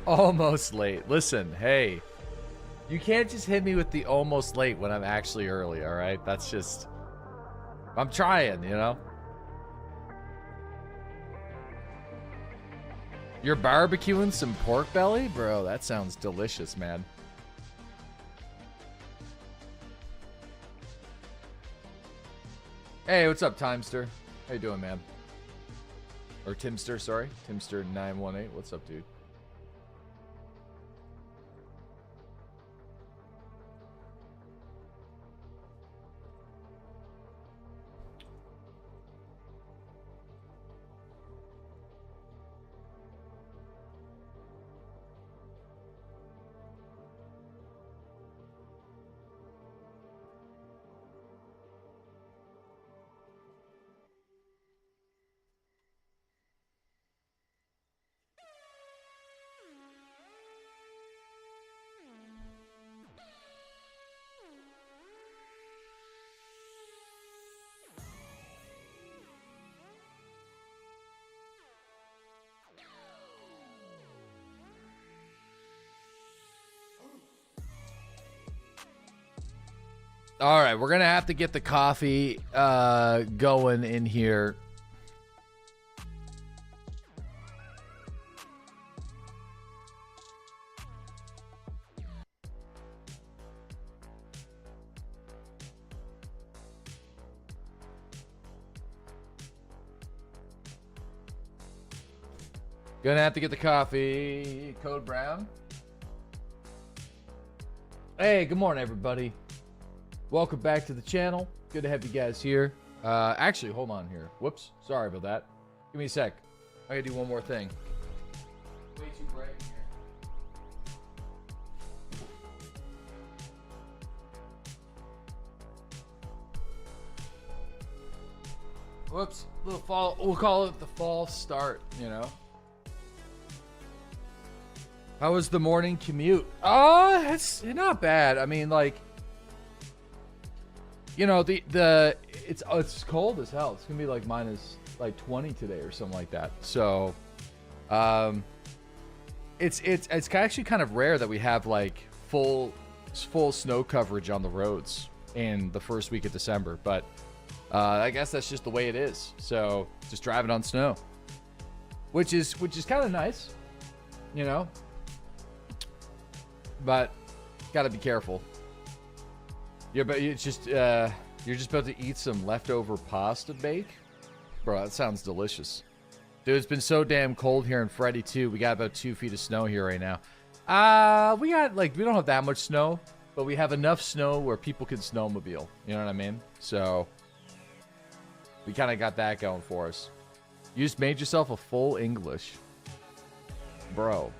Almost late. Listen, hey. You can't just hit me with the almost late when I'm actually early, alright? That's just... I'm trying, you know? You're barbecuing some pork belly? Bro, that sounds delicious, man. Hey, what's up, Timester? How you doing, man? Or Timster, sorry. Timster918. What's up, dude? All right, we're gonna have to get the coffee going in here. Gonna have to get the coffee. Code Brown. Hey, good morning, everybody. Welcome back to the channel. Good to have you guys here. Actually, hold on here. Whoops. Sorry about that. Give me a sec. I gotta do one more thing. Way too bright in here. Whoops. Little fall. We'll call it the false start, you know. How was the morning commute? Oh, it's not bad. I mean, like, you know, it's cold as hell. It's gonna be like minus like 20 today or something like that. So, it's actually kind of rare that we have like full snow coverage on the roads in the first week of December. But I guess that's just the way it is. So just driving on snow, which is kind of nice, you know. But gotta be careful. Yeah, but you're just about to eat some leftover pasta bake? Bro, that sounds delicious. Dude, it's been so damn cold here in Freddy too. We got about 2 feet of snow here right now. We don't have that much snow, but we have enough snow where people can snowmobile. You know what I mean? So we kind of got that going for us. You just made yourself a full English. Bro.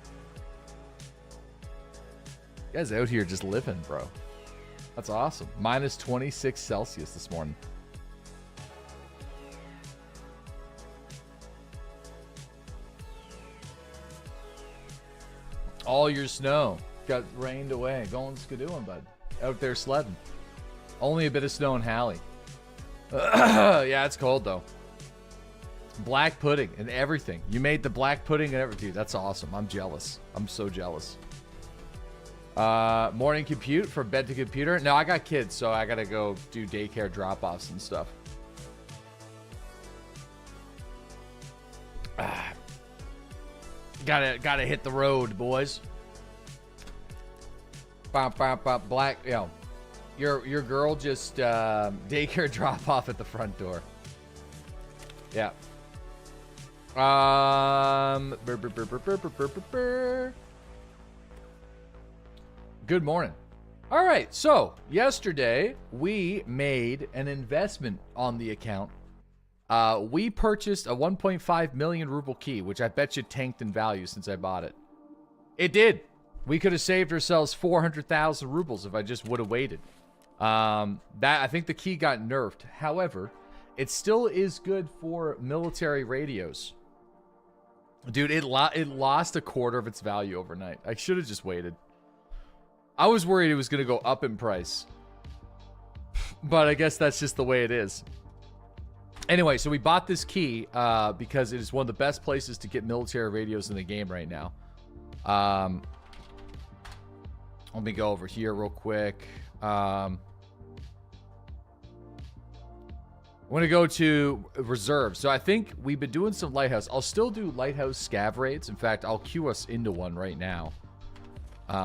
You guys out here just living, bro. That's awesome. Minus 26 Celsius this morning. All your snow got rained away. Going skidooing, bud. Out there sledding. Only a bit of snow in Halley. Yeah, it's cold, though. Black pudding and everything. You made the black pudding and everything. That's awesome. I'm jealous. I'm so jealous. Morning compute from bed to computer. No, I got kids, so I gotta go do daycare drop-offs and stuff. Gotta hit the road, boys. Bop, bop, bop. Black, you know, your girl just daycare drop-off at the front door. Yeah. Good morning. All right, so yesterday we made an investment on the account. We purchased a 1.5 million ruble key, which I bet you tanked in value since I bought it. It did. We could have saved ourselves 400,000 rubles if I just would have waited. I think the key got nerfed. However, it still is good for military radios. Dude, it lost a quarter of its value overnight. I should have just waited. I was worried it was going to go up in price. But I guess that's just the way it is. Anyway, so we bought this key because it is one of the best places to get military radios in the game right now. Let me go over here real quick. I'm going to go to reserve. So I think we've been doing some Lighthouse. I'll still do Lighthouse scav raids. In fact, I'll queue us into one right now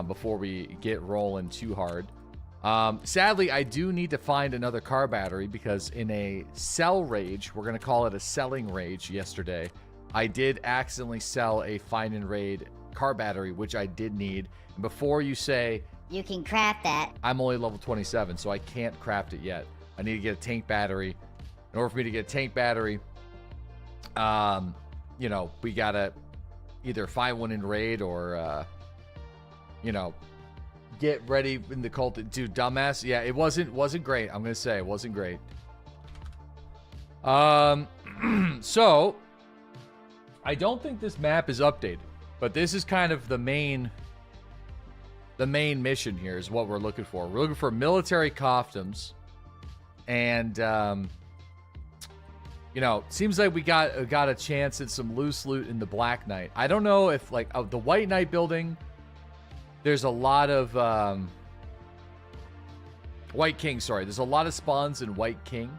before we get rolling too hard. Sadly, I do need to find another car battery because in a sell rage, we're going to call it a selling rage yesterday, I did accidentally sell a find and raid car battery, which I did need. And before you say, you can craft that, I'm only level 27, so I can't craft it yet. I need to get a tank battery. In order for me to get a tank battery, you know, we gotta either find one in raid or, you know, get ready in the cult. Dude, dumbass. Yeah, it wasn't great. I'm gonna say it wasn't great. So I don't think this map is updated, but this is kind of the main mission here is what we're looking for. We're looking for military costumes, and you know, seems like we got a chance at some loose loot in the Black Knight. I don't know if, like, the White Knight building, there's a lot of White King, sorry. There's a lot of spawns in White King.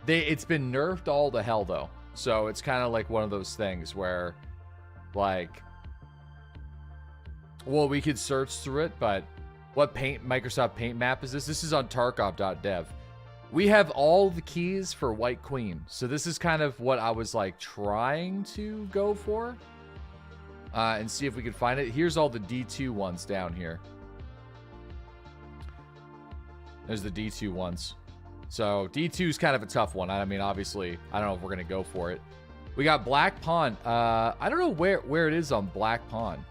It's been nerfed all to hell, though. So it's kind of like one of those things where, like, well, we could search through it, but what Microsoft Paint map is this? This is on Tarkov.dev. We have all the keys for White Queen. So this is kind of what I was like trying to go for. And see if we could find it. Here's all the D2 ones down here. There's the D2 ones. So D2 is kind of a tough one. I mean, obviously, I don't know if we're going to go for it. We got Black Pond. I don't know where it is on Black Pond.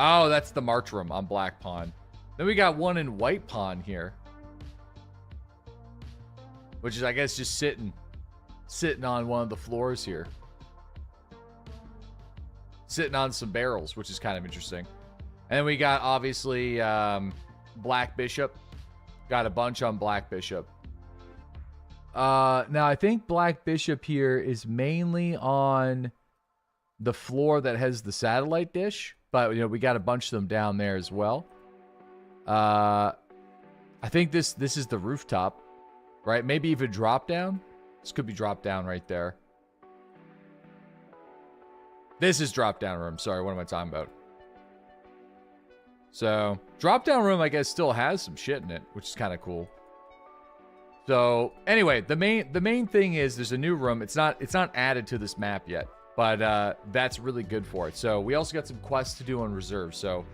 Oh, that's the March Room on Black Pond. Then we got one in White Pond here. Which is, I guess, just sitting on one of the floors here. Sitting on some barrels, which is kind of interesting. And then we got, obviously, Black Bishop. Got a bunch on Black Bishop. Now, I think Black Bishop here is mainly on the floor that has the satellite dish. But, you know, we got a bunch of them down there as well. I think this is the rooftop, right? Maybe even drop down. This could be drop down right there. This is drop down room. Sorry, what am I talking about? So, drop down room, I guess, still has some shit in it, which is kind of cool. So, anyway, the main thing is there's a new room. It's not added to this map yet. But that's really good for it. So we also got some quests to do on reserve. So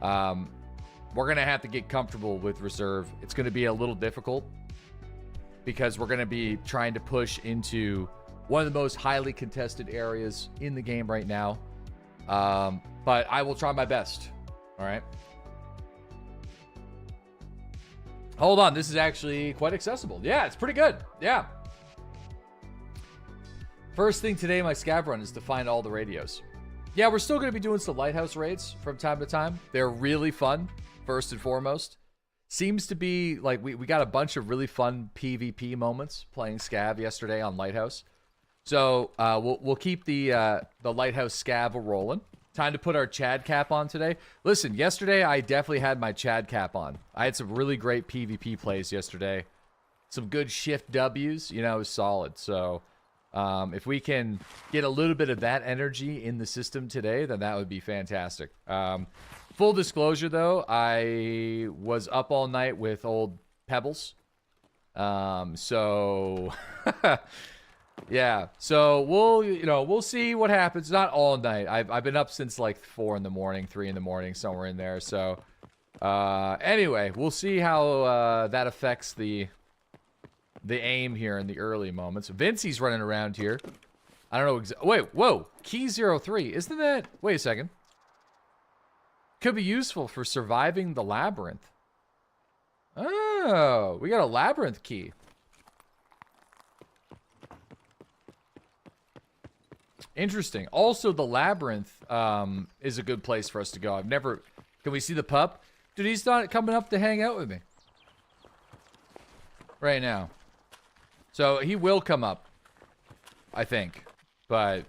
we're going to have to get comfortable with reserve. It's going to be a little difficult because we're going to be trying to push into one of the most highly contested areas in the game right now. But I will try my best. All right. Hold on. This is actually quite accessible. Yeah, it's pretty good. Yeah. First thing today, my scav run is to find all the radios. Yeah, we're still going to be doing some Lighthouse raids from time to time. They're really fun, first and foremost. Seems to be, like, we got a bunch of really fun PvP moments playing scav yesterday on Lighthouse. So, we'll keep the Lighthouse scav rolling. Time to put our Chad cap on today. Listen, yesterday I definitely had my Chad cap on. I had some really great PvP plays yesterday. Some good shift W's, you know, it was solid. So, if we can get a little bit of that energy in the system today, then that would be fantastic. Full disclosure, though, I was up all night with old Pebbles. So yeah. So we'll see what happens. Not all night. I've been up since like 4 in the morning, 3 in the morning, somewhere in there. So anyway, we'll see how that affects the aim here in the early moments. Vincey's running around here. I don't know wait, whoa. Key 03. Isn't that... Wait a second. Could be useful for surviving the labyrinth. Oh, we got a labyrinth key. Interesting. Also, the labyrinth is a good place for us to go. I've never... Can we see the pup? Dude, he's not coming up to hang out with me. Right now. So, he will come up. I think. But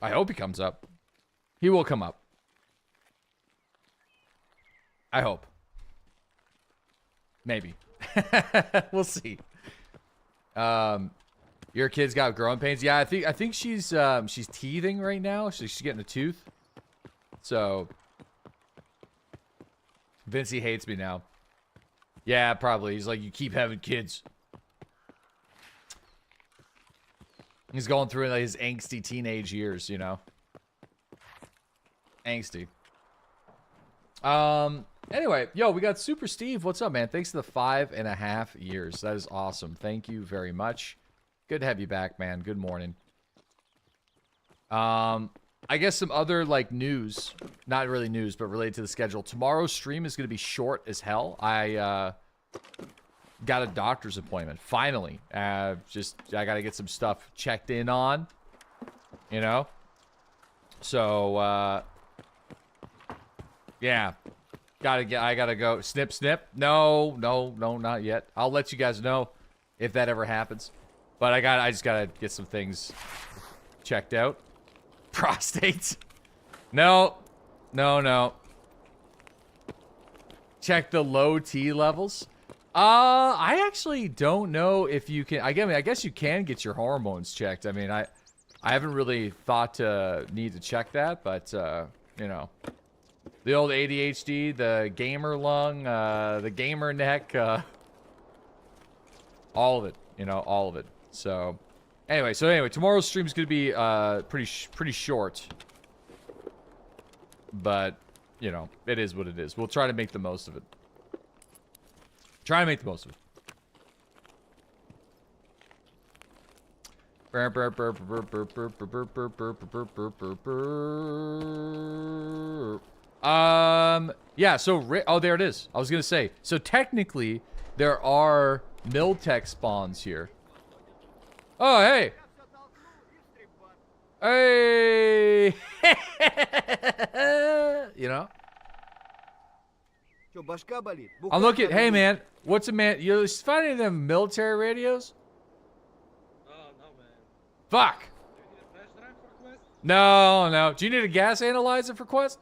I hope he comes up. He will come up. I hope. Maybe. We'll see. Your kid's got growing pains. Yeah, I think she's teething right now. She's getting a tooth. So Vincey hates me now. Yeah, probably. He's like, you keep having kids. He's going through like his angsty teenage years, you know. Angsty. Anyway, yo, we got Super Steve. What's up, man? Thanks for the 5.5 years. That is awesome. Thank you very much. Good to have you back, man. Good morning. I guess some other, like, news. Not really news, but related to the schedule. Tomorrow's stream is going to be short as hell. I got a doctor's appointment. Finally. I got to get some stuff checked in on. You know? So, yeah. I gotta go. Snip, snip. No, not yet. I'll let you guys know if that ever happens. But I just gotta get some things checked out. Prostate. No. Check the low T levels. I actually don't know if you can. I guess you can get your hormones checked. I mean, I haven't really thought to need to check that, but you know, the old ADHD, the gamer lung, the gamer neck, all of it. You know, all of it. So anyway, tomorrow's stream is gonna be pretty short, but you know, it is what it is. We'll try to make the most of it. Try to make the most of it. Yeah, so oh, there it is. I was gonna say, so technically there are Miltech spawns here. Oh, hey. Hey. You know? I'm looking. Hey, man. What's a man? You're finding them military radios? Oh, no, man. Fuck. Do you need a flash drive for Quest? No. Do you need a gas analyzer for Quest?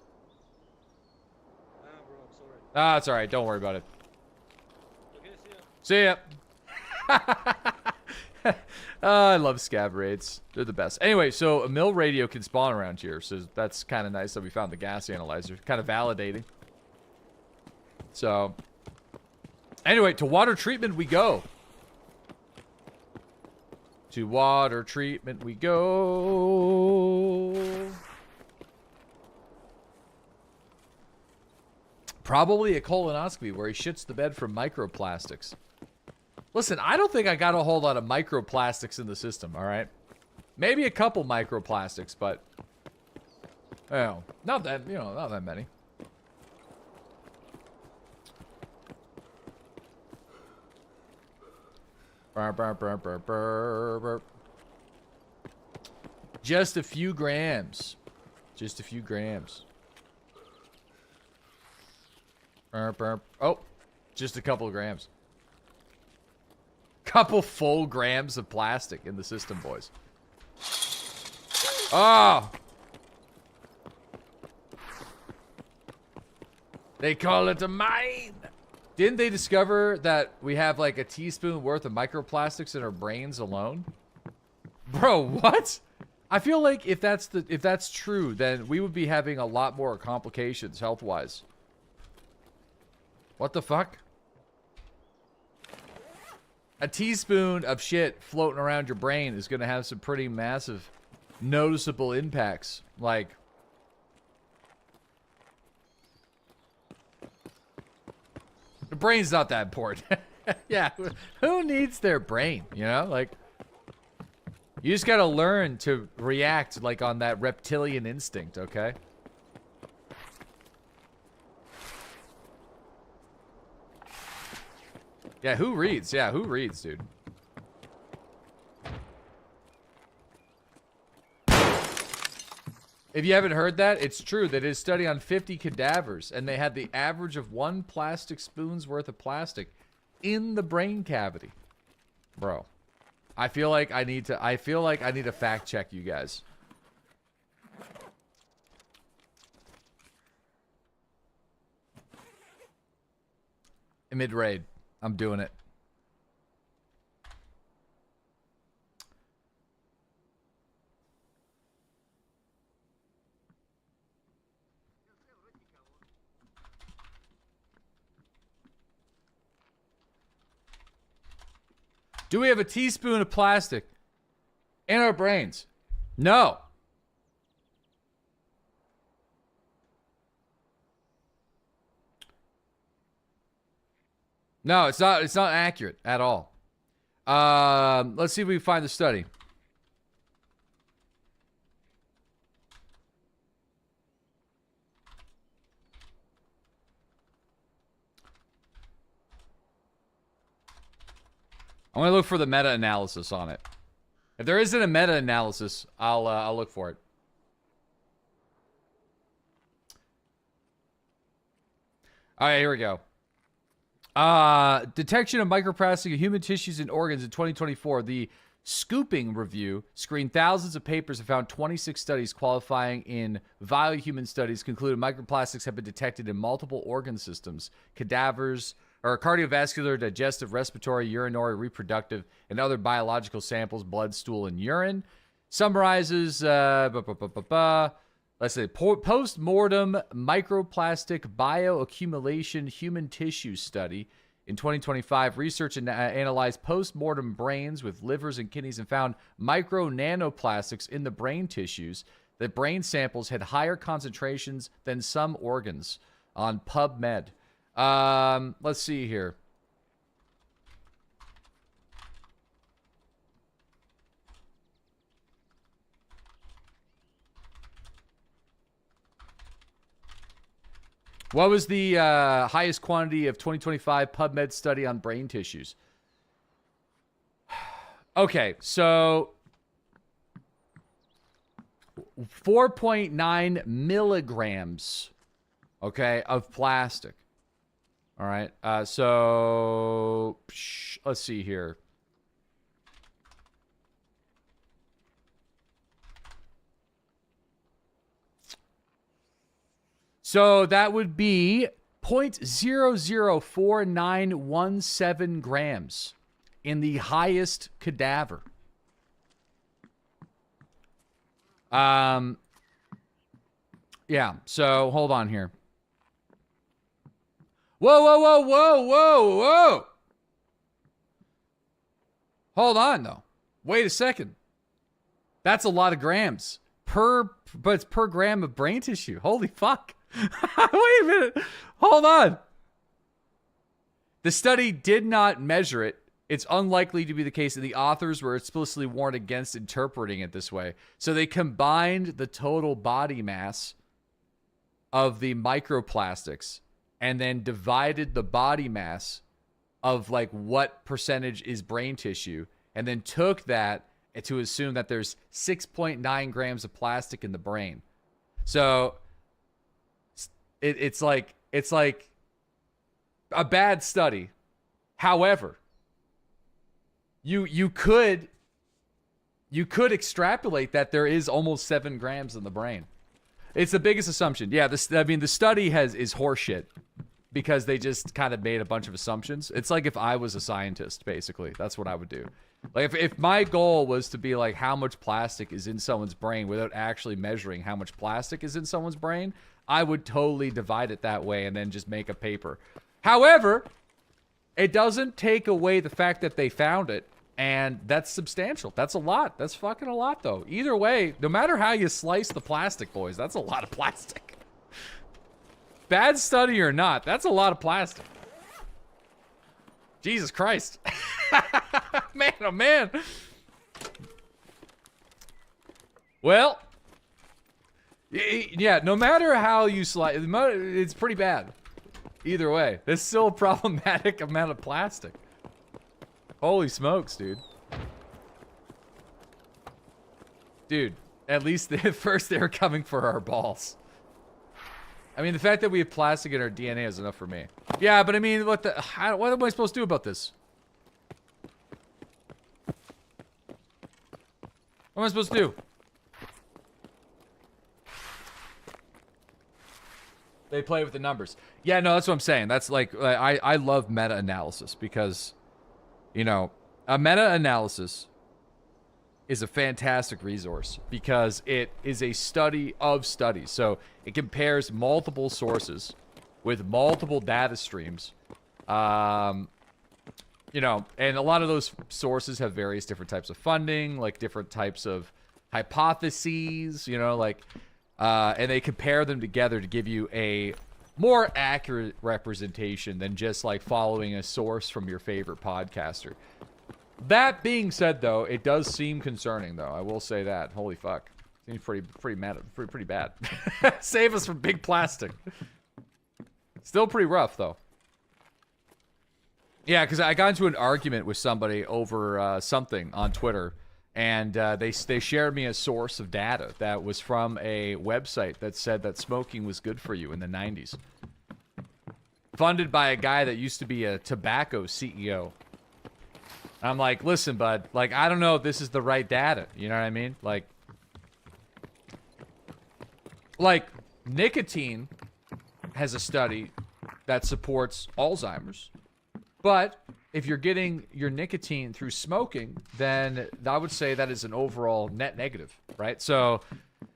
Nah, bro. I'm sorry. Ah, that's alright. Don't worry about it. Okay, see ya. See ya. I love scav raids. They're the best. Anyway, so a mill radio can spawn around here, so that's kind of nice that we found the gas analyzer. Kind of validating. So, anyway, to water treatment we go. To water treatment we go. Probably a colonoscopy where he shits the bed from microplastics. Listen, I don't think I got a whole lot of microplastics in the system, all right? Maybe a couple microplastics, but not that many. Just a few grams. Just a few grams. Oh, just a couple of grams. Couple full grams of plastic in the system, boys. Oh! They call it a mine! Didn't they discover that we have like a teaspoon worth of microplastics in our brains alone? Bro, what? I feel like if that's true, then we would be having a lot more complications health-wise. What the fuck? A teaspoon of shit floating around your brain is going to have some pretty massive, noticeable impacts. Like, the brain's not that important. Yeah, who needs their brain, you know? Like, you just got to learn to react, like, on that reptilian instinct, okay? Yeah, who reads? Yeah, who reads, dude? If you haven't heard that, it's true. They did a study on 50 cadavers, and they had the average of 1 plastic spoon's worth of plastic in the brain cavity. Bro. I feel like I need to fact check you guys. Mid-raid. I'm doing it. Do we have a teaspoon of plastic in our brains? No. No, it's not accurate at all. Let's see if we can find the study. I'm gonna look for the meta-analysis on it. If there isn't a meta-analysis, I'll look for it. All right, here we go. Detection of microplastic in human tissues and organs in 2024. The Scooping Review screened thousands of papers and found 26 studies qualifying in vital human studies concluded microplastics have been detected in multiple organ systems, cadavers, or cardiovascular, digestive, respiratory, urinary, reproductive, and other biological samples, blood, stool, and urine. Summarizes, let's say, post-mortem microplastic bioaccumulation human tissue study. In 2025, research analyzed post-mortem brains with livers and kidneys and found micro-nanoplastics in the brain tissues. The brain samples had higher concentrations than some organs on PubMed. Let's see here. What was the highest quantity of 2025 PubMed study on brain tissues? Okay, so 4.9 milligrams, okay, of plastic. All right, so let's see here. So that would be 0.004917 grams in the highest cadaver. Yeah, so hold on here. Whoa, whoa, whoa, whoa, whoa, whoa. Hold on, though. Wait a second. That's a lot of grams. But it's per gram of brain tissue. Holy fuck. Wait a minute. Hold on. The study did not measure it. It's unlikely to be the case, and the authors were explicitly warned against interpreting it this way. So they combined the total body mass of the microplastics and then divided the body mass of like what percentage is brain tissue, and then took that to assume that there's 6.9 grams of plastic in the brain. So it's like a bad study. However, you could extrapolate that there is almost 7 grams in the brain. It's the biggest assumption. Yeah, the study is horseshit because they just kind of made a bunch of assumptions. It's like if I was a scientist, basically. That's what I would do. Like if my goal was to be like how much plastic is in someone's brain without actually measuring how much plastic is in someone's brain, I would totally divide it that way and then just make a paper. However, it doesn't take away the fact that they found it, and that's substantial. That's a lot. That's fucking a lot, though. Either way, no matter how you slice the plastic, boys, that's a lot of plastic. Bad study or not, that's a lot of plastic. Jesus Christ. Man, oh man. Well, yeah, no matter how you slice, it's pretty bad. Either way, there's still a problematic amount of plastic. Holy smokes, dude. Dude, at least first they were coming for our balls. I mean, the fact that we have plastic in our DNA is enough for me. Yeah, but I mean, what am I supposed to do about this? What am I supposed to do? They play with the numbers. Yeah, no, that's what I'm saying. That's like, I love meta-analysis because, you know, a meta-analysis is a fantastic resource because it is a study of studies. So it compares multiple sources with multiple data streams. You know, and a lot of those sources have various different types of funding, like different types of hypotheses, you know, like, and they compare them together to give you a more accurate representation than just like following a source from your favorite podcaster. That being said, though, it does seem concerning, though. I will say that. Holy fuck. Seems pretty bad. Save us from big plastic. Still pretty rough, though. Yeah, because I got into an argument with somebody over something on Twitter, and they shared me a source of data that was from a website that said that smoking was good for you in the 90s. Funded by a guy that used to be a tobacco CEO. I'm like, listen, bud, like, I don't know if this is the right data. You know what I mean? Like nicotine has a study that supports Alzheimer's. But if you're getting your nicotine through smoking, then I would say that is an overall net negative, right? So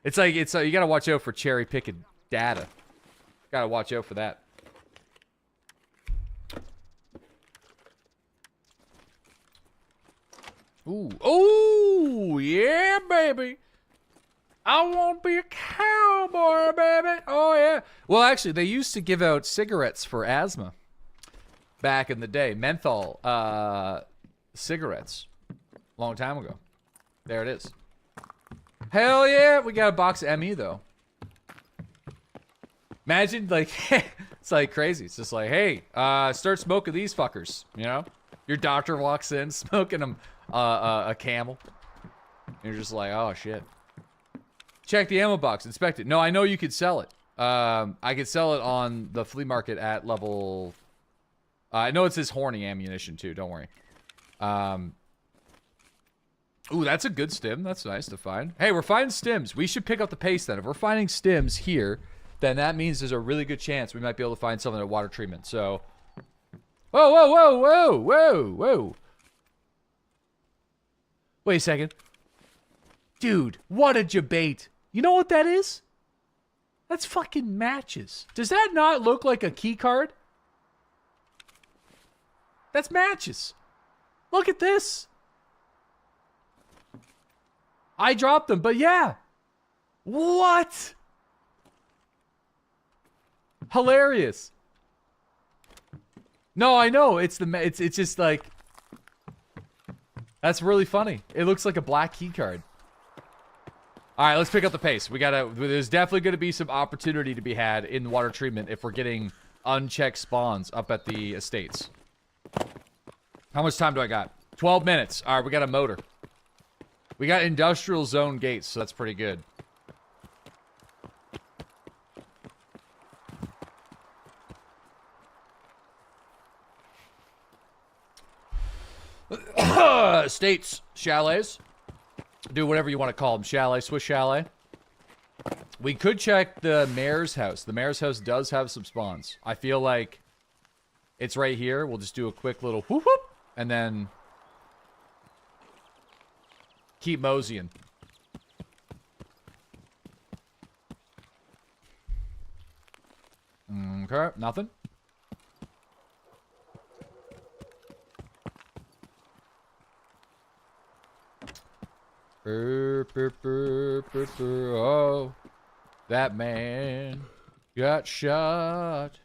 it's like, you got to watch out for cherry picking data. Got to watch out for that. Ooh. Oh, yeah, baby. I want to be a cowboy, baby. Oh, yeah. Well, actually, they used to give out cigarettes for asthma back in the day. Menthol cigarettes. Long time ago. There it is. Hell yeah. We got a box of ME, though. Imagine, like, it's like crazy. It's just like, hey, start smoking these fuckers, you know? Your doctor walks in smoking them a Camel. And you're just like, oh, shit. Check the ammo box. Inspect it. No, I know you could sell it. I could sell it on the flea market at level... I know it says horny ammunition, too. Don't worry. Ooh, that's a good stim. That's nice to find. Hey, we're finding stims. We should pick up the pace, then. If we're finding stims here, then that means there's a really good chance we might be able to find something at water treatment. So... Whoa, whoa, whoa, whoa, whoa, whoa. Wait a second. Dude, what a debate. You know what that is? That's fucking matches. Does that not look like a key card? That's matches. Look at this. I dropped them, but yeah. What? Hilarious. No, I know. It's just like... That's really funny. It looks like a black key card. All right, let's pick up the pace. There's definitely going to be some opportunity to be had in water treatment if we're getting unchecked spawns up at the estates. How much time do I got? 12 minutes. All right, we got a motor. We got industrial zone gates, so that's pretty good. Estates, chalets. Do whatever you want to call them. Chalet, Swiss chalet. We could check the mayor's house. The mayor's house does have some spawns. I feel like it's right here. We'll just do a quick little whoop whoop. And then keep moseying. Okay, nothing. Oh, that man got shot.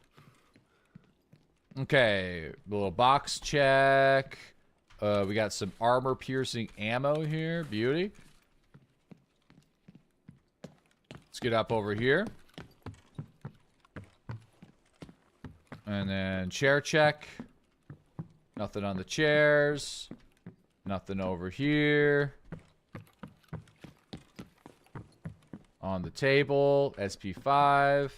Okay, little box check. We got some armor-piercing ammo here. Beauty. Let's get up over here. And then chair check. Nothing on the chairs. Nothing over here. On the table, SP5.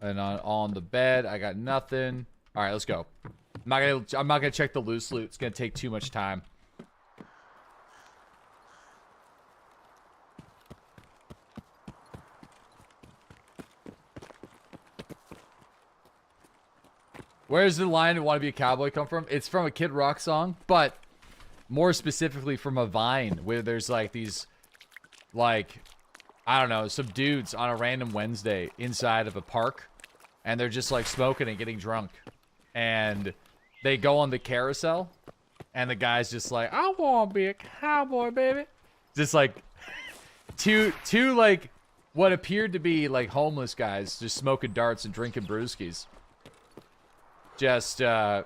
And on the bed, I got nothing. All right, let's go. I'm not gonna check the loose loot. It's gonna take too much time. Where's the line "Want to be a cowboy" come from? It's from a Kid Rock song, but more specifically from a Vine where there's like these, like, I don't know, some dudes on a random Wednesday inside of a park, and they're just like smoking and getting drunk, and they go on the carousel, and the guy's just like, "I want to be a cowboy, baby." Just like two like what appeared to be like homeless guys just smoking darts and drinking brewskis. Just going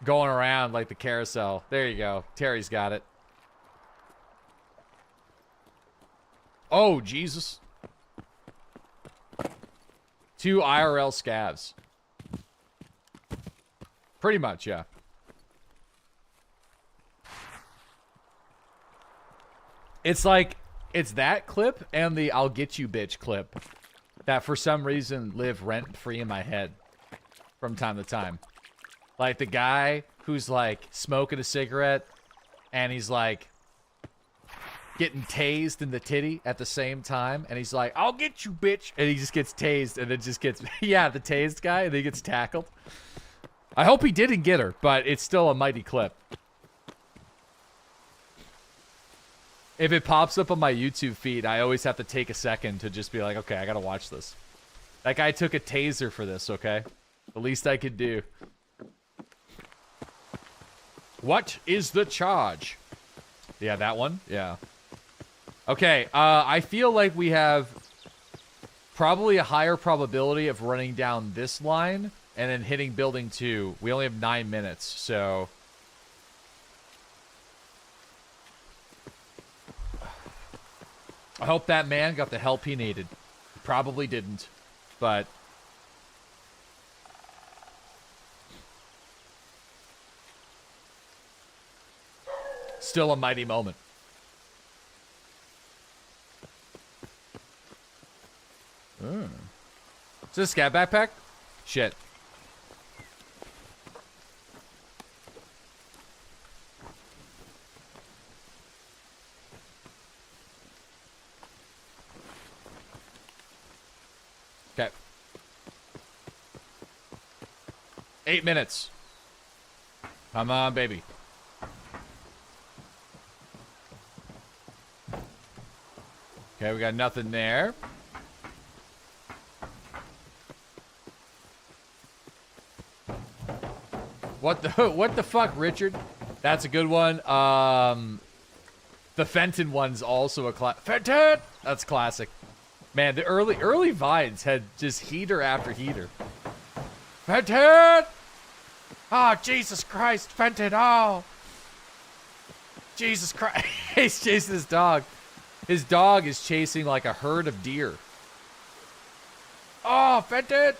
around like the carousel. There you go. Terry's got it. Oh, Jesus. 2 IRL scavs. Pretty much, yeah. It's like, it's that clip and the "I'll get you bitch" clip that for some reason live rent-free in my head from time to time. Like the guy who's like smoking a cigarette and he's like getting tased in the titty at the same time, and he's like, "I'll get you, bitch," and he just gets tased and then just gets, yeah, the tased guy, and then he gets tackled. I hope he didn't get her, but it's still a mighty clip. If it pops up on my YouTube feed, I always have to take a second to just be like, okay, I gotta watch this. That guy took a taser for this, okay? The least I could do. What is the charge? Yeah, that one? Yeah. Okay, I feel like we have probably a higher probability of running down this line and then hitting building 2. We only have 9 minutes, so... I hope that man got the help he needed. Probably didn't, but... Still a mighty moment. Is this a scav backpack? Shit. Okay. 8 minutes. Come on, baby. Okay, we got nothing there. What the fuck, Richard? That's a good one. The Fenton one's also a Fenton! That's classic. Man, the early Vines had just heater after heater. Fenton! Oh, Jesus Christ, Fenton, oh! Jesus Christ. He's chasing his dog. His dog is chasing like a herd of deer. Oh, Fenton!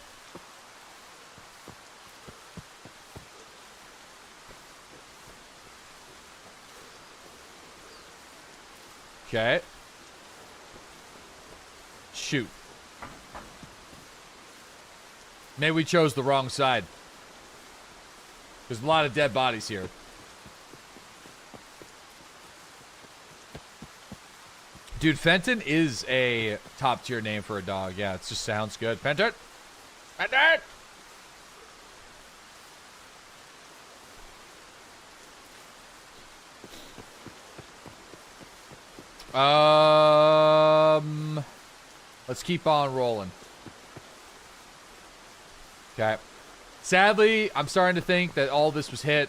Okay. Shoot. Maybe we chose the wrong side. There's a lot of dead bodies here. Dude, Fenton is a top tier name for a dog. Yeah, it just sounds good. Fenton! Fenton! Let's keep on rolling. Okay. Sadly, I'm starting to think that all this was hit.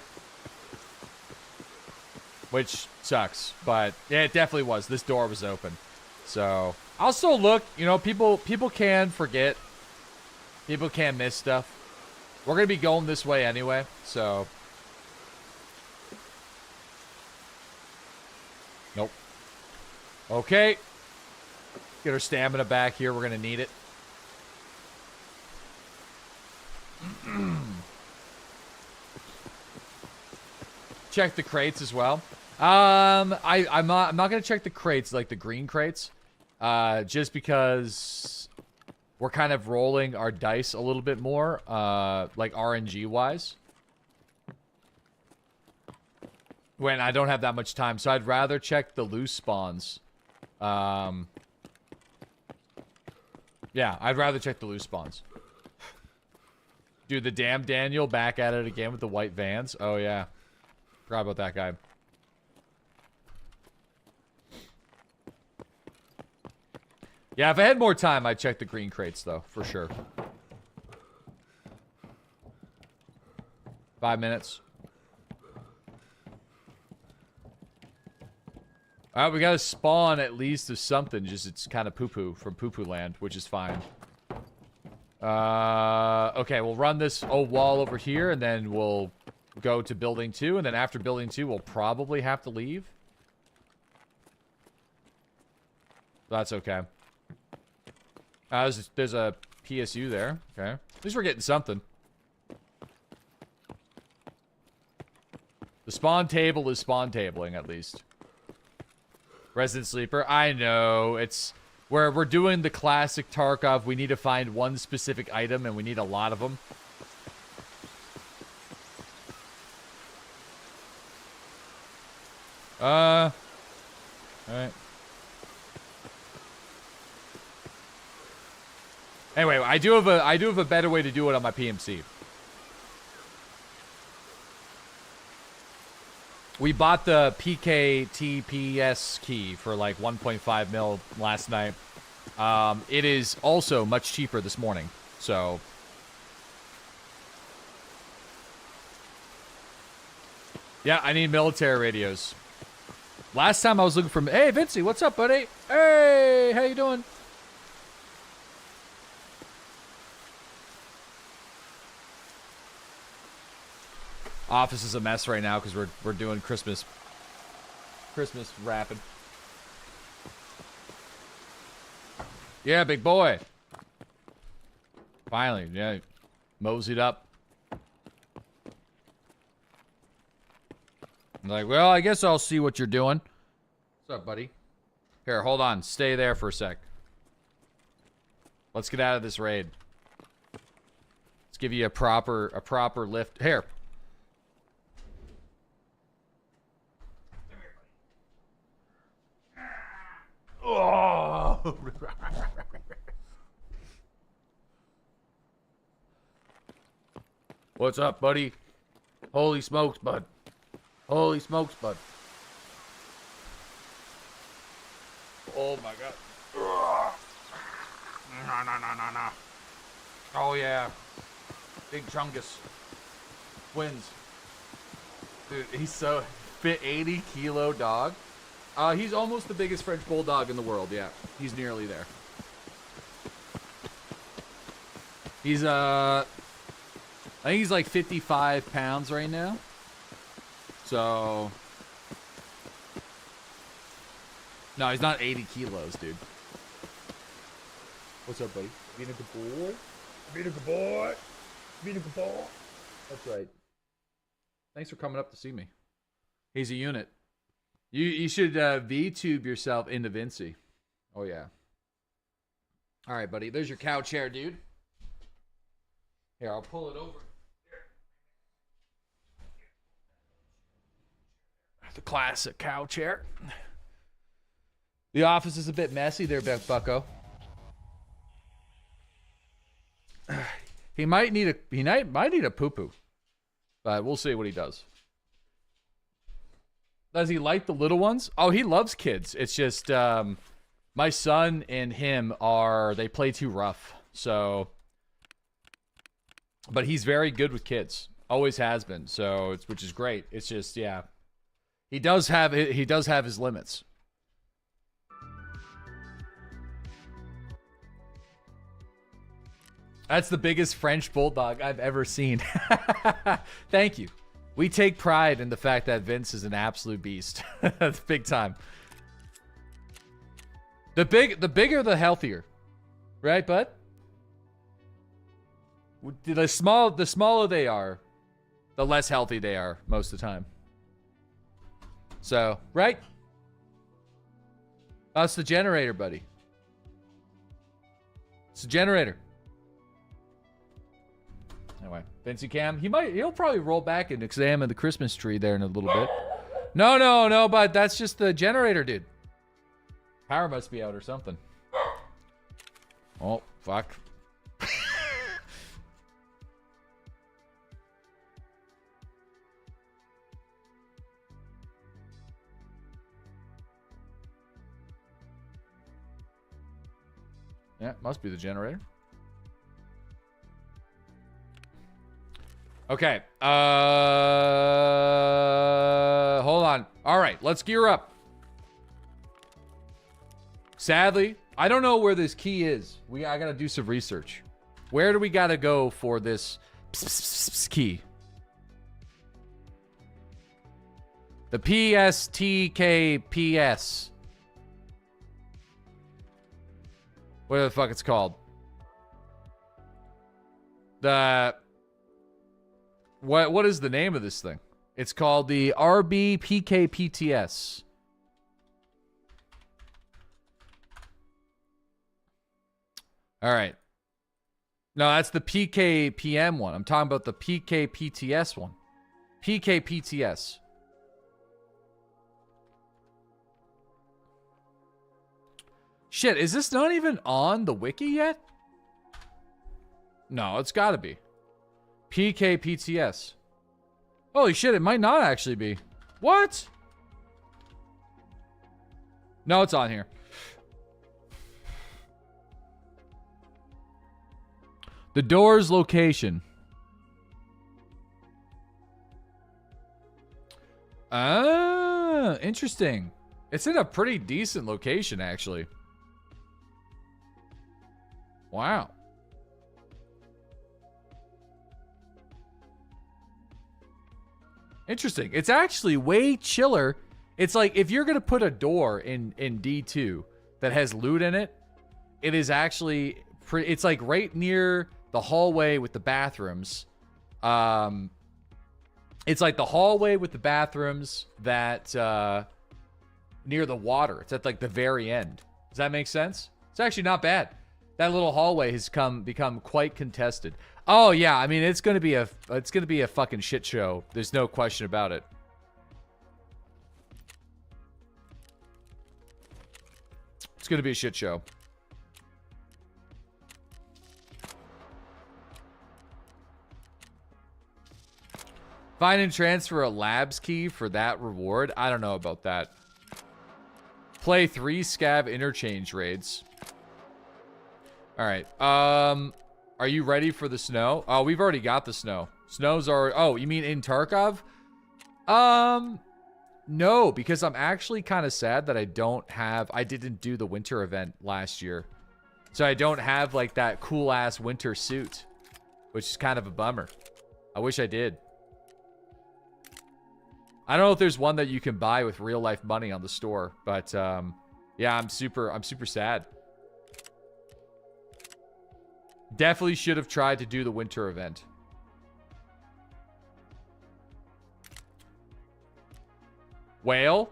Which sucks, but yeah, it definitely was. This door was open. So, I'll still look. You know, people can forget. People can miss stuff. We're going to be going this way anyway, so. Nope. Okay. Get our stamina back here. We're going to need it. Check the crates as well. I'm not gonna check the crates, like the green crates, just because we're kind of rolling our dice a little bit more, like RNG wise. When I don't have that much time, so I'd rather check the loose spawns. Yeah, I'd rather check the loose spawns. Dude, the damn Daniel back at it again with the white vans. Oh, yeah. Forgot about that guy. Yeah, if I had more time, I'd check the green crates, though, for sure. 5 minutes. Alright, we gotta spawn at least of something. Just it's kind of poo-poo from poo-poo land, which is fine. Okay, we'll run this wall over here, and then we'll go to building 2, and then after building 2, we'll probably have to leave. That's okay. There's a PSU there. Okay. At least we're getting something. The spawn table is spawn tabling, at least. Resident Sleeper. I know. It's... We're doing the classic Tarkov. We need to find one specific item, and we need a lot of them. Alright. Anyway, I do have a better way to do it on my PMC. We bought the PKTPS key for like 1.5 mil last night. It is also much cheaper this morning, so... Yeah, I need military radios. Last time I was looking for... Hey, Vincey, what's up, buddy? Hey, how you doing? Office is a mess right now because we're doing Christmas wrapping. Yeah, big boy. Finally, yeah, moseyed up. I'm like, well, I guess I'll see what you're doing. What's up, buddy? Here, hold on. Stay there for a sec. Let's get out of this raid. Let's give you a proper lift. Here. Oh. What's up, buddy? Holy smokes, bud. Holy smokes, bud. Oh my god. No. Oh yeah. Big Chungus. Twins. Dude, he's so fit. 80 kilo dog. He's almost the biggest French bulldog in the world, yeah. He's nearly there. He's, I think he's like 55 pounds right now. So... No, he's not 80 kilos, dude. What's up, buddy? Being a good boy? Being a good boy? Being a good boy? That's right. Thanks for coming up to see me. He's a unit. You should V-tube yourself into Vincey. Oh, yeah. All right, buddy. There's your cow chair, dude. Here, I'll pull it over. The classic cow chair. The office is a bit messy there, Bucko. He might need a poo-poo. But we'll see what he does. Does he like the little ones? Oh, he loves kids. It's just, my son and him they play too rough. So, but he's very good with kids. Always has been. So, which is great. It's just, yeah. He does have his limits. That's the biggest French bulldog I've ever seen. Thank you. We take pride in the fact that Vince is an absolute beast. That's big time. The bigger, the healthier. Right, bud? The smaller they are, the less healthy they are most of the time. So, right? That's the generator, buddy. It's the generator. Anyway, Vincey Cam, he'll probably roll back and examine the Christmas tree there in a little bit. No, but that's just the generator, dude. Power must be out or something. Oh, fuck. Yeah, must be the generator. Okay. Hold on. All right, let's gear up. Sadly, I don't know where this key is. I gotta do some research. Where do we gotta go for this key? The PSTKPS. Whatever the fuck it's called. What is the name of this thing? It's called the RBPKPTS. All right. No, that's the PKPM one. I'm talking about the PKPTS one. PKPTS. Shit, is this not even on the wiki yet? No, it's gotta be. PKPTS. Holy shit, it might not actually be. What? No, it's on here. The door's location. Ah, interesting. It's in a pretty decent location, actually. Wow. Interesting. It's actually way chiller. It's like if you're going to put a door in D2 that has loot in it, it is actually pretty. It's like right near the hallway with the bathrooms. It's like the hallway with the bathrooms that near the water. It's at like the very end. Does that make sense? It's actually not bad. That little hallway has become quite contested. Oh yeah, I mean it's gonna be a fucking shit show. There's no question about it. It's gonna be a shit show. Find and transfer a labs key for that reward. I don't know about that. Play 3 scav interchange raids. All right. Are you ready for the snow? Oh, we've already got the snow. Snow's already... Oh, you mean in Tarkov? No, because I'm actually kind of sad that I didn't do the winter event last year. So I don't have like that cool ass winter suit, which is kind of a bummer. I wish I did. I don't know if there's one that you can buy with real life money on the store, but yeah, I'm super sad. Definitely should have tried to do the winter event. Whale?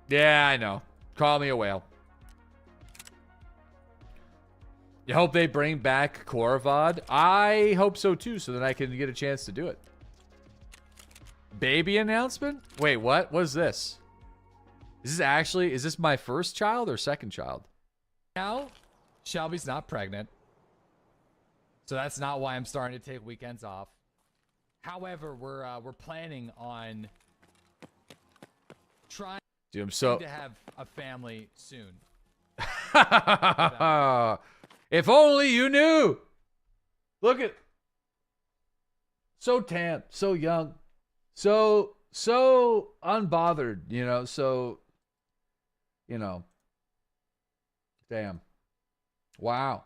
Yeah, I know. Call me a whale. You hope they bring back Korvad? I hope so too, so that I can get a chance to do it. Baby announcement? Wait, what? What is this? Is this my first child or second child? Now, Shelby's not pregnant. So that's not why I'm starting to take weekends off. However, we're planning on trying to have a family soon. If only you knew. Look at so tan, so young, so unbothered, damn. Wow.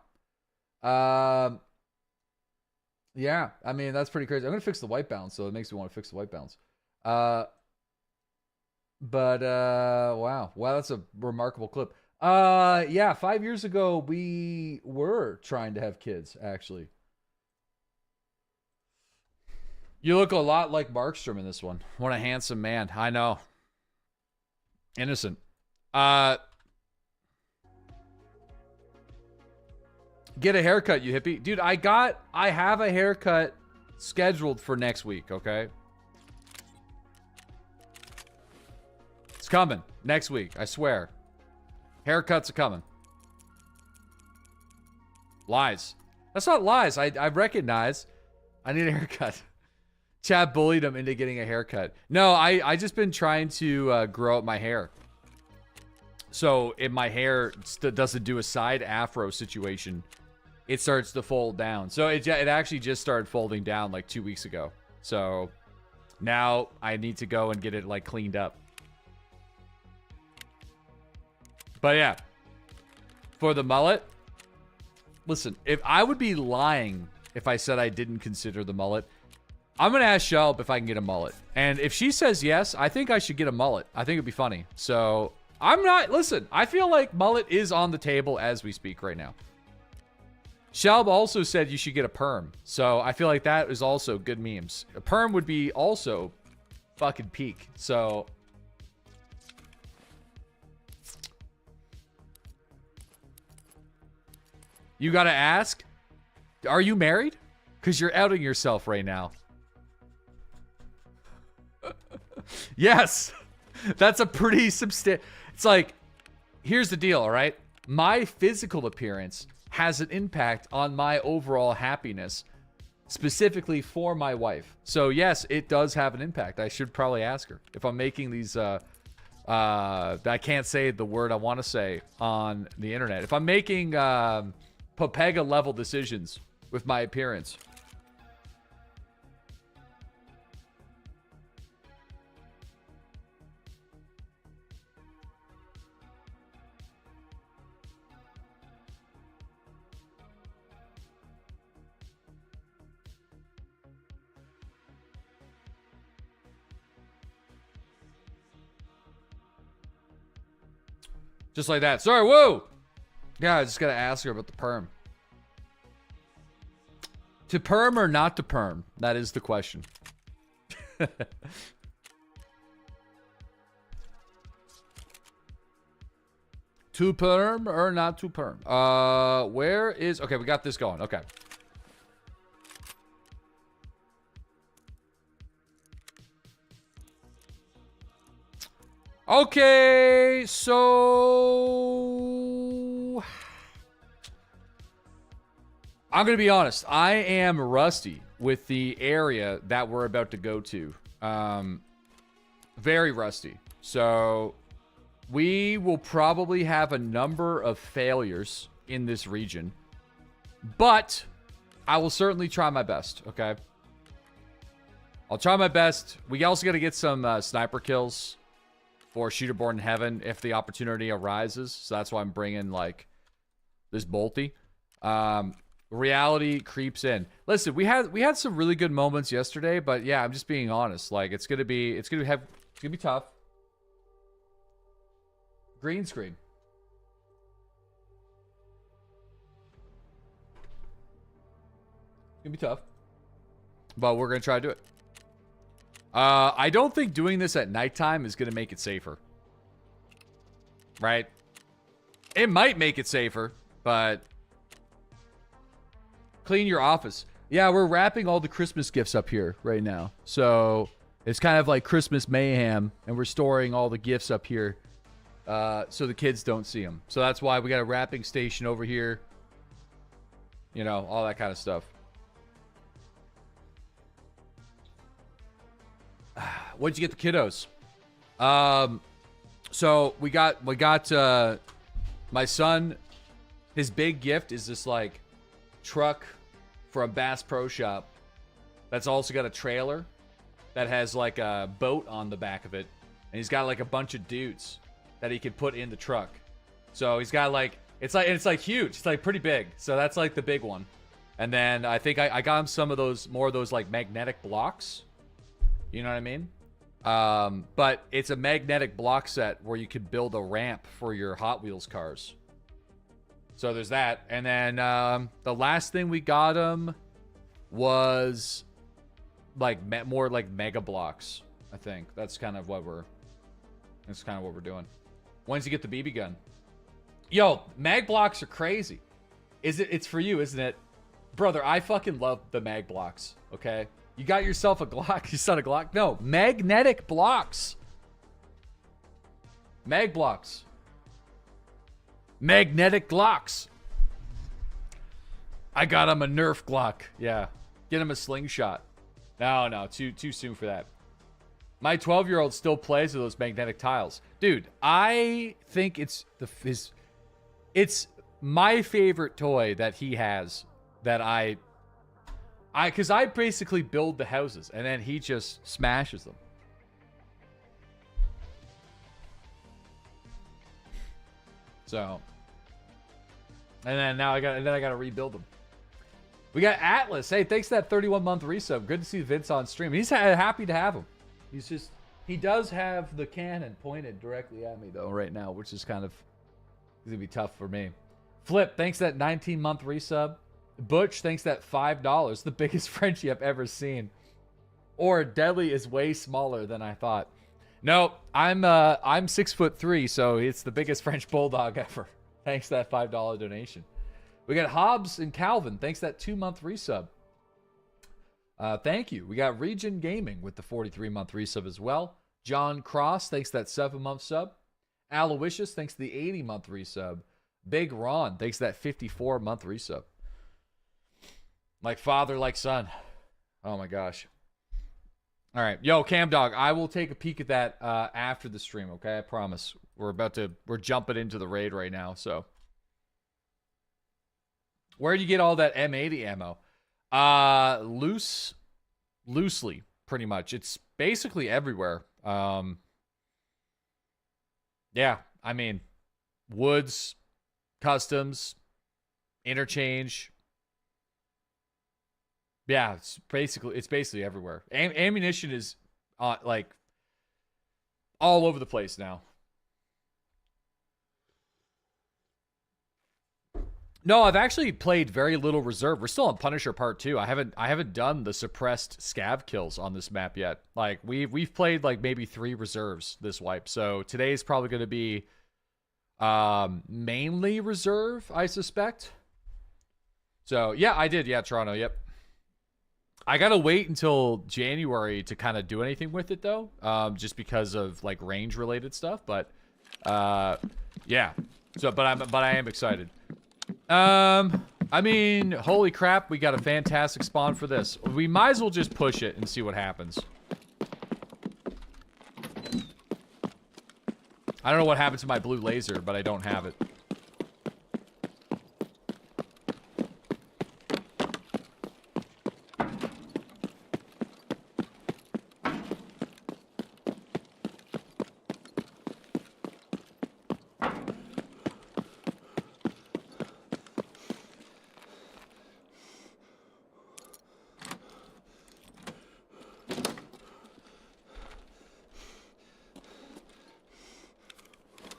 Yeah, I mean, that's pretty crazy. I'm going to fix the white balance, so it makes me want to fix the white balance. Wow. Wow, that's a remarkable clip. Yeah, 5 years ago, we were trying to have kids, actually. You look a lot like Markstrom in this one. What a handsome man. I know. Innocent. Get a haircut, you hippie. Dude, I have a haircut scheduled for next week, okay? It's coming. Next week, I swear. Haircuts are coming. Lies. That's not lies. I recognize I need a haircut. Chad bullied him into getting a haircut. No, I just been trying to grow up my hair. So if my hair doesn't do a side afro situation, it starts to fold down. So it actually just started folding down like 2 weeks ago. So now I need to go and get it like cleaned up. But yeah, for the mullet, listen, if I would be lying if I said I didn't consider the mullet, I'm going to ask Shelb if I can get a mullet. And if she says yes, I think I should get a mullet. I think it'd be funny. So I'm not, listen, I feel like mullet is on the table as we speak right now. Shelb also said you should get a perm. So I feel like that is also good memes. A perm would be also fucking peak. So you got to ask, are you married? Because you're outing yourself right now. Yes. That's a pretty substantial... It's like, here's the deal, all right? My physical appearance has an impact on my overall happiness, specifically for my wife. So yes, it does have an impact. I should probably ask her. If I'm making these... I can't say the word I want to say on the internet. If I'm making... Papega level decisions with my appearance. Just like that. Sorry, whoa! Yeah, I just gotta ask her about the perm. To perm or not to perm? That is the question. To perm or not to perm? Where is... Okay, we got this going. Okay. Okay, so... I'm going to be honest. I am rusty with the area that we're about to go to. Very rusty. So we will probably have a number of failures in this region. But I will certainly try my best, okay? I'll try my best. We also got to get some sniper kills for Shooter Born in Heaven if the opportunity arises. So that's why I'm bringing, like, this bolty. Reality creeps in. Listen, we had some really good moments yesterday, but yeah, I'm just being honest. Like, it's gonna be tough. Green screen. It's gonna be tough, but we're gonna try to do it. I don't think doing this at nighttime is gonna make it safer. Right? It might make it safer, but clean your office. Yeah, we're wrapping all the Christmas gifts up here right now. So it's kind of like Christmas mayhem, and we're storing all the gifts up here so the kids don't see them. So that's why we got a wrapping station over here. You know, all that kind of stuff. What'd you get the kiddos? So we got my son, his big gift is this like truck from Bass Pro Shop that's also got a trailer that has like a boat on the back of it, and he's got like a bunch of dudes that he could put in the truck. So he's got like it's like huge, it's like pretty big. So that's like the big one. And then I think I got him some of those more of those like magnetic blocks. You know what I mean? But it's a magnetic block set where you could build a ramp for your Hot Wheels cars. So there's that. And then the last thing we got him was like more like mega blocks, I think. That's kind of what we're doing. When's he get the BB gun? Yo, mag blocks are crazy. It's for you, isn't it? Brother, I fucking love the mag blocks, okay? You got yourself a Glock? You saw a Glock? No, magnetic blocks. Mag blocks. Magnetic Glocks. I got him a Nerf Glock. Yeah. Get him a slingshot. No, too soon for that. My 12-year-old still plays with those magnetic tiles. Dude, I think it's my favorite toy that he has that because I basically build the houses and then he just smashes them. So, and then now I got to rebuild them. We got Atlas. Hey, thanks for that 31-month resub. Good to see Vince on stream. He's happy to have him. He does have the cannon pointed directly at me though right now, which is kind of gonna be tough for me. Flip, thanks for that 19-month resub. Butch, thanks for that $5. The biggest Frenchie I've ever seen. Or Deadly is way smaller than I thought. No, I'm 6'3", so it's the biggest French bulldog ever. Thanks for that $5 donation. We got Hobbs and Calvin. Thanks for that 2-month resub. Thank you. We got Region Gaming with the 43-month resub as well. John Cross, thanks for that 7-month sub. Aloysius, thanks to the 80-month resub. Big Ron, thanks to that 54-month resub. Like father, like son. Oh my gosh. All right. Yo, Cam Dog, I will take a peek at that after the stream, okay? I promise. We're jumping into the raid right now, so. Where do you get all that M80 ammo? Loosely, pretty much. It's basically everywhere. Yeah, I mean, Woods, Customs, Interchange. Yeah, it's basically everywhere. Ammunition is like all over the place now. No, I've actually played very little reserve. We're still on Punisher Part 2. I haven't done the suppressed scav kills on this map yet. Like we've played like maybe 3 reserves this wipe. So today's probably going to be mainly reserve, I suspect. So yeah, I did. Yeah, Toronto. Yep. I gotta wait until January to kind of do anything with it though, just because of like range related stuff. But yeah. So, but I am excited. I mean, holy crap, we got a fantastic spawn for this. We might as well just push it and see what happens. I don't know what happened to my blue laser, but I don't have it.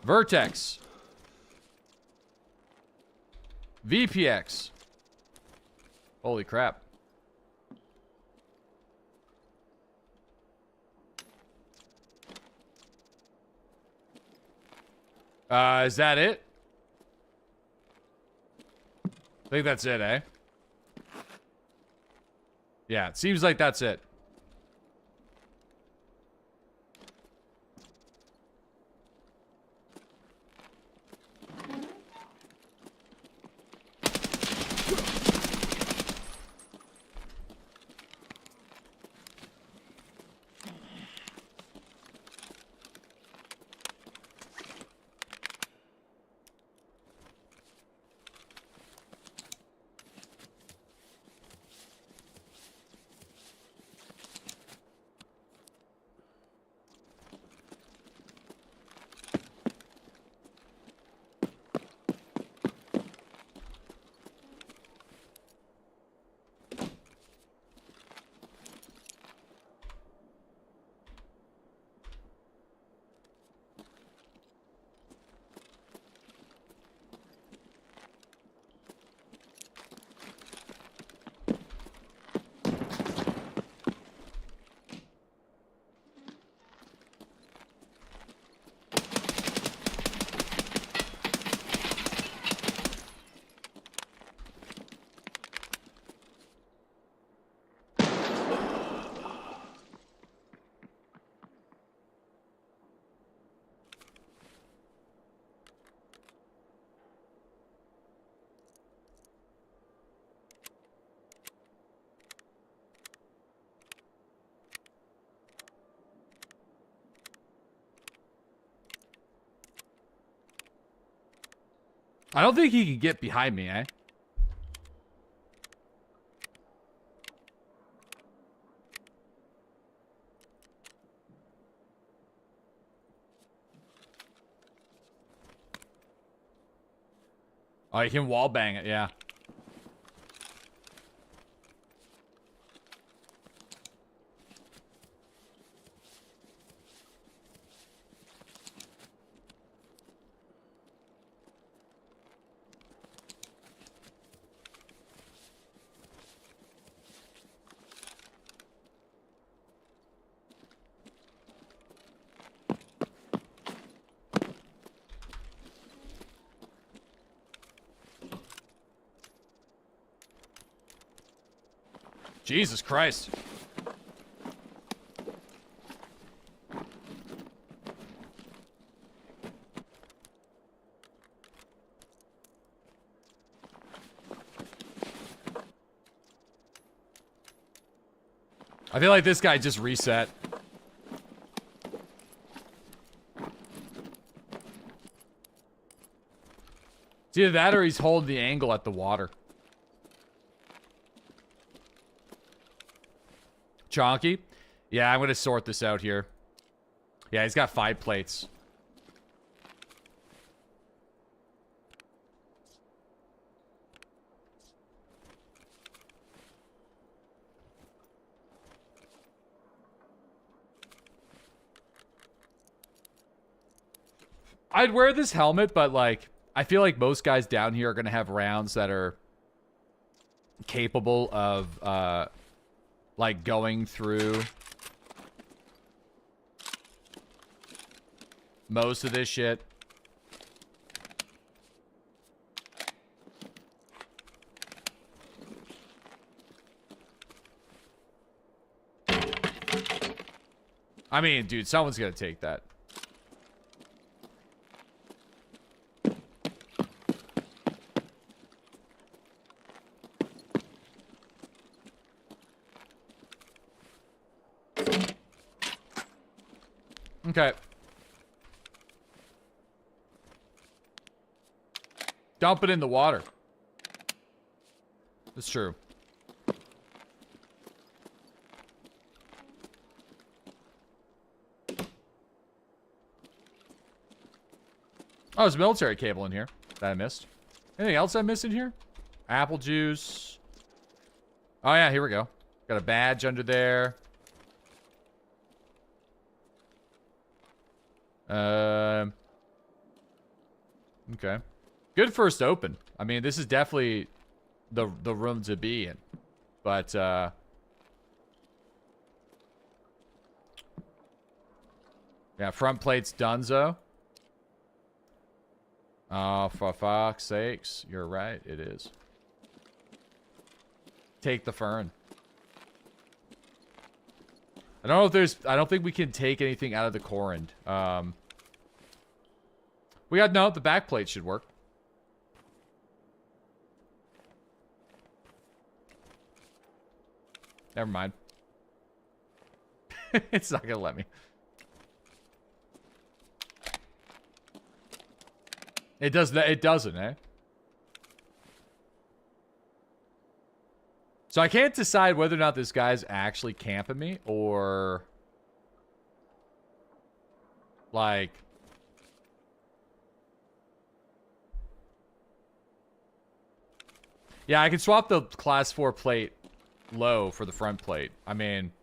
Vertex. VPX. Holy crap. Is that it? I think that's it, eh? Yeah, it seems like that's it. I don't think he can get behind me, eh? Oh, you can wall bang it, yeah. Jesus Christ. I feel like this guy just reset. It's either that or he's holding the angle at the water. Chonky? Yeah, I'm going to sort this out here. Yeah, he's got 5 plates. I'd wear this helmet, but like, I feel like most guys down here are going to have rounds that are capable of, like, going through most of this shit. I mean, dude, someone's going to take that. Okay. Dump it in the water. That's true. Oh, there's a military cable in here that I missed. Anything else I missed in here? Apple juice. Oh, yeah, here we go. Got a badge under there. Okay. Good first open. I mean, this is definitely the room to be in. But, yeah, front plate's donezo. Oh, for fuck's sakes. You're right, it is. Take the fern. I don't know if there's... I don't think we can take anything out of the corand. We got... No, the back plate should work. Never mind. It's not gonna let me. It does... It doesn't, eh? So I can't decide whether or not this guy's actually camping me or... like... Yeah, I can swap the class 4 plate low for the front plate. I mean...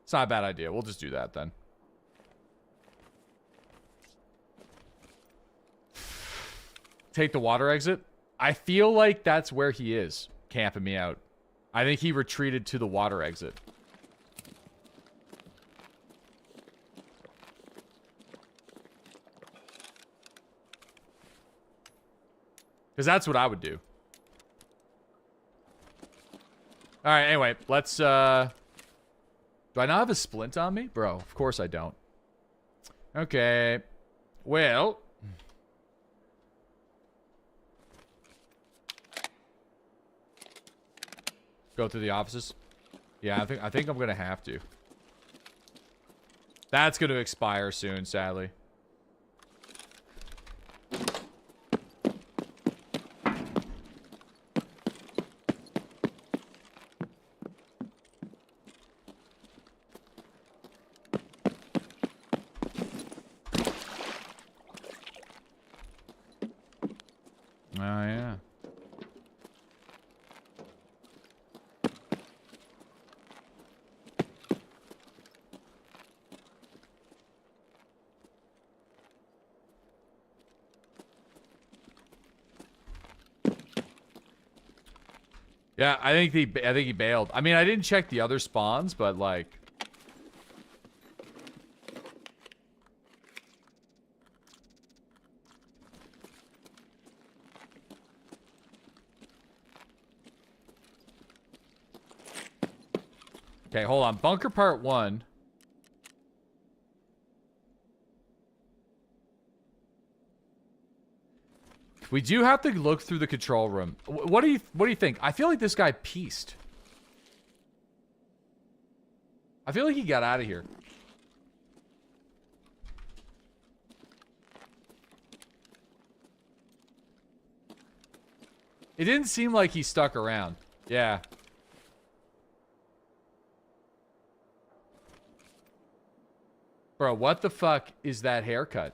it's not a bad idea. We'll just do that then. Take the water exit. I feel like that's where he is, camping me out. I think he retreated to the water exit. Because that's what I would do. Alright, anyway, let's, do I not have a splint on me? Bro, of course I don't. Okay. Well... go through the offices. Yeah, I think I'm gonna have to. That's going to expire soon, sadly. Oh, yeah. Yeah, I think he bailed. I mean, I didn't check the other spawns, but like okay, hold on. Bunker part 1. We do have to look through the control room. What do you think? I feel like this guy pieced. I feel like he got out of here. It didn't seem like he stuck around. Yeah. Bro, what the fuck is that haircut?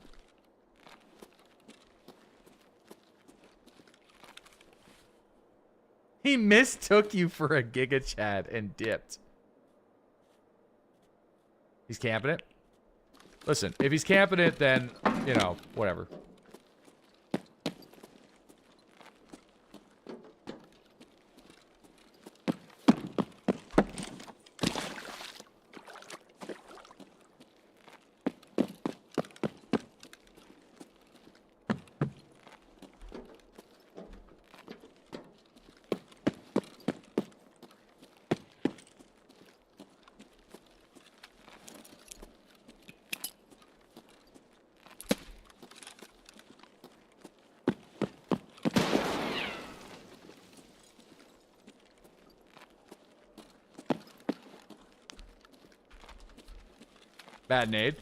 He mistook you for a Giga Chad and dipped. He's camping it? Listen, if he's camping it, then, you know, whatever. Bad nade.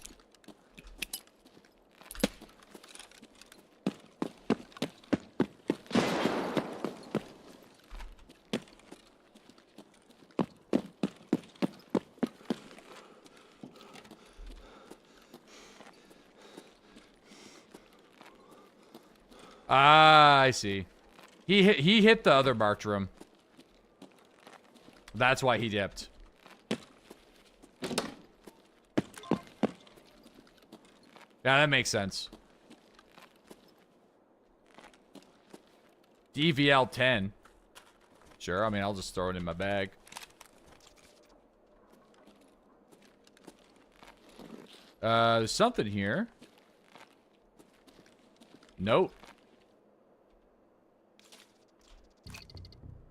Ah, I see. He hit the other marked room. That's why he dipped. Yeah, that makes sense. DVL 10. Sure, I mean, I'll just throw it in my bag. There's something here. Nope.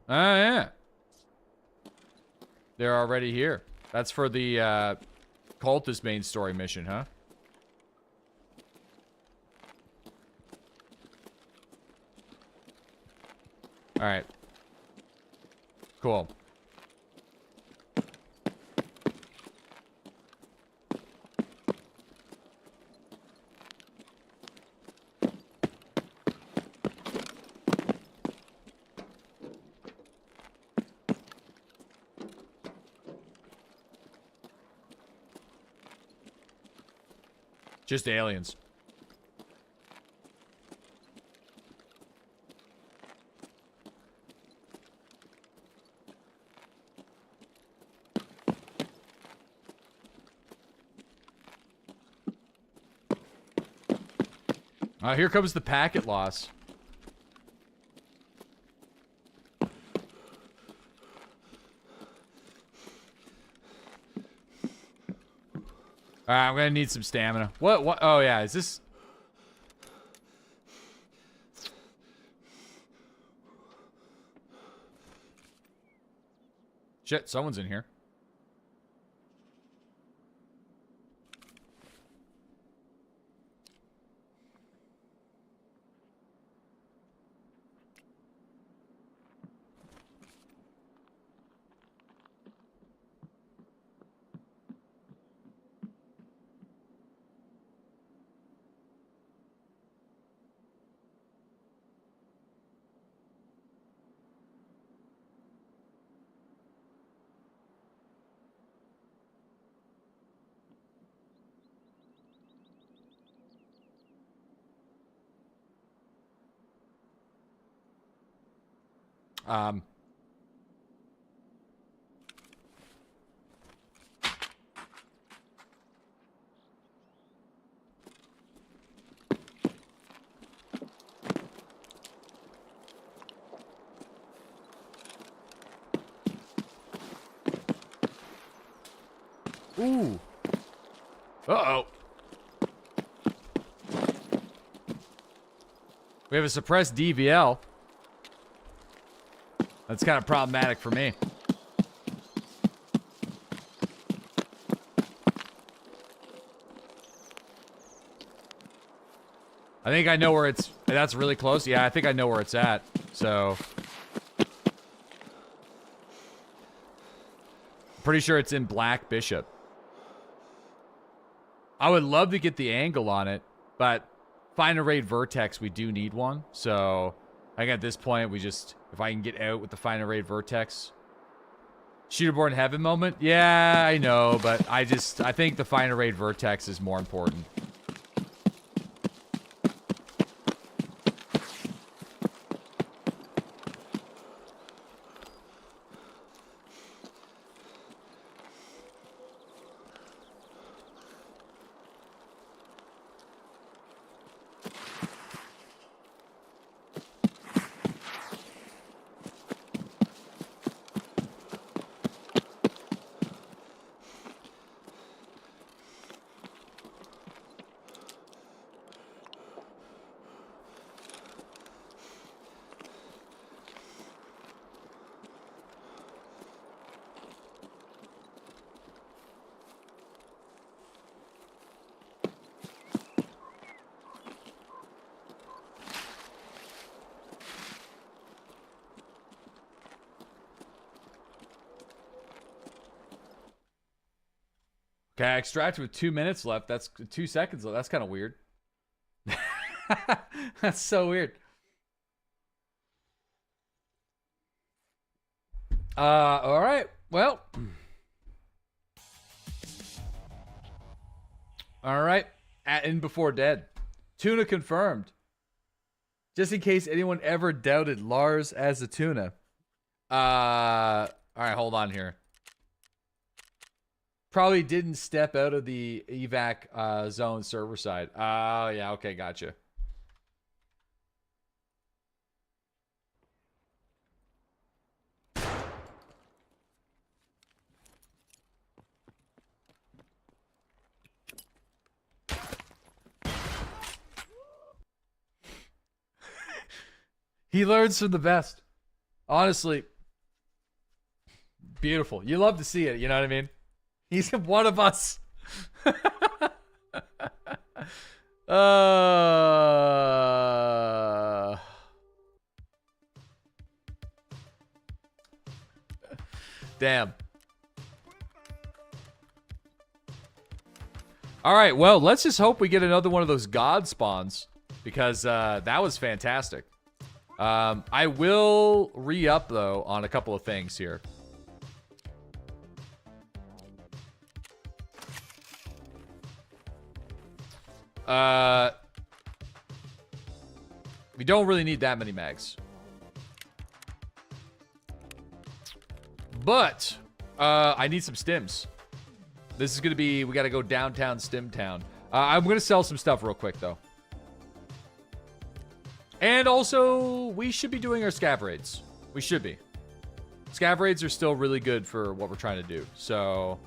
Oh, yeah. They're already here. That's for the, Cultist main story mission, huh? Alright. Cool. Just aliens. Here comes the packet loss. I'm gonna need some stamina. What? Oh, yeah, is this... Shit, someone's in here. Ooh. Uh-oh. We have a suppressed DVL. That's kind of problematic for me. I think I know where it's... That's really close. Yeah, I think I know where it's at. So... Pretty sure it's in Black Bishop. I would love to get the angle on it, but Find a Raid Vertex, we do need one. So, I think at this point, we just... If I can get out with the Find a Raid Vertex... Shooterborn Heaven moment? Yeah, I know, but I think the Find a Raid Vertex is more important. Okay, I extracted with 2 minutes left. That's 2 seconds left. That's kind of weird. That's so weird. All right. Well. All right. In before dead. Tuna confirmed. Just in case anyone ever doubted Lars as a tuna. All right, hold on here. Probably didn't step out of the evac zone server side. Oh, yeah. Okay, gotcha. He learns from the best. Honestly. Beautiful. You love to see it, you know what I mean? He's one of us. Damn. All right, well, let's just hope we get another one of those god spawns because that was fantastic. I will re-up, though, on a couple of things here. We don't really need that many mags. But, I need some stims. This is going to be, we got to go downtown Stim Town. I'm going to sell some stuff real quick, though. And also, we should be doing our scav raids. We should be. Scav raids are still really good for what we're trying to do. So...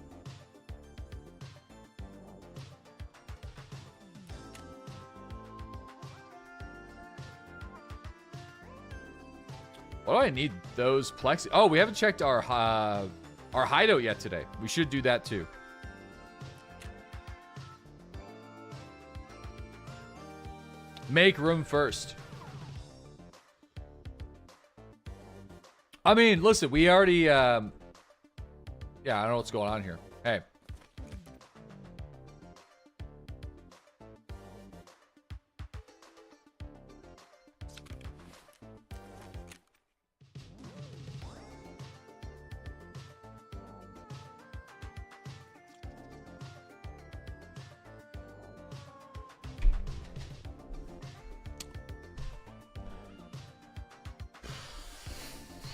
What do I need those plexi? Oh, we haven't checked our hideout yet today. We should do that too. Make room first. I mean, listen, we already... yeah, I don't know what's going on here. Hey.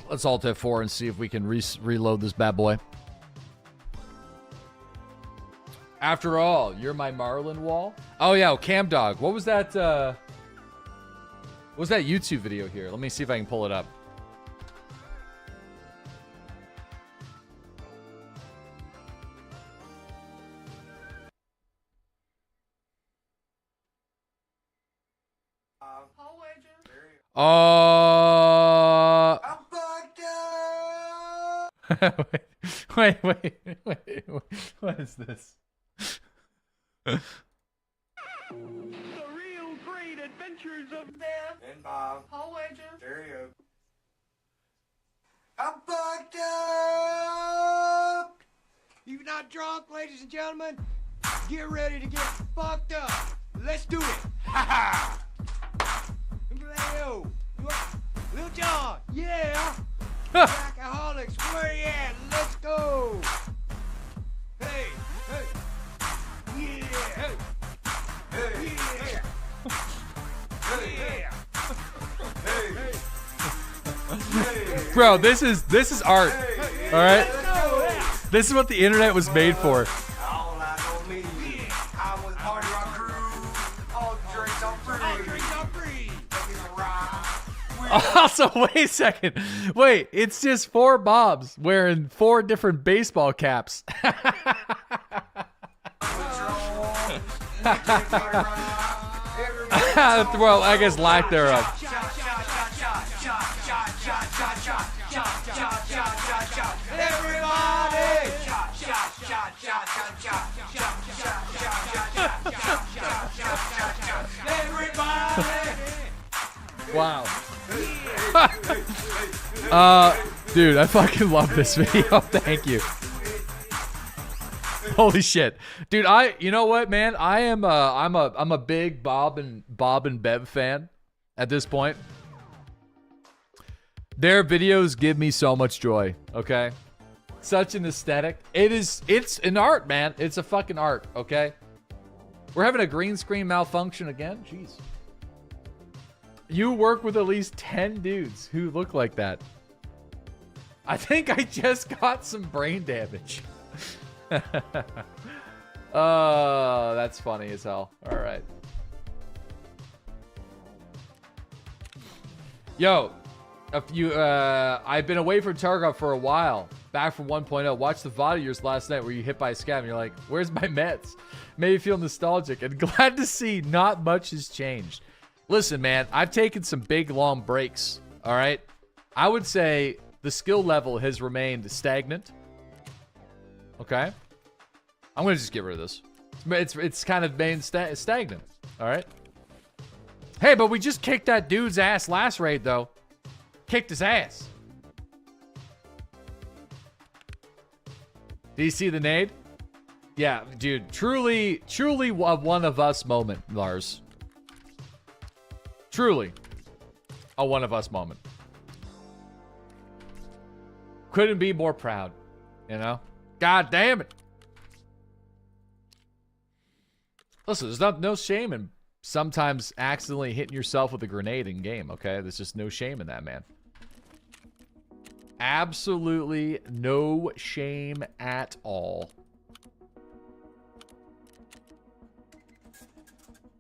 Let's Alt F4 and see if we can reload this bad boy. After all, you're my Marlin wall. Oh yeah, Cam Dog. What was that? What was that YouTube video here? Let me see if I can pull it up. I'm fucked up. wait. What is this? The real great adventures of them And Bob. Paul Wager. Stereo. I'm fucked up! You not drunk, ladies and gentlemen? Get ready to get fucked up. Let's do it. Ha ha! Lil John, yeah! Alcoholics, where you at? Let's go! Hey, hey! Yeah! Hey! Hey! Yeah! Hey! Hey! Bro, this is art. Hey! All right? Let's go! This is what the internet was made for. All eyes on me. I was party rock crew. All drinks on free. All drinks on free. Also, wait a second. Wait, it's just 4 Bobs wearing 4 different baseball caps. Well, I guess lack thereof. Wow. Dude, I fucking love this video. Thank you. Holy shit, dude! You know what, man? I'm a big Bob and Bev fan. At this point, their videos give me so much joy. Okay, such an aesthetic. It's an art, man. It's a fucking art. Okay, we're having a green screen malfunction again. Jeez. You work with at least 10 dudes who look like that. I think I just got some brain damage. Oh, that's funny as hell. All right. Yo, I've been away from Tarkov for a while. Back from 1.0. Watched the VOD of yours last night where you hit by a scav and you're like, where's my meds? Made me feel nostalgic and glad to see not much has changed. Listen, man, I've taken some big, long breaks, all right? I would say the skill level has remained stagnant, okay? I'm going to just get rid of this. It's kind of been stagnant, all right? Hey, but we just kicked that dude's ass last raid, though. Kicked his ass. Do you see the nade? Yeah, dude, truly a one of us moment, Lars. Truly a one of us moment. Couldn't be more proud, you know? God damn it. Listen, there's no shame in sometimes accidentally hitting yourself with a grenade in game, okay? There's just no shame in that, man. Absolutely no shame at all.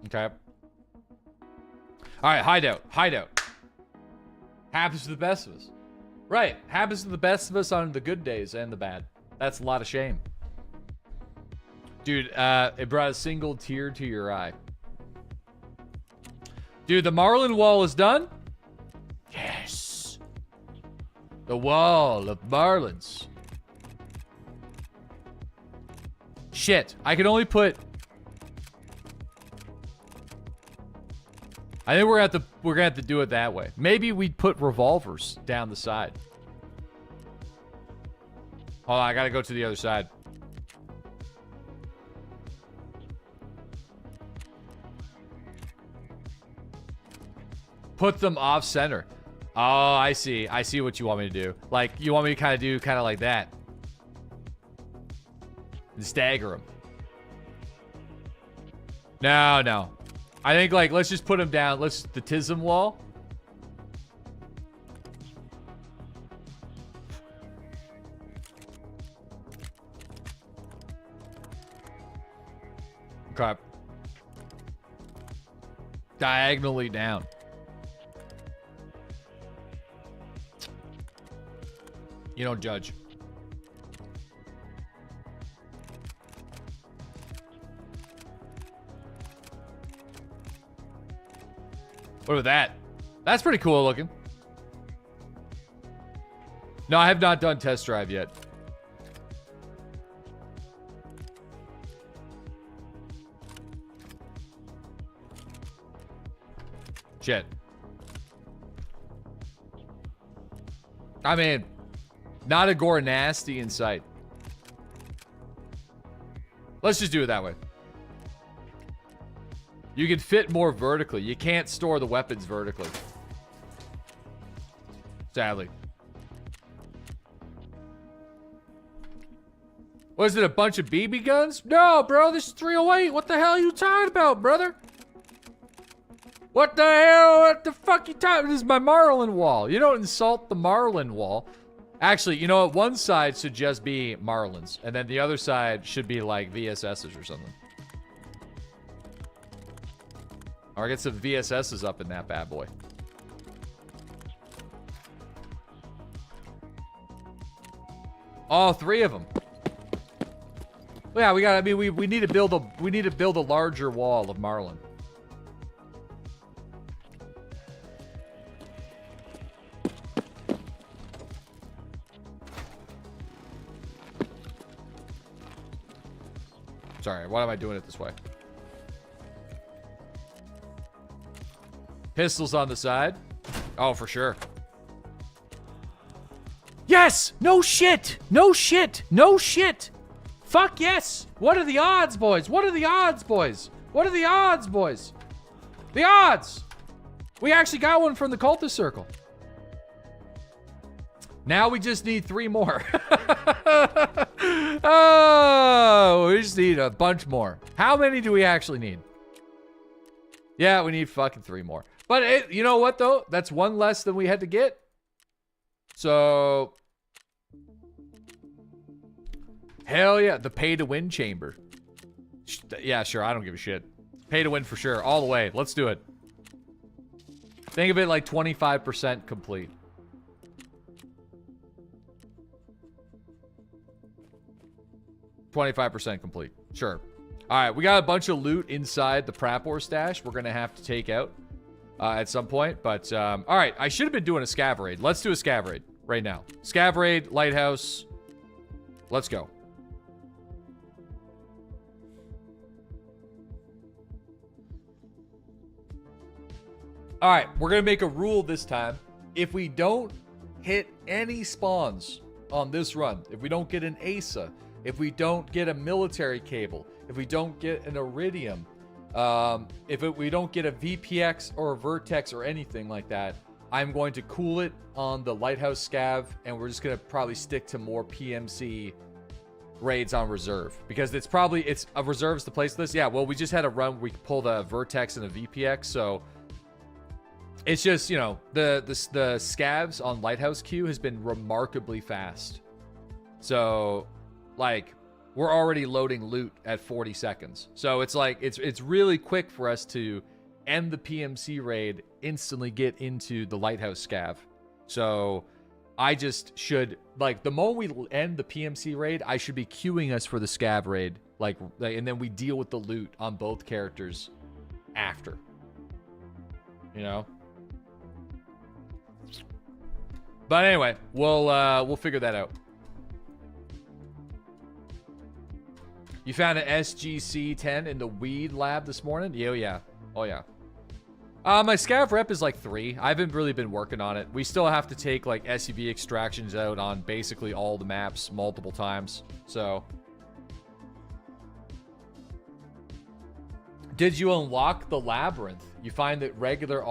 Okay. All right, Hideout. Happens to the best of us. Right, happens to the best of us on the good days and the bad. That's a lot of shame. Dude, it brought a single tear to your eye. Dude, the Marlin wall is done? Yes. The wall of Marlins. Shit, I can only put... I think we're gonna have to do it that way. Maybe we'd put revolvers down the side. Hold on, I gotta go to the other side. Put them off center. Oh, I see. I see what you want me to do. Like, you want me to do kind of like that. And stagger them. No. I think, like, let's just put them down. The TISM wall. Diagonally down. You don't judge. What about that? That's pretty cool looking. No, I have not done test drive yet. Shit. I mean, not a gore nasty in sight. Let's just do it that way. You can fit more vertically. You can't store the weapons vertically. Sadly. Was it a bunch of BB guns? No, bro, this is 308. What the hell are you talking about, brother? What the hell? What the fuck you talking? This is my Marlin wall. You don't insult the Marlin wall. Actually, you know what? One side should just be Marlins, and then the other side should be like VSSs or something. Or get some VSSs up in that bad boy. All three of them. Well, yeah, we got. I mean, we need to build a larger wall of Marlin. Sorry, why am I doing it this way? Pistols on the side. Oh, for sure. Yes! No shit! No shit! No shit! Fuck yes! What are the odds, boys? What are the odds, boys? What are the odds, boys? The odds! We actually got one from the Cultist circle. Now we just need 3 more. Oh, we just need a bunch more. How many do we actually need? Yeah, we need fucking 3 more. But you know what, though? That's 1 less than we had to get. So... hell yeah, the pay-to-win chamber. Yeah, sure, I don't give a shit. Pay-to-win for sure, all the way. Let's do it. Think of it like 25% complete. 25% complete. Sure. All right, we got a bunch of loot inside the Prapor stash we're going to have to take out at some point. But, all right, I should have been doing a scav raid. Let's do a scav raid right now. Scav raid, Lighthouse. Let's go. All right, we're going to make a rule this time. If we don't hit any spawns on this run, if we don't get an ASA, if we don't get a military cable, if we don't get an Iridium, we don't get a VPX or a Vertex or anything like that, I'm going to cool it on the Lighthouse Scav, and we're just going to probably stick to more PMC raids on reserve. Because it's a reserve's the place this. Yeah, well, we just had a run where we pulled a Vertex and a VPX, so... it's just, you know, the scavs on Lighthouse Q has been remarkably fast. So, like, we're already loading loot at 40 seconds. So it's like, it's really quick for us to end the PMC raid, instantly get into the Lighthouse scav. So I just should, like, the moment we end the PMC raid, I should be queuing us for the scav raid. Like, and then we deal with the loot on both characters after. You know? But anyway, we'll figure that out. You found an SGC-10 in the weed lab this morning? Oh yeah. Oh yeah. My scav rep is like 3. I haven't really been working on it. We still have to take like SUV extractions out on basically all the maps multiple times. So. Did you unlock the labyrinth? You find that regular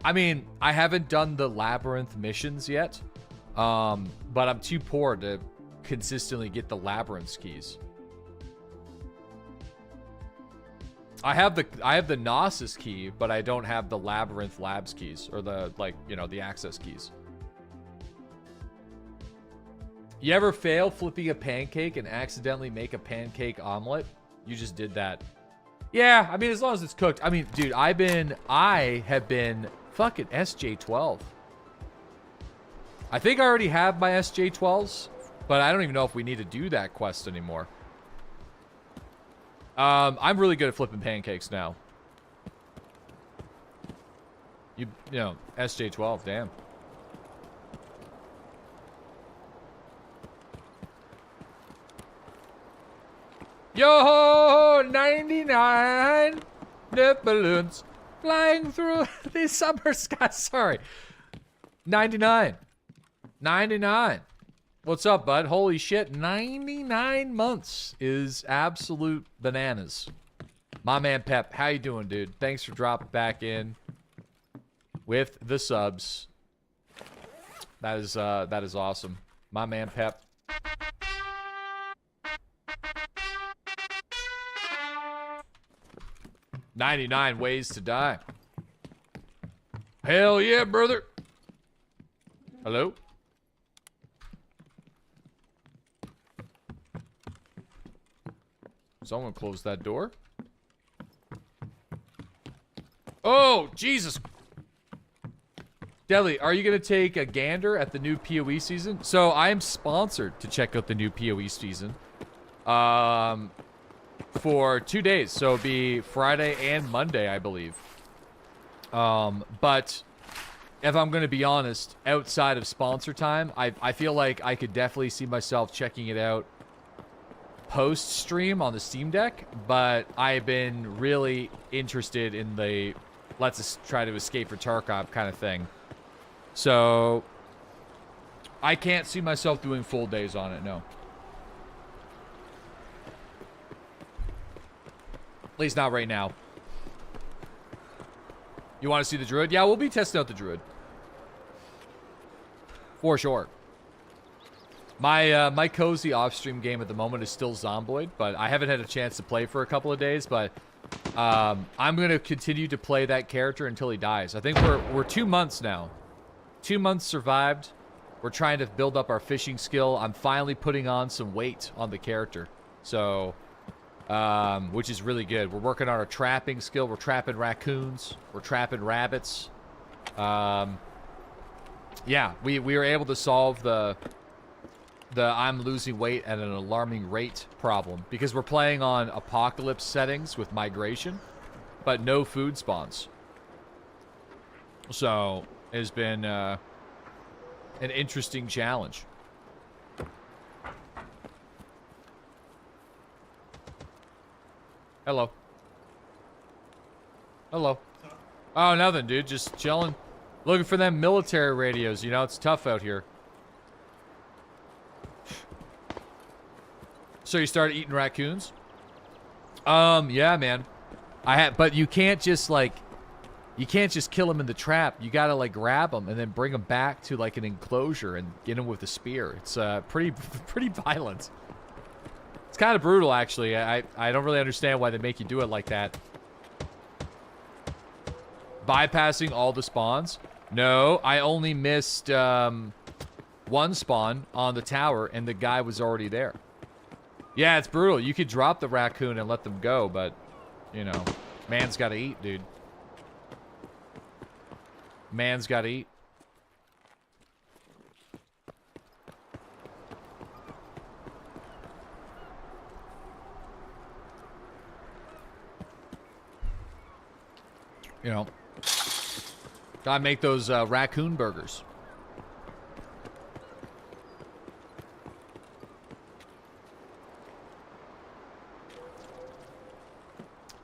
I mean, I haven't done the labyrinth missions yet, but I'm too poor to consistently get the labyrinth keys. I have the Gnosis key, but I don't have the labyrinth labs keys, or the, like, you know, the access keys. You ever fail flipping a pancake and accidentally make a pancake omelet? You just did that. Yeah, I mean, as long as it's cooked. I mean, dude, I have been fucking SJ12. I think I already have my SJ12s, but I don't even know if we need to do that quest anymore. I'm really good at flipping pancakes now. You know, SJ12, damn. Yo, 99 net balloons flying through the summer sky. Sorry. 99. 99. What's up, bud? Holy shit, 99 months is absolute bananas. My man Pep, how you doing, dude? Thanks for dropping back in with the subs. That is awesome. My man Pep. "99 ways to die." Hell yeah, brother. Hello? Someone closed that door. Oh, Jesus. Deadly, are you going to take a gander at the new PoE season? So I am sponsored to check out the new PoE season. For 2 days. So it'll be Friday and Monday, I believe. But if I'm going to be honest, outside of sponsor time, I feel like I could definitely see myself checking it out post-stream on the Steam Deck, but I've been really interested in the let's us try to escape for Tarkov kind of thing. So I can't see myself doing full days on it, no. At least not right now. You want to see the Druid? Yeah, we'll be testing out the Druid. For sure. My cozy off-stream game at the moment is still Zomboid, but I haven't had a chance to play for a couple of days, but I'm going to continue to play that character until he dies. I think we're 2 months now. 2 months survived. We're trying to build up our fishing skill. I'm finally putting on some weight on the character. So... which is really good. We're working on our trapping skill. We're trapping raccoons. We're trapping rabbits. Yeah, we were able to solve the I'm losing weight at an alarming rate problem because we're playing on apocalypse settings with migration, but no food spawns. So it's been an interesting challenge. Hello. Hello. Oh, nothing, dude. Just chilling. Looking for them military radios. You know, it's tough out here. So you started eating raccoons? Yeah, man. But you can't just, like... You can't just kill them in the trap. You gotta, like, grab them and then bring them back to, like, an enclosure and get them with a spear. It's, pretty violent. It's kind of brutal, actually. I don't really understand why they make you do it like that. Bypassing all the spawns? No, I only missed one spawn on the tower, and the guy was already there. Yeah, it's brutal. You could drop the raccoon and let them go, but, you know, man's got to eat, dude. Man's got to eat. You know, gotta make those raccoon burgers.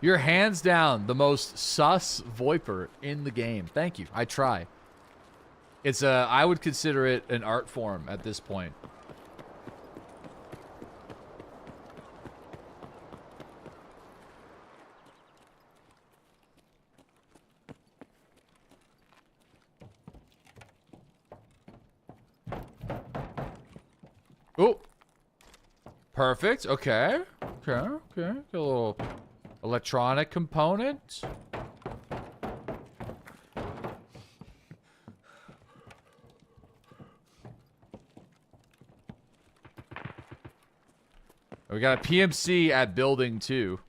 You're hands down the most sus Voiper in the game. Thank you. I try. It's I would consider it an art form at this point. Oh, perfect. Okay. Got a little electronic component. We got a PMC at building 2.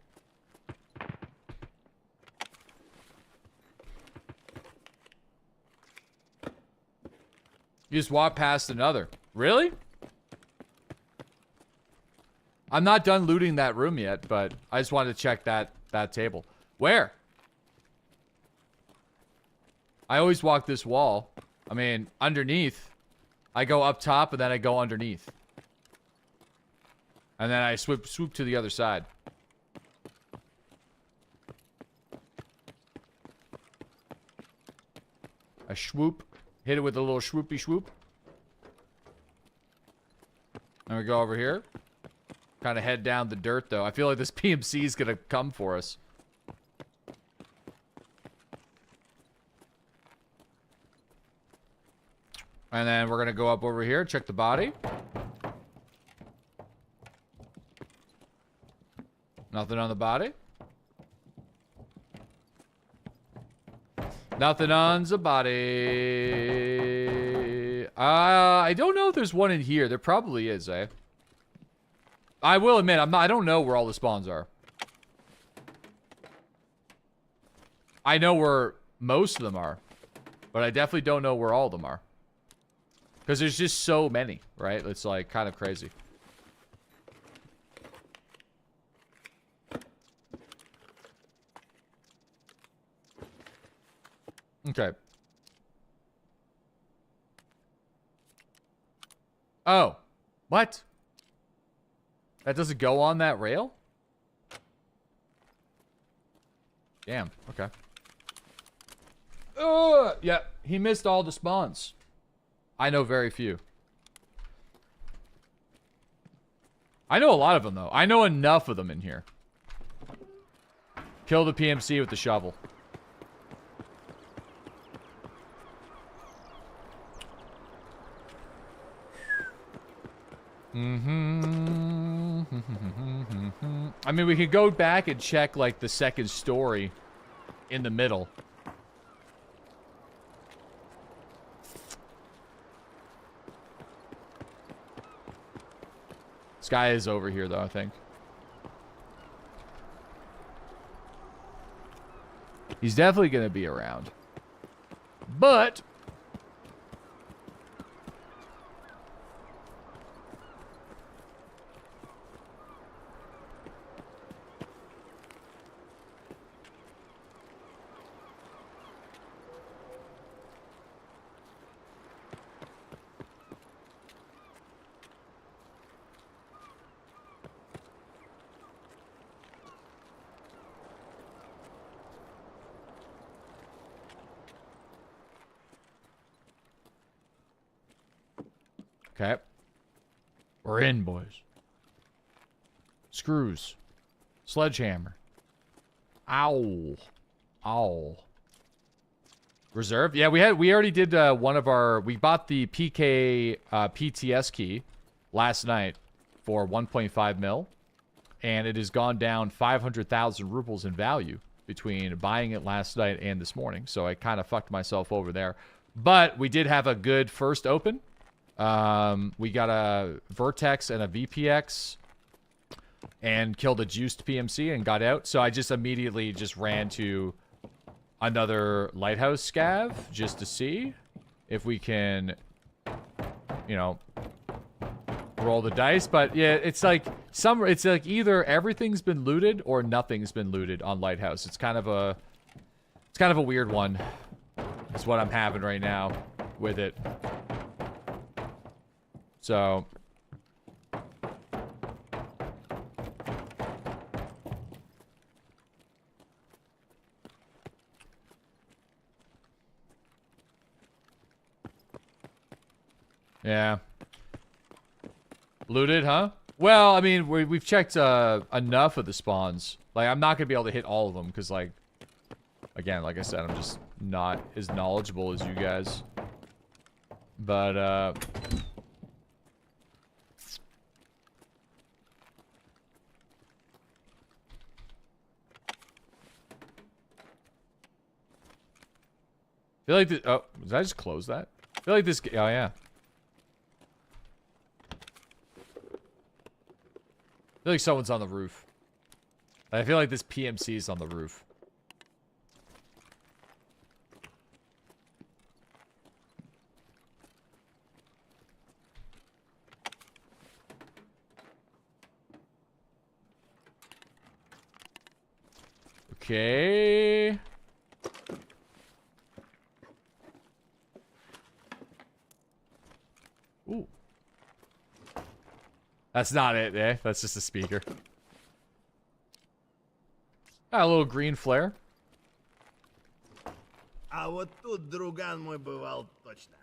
You just walk past another. Really? I'm not done looting that room yet, but I just wanted to check that table. Where? I always walk this wall. I mean, underneath. I go up top and then I go underneath. And then I swoop to the other side. A swoop. Hit it with a little swoopy swoop. And we go over here. Kind of head down the dirt, though. I feel like this PMC is going to come for us. And then we're going to go up over here, check the body. Nothing on the body. Nothing on the body. I don't know if there's one in here. There probably is, eh? I will admit, I don't know where all the spawns are. I know where most of them are. But I definitely don't know where all of them are. Because there's just so many, right? It's like kind of crazy. Okay. Oh. What? That doesn't go on that rail? Damn. Okay. Yeah. He missed all the spawns. I know very few. I know a lot of them, though. I know enough of them in here. Kill the PMC with the shovel. I mean, we could go back and check, like, the second story in the middle. This guy is over here, though, I think. He's definitely going to be around. But... Okay. We're in, boys. Screws. Sledgehammer. Ow. Ow. Reserve? Yeah, we already did one of our... We bought the PK PTS key last night for 1.5 mil. And it has gone down 500,000 rubles in value between buying it last night and this morning. So I kind of fucked myself over there. But we did have a good first open. We got a Vertex and a VPX and killed a juiced PMC and got out. So I just immediately just ran to another Lighthouse scav just to see if we can, you know, roll the dice. But yeah, it's like either everything's been looted or nothing's been looted on Lighthouse. It's kind of a weird one. It's what I'm having right now with it. So yeah. Looted, huh? Well, I mean, we've checked enough of the spawns. Like, I'm not gonna be able to hit all of them because, like, again, like I said, I'm just not as knowledgeable as you guys. But I feel like this, oh, did I just close that? I feel like this, oh yeah. I feel like someone's on the roof. I feel like this PMC is on the roof. Okay. Ooh. That's not it, eh? That's just a speaker. Ah, a little green flare. А вот тут друган мой бывал точно.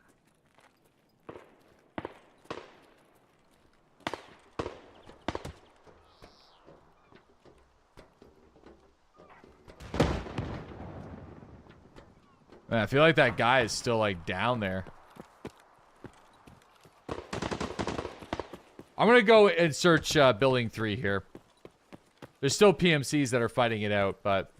Man, I feel like that guy is still like down there. I'm gonna go and search building 3 here. There's still PMCs that are fighting it out, but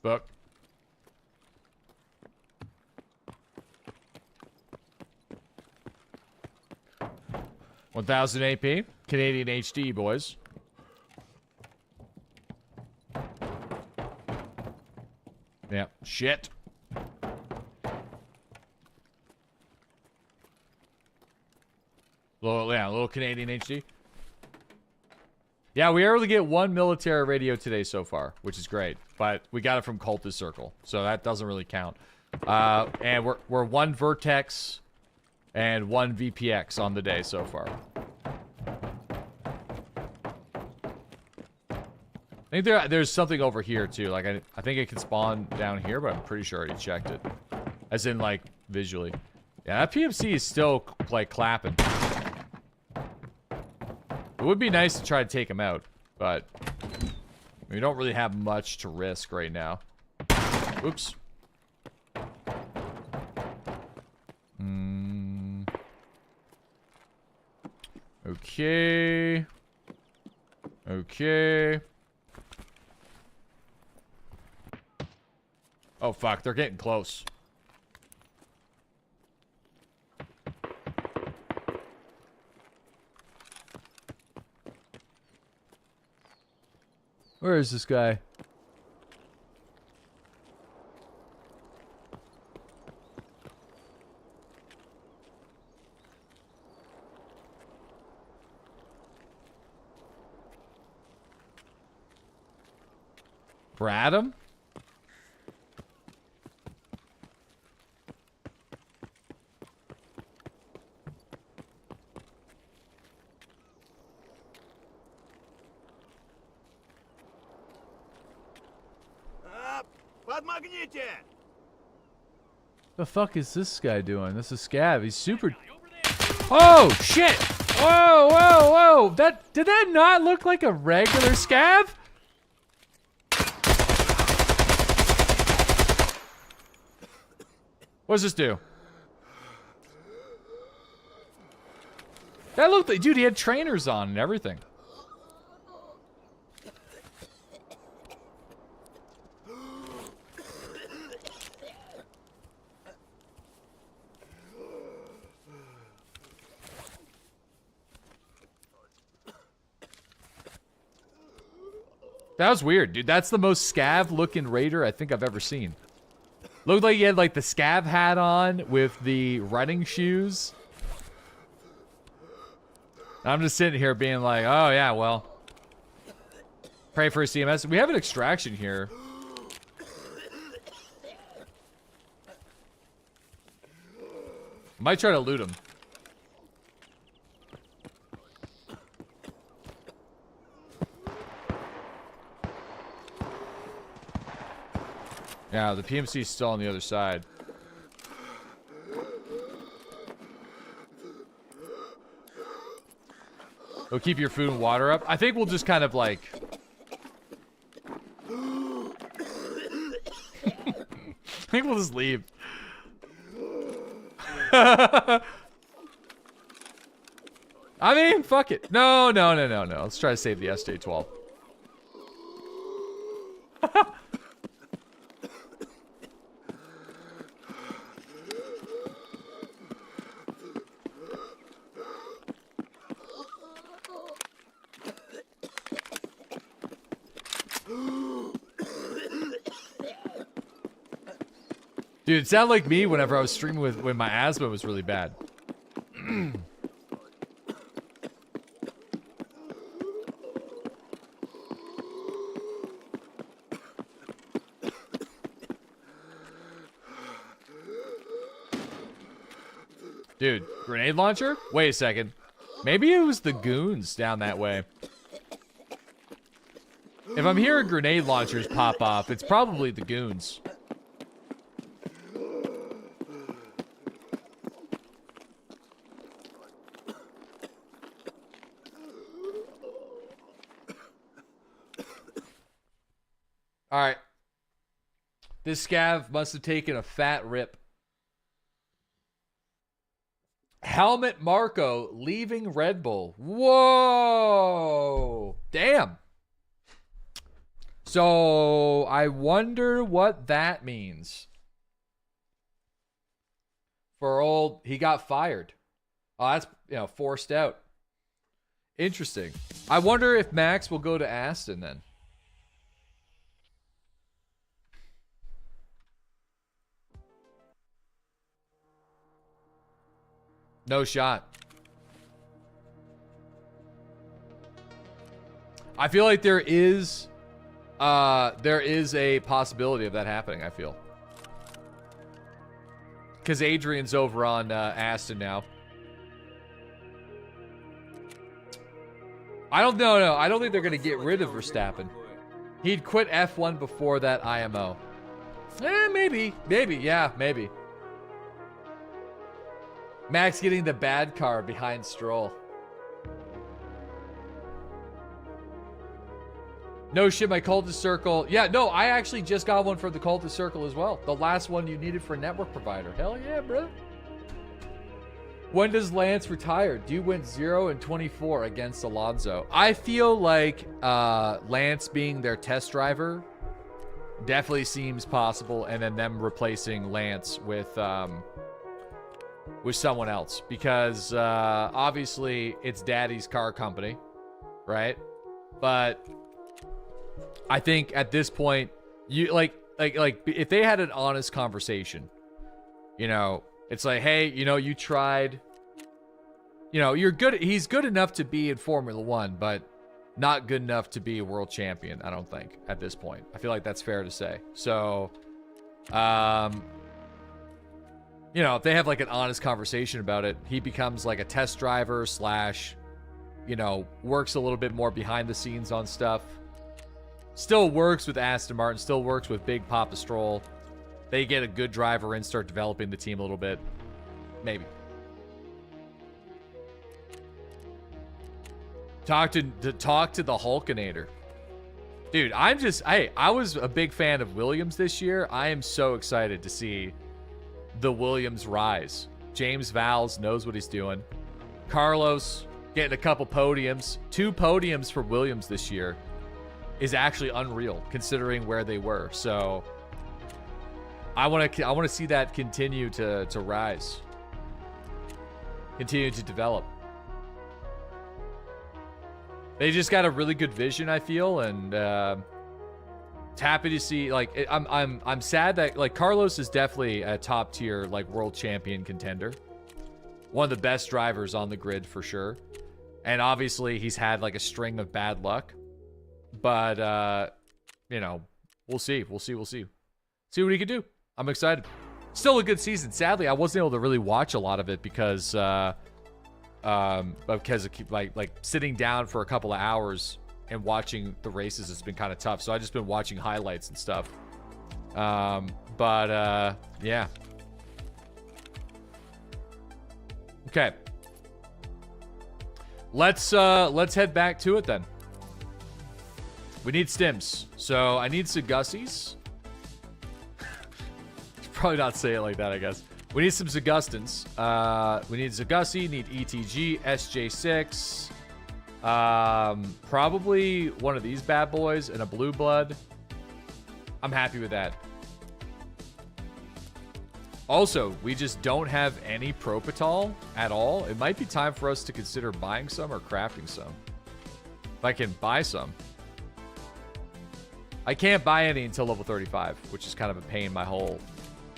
book. $1,000 AP, Canadian HD, boys. Yeah, shit. Little Canadian HD. Yeah, we were able to get 1 military radio today so far, which is great. But we got it from Cultist Circle, so that doesn't really count. And we're 1 Vertex and 1 VPX on the day so far. I think there's something over here too. Like I think it can spawn down here, but I'm pretty sure I already checked it. As in like visually. Yeah, that PMC is still like clapping. It would be nice to try to take him out, but we don't really have much to risk right now. Oops. Okay. Okay. Oh, fuck. They're getting close. Where is this guy? Bradham? Подмагните! The fuck is this guy doing? This is Scav. He's super... Oh, shit! Whoa, whoa, whoa! Did that not look like a regular Scav? What does this do? That looked like... Dude, he had trainers on and everything. That was weird, dude. That's the most scav-looking raider I think I've ever seen. Looked like he had like the scav hat on with the running shoes. I'm just sitting here being like, oh yeah, well. Pray for a CMS. We have an extraction here. Might try to loot him. Yeah, the PMC is still on the other side. It'll keep your food and water up. I think we'll just kind of like... I think we'll just leave. I mean, fuck it. No. Let's try to save the SJ-12. Dude, it sounded like me whenever I was streaming when my asthma was really bad. Dude, grenade launcher? Wait a second. Maybe it was the goons down that way. If I'm hearing grenade launchers pop off, it's probably the goons. Alright. This scav must have taken a fat rip. Helmet Marco leaving Red Bull. Whoa! Damn. So, I wonder what that means. For old, he got fired. Oh, that's, forced out. Interesting. I wonder if Max will go to Aston then. No shot. I feel like there is a possibility of that happening, I feel. Because Adrian's over on Aston now. I don't know. No, I don't think they're going to get rid of Verstappen. He'd quit F1 before that IMO. Maybe. Maybe. Yeah, maybe. Max getting the bad car behind Stroll. No shit, my Cultist circle. Yeah, no, I actually just got one for the Cultist circle as well. The last one you needed for a network provider. Hell yeah, bro. When does Lance retire? Do you went 0 and 24 against Alonso? I feel like Lance being their test driver definitely seems possible, and then them replacing Lance with someone else, because obviously it's Daddy's car company, right? But I think at this point, you like if they had an honest conversation, it's like, hey, you tried, you're good. He's good enough to be in Formula One, but not good enough to be a world champion. I don't think at this point. I feel like that's fair to say. So, if they have like an honest conversation about it, he becomes like a test driver / works a little bit more behind the scenes on stuff. Still works with Aston Martin, still works with Big Papa Stroll. They get a good driver and start developing the team a little bit. Maybe. Talk to the Hulkinator. Dude, I was a big fan of Williams this year. I am so excited to see the Williams rise. James Vowles knows what he's doing. Carlos getting a couple podiums. 2 podiums for Williams this year is actually unreal considering where they were. So I want to see that continue to rise. Continue to develop. They just got a really good vision, I feel, and happy to see. Like, I'm sad that like Carlos is definitely a top tier like world champion contender. One of the best drivers on the grid for sure. And obviously he's had like a string of bad luck. But we'll see. See what he can do. I'm excited. Still a good season. Sadly, I wasn't able to really watch a lot of it because of like sitting down for a couple of hours and watching the races has been kind of tough. So I just been watching highlights and stuff. Yeah. Okay. Let's head back to it then. We need stims. So I need Zagussis. Probably not say it like that, I guess. We need some Zagustins. We need Zagussi, need ETG, SJ6. Probably one of these bad boys and a blue blood. I'm happy with that. Also, we just don't have any Propital at all. It might be time for us to consider buying some or crafting some. If I can buy some. I can't buy any until level 35, which is kind of a pain. My whole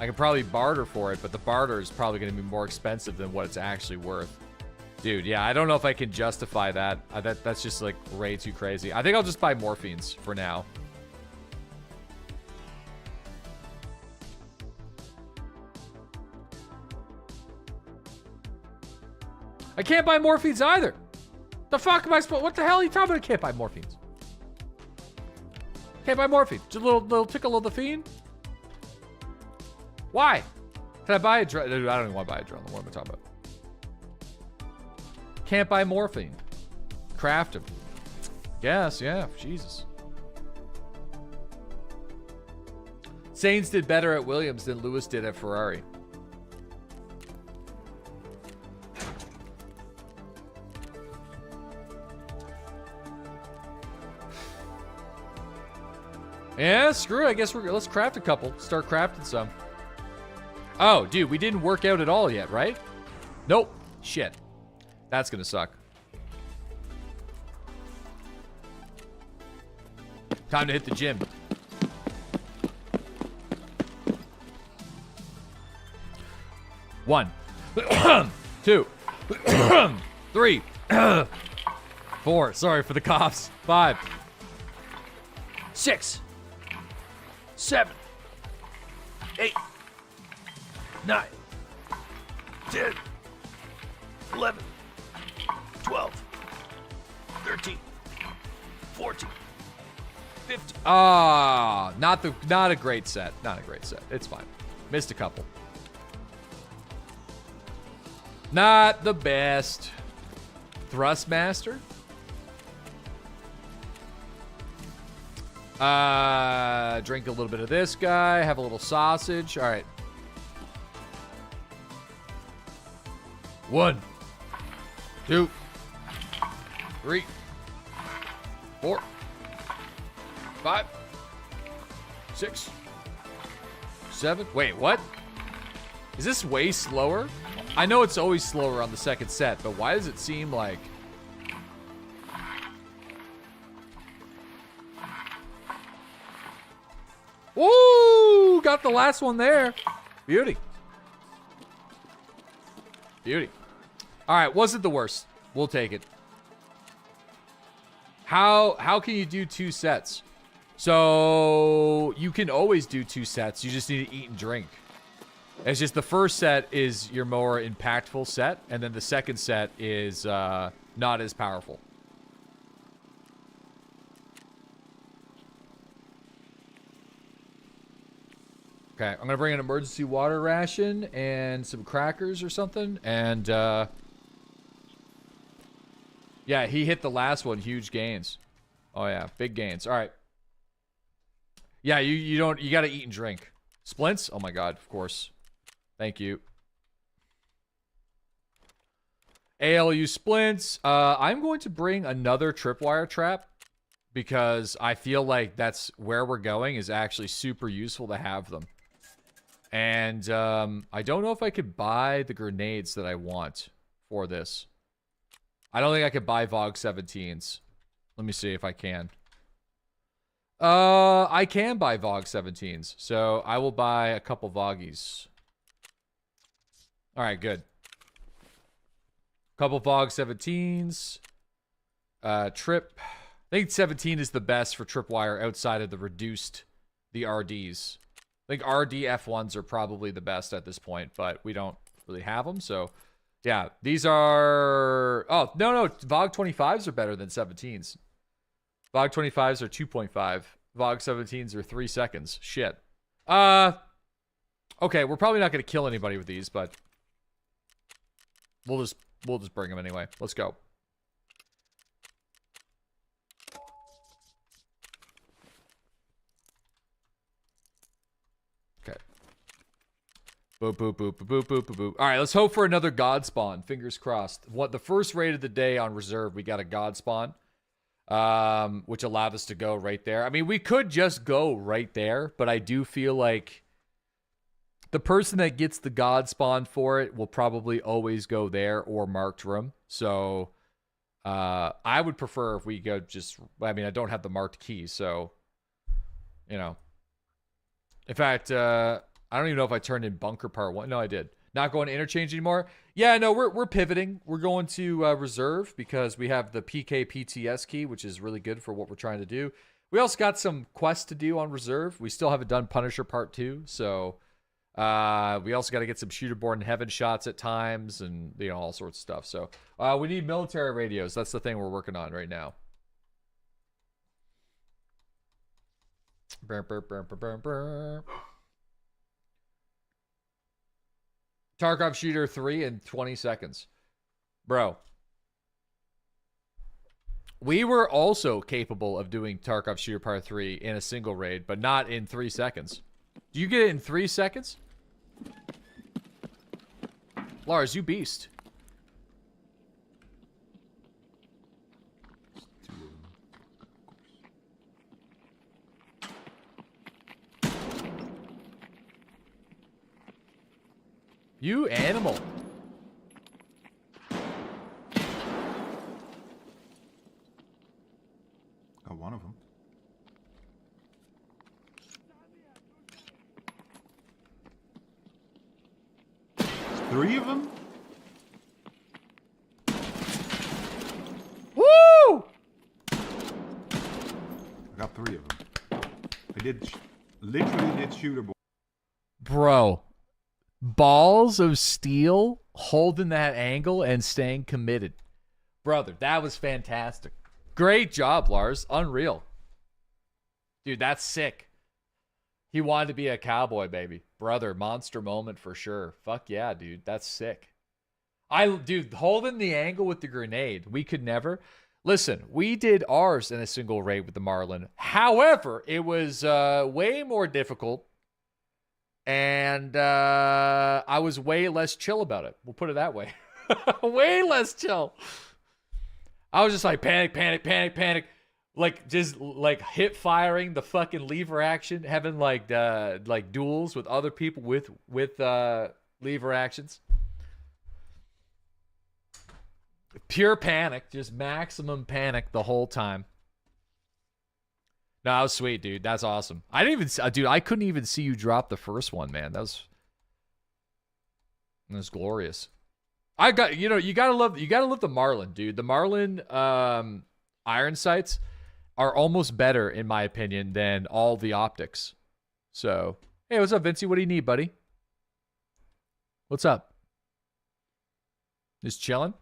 I can probably barter for it, but the barter is probably going to be more expensive than what it's actually worth. Dude, yeah, I don't know if I can justify that. That's just, like, way too crazy. I think I'll just buy morphines for now. I can't buy morphines either. The fuck am I supposed... What the hell are you talking about? I can't buy morphines. Can't buy morphine. Just a little tickle of the fiend. Why? Can I buy a drone? I don't even want to buy a drone. What am I talking about? Can't buy morphine. Craft him. Guess, yeah. Jesus. Saints did better at Williams than Lewis did at Ferrari. Yeah, screw it. I guess let's craft a couple. Start crafting some. Oh, dude, we didn't work out at all yet, right? Nope. Shit. That's gonna suck. Time to hit the gym. One. 2. 3. 4. Sorry for the coughs. 5. 6. 7, 8, 9, 10, 11, 12, 13, 14, 15. Ah, not a great set. Not a great set. It's fine. Missed a couple. Not the best. Thrustmaster. Drink a little bit of this guy. Have a little sausage. All right. 1, 2, 3, 4, 5, 6, 7. Wait, what? Is this way slower? I know it's always slower on the second set, but why does it seem like... Woo! Got the last one there. Beauty. Beauty. All right, wasn't the worst. We'll take it. How can you do 2 sets? So you can always do 2 sets. You just need to eat and drink. It's just the first set is your more impactful set, and then the second set is not as powerful. Okay, I'm gonna bring an emergency water ration and some crackers or something, and yeah, he hit the last one, huge gains. Oh yeah, big gains. All right. Yeah, you gotta eat and drink. Splints? Oh my god, of course. Thank you. ALU splints. I'm going to bring another tripwire trap because I feel like that's where we're going is actually super useful to have them. And I don't know if I could buy the grenades that I want for this. I don't think I could buy VOG 17s. Let me see if I can. I can buy VOG 17s. So I will buy a couple VOGies. Alright, good. Couple VOG 17s. Trip. I think 17 is the best for tripwire outside of the reduced, the RDs. I think RD F1s are probably the best at this point, but we don't really have them, so... Yeah, these are... Oh, no, VOG 25s are better than 17s. VOG 25s are 2.5. VOG 17s are 3 seconds. Shit. Okay, we're probably not going to kill anybody with these, but... We'll just bring them anyway. Let's go. Okay. Boop, boop, boop, boop, boop, boop, boop, boop. All right, let's hope for another God spawn. Fingers crossed. What the first raid of the day on reserve, we got a God spawn, which allowed us to go right there. I mean, we could just go right there, but I do feel like the person that gets the God spawn for it will probably always go there or marked room. So I would prefer if we go just... I mean, I don't have the marked key, so... You know. In fact, I don't even know if I turned in bunker part 1. No, I did. Not going to interchange anymore. Yeah, no, we're pivoting. We're going to reserve because we have the PK PTS key, which is really good for what we're trying to do. We also got some quests to do on reserve. We still haven't done Punisher part 2, so we also got to get some shooter-born heaven shots at times and, you know, all sorts of stuff. So we need military radios. That's the thing we're working on right now. Burr, burr, burr, burr, burr, burr. Tarkov Shooter 3 in 20 seconds. Bro. We were also capable of doing Tarkov Shooter Part 3 in a single raid, but not in 3 seconds. Do you get it in 3 seconds? Lars, you beast. You animal. Got one of them. Three of them? Woo! I got three of them. I did, literally did shoot a boy. Bro. Balls of steel holding that angle and staying committed. Brother, that was fantastic. Great job, Lars. Unreal. Dude, that's sick. He wanted to be a cowboy, baby. Brother, monster moment for sure. Fuck yeah, dude. That's sick. Dude, holding the angle with the grenade. We could never. Listen, we did ours in a single raid with the Marlin. However, it was way more difficult. And I was way less chill about it. We'll put it that way. Way less chill. I was just like panic, panic, panic, panic. Like just like hip firing the fucking lever action, having like duels with other people with lever actions. Pure panic, just maximum panic the whole time. No, that was sweet, dude. That's awesome. I didn't even, dude. I couldn't even see you drop the first one, man. That was glorious. I got, you know, you gotta love the Marlin, dude. The Marlin iron sights are almost better, in my opinion, than all the optics. So, hey, what's up, Vincey? What do you need, buddy? What's up? Just chilling.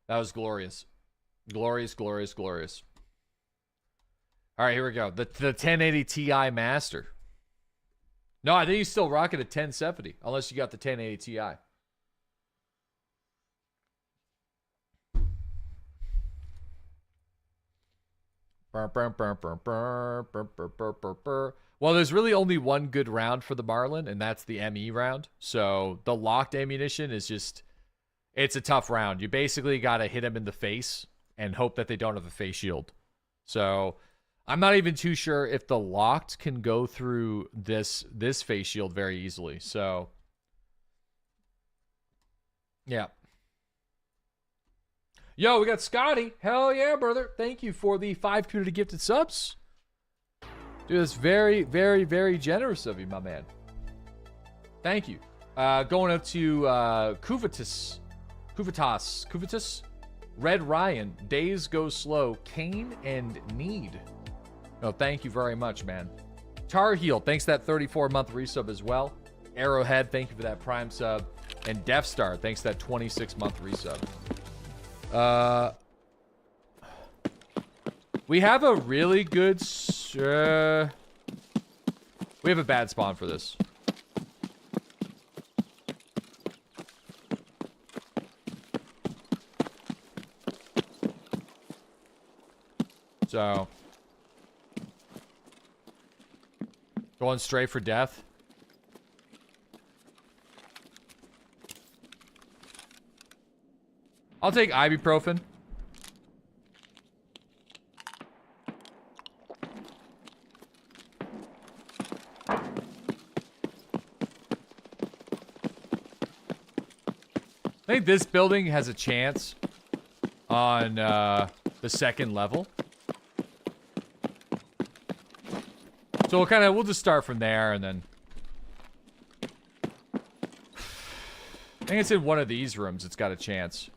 That was glorious, glorious, glorious, glorious. All right, here we go. The 1080 Ti Master. No, I think he's still rocking a 1070, unless you got the 1080 Ti. Well, there's really only one good round for the Marlin, and that's the ME round. So the locked ammunition is just, it's a tough round. You basically got to hit him in the face and hope that they don't have a face shield. So I'm not even too sure if the locked can go through this face shield very easily. So, yeah. Yo, we got Scotty. Hell yeah, brother. Thank you for the 5 community gifted subs. Dude, that's very, very, very generous of you, my man. Thank you. Going up to Kuvitas, Red Ryan, Days Go Slow, Kane, and Need. No, thank you very much, man. Tar Heel, thanks for that 34-month resub as well. Arrowhead, thank you for that Prime sub. And Death Star, thanks for that 26-month resub. We have a really good... we have a bad spawn for this. So... going straight for death. I'll take ibuprofen. I think this building has a chance on the second level. So So we'll just start from there and then. I think it's in one of these rooms. It's got a chance.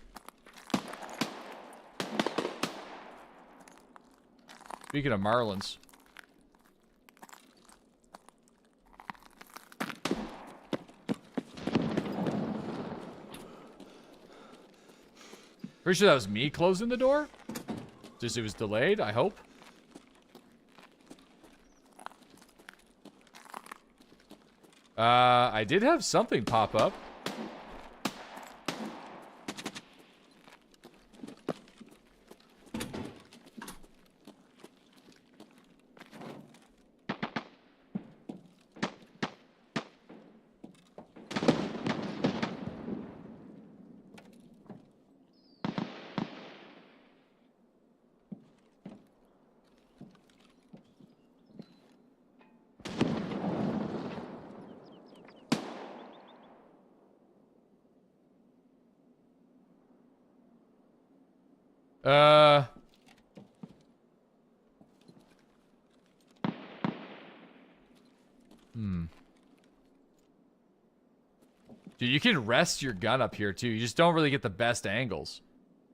Speaking of Marlins. Pretty sure that was me closing the door. Just it was delayed, I hope. I did have something pop up. Dude, you can rest your gun up here, too. You just don't really get the best angles.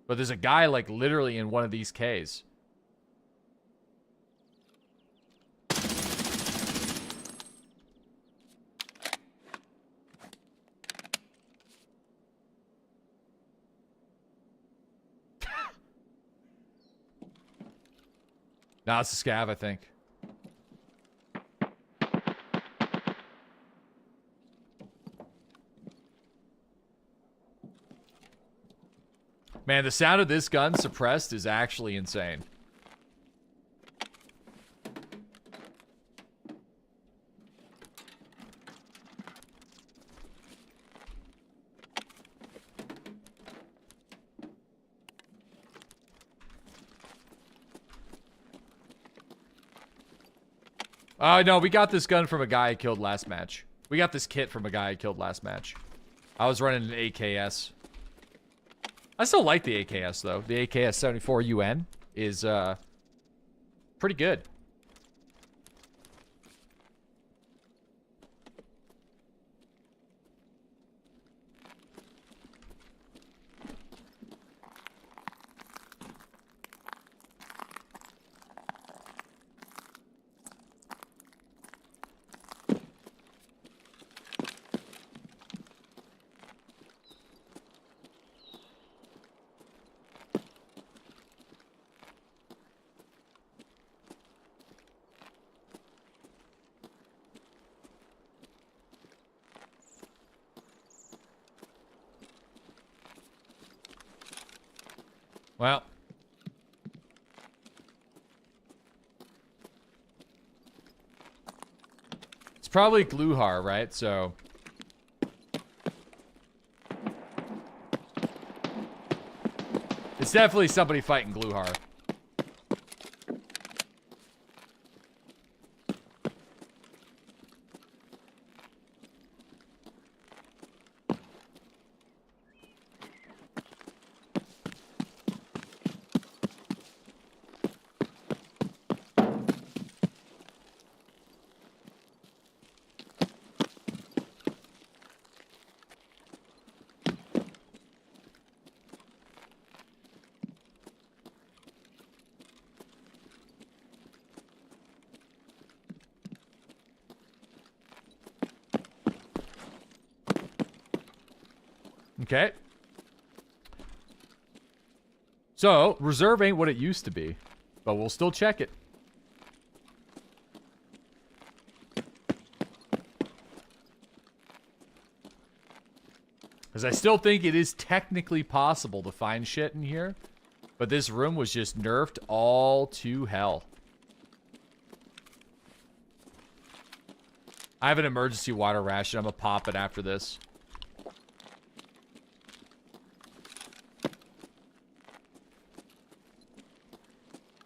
But there's a guy, like, literally in one of these Ks. Nah, it's a scav, I think. Man, the sound of this gun suppressed is actually insane. No, we got this gun from a guy I killed last match. We got this kit from a guy I killed last match. I was running an AKS. I still like the AKS, though. The AKS 74 UN is, pretty good. Well. It's probably Gluhar, right? So. It's definitely somebody fighting Gluhar. Okay. So, reserve ain't what it used to be, but we'll still check it. Because I still think it is technically possible to find shit in here, but this room was just nerfed all to hell. I have an emergency water ration. I'm gonna pop it after this.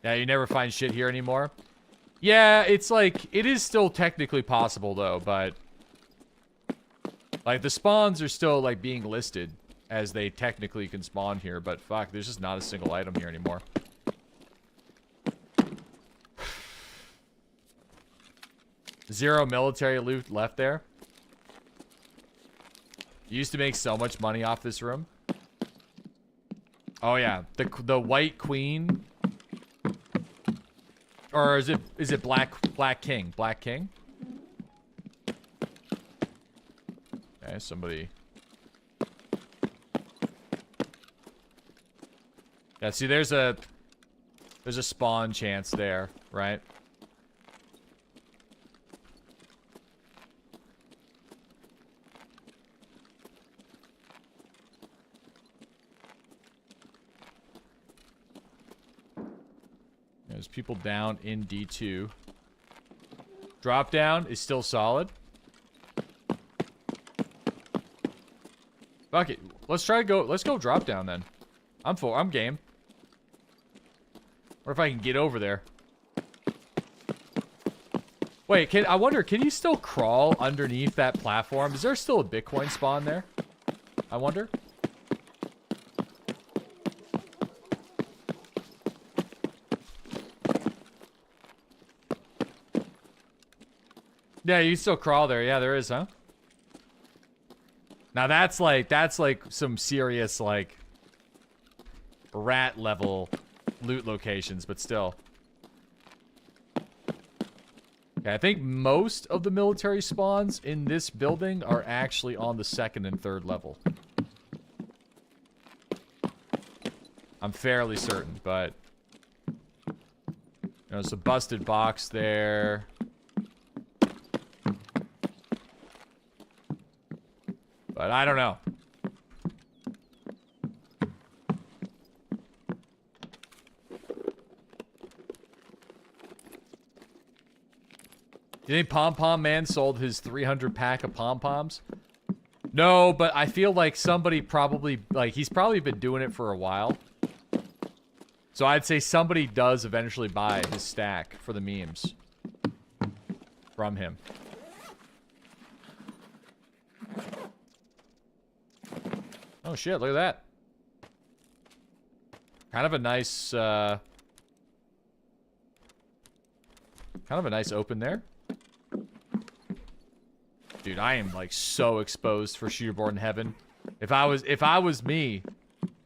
Yeah, you never find shit here anymore. Yeah, it's like, it is still technically possible though, but like the spawns are still like being listed as they technically can spawn here, but fuck, there's just not a single item here anymore. 0 military loot left there. You used to make so much money off this room. Oh yeah, the White Queen, or is it Black King? Black King. Okay, somebody. Yeah, see, there's a spawn chance there, right? There's people down in D2. Drop down is still solid. Fuck it. Let's go drop down then. I'm game. Or if I can get over there. Wait, I wonder, can you still crawl underneath that platform? Is there still a Bitcoin spawn there? I wonder. Yeah, you can still crawl there. Yeah, there is, huh? Now that's like some serious like rat level loot locations, but still. Okay, I think most of the military spawns in this building are actually on the 2nd and 3rd level. I'm fairly certain, but there's a busted box there. But I don't know. You think Pom Pom Man sold his 300 pack of pom poms? No, but I feel like somebody probably, like, he's probably been doing it for a while. So I'd say somebody does eventually buy his stack for the memes from him. Oh shit, look at that. Kind of a nice, kind of a nice open there. Dude, I am like so exposed for Shooterborn Heaven. If I was me,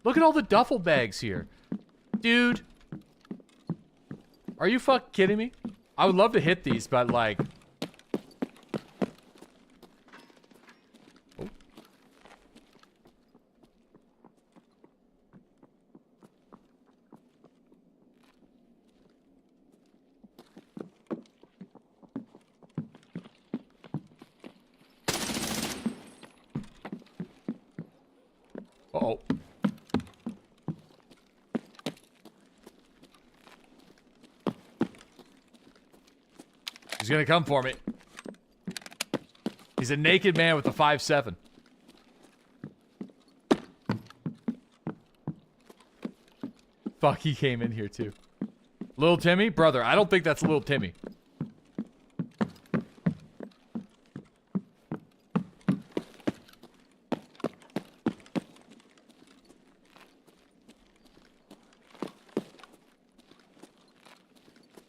look at all the duffel bags here. Dude. Are you fucking kidding me? I would love to hit these, but like... Uh-oh. He's gonna come for me. He's a naked man with a 5.7. Fuck, he came in here too. Little Timmy? Brother, I don't think that's Little Timmy.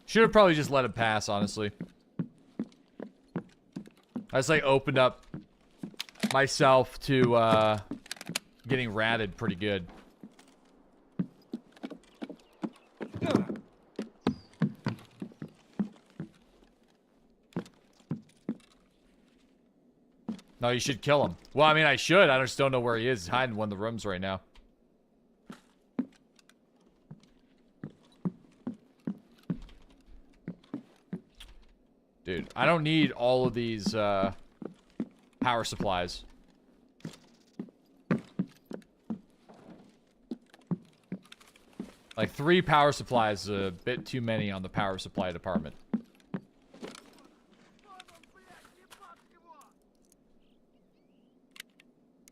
Should have probably just let him pass, honestly. I just like opened up myself to getting ratted pretty good. No, you should kill him. Well, I mean, I should. I just don't know where he is. He's hiding in one of the rooms right now. Dude, I don't need all of these power supplies. Like 3 power supplies is a bit too many on the power supply department.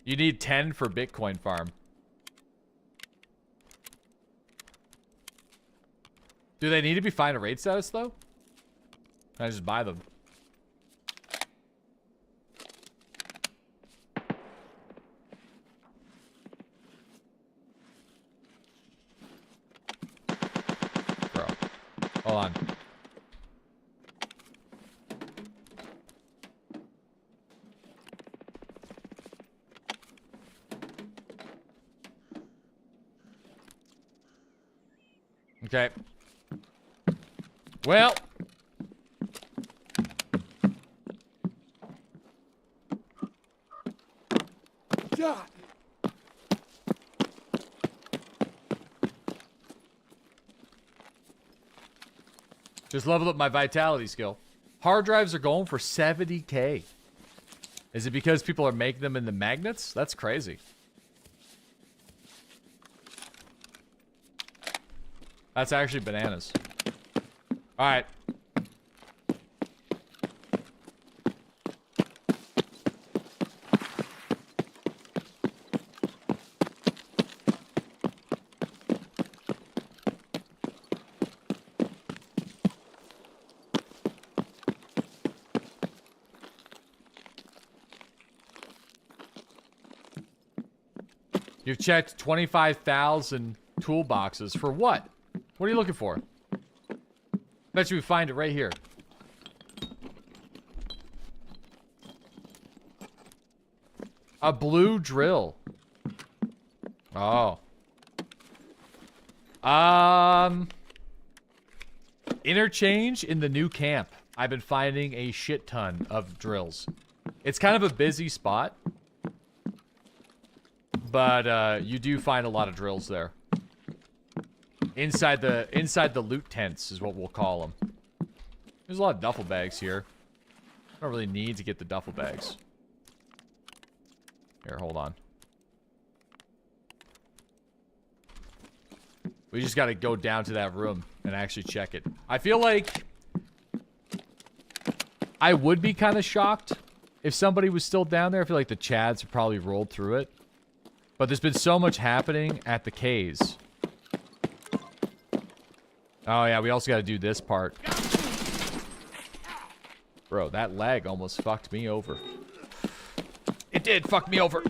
You need 10 for Bitcoin farm. Do they need to be fine to raid status though? Can I just buy them? Bro. Hold on. Okay. Well. God. Just leveled up my vitality skill. Hard drives are going for 70K. Is it because people are making them into magnets? That's crazy. That's actually bananas. All right. You've checked 25,000 toolboxes. For what? What are you looking for? Bet you we find it right here. A blue drill. Oh. Interchange in the new camp. I've been finding a shit ton of drills. It's kind of a busy spot. But you do find a lot of drills there. Inside the loot tents is what we'll call them. There's a lot of duffel bags here. I don't really need to get the duffel bags. Here, hold on. We just got to go down to that room and actually check it. I feel like I would be kind of shocked if somebody was still down there. I feel like the Chads have probably rolled through it. But there's been so much happening at the K's. Oh, yeah, we also got to do this part. Bro, that lag almost fucked me over. It did fuck me over.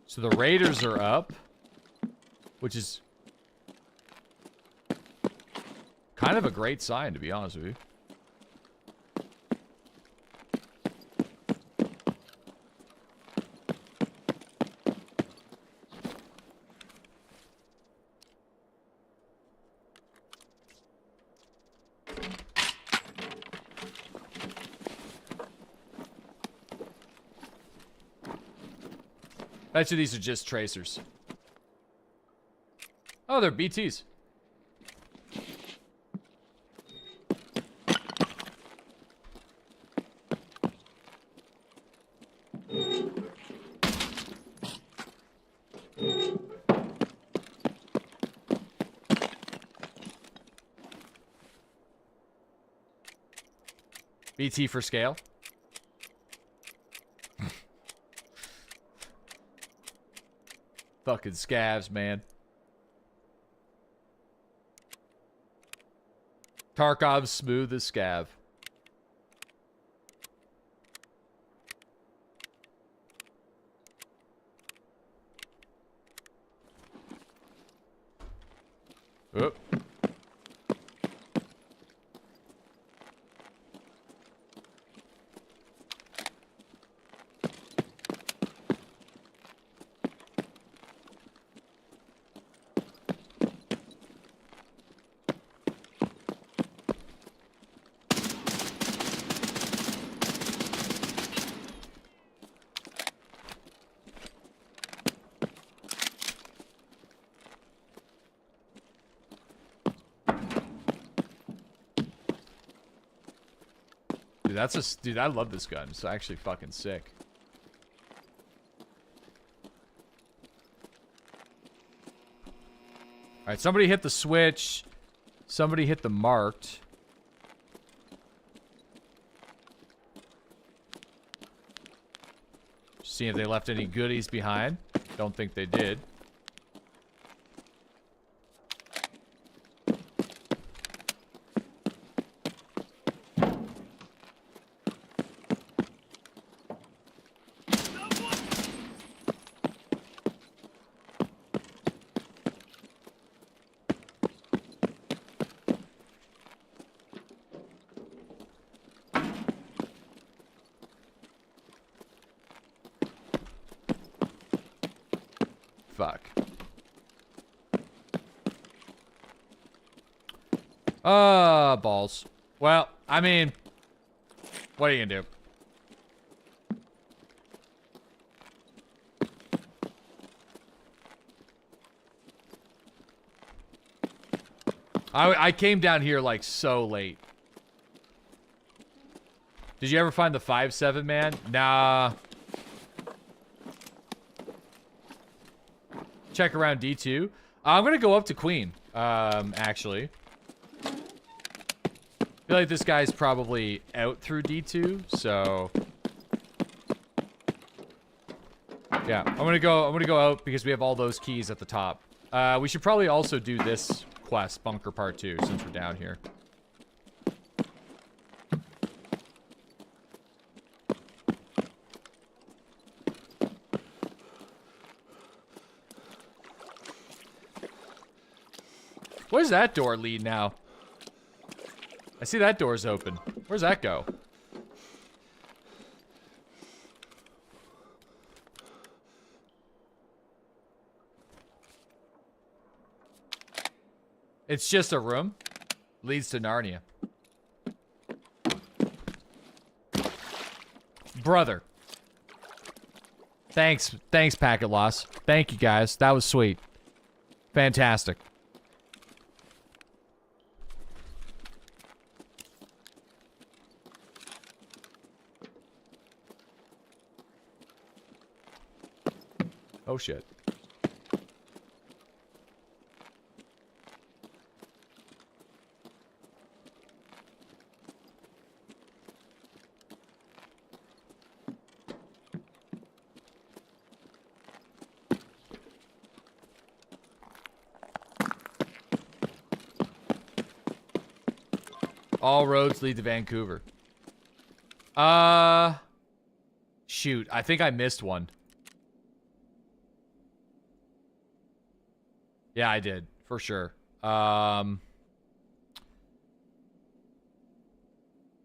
So the Raiders are up, which is kind of a great sign, to be honest with you. Bet you these are just tracers. Oh, they're BTs. BT for scale. Fucking scavs, man. Tarkov's smooth as scav. Oop. Dude, I love this gun. It's actually fucking sick. Alright, somebody hit the switch. Somebody hit the marked. See if they left any goodies behind. Don't think they did. Fuck. Balls. Well, I mean, what are you gonna do? I came down here like so late. Did you ever find the 5-7 man? Nah. Check around D2. I'm gonna go up to Queen. Actually. I feel like this guy's probably out through D2, so yeah, I'm gonna go out because we have all those keys at the top. We should probably also do this quest, Bunker Part 2, since we're down here. Where's that door lead now? I see that door's open. Where's that go? It's just a room. Leads to Narnia. Brother. Thanks, Packet Loss. Thank you, guys. That was sweet. Fantastic. Oh, shit. All roads lead to Vancouver. Shoot. I think I missed one. Yeah, I did. For sure.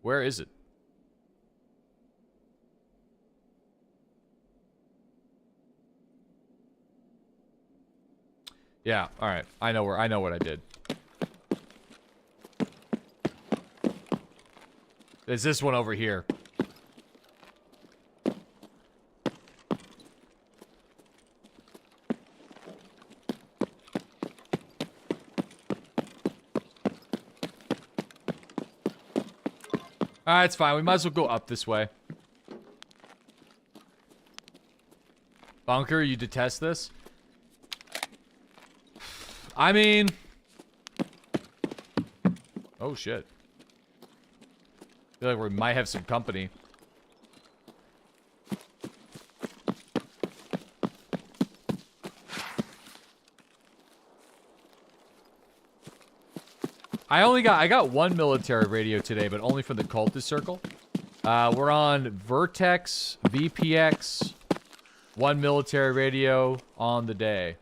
Where is it? Yeah, alright. I know what I did. There's this one over here. Alright, it's fine. We might as well go up this way. Bunker, you detest this? I mean... Oh, shit. I feel like we might have some company. I got one military radio today, but only from the Cultist circle. We're on Vertex, VPX, one military radio on the day.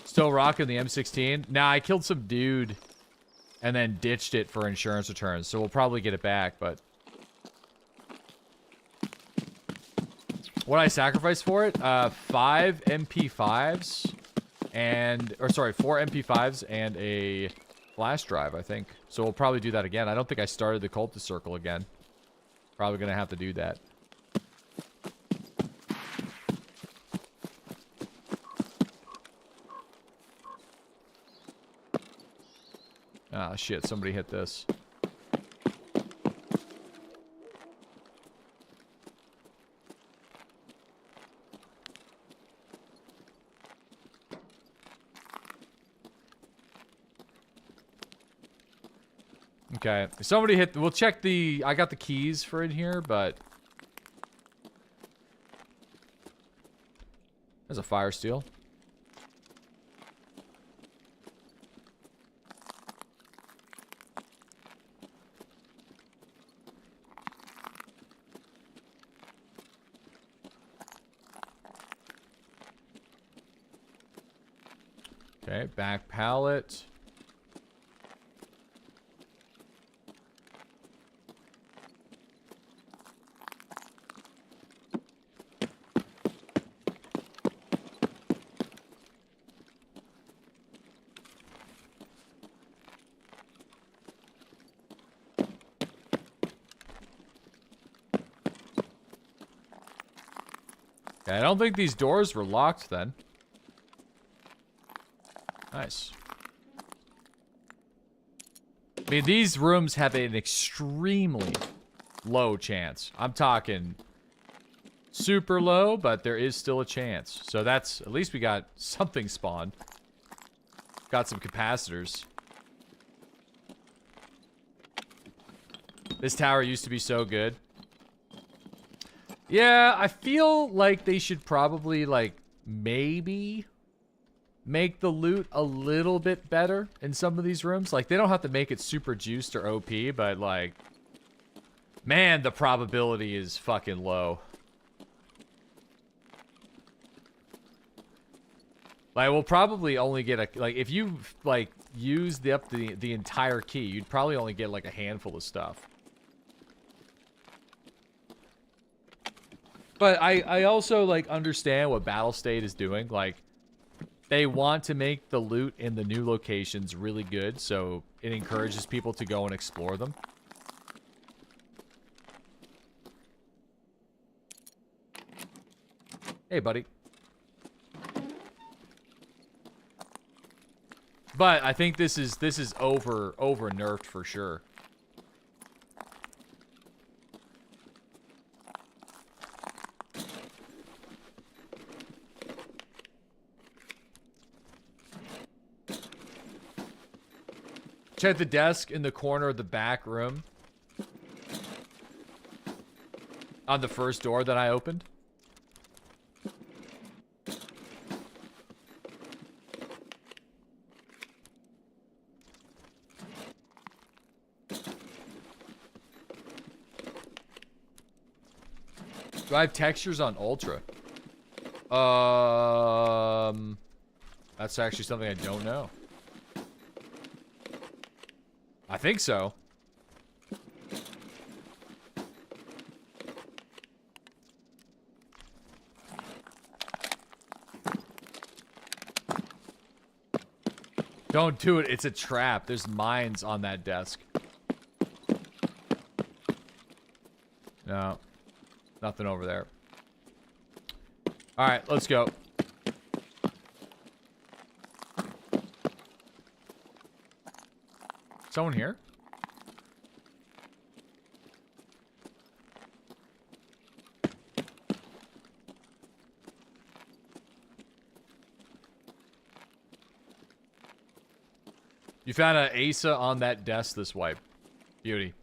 Still rocking the M16. Nah, I killed some dude and then ditched it for insurance returns, so we'll probably get it back, but... What I sacrificed for it? 5 MP5s and... Or sorry, 4 MP5s and a flash drive, I think. So we'll probably do that again. I don't think I started the Cultist circle again. Probably gonna have to do that. Ah, shit, somebody hit this. Okay, somebody hit... We'll check the... I got the keys for in here, but... There's a fire steel. Okay, back pallet. Okay, I don't think these doors were locked then. Nice. I mean, these rooms have an extremely low chance. I'm talking super low, but there is still a chance. So that's, at least we got something spawned. Got some capacitors. This tower used to be so good. Yeah, I feel like they should probably, like, maybe make the loot a little bit better in some of these rooms. Like, they don't have to make it super juiced or OP, but, like, man, the probability is fucking low. Like, we'll probably only get a, like, if you, like, use the entire key, you'd probably only get, like, a handful of stuff. But I also, like, understand what Battlestate is doing. Like, they want to make the loot in the new locations really good, so it encourages people to go and explore them. Hey, buddy. But I think this is over nerfed for sure. Check the desk in the corner of the back room. On the first door that I opened. Do I have textures on Ultra? That's actually something I don't know. I think so. Don't do it. It's a trap. There's mines on that desk. No. Nothing over there. All right, let's go. Someone here? You found an ASA on that desk this wipe. Beauty.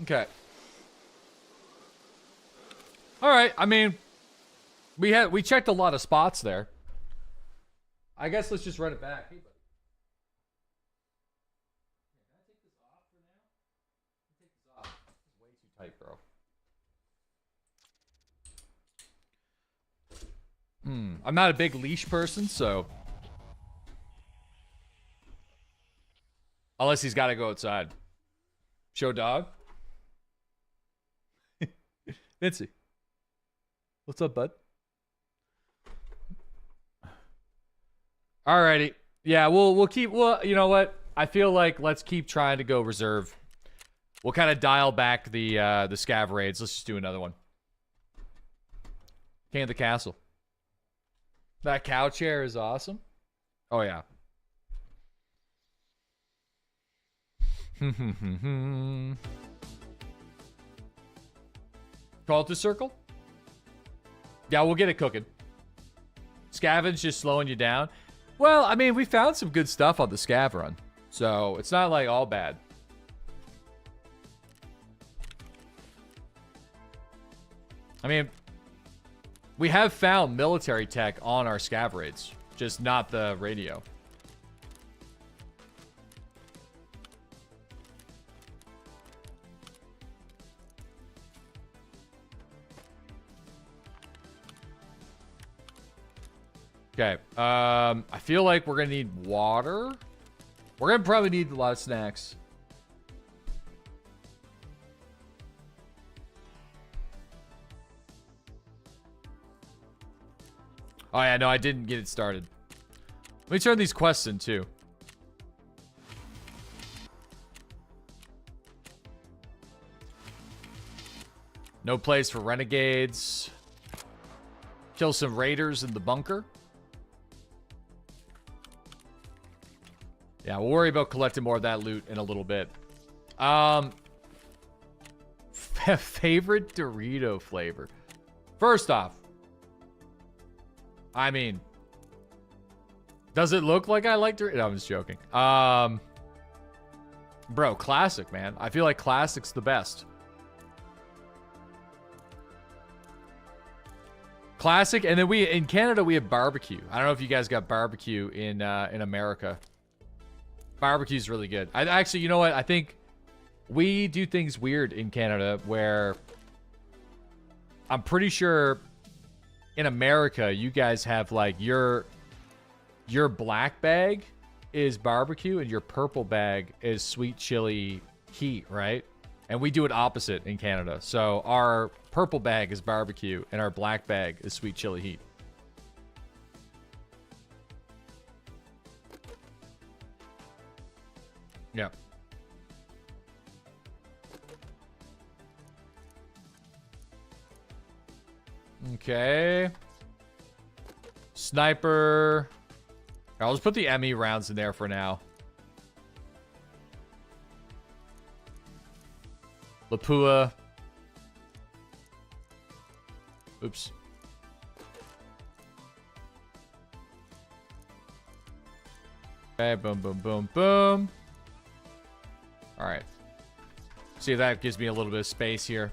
Okay. All right. I mean, we checked a lot of spots there. I guess let's just run it back. Hey, buddy. Can I take this off for now? Take this off. It's way too tight, bro. I'm not a big leash person, so unless he's got to go outside. Show dog. Vinci. What's up, bud? Alrighty. Yeah, we'll keep, you know what? I feel like let's keep trying to go reserve. We'll kind of dial back the scav raids. Let's just do another one. King of the Castle. That cow chair is awesome. Oh, yeah. Cultist circle? Yeah, we'll get it cooking. Scavenge just slowing you down. Well, I mean, we found some good stuff on the scav run. So, it's not like all bad. I mean, we have found military tech on our scav raids. Just not the radio. Okay, I feel like we're gonna need water. We're gonna probably need a lot of snacks. Oh yeah, no, I didn't get it started. Let me turn these quests in too. No place for renegades. Kill some raiders in the bunker. Yeah, we'll worry about collecting more of that loot in a little bit. Favorite Dorito flavor. First off, I mean, does it look like I like Dorito? No, I'm just joking. Bro, classic, man. I feel like classic's the best. Classic, and then in Canada we have barbecue. I don't know if you guys got barbecue in America. Barbecue's really good. I actually, you know what? I think we do things weird in Canada where I'm pretty sure in America you guys have like your black bag is barbecue and your purple bag is sweet chili heat, right? And we do it opposite in Canada. So our purple bag is barbecue and our black bag is sweet chili heat. Yeah. Okay. Sniper. I'll just put the ME rounds in there for now. Lapua. Oops. Okay, boom, boom, boom, boom. All right. See if that gives me a little bit of space here.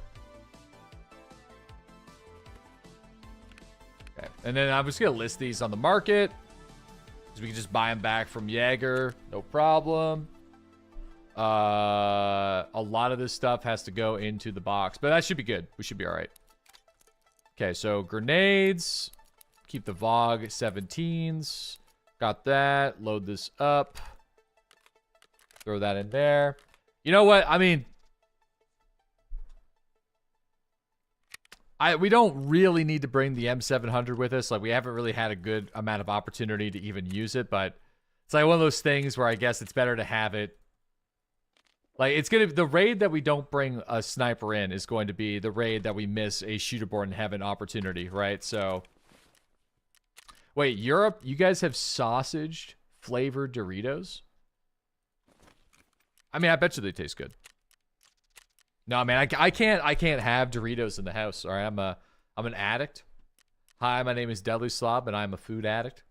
Okay, and then I'm just gonna list these on the market, because we can just buy them back from Jaeger, no problem. A lot of this stuff has to go into the box, but that should be good. We should be all right. Okay, so grenades. Keep the VOG 17s. Got that. Load this up. Throw that in there. You know what? I mean, we don't really need to bring the M700 with us. Like, we haven't really had a good amount of opportunity to even use it, but it's like one of those things where I guess it's better to have it. Like, it's gonna, the raid that we don't bring a sniper in is going to be the raid that we miss a shooterborn in heaven opportunity, right? So, wait, Europe, you guys have sausage flavored Doritos? I mean, I bet you they taste good. No, man, I can't have Doritos in the house. All right, I'm an addict. Hi, my name is DeadlySlob, and I'm a food addict.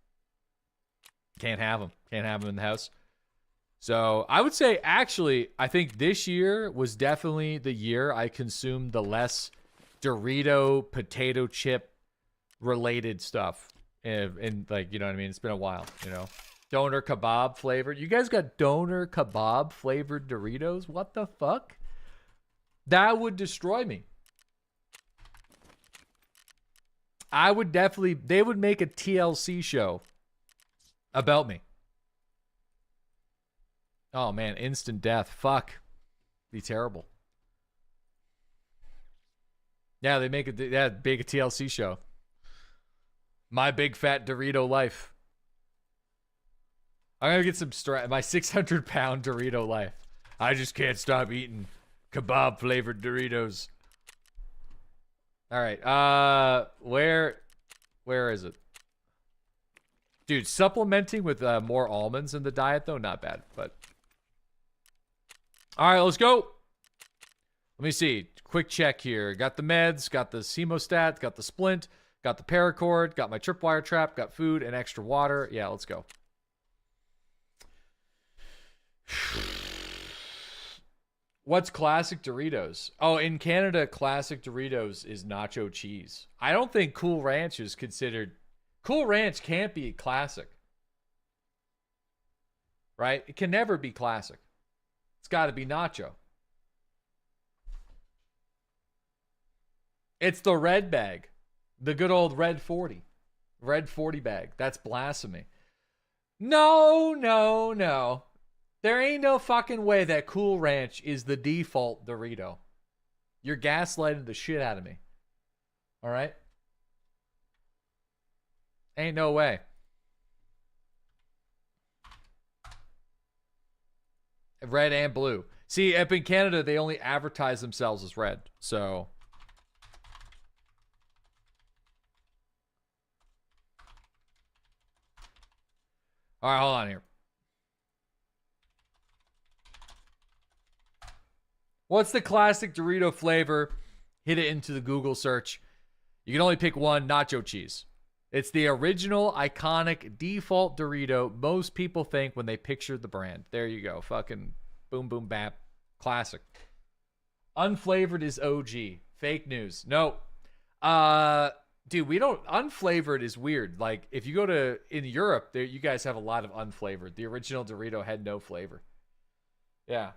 Can't have them. Can't have them in the house. So I would say, actually, I think this year was definitely the year I consumed the less Dorito potato chip related stuff. And like, you know what I mean? It's been a while, you know. Doner kebab flavored. You guys got doner kebab flavored Doritos? What the fuck? That would destroy me. I would definitely, they would make a TLC show about me. Oh man, instant death. Fuck. Be terrible. Yeah, they make a big TLC show. My big fat Dorito life. I'm gonna get some my 600-pound Dorito life. I just can't stop eating kebab flavored Doritos. All right. Where is it? Dude, supplementing with more almonds in the diet though, not bad, but all right, let's go. Let me see. Quick check here. Got the meds, got the Hemostat, got the splint, got the paracord, got my tripwire trap, got food and extra water. Yeah, let's go. What's classic Doritos? Oh, in Canada, classic Doritos is nacho cheese. I don't think Cool Ranch is considered... Cool Ranch can't be classic. Right? It can never be classic. It's got to be nacho. It's the red bag. The good old red 40. Red 40 bag. That's blasphemy. No, no, no. There ain't no fucking way that Cool Ranch is the default Dorito. You're gaslighting the shit out of me. All right? Ain't no way. Red and blue. See, up in Canada, they only advertise themselves as red. So. All right, hold on here. What's the classic Dorito flavor? Hit it into the Google search. You can only pick one, nacho cheese. It's the original, iconic, default Dorito most people think when they picture the brand. There you go. Fucking boom, boom, bap. Classic. Unflavored is OG. Fake news. No. Dude, we don't... Unflavored is weird. Like, if you go to... In Europe, there you guys have a lot of unflavored. The original Dorito had no flavor. Yeah.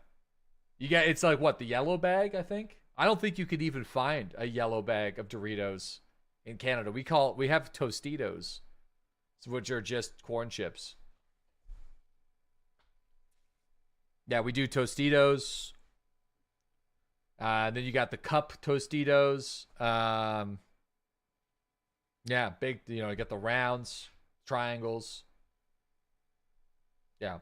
You get... It's like, what, the yellow bag, I think? I don't think you could even find a yellow bag of Doritos in Canada. We have Tostitos, which are just corn chips. Yeah, we do Tostitos. Then you got the cup Tostitos. Yeah, big, you get the rounds, triangles. Yeah.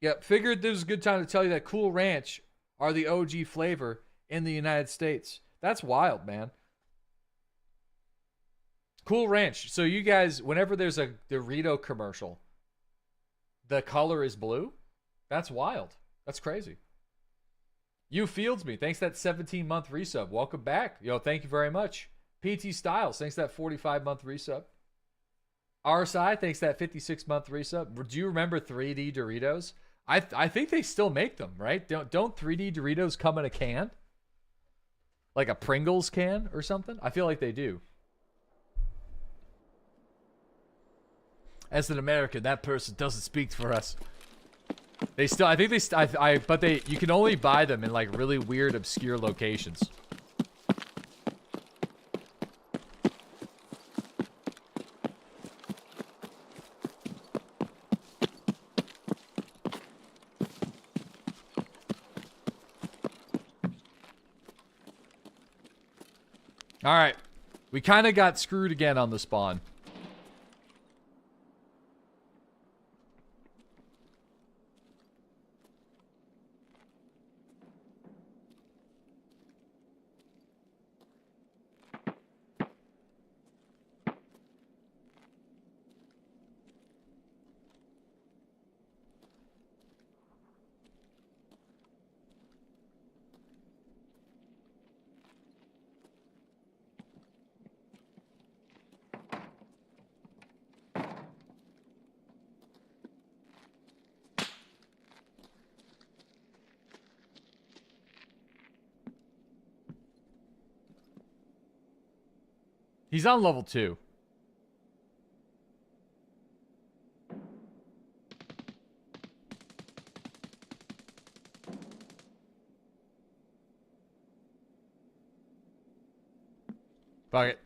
Yeah, figured this was a good time to tell you that Cool Ranch are the OG flavor in the United States. That's wild, man. Cool Ranch. So you guys, whenever there's a Dorito commercial, the color is blue? That's wild. That's crazy. You Fields Me. Thanks that 17-month resub. Welcome back. Yo, thank you very much. PT Styles. Thanks that 45-month resub. RSI. Thanks that 56-month resub. Do you remember 3D Doritos? I think they still make them, right? Don't 3D Doritos come in a can? Like a Pringles can or something? I feel like they do. As an American, that person doesn't speak for us. They still, I think they, but you can only buy them in like really weird, obscure locations. All right. We kind of got screwed again on the spawn. He's on level 2. Fuck it.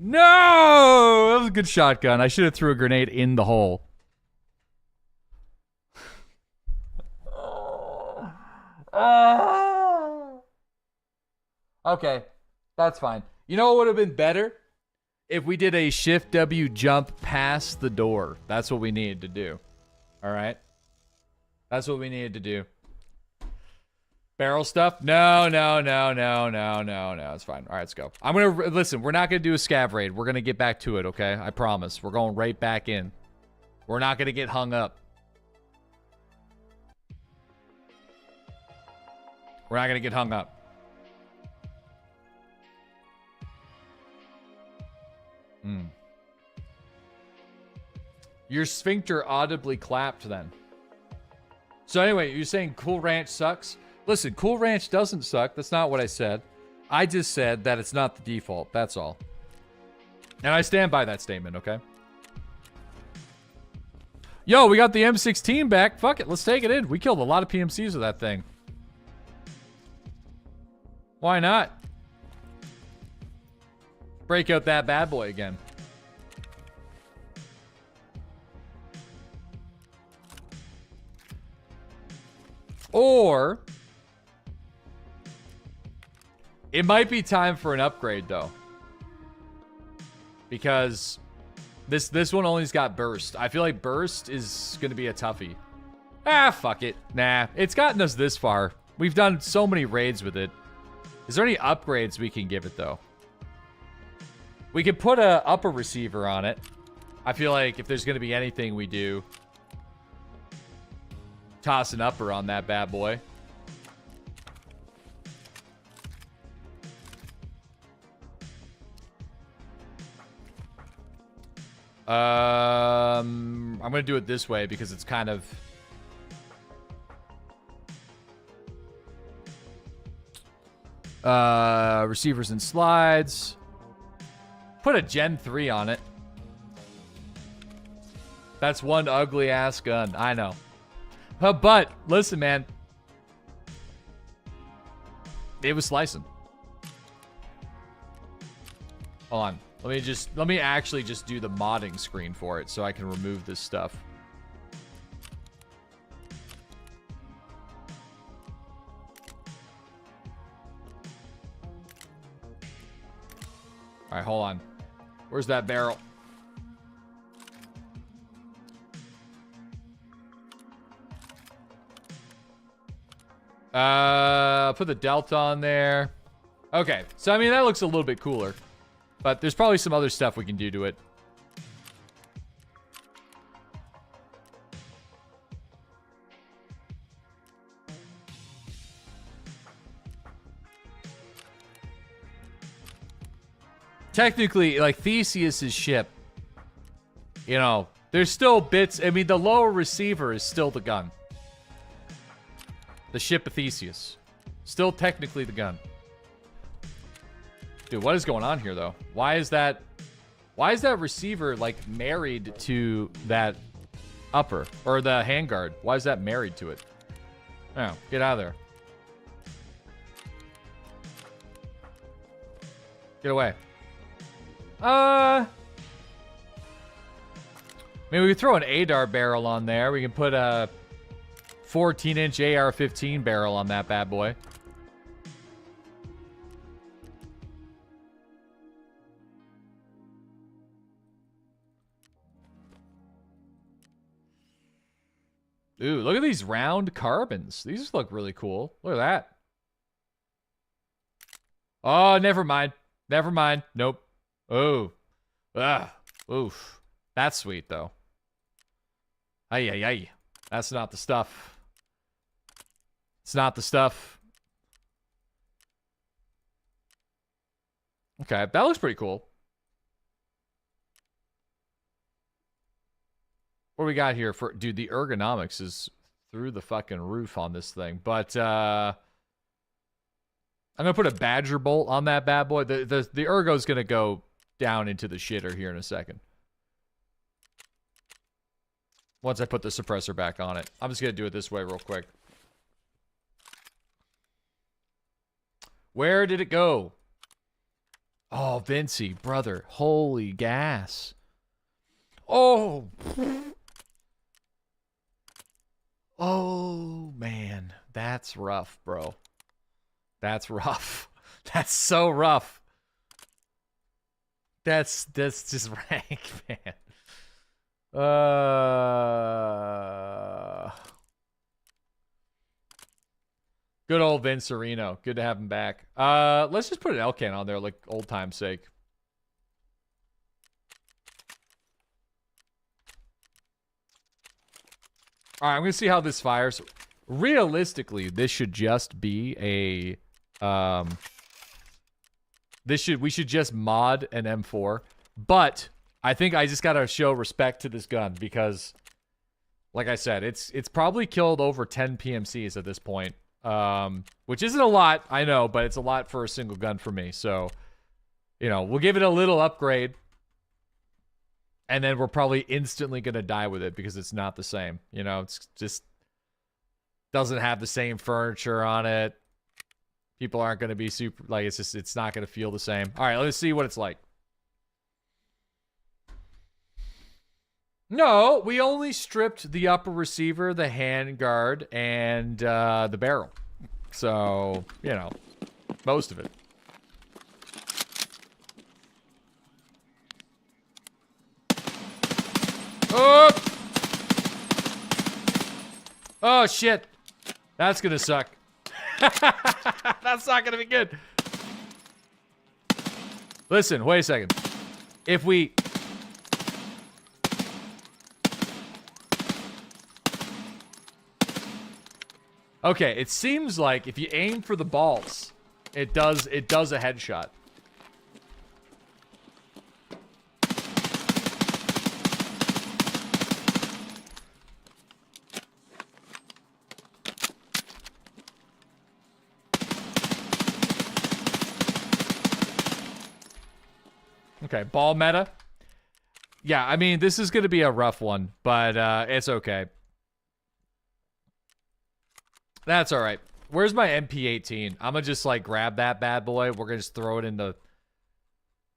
No! That was a good shotgun. I should have threw a grenade in the hole. Okay. That's fine. You know what would have been better? If we did a Shift W jump past the door. That's what we needed to do. Alright? That's what we needed to do. Barrel stuff? No. It's fine. All right, let's go. I'm going to... Listen, we're not going to do a scav raid. We're going to get back to it, okay? I promise. We're going right back in. We're not going to get hung up. We're not going to get hung up. Your sphincter audibly clapped then. So anyway, you're saying Cool Ranch sucks? Listen, Cool Ranch doesn't suck. That's not what I said. I just said that it's not the default. That's all. And I stand by that statement, okay? Yo, we got the M16 back. Fuck it, let's take it in. We killed a lot of PMCs with that thing. Why not? Break out that bad boy again. Or it might be time for an upgrade though. Because this one only's got burst. I feel like burst is gonna be a toughie. Ah, fuck it. Nah, it's gotten us this far. We've done so many raids with it. Is there any upgrades we can give it though? We could put a upper receiver on it. I feel like if there's gonna be anything we do, toss an upper on that bad boy. I'm gonna do it this way because it's kind of receivers and slides. Put a Gen 3 on it. That's one ugly ass gun. I know. But listen, man. It was slicing. Hold on. Let me actually just do the modding screen for it so I can remove this stuff. All right, hold on. Where's that barrel? Put the Delta on there. Okay, so I mean that looks a little bit cooler, but there's probably some other stuff we can do to it. Technically, like Theseus's ship, you know, there's still bits. I mean, the lower receiver is still the gun. The ship of Theseus. Still technically the gun. Dude, what is going on here, though? Why is that receiver, like, married to that upper? Or the handguard? Why is that married to it? Oh, get out of there. Get away. Maybe we could throw an ADAR barrel on there. We can put a 14-inch AR-15 barrel on that bad boy. Ooh, look at these round carbons. These look really cool. Look at that. Oh, never mind. Never mind. Nope. Oh. Ah. Oof. That's sweet, though. Ay, ay, ay. That's not the stuff. It's not the stuff. Okay, that looks pretty cool. What do we got here for... Dude, the ergonomics is through the fucking roof on this thing. But, I'm going to put a Badger bolt on that bad boy. The ergo's going to go down into the shitter here in a second. Once I put the suppressor back on it. I'm just going to do it this way real quick. Where did it go? Oh, Vincey, brother. Holy gas. Oh. Oh, man. That's rough, bro. That's rough. That's so rough. That's just rank, man. Good old Vince Areno. Good to have him back. Let's just put an L-can on there, like old time's sake. All right, I'm gonna see how this fires. Realistically, this should just be a we should just mod an M4, but I think I just gotta show respect to this gun because, like I said, it's probably killed over 10 PMCs at this point. which isn't a lot, I know, but it's a lot for a single gun for me. So, you know, we'll give it a little upgrade. And then we're probably instantly going to die with it because it's not the same. You know, it's just doesn't have the same furniture on it. People aren't going to be super, like, it's not going to feel the same. All right, let's see what it's like. No, we only stripped the upper receiver, the handguard, and the barrel. So, you know, most of it. Oh! Oh, shit. That's gonna suck. That's not gonna be good. Listen, wait a second. If we... Okay, it seems like if you aim for the balls, it does a headshot. Okay, ball meta. Yeah, I mean, this is going to be a rough one, but it's okay. That's all right. Where's my MP18? I'm going to just, like, grab that bad boy. We're going to just throw it in the...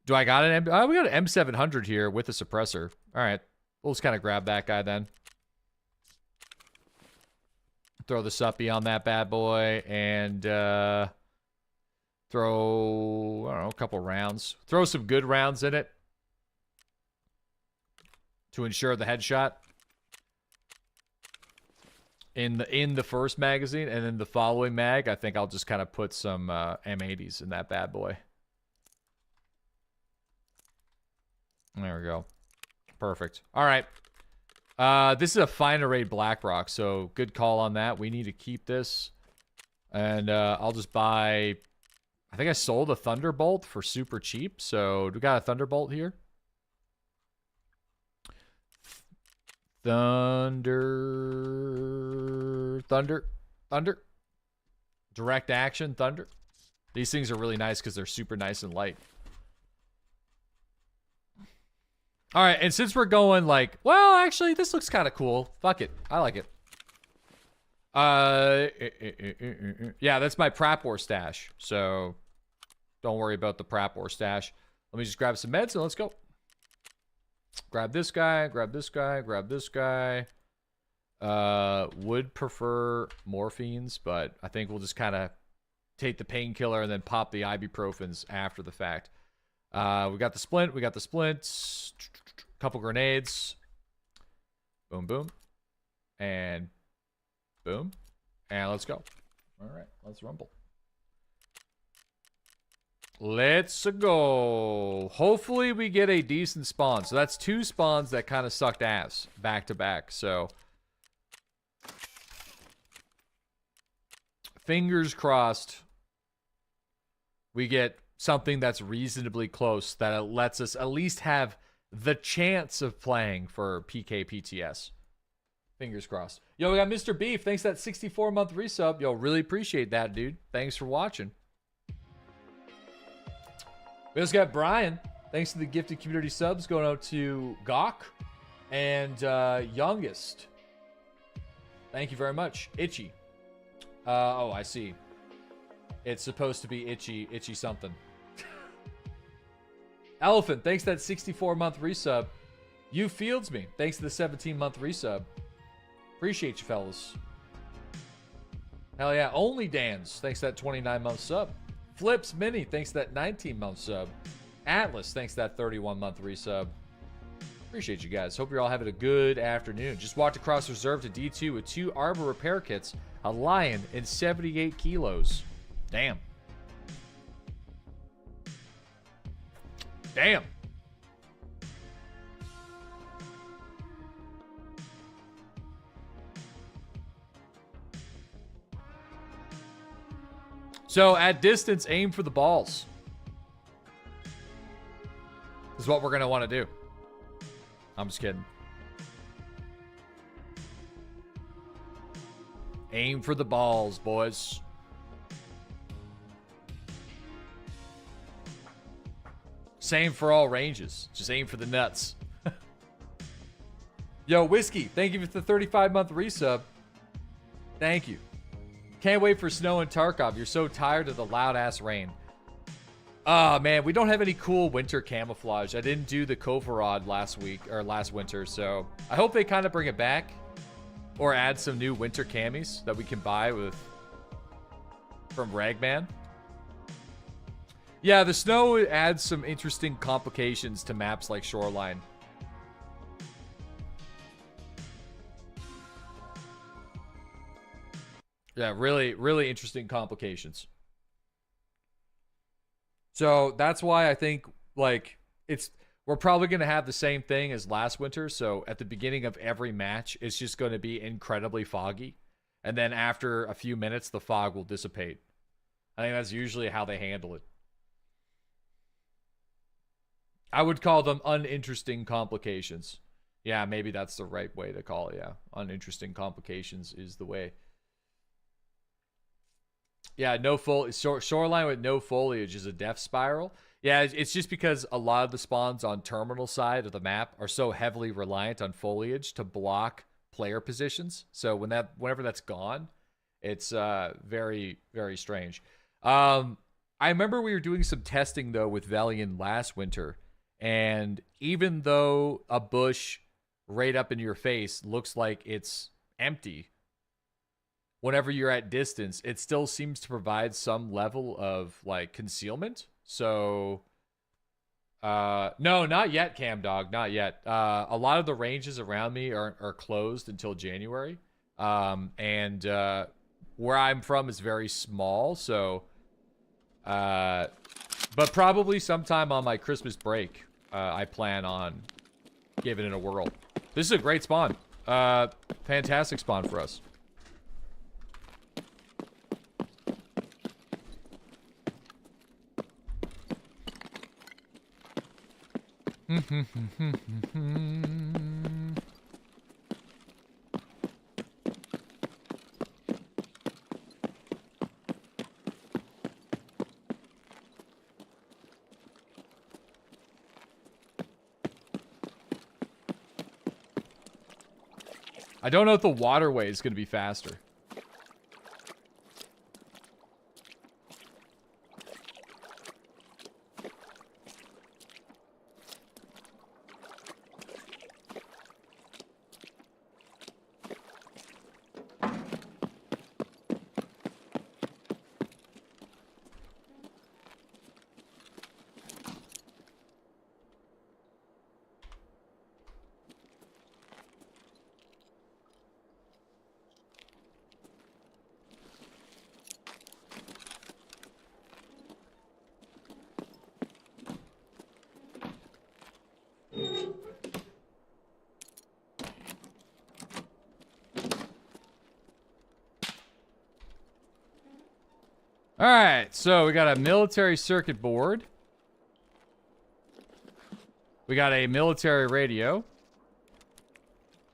Do I got an we got an M700 here with a suppressor. All right. We'll just kind of grab that guy then. Throw the suppy on that bad boy and throw, I don't know, a couple rounds. Throw some good rounds in it to ensure the headshot in the first magazine, and then the following mag, I think I'll just kind of put some M80s in that bad boy. There we go. Perfect. All right. This is a fine arrayed Blackrock, so good call on that. We need to keep this. And I'll just buy... I think I sold a Thunderbolt for super cheap, so we got a Thunderbolt here. Thunder. Direct action, Thunder. These things are really nice because they're super nice and light. All right, and since we're going like, well, actually, this looks kind of cool. Fuck it. I like it. Yeah, that's my Prapor stash. So don't worry about the Prapor stash. Let me just grab some meds and let's go. Grab this guy, grab this guy, grab this guy. Would prefer morphines, but I think we'll just kind of take the painkiller and then pop the ibuprofens after the fact. We got the splint, we got the splints, couple grenades. Boom, boom. And boom. And let's go. All right, let's rumble. Let's go. Hopefully we get a decent spawn. So that's 2 spawns that kind of sucked ass back to back. So fingers crossed we get something that's reasonably close that it lets us at least have the chance of playing for PKPTS. Fingers crossed. Yo, we got Mr. Beef. Thanks for that 64-month resub. Yo, really appreciate that, dude. Thanks for watching. We also got Brian. Thanks to the gifted community subs going out to Glock and Youngest. Thank you very much. Itchy. Oh, I see. It's supposed to be itchy something. Elephant, thanks to that 64-month resub. You Fields Me, thanks to the 17-month resub. Appreciate you, fellas. Hell yeah. Only Dan's, thanks to that 29-month sub. Flips Mini, thanks to that 19-month sub. Atlas, thanks to that 31-month resub. Appreciate you guys. Hope you're all having a good afternoon. Just walked across reserve to D2 with 2 Arbor repair kits, a Lion, and 78 kilos. Damn. Damn. So at distance, aim for the balls. This is what we're going to want to do. I'm just kidding. Aim for the balls, boys. Same for all ranges. Just aim for the nuts. Yo, Whiskey, thank you for the 35-month resub. Thank you. Can't wait for snow in Tarkov. You're so tired of the loud-ass rain. Ah, man, we don't have any cool winter camouflage. I didn't do the Kovarod last winter, so I hope they kind of bring it back or add some new winter camis that we can buy from Ragman. Yeah, the snow adds some interesting complications to maps like Shoreline. Yeah, really, really interesting complications. So that's why I think, like, we're probably going to have the same thing as last winter. So at the beginning of every match, it's just going to be incredibly foggy. And then after a few minutes, the fog will dissipate. I think that's usually how they handle it. I would call them uninteresting complications. Yeah, maybe that's the right way to call it, yeah. Uninteresting complications is the way. Yeah, shoreline with no foliage is a death spiral. Yeah, it's just because a lot of the spawns on terminal side of the map are so heavily reliant on foliage to block player positions. So whenever that's gone, it's very, very strange. I remember we were doing some testing though with Velian last winter, and even though a bush right up in your face looks like it's empty, whenever you're at distance, it still seems to provide some level of like concealment. So, no, not yet, Cam Dog, not yet. A lot of the ranges around me are closed until January. And where I'm from is very small. So, but probably sometime on my Christmas break, I plan on giving it a whirl. This is a great spawn. Fantastic spawn for us. I don't know if the waterway is going to be faster. Alright, so we got a military circuit board. We got a military radio.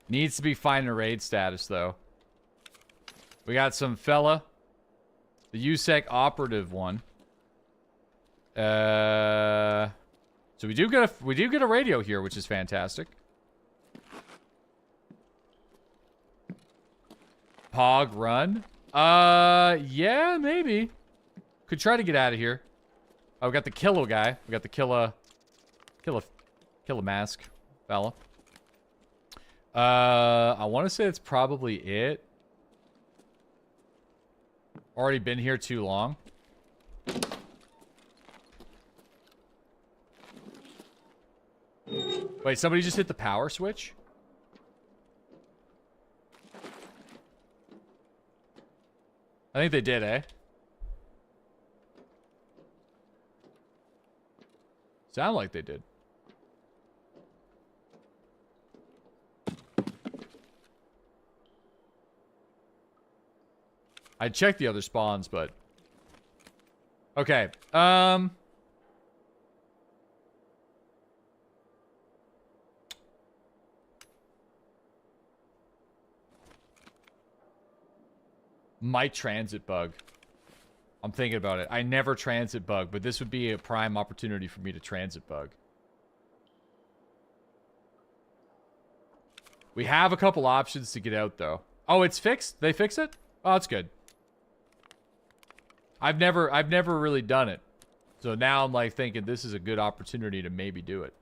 Needs to be fine in raid status, though. We got some fella. The USEC operative one. So we do get a radio here, which is fantastic. Pog run. Yeah, maybe. Could try to get out of here. Oh, we got the Killa guy. We got the Killa mask fella. I want to say it's probably it. Already been here too long. Wait, somebody just hit the power switch? I think they did, eh? Sound like they did. I checked the other spawns, but... Okay, Might transit bug. I'm thinking about it. I never transit bug, but this would be a prime opportunity for me to transit bug. We have a couple options to get out, though. Oh, it's fixed? They fix it? Oh, that's good. I've never really done it. So now I'm like thinking this is a good opportunity to maybe do it.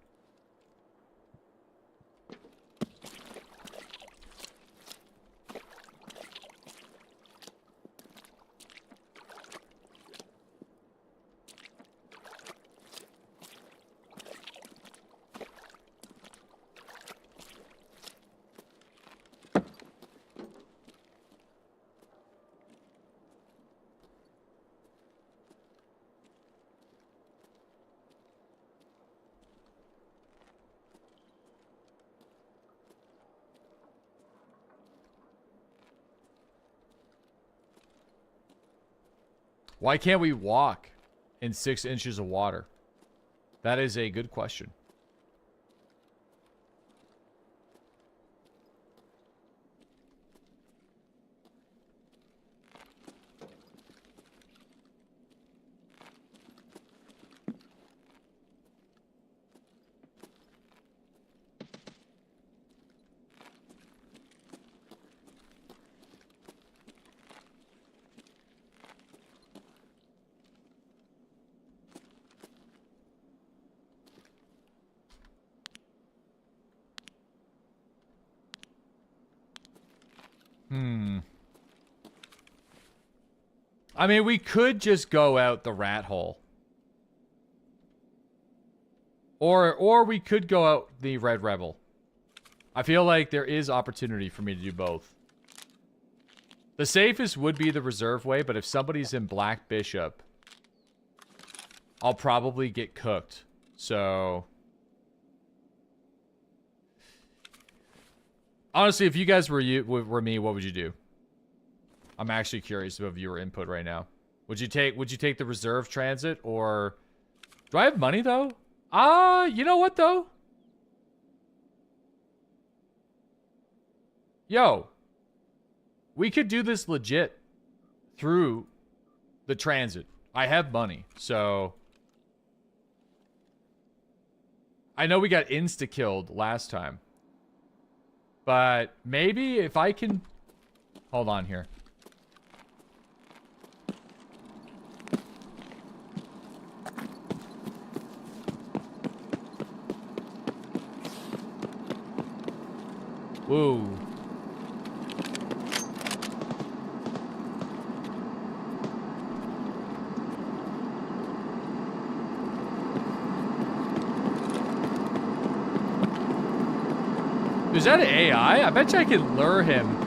Why can't we walk in 6 inches of water? That is a good question. I mean, we could just go out the rat hole. Or we could go out the Red Rebel. I feel like there is opportunity for me to do both. The safest would be the reserve way, but if somebody's in Black Bishop, I'll probably get cooked. So... honestly, if you guys were me, what would you do? I'm actually curious about viewer input right now. Would you take the reserve transit, or do I have money though? You know what though? Yo, we could do this legit through the transit. I have money, so I know we got insta-killed last time. But maybe if I can... hold on here. Whoa. Is that an AI? I bet you I can lure him.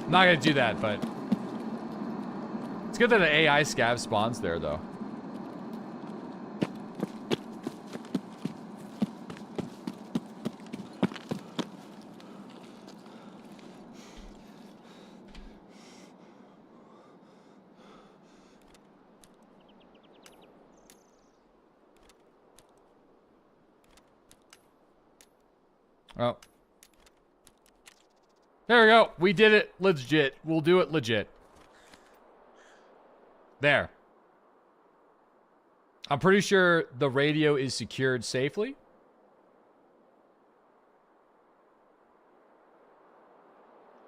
I'm not gonna do that, but it's good that an AI scav spawns there, though. Oh. There we go. We did it legit. We'll do it legit. There. I'm pretty sure the radio is secured safely.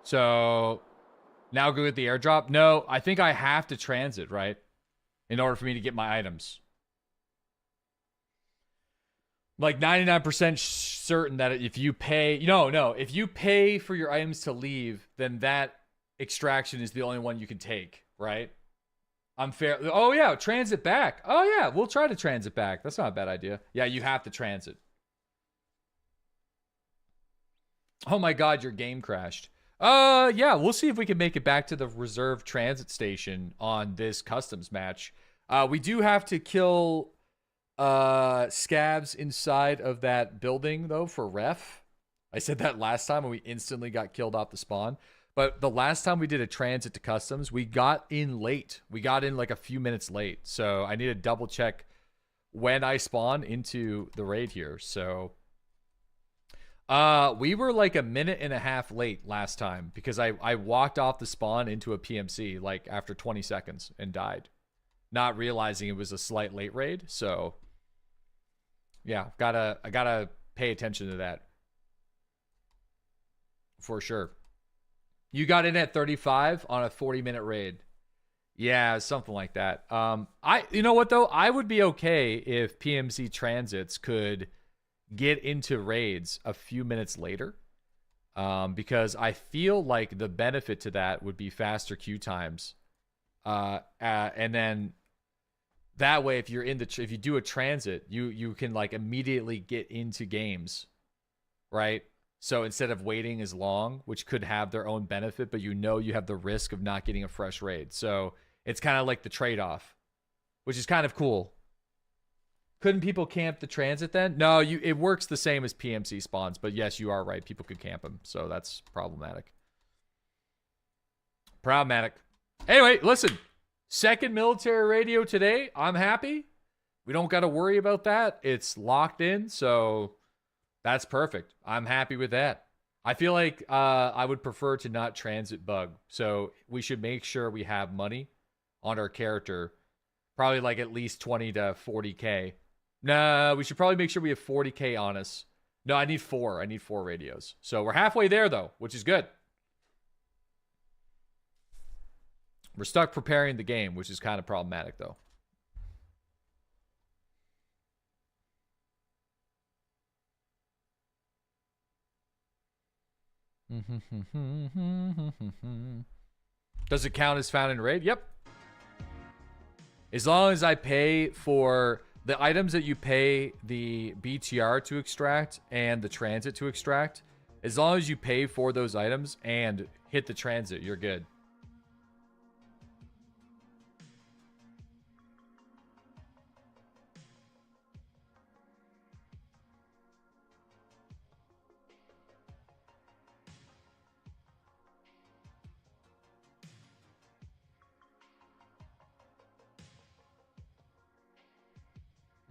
So, now go get the airdrop? No, I think I have to transit, right? In order for me to get my items. Like 99% certain that if you pay... No. If you pay for your items to leave, then that extraction is the only one you can take, right? I'm fair... oh, yeah, transit back. Oh, yeah, we'll try to transit back. That's not a bad idea. Yeah, you have to transit. Oh my god, your game crashed. Yeah, we'll see if we can make it back to the reserve transit station on this customs match. We do have to kill... scavs inside of that building though for ref. I said that last time and we instantly got killed off the spawn, But the last time we did a transit to customs, we got in late. We got in like a few minutes late. So I need to double check when I spawn into the raid here. So we were like a minute and a half late last time because I walked off the spawn into a PMC like after 20 seconds and died, not realizing it was a slight late raid. So yeah, I gotta pay attention to that for sure. You got in at 35 on a 40-minute raid. Yeah, something like that. You know what though? I would be okay if PMC transits could get into raids a few minutes later, because I feel like the benefit to that would be faster queue times, and then that way, if you're in the if you do a transit, you can like immediately get into games, right? So instead of waiting as long, which could have their own benefit, but you have the risk of not getting a fresh raid. So it's kind of like the trade-off, which is kind of cool. Couldn't people camp the transit then? No, it works the same as PMC spawns, but yes, you are right. People could camp them, so that's problematic. Problematic. Anyway, listen. Second military radio today. I'm happy. We don't got to worry about that. It's locked in, so that's perfect. I'm happy with that. I feel like I would prefer to not transit bug, so we should make sure we have money on our character. Probably like at least 20 to 40K. No, we should probably make sure we have 40K on us. No, I need 4. I need 4 radios. So we're halfway there, though, which is good. We're stuck preparing the game, which is kind of problematic, though. Does it count as found in raid? Yep. As long as I pay for the items that you pay the BTR to extract and the transit to extract, as long as you pay for those items and hit the transit, you're good.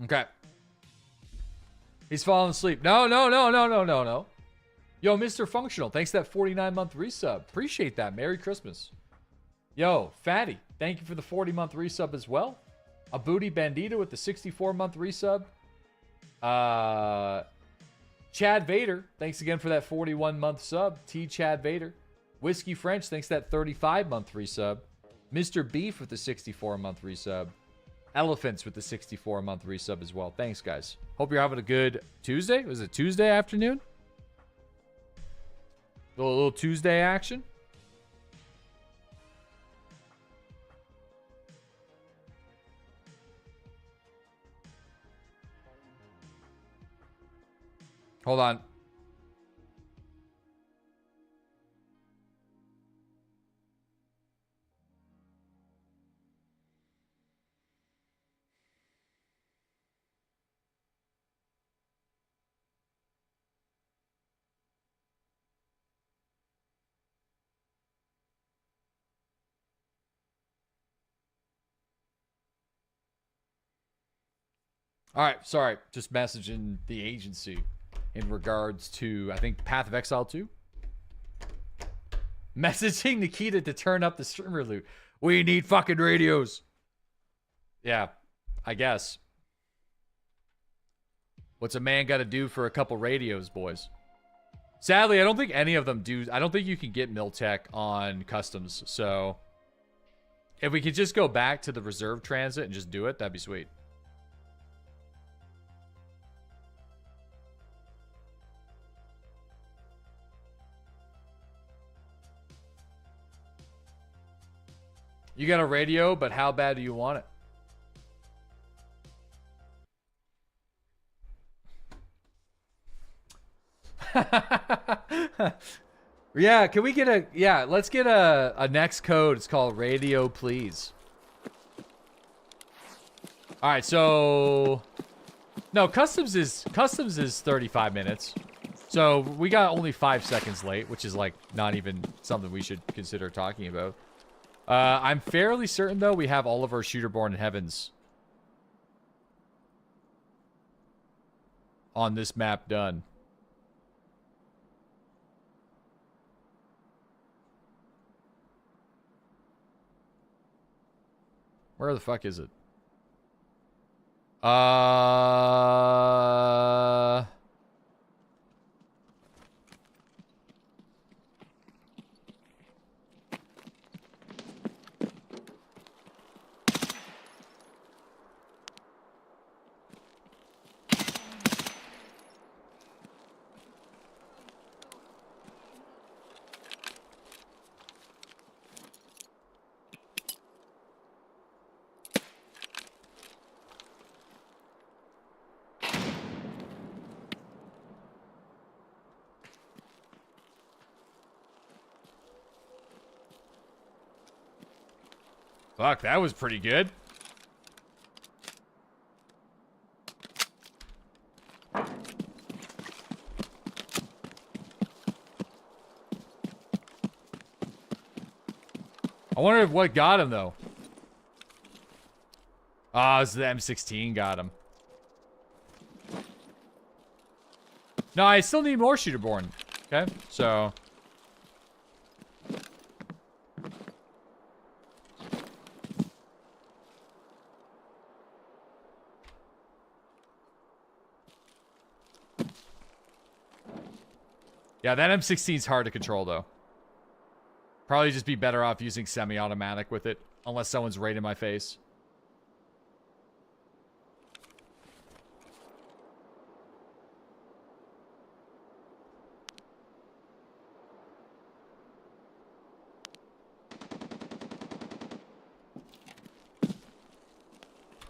Okay. He's falling asleep. No. Yo, Mr. Functional, thanks for that 49-month resub. Appreciate that. Merry Christmas. Yo, Fatty, thank you for the 40-month resub as well. A Booty Bandito with the 64-month resub. Chad Vader, thanks again for that 41-month sub. T. Chad Vader. Whiskey French, thanks for that 35-month resub. Mr. Beef with the 64-month resub. Elephants with the 64-month resub as well. Thanks, guys. Hope you're having a good Tuesday. Was it Tuesday afternoon? A little Tuesday action. Hold on. All right, sorry. Just messaging the agency in regards to, I think, Path of Exile 2. Messaging Nikita to turn up the streamer loot. We need fucking radios. Yeah, I guess. What's a man got to do for a couple radios, boys? Sadly, I don't think any of them do. I don't think you can get Miltech on customs. So if we could just go back to the reserve transit and just do it, that'd be sweet. You got a radio, but how bad do you want it? Yeah, can we get a... Yeah, let's get a next code. It's called Radio Please. All right, so... No, customs is 35 minutes. So we got only 5 seconds late, which is like not even something we should consider talking about. I'm fairly certain though we have all of our shooterborn heavens on this map done. Where the fuck is it? Fuck, that was pretty good. I wonder if what got him, though. Ah, it's the M16 got him. No, I still need more shooterborn. Okay, so... Yeah, that M16's hard to control, though. Probably just be better off using semi-automatic with it, unless someone's right in my face.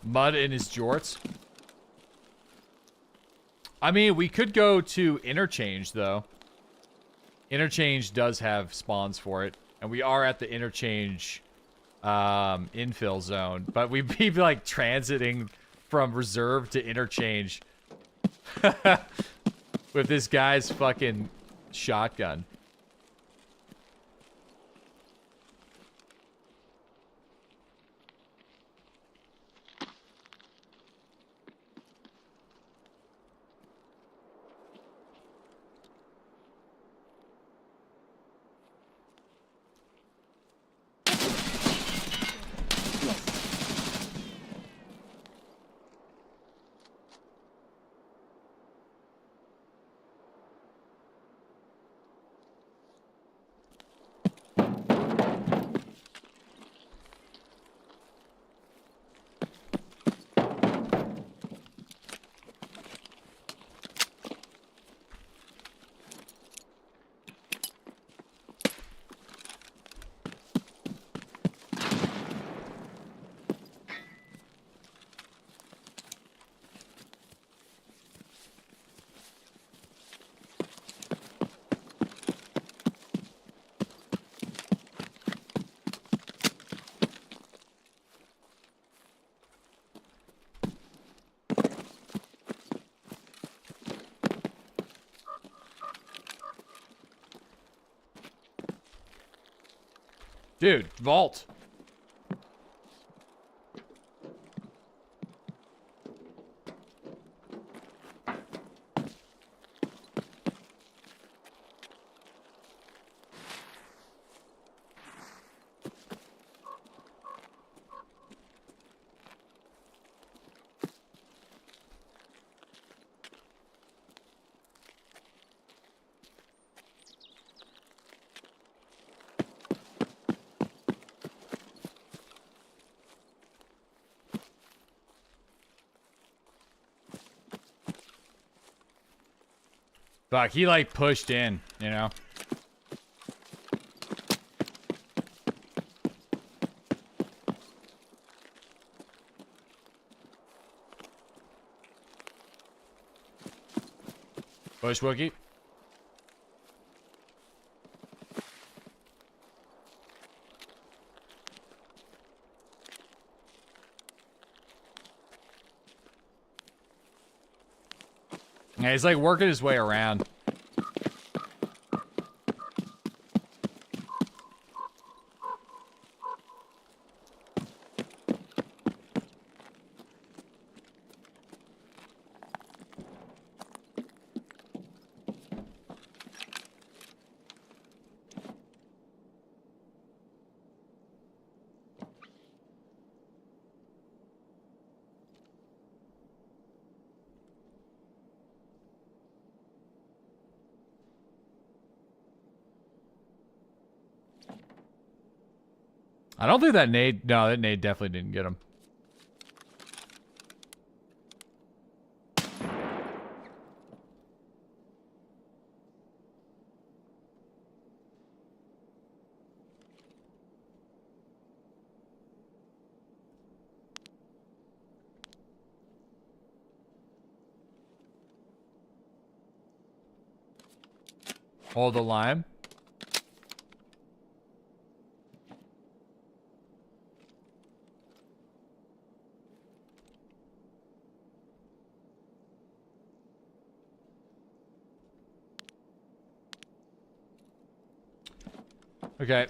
Mud in his jorts. I mean, we could go to Interchange, though. Interchange does have spawns for it. And we are at the Interchange infill zone. But we'd be, like, transiting from Reserve to Interchange. With this guy's fucking shotgun. Dude, vault. Fuck, he like pushed in, you know? Push, Wookie. Yeah, he's like working his way around. I don't think that nade... No, that nade definitely didn't get him. Hold the line. Okay.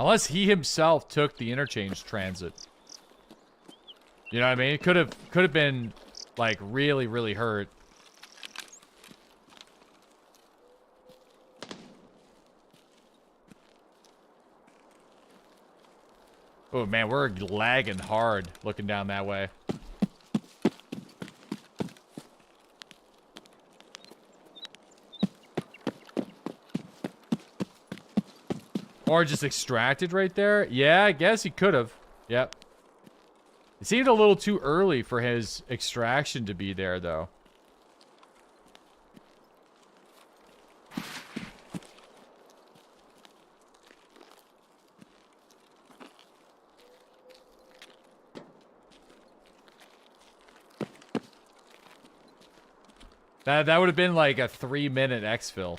Unless he himself took the interchange transit. You know what I mean? It could have been like really, really hurt. Oh man, we're lagging hard looking down that way. Or just extracted right there? Yeah, I guess he could have. Yep. It seemed a little too early for his extraction to be there, though. That would have been like a 3-minute exfil.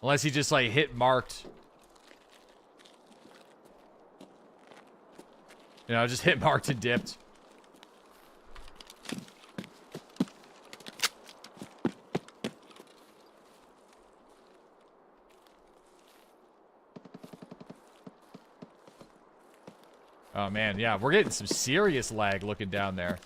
Unless he just like hit marked. You know, just hit marked and dipped. Oh man, yeah, we're getting some serious lag looking down there.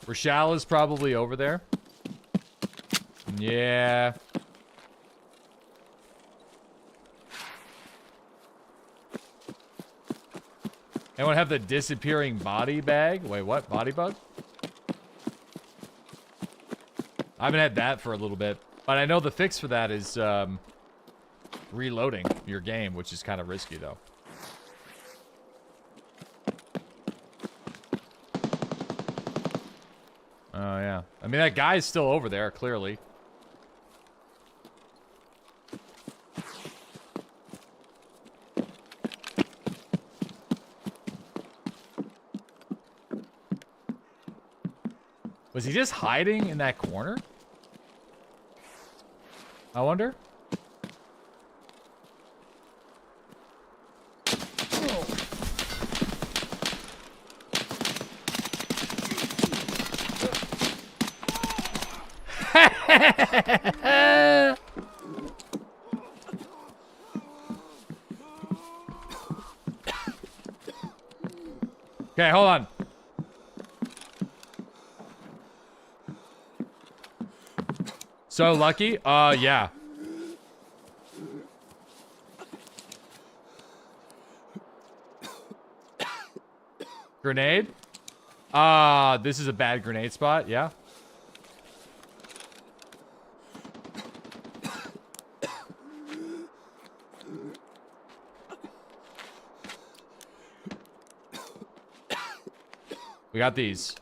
Rashal is probably over there. Yeah. Anyone have the disappearing body bag? Wait, what? Body bug? I haven't had that for a little bit. But I know the fix for that is reloading your game, which is kind of risky, though. Oh, yeah. I mean, that guy's still over there, clearly. Was he just hiding in that corner? I wonder. Okay, hold on. So lucky? Yeah. Grenade? This is a bad grenade spot, yeah. We got these.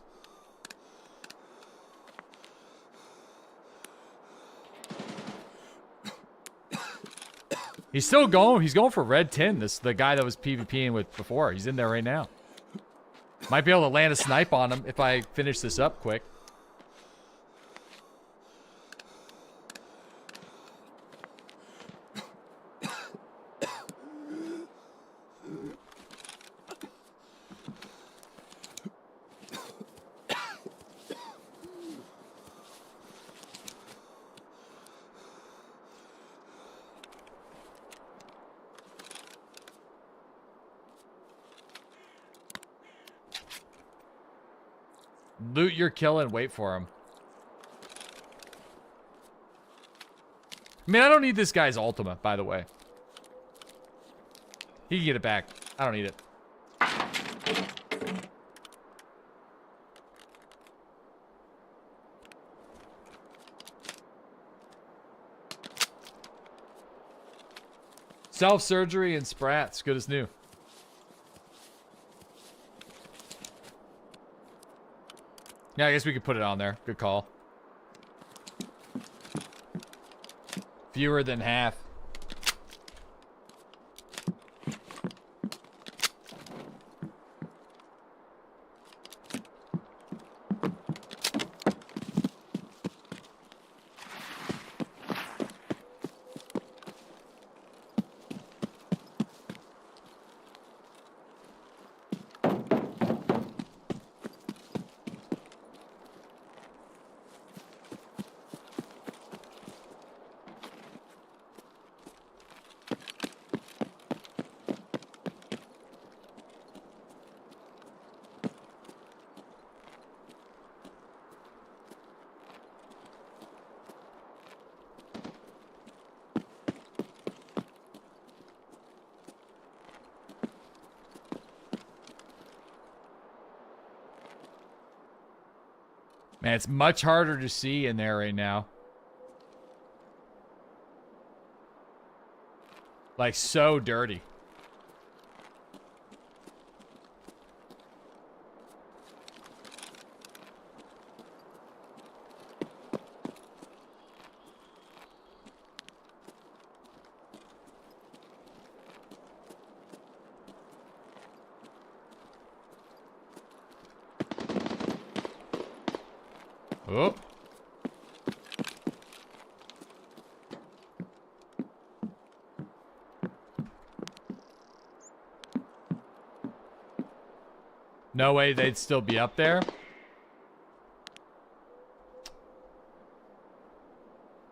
He's still going. He's going for red tin. The guy that was PvPing with before. He's in there right now. Might be able to land a snipe on him if I finish this up quick. Loot your kill and wait for him. I mean, I don't need this guy's Ultima, by the way. He can get it back. I don't need it. Self-surgery and sprats, good as new. Yeah, I guess we could put it on there. Good call. Fewer than half. Man, it's much harder to see in there right now. Like, so dirty. Oh. No way they'd still be up there.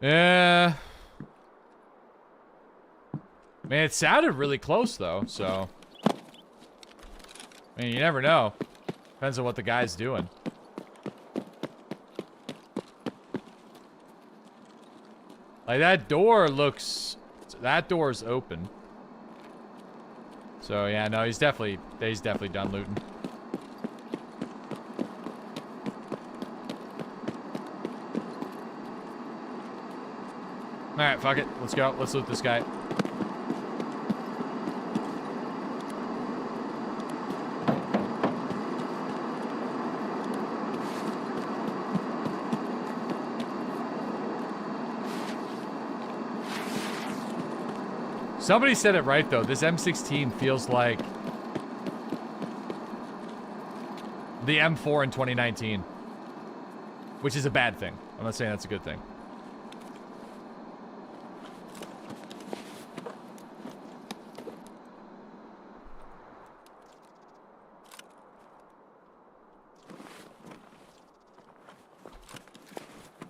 Yeah. Man, it sounded really close though, so. I mean, you never know. Depends on what the guy's doing. Like, that door looks... That door's open. So, yeah, no, he's definitely done looting. Alright, fuck it. Let's go. Let's loot this guy. Somebody said it right, though. This M16 feels like the M4 in 2019. Which is a bad thing. I'm not saying that's a good thing.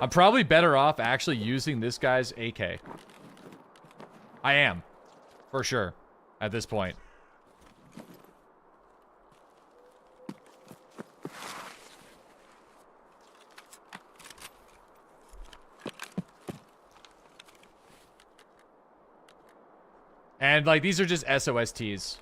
I'm probably better off actually using this guy's AK. I am. For sure. At this point. And, like, these are just SOSTs.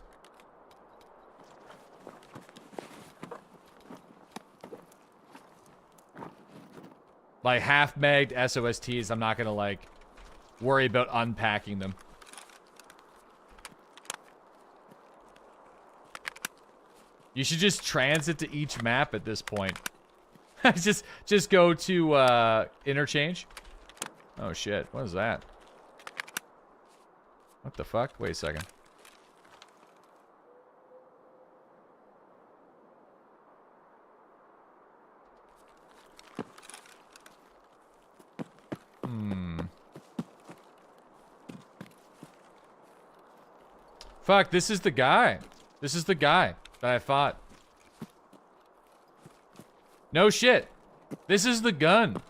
Like, half-megged SOSTs, I'm not gonna, like, worry about unpacking them. You should just transit to each map at this point. just go to, Interchange. Oh, shit. What is that? What the fuck? Wait a second. Fuck, this is the guy. This is the guy that I fought. No shit. This is the gun.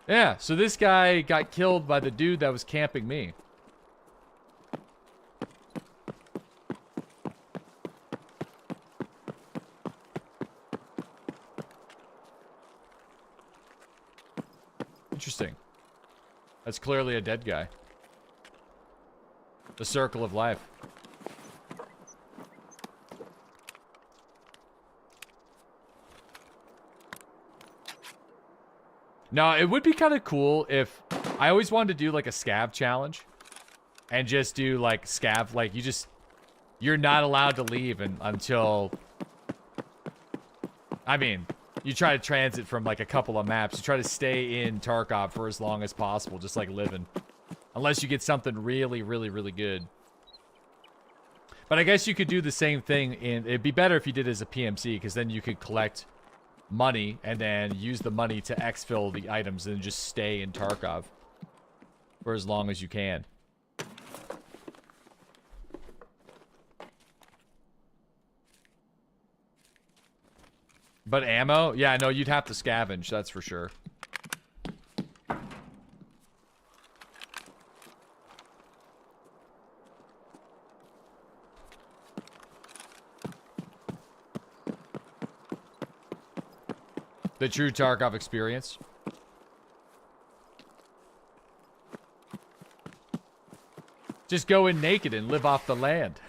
Yeah, so this guy got killed by the dude that was camping me. Interesting. That's clearly a dead guy. The circle of life. No, it would be kind of cool if... I always wanted to do like a scav challenge. And just do like scav, like you just... You're not allowed to leave until... I mean, you try to transit from like a couple of maps. You try to stay in Tarkov for as long as possible, just like living. Unless you get something really, really, really good. But I guess you could do the same thing in... It'd be better if you did it as a PMC, because then you could collect money and then use the money to exfil the items and just stay in Tarkov for as long as you can. But ammo? Yeah, no, you'd have to scavenge, that's for sure. The true Tarkov experience. Just go in naked and live off the land.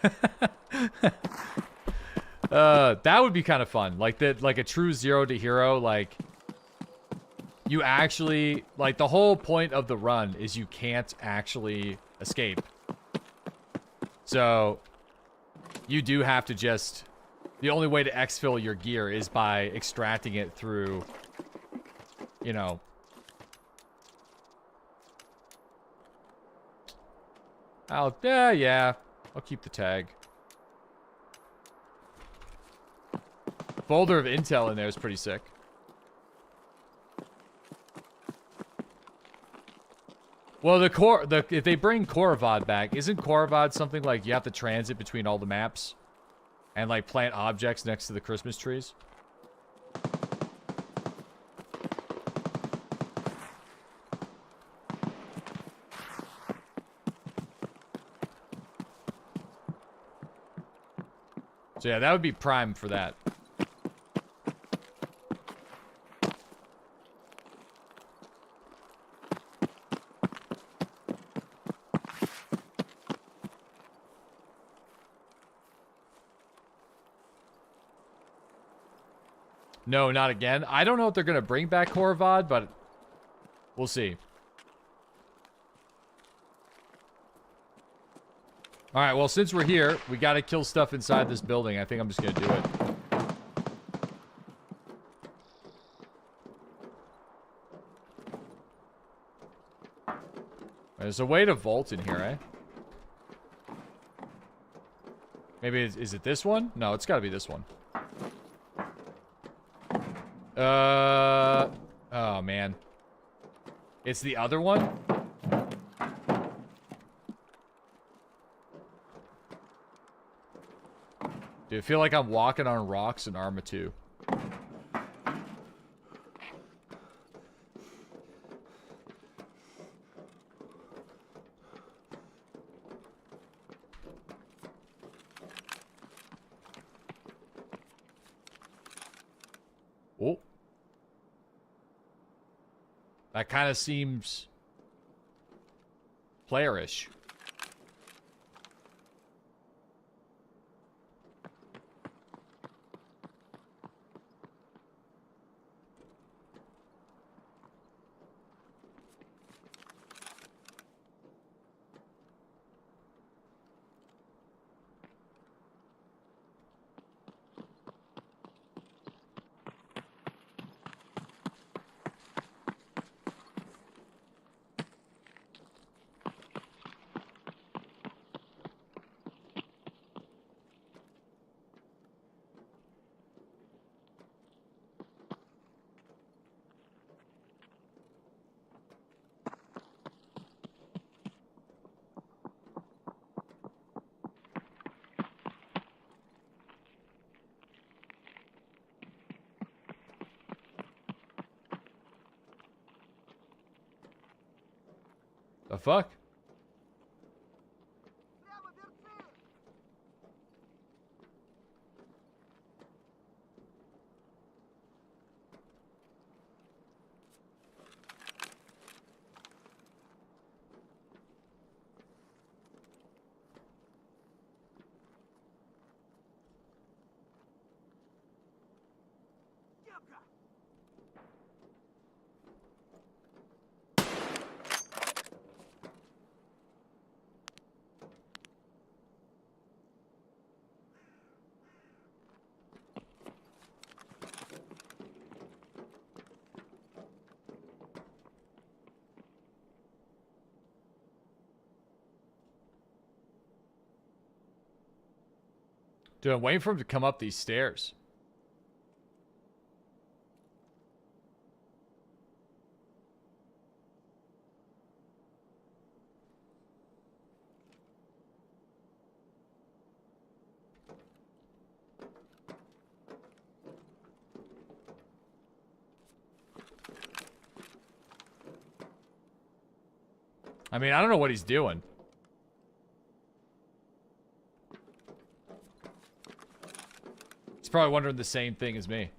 That would be kind of fun. Like a true 0 to hero, like you actually, like the whole point of the run is you can't actually escape. So you do have to just, the only way to exfil your gear is by extracting it through, you know. Yeah, I'll keep the tag. Folder of intel in there is pretty sick. Well, if they bring Koravad back, isn't Koravad something like you have to transit between all the maps? And like plant objects next to the Christmas trees? So yeah, that would be prime for that. No, not again. I don't know if they're going to bring back Koravad, but we'll see. Alright, well, since we're here, we got to kill stuff inside this building. I think I'm just going to do it. There's a way to vault in here, eh? Maybe, is it this one? No, it's got to be this one. Oh, man. It's the other one? Dude, I feel like I'm walking on rocks in Arma 2. Oh. That kind of seems playerish. The fuck? Dude, I'm waiting for him to come up these stairs. I mean, I don't know what he's doing. He's probably wondering the same thing as me.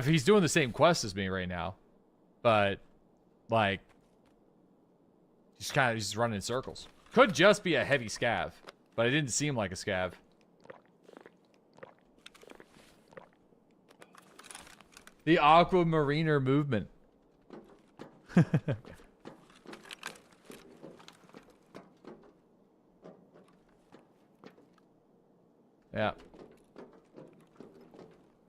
He's doing the same quest as me right now. But, like, he's just running in circles. Could just be a heavy scav, but it didn't seem like a scav. The aquamariner movement. Yeah.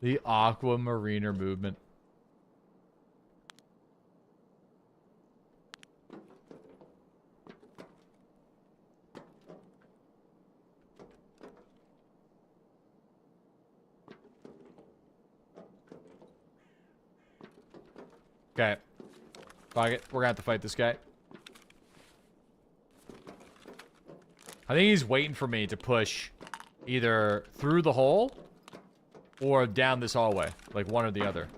The aquamariner movement. Okay. Fuck it. We're gonna have to fight this guy. I think he's waiting for me to push either through the hole or down this hallway. Like one or the other.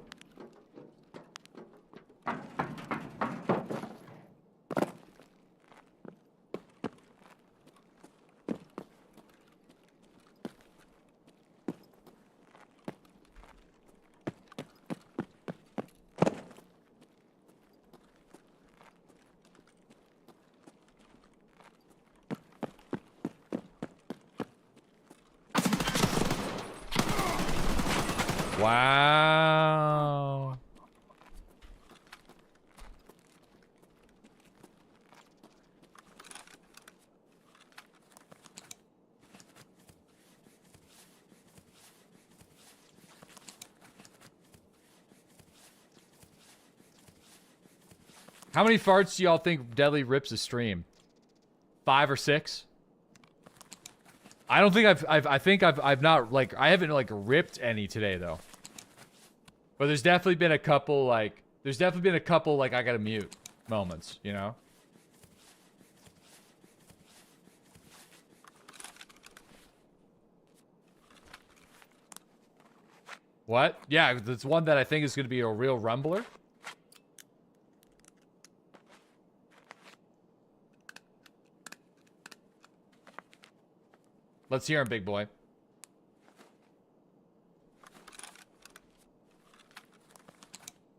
Wow. How many farts do y'all think Deadly rips a stream? 5 or 6? I don't think I've not, like, I haven't, like, ripped any today, though. But there's definitely been a couple, like, I gotta mute moments, you know? What? Yeah, that's one that I think is gonna be a real rumbler. Let's hear him, big boy.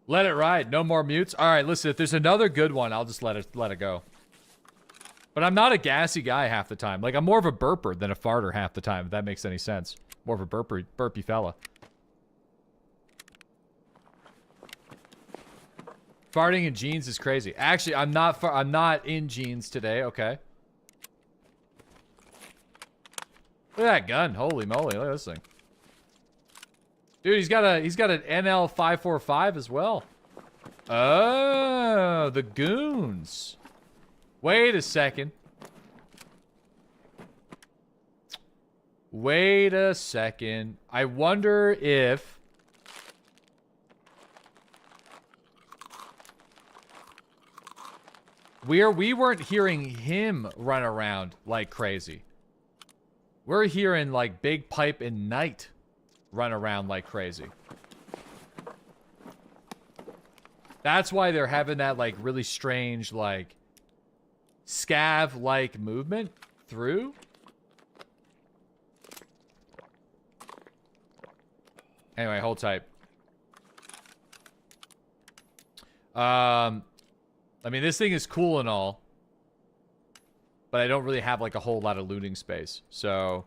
Let it ride. No more mutes. All right, listen. If there's another good one, I'll just let it go. But I'm not a gassy guy half the time. Like, I'm more of a burper than a farter half the time, if that makes any sense. More of a burpy fella. Farting in jeans is crazy. Actually, I'm not in jeans today. Okay. Look at that gun. Holy moly. Look at this thing. Dude, he's got an NL545 as well. Oh, the goons. Wait a second. Wait a second. I wonder if... We weren't hearing him run around like crazy. We're hearing, like, Big Pipe and Knight run around like crazy. That's why they're having that, like, really strange, like, scav-like movement through. Anyway, hold tight. I mean, this thing is cool and all. But I don't really have, like, a whole lot of looting space. So...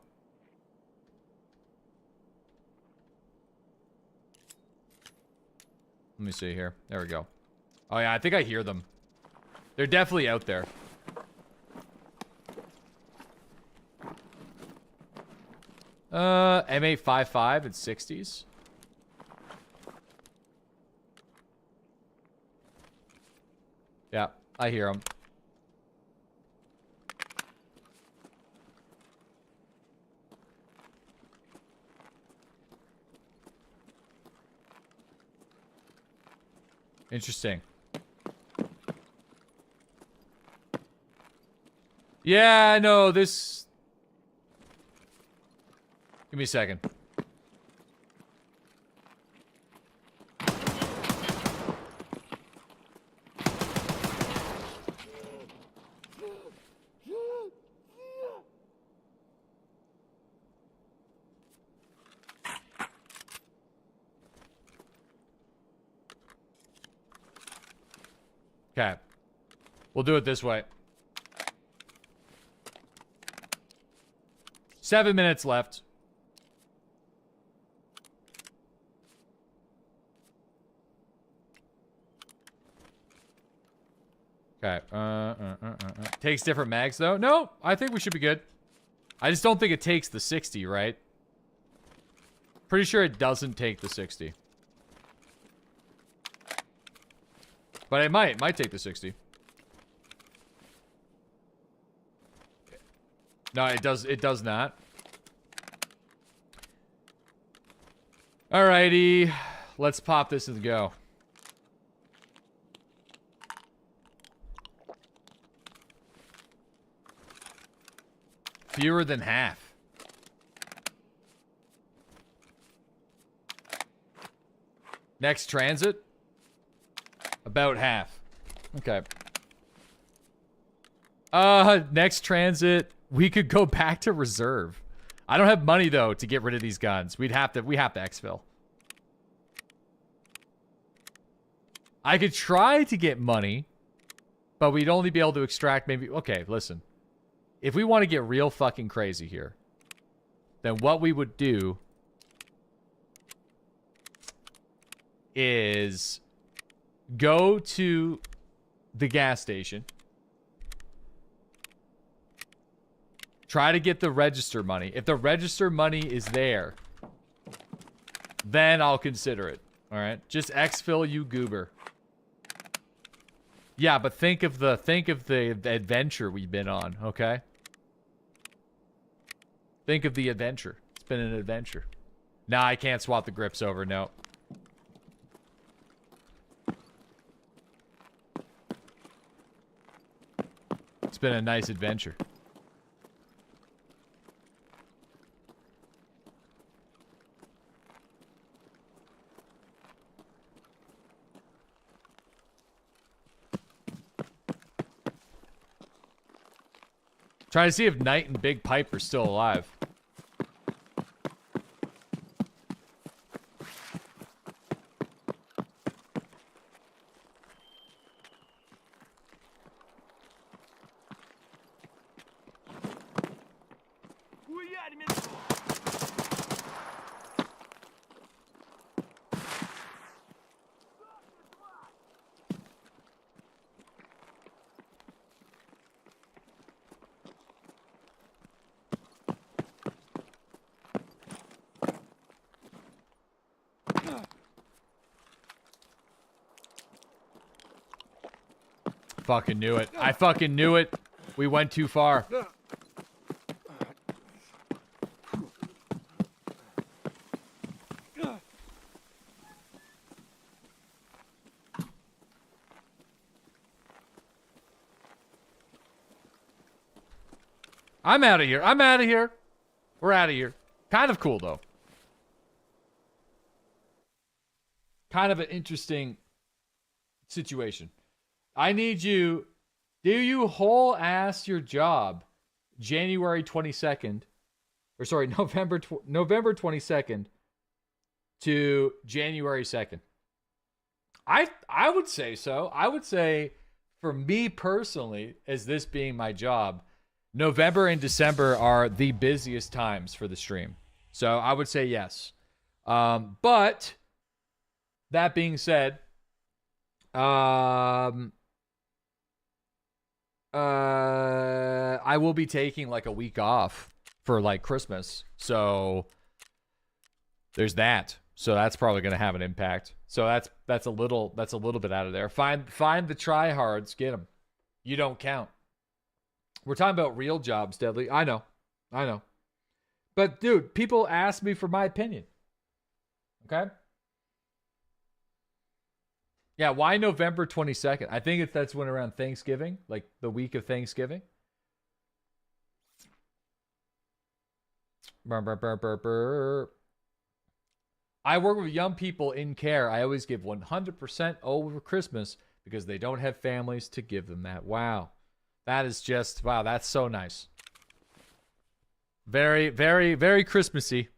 let me see here. There we go. Oh, yeah, I think I hear them. They're definitely out there. M855 and 60s. Yeah, I hear them. Interesting. Yeah, no, this... Give me a second. Okay. We'll do it this way. 7 minutes left. Okay. Takes different mags, though? No, I think we should be good. I just don't think it takes the 60, right? Pretty sure it doesn't take the 60. But it might. It might take the 60. No, it does not. Alrighty. Let's pop this and go. Fewer than half. Next transit? About half. Okay. Next transit, we could go back to reserve. I don't have money though to get rid of these guns. We have to exfil. I could try to get money, but we'd only be able to extract maybe... Okay, listen. If we want to get real fucking crazy here, then what we would do is go to the gas station, try to get the register money. If the register money is there, then I'll consider it. All right, just exfil, you goober. Yeah, but think of the adventure we've been on, okay? Think of the adventure. It's been an adventure. Nah, I can't swap the grips over. No. It's been a nice adventure. Trying to see if Knight and Big Pipe are still alive. Fucking knew it. I fucking knew it. We went too far. I'm out of here. I'm out of here. We're out of here. Kind of cool, though. Kind of an interesting situation. I need you. Do you whole ass your job January 22nd, or sorry, November 22nd to January 2nd? I would say so. I would say for me personally, as this being my job, November and December are the busiest times for the stream. So I would say yes. But that being said, I will be taking like a week off for like Christmas. So there's that. So that's probably going to have an impact. So that's a little bit out of there. Find the tryhards, get them. You don't count. We're talking about real jobs, Deadly. I know. But dude, people ask me for my opinion. Okay? Yeah, why November 22nd? I think that's when around Thanksgiving, like the week of Thanksgiving. Burr, burr, burr, burr, burr. I work with young people in care. I always give 100% over Christmas because they don't have families to give them that. Wow. That is just, wow, that's so nice. Very, very, very Christmassy.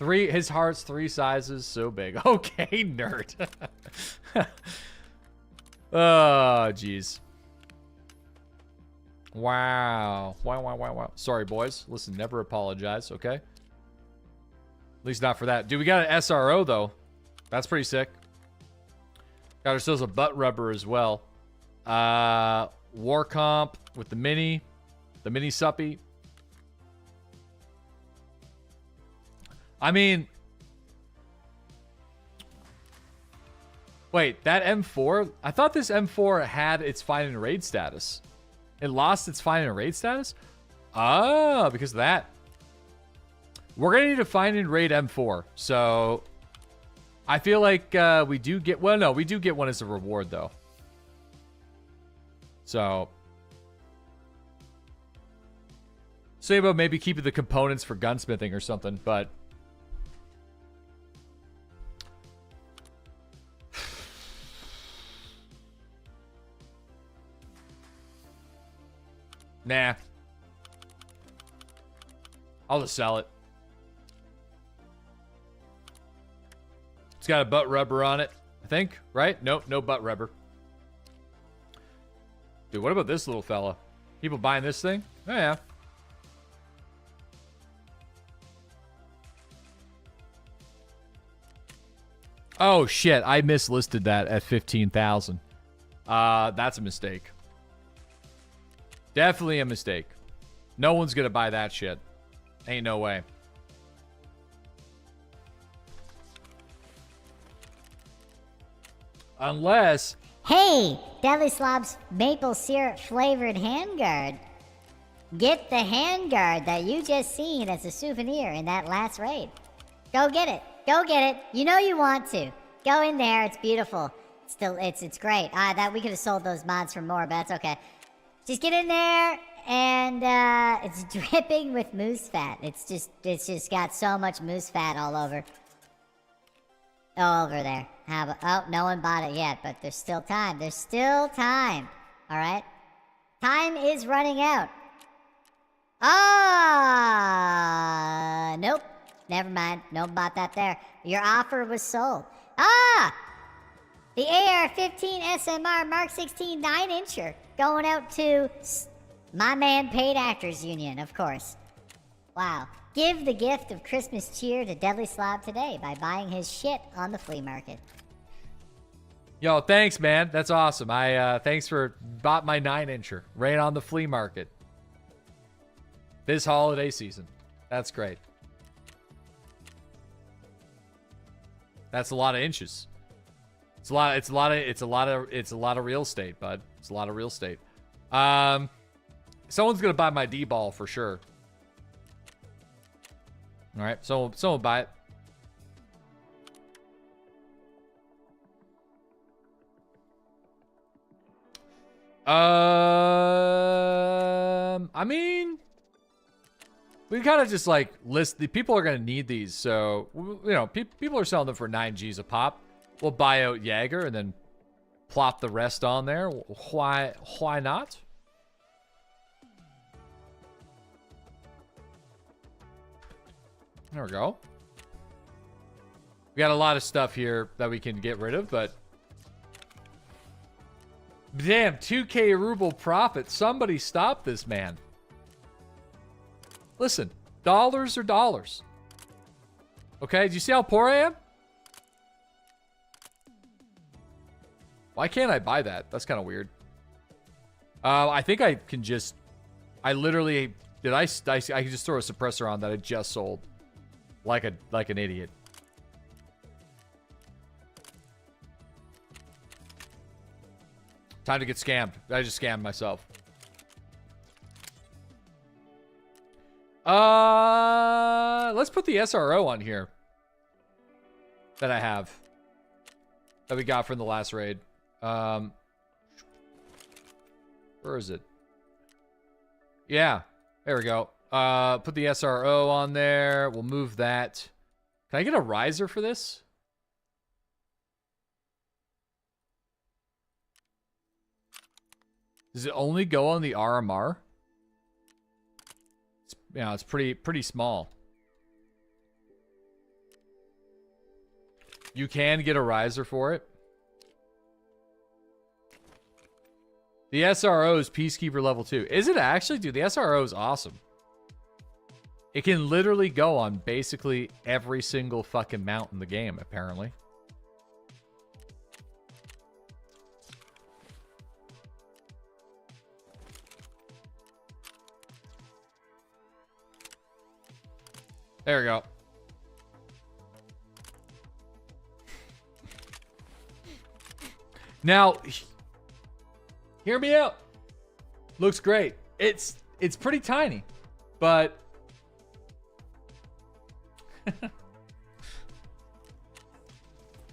His heart's 3 sizes, so big. Okay, nerd. Oh, jeez. Wow. Wow. Sorry, boys. Listen, never apologize, okay? At least not for that. Dude, we got an SRO, though. That's pretty sick. Got ourselves a butt rubber as well. War comp with the mini suppy. I mean, wait, that M4? I thought this M4 had its find and raid status. It lost its find and raid status? Oh, because of that. We're going to need to find and raid M4. So, I feel like we do get... Well, no, we do get one as a reward, though. So... Say about maybe keeping the components for gunsmithing or something, but... Nah. I'll just sell it. It's got a butt rubber on it, I think, right? Nope, no butt rubber. Dude, what about this little fella? People buying this thing? Oh, yeah. Oh, shit. I mislisted that at 15,000. That's a mistake. Definitely a mistake. No one's gonna buy that shit. Ain't no way. Unless... Hey, DeadlySlob's maple syrup flavored handguard. Get the handguard that you just seen as a souvenir in that last raid. Go get it. Go get it. You know you want to. Go in there. It's beautiful. It's great. That we could have sold those mods for more, but that's okay. Just get in there, and it's dripping with moose fat. It's just got so much moose fat all over there. How about, oh, no one bought it yet, but there's still time. There's still time. All right, time is running out. Nope. Never mind. No one bought that there. Your offer was sold. The AR-15 SMR Mark 16 9-incher. Going out to my man Paid Actors Union, of course. Wow. Give the gift of Christmas cheer to DeadlySlob today by buying his shit on the flea market. Yo, thanks, man. That's awesome. Thanks for bought my 9-incher right on the flea market this holiday season. That's great. That's a lot of inches. It's a lot of real estate, bud. It's a lot of real estate. Someone's gonna buy my D-ball for sure. All right, someone will buy it. I mean, we kind of just like list the people are gonna need these, so you know, people are selling them for 9 G's a pop. We'll buy out Jaeger and then plop the rest on there. Why not? There we go. We got a lot of stuff here that we can get rid of, but damn, 2K ruble profit. Somebody stop this man. Listen, dollars are dollars. Okay, do you see how poor I am? Why can't I buy that? That's kind of weird. I think I can just... I literally... I can just throw a suppressor on that I just sold. Like an idiot. Time to get scammed. I just scammed myself. Let's put the SRO on here. That I have. that we got from the last raid. Where is it? Yeah, there we go. Put the SRO on there. We'll move that. Can I get a riser for this? Does it only go on the RMR? Yeah, it's pretty small. You can get a riser for it. The SRO is Peacekeeper level 2. Is it actually? Dude, the SRO is awesome. It can literally go on basically every single fucking mount in the game, apparently. There we go. Now, hear me out. Looks great. It's pretty tiny, but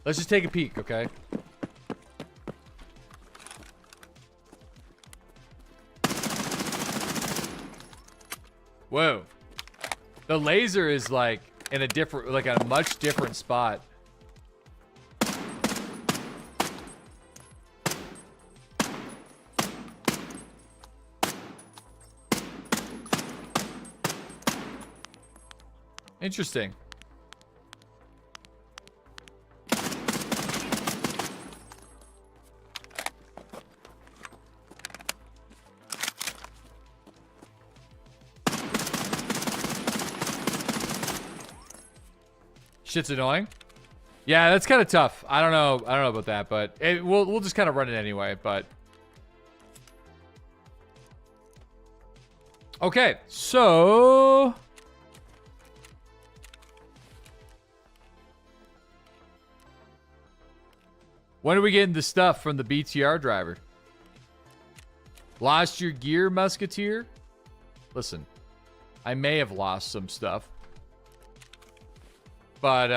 let's just take a peek, okay? Whoa. The laser is like in a different, like a much different spot. Interesting. Shit's annoying. Yeah, that's kind of tough. I don't know about that, but we'll just kind of run it anyway. But okay, so when are we getting the stuff from the BTR driver? Lost your gear, Musketeer? Listen, I may have lost some stuff. But,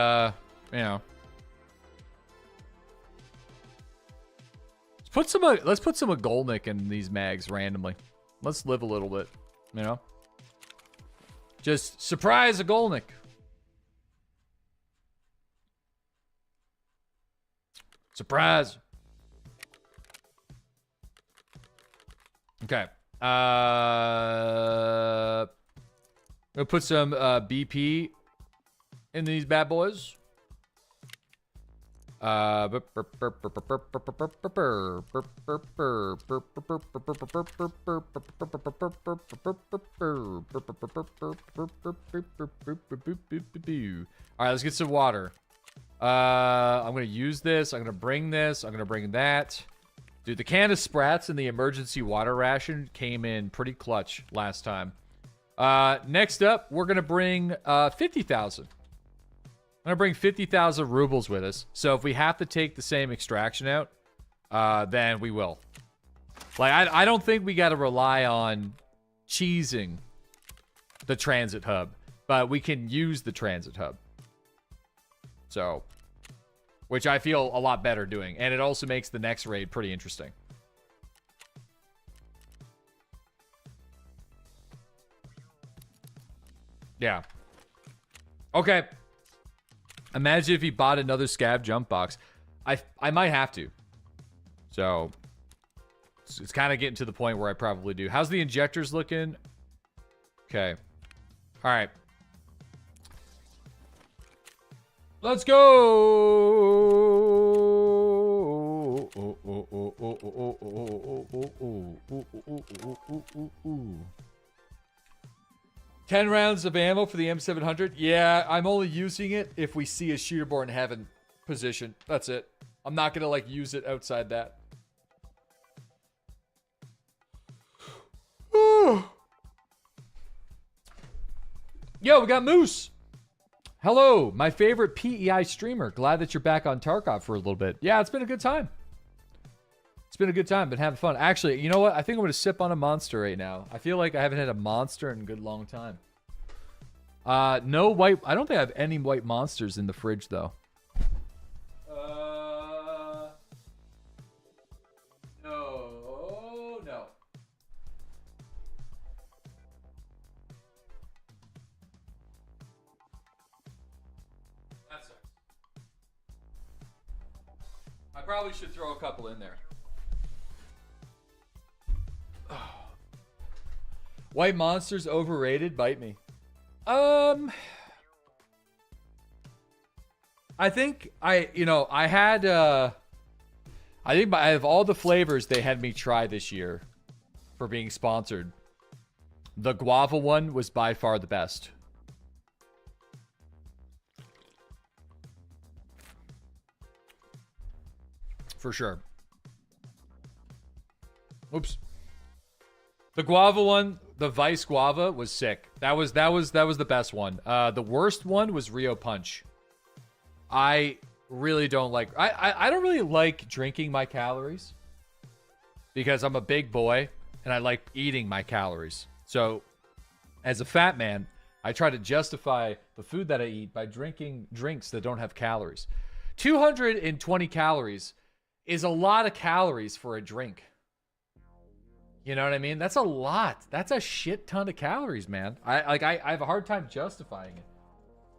you know. Let's put some Agolnik in these mags randomly. Let's live a little bit, you know? Just surprise Agolnik. Surprise. Okay. We'll put some BP in these bad boys. All right, let's get some water. I'm gonna use this. I'm gonna bring this. I'm gonna bring that. Dude, the can of Sprats and the emergency water ration came in pretty clutch last time. Next up, we're gonna bring 50,000. I'm gonna bring 50,000 rubles with us. So if we have to take the same extraction out, then we will. Like, I don't think we gotta rely on cheesing the transit hub, but we can use the transit hub. So, which I feel a lot better doing. And it also makes the next raid pretty interesting. Yeah. Okay. Imagine if he bought another scav jump box. I might have to. So, it's kind of getting to the point where I probably do. How's the injectors looking? Okay. All right. Let's go. 10 rounds of ammo for the M700. Yeah, I'm only using it if we see a Shooterborn Heaven position. That's it. I'm not gonna like use it outside that. Yo, we got Moose. Hello, my favorite PEI streamer. Glad that you're back on Tarkov for a little bit. Yeah, it's been a good time. It's been a good time. Been having fun. Actually, you know what? I think I'm going to sip on a monster right now. I feel like I haven't had a monster in a good long time. No white... I don't think I have any white monsters in the fridge, though. probably should throw a couple in there. White monsters overrated? Bite me. I think I had I think out of all the flavors they had me try this year for being sponsored, the guava one was by far the best. For sure. Oops. The guava one, the Vice guava was sick. That was the best one. The worst one was Rio Punch. I really don't like I don't really like drinking my calories because I'm a big boy and I like eating my calories. So as a fat man, I try to justify the food that I eat by drinking drinks that don't have calories. 220 calories is a lot of calories for a drink. You know what I mean? That's a lot. That's a shit ton of calories, man. I have a hard time justifying it.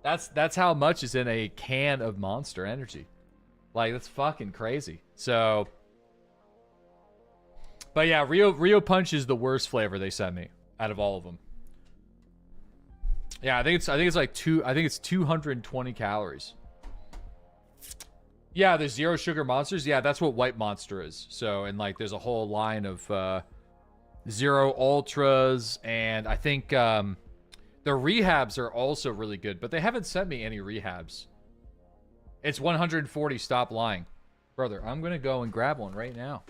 That's how much is in a can of Monster Energy. Like, that's fucking crazy. So, but yeah, Rio Punch is the worst flavor they sent me out of all of them. Yeah, I think it's 220 calories. Yeah, the zero sugar monsters. Yeah, that's what White Monster is. So, and like, there's a whole line of Zero Ultras, and I think the rehabs are also really good, but they haven't sent me any rehabs. It's 140. Stop lying, brother. I'm gonna go and grab one right now.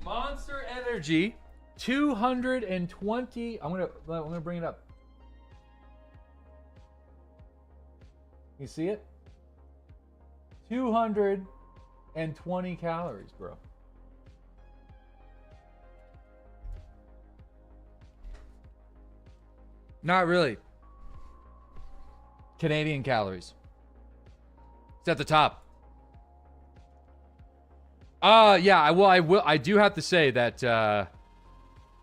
Monster Energy, 220. I'm gonna bring it up. You see it? 220 calories, bro. Not really. Canadian calories. It's at the top. Yeah, I do have to say that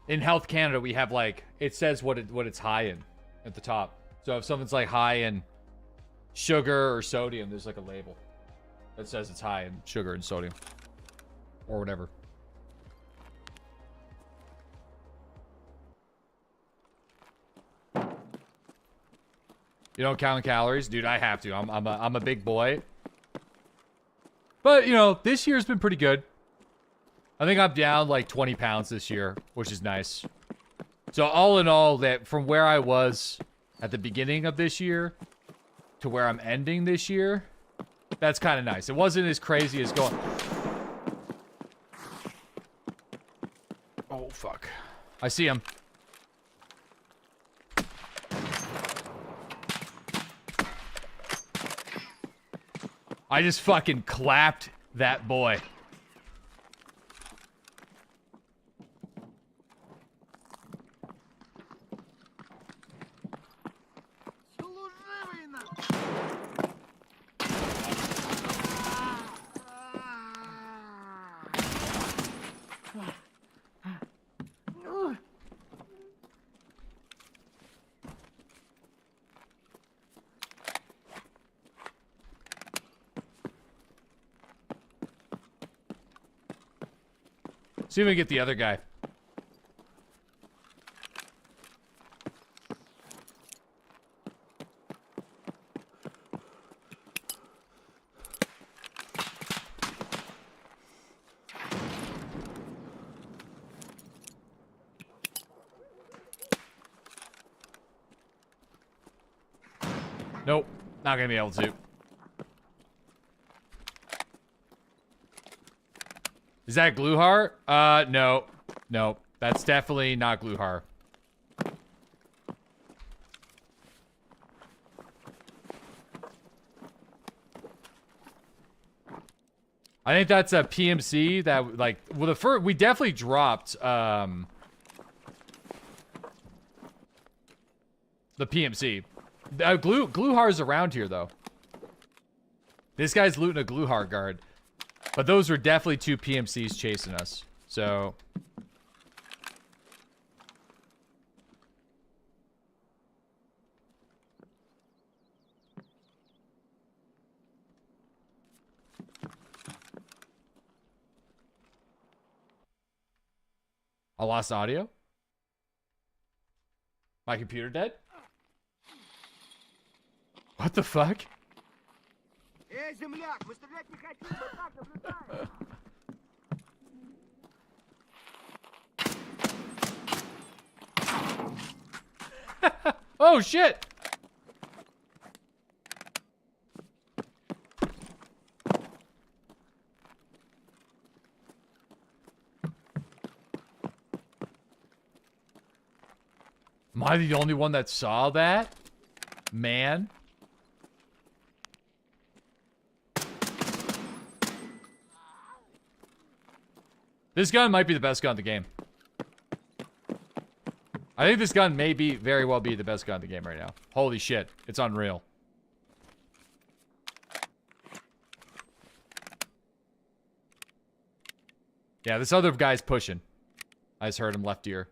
in Health Canada we have, like, it says what it's high in at the top. So if something's like high in sugar or sodium, there's like a label that says it's high in sugar and sodium or whatever. You don't count calories? Dude, I have to. I'm a big boy. But, you know, this year's been pretty good. I think I'm down like 20 pounds this year, which is nice. So all in all, that from where I was at the beginning of this year to where I'm ending this year, that's kind of nice. It wasn't as crazy as going... Oh, fuck. I see him. I just fucking clapped that boy. See if we can get the other guy. Nope, not gonna be able to. Is that Gluhar? No. No, that's definitely not Gluhar. I think that's a PMC that, like, well, the first, we definitely dropped, the PMC. Gluhar's around here, though. This guy's looting a Gluhar guard. But those were definitely two PMCs chasing us. So I lost audio. My computer dead? What the fuck? Oh shit! Am I the only one that saw that? Man. This gun might be the best gun in the game. I think this gun may be very well be the best gun in the game right now. Holy shit. It's unreal. Yeah, this other guy's pushing. I just heard him left ear.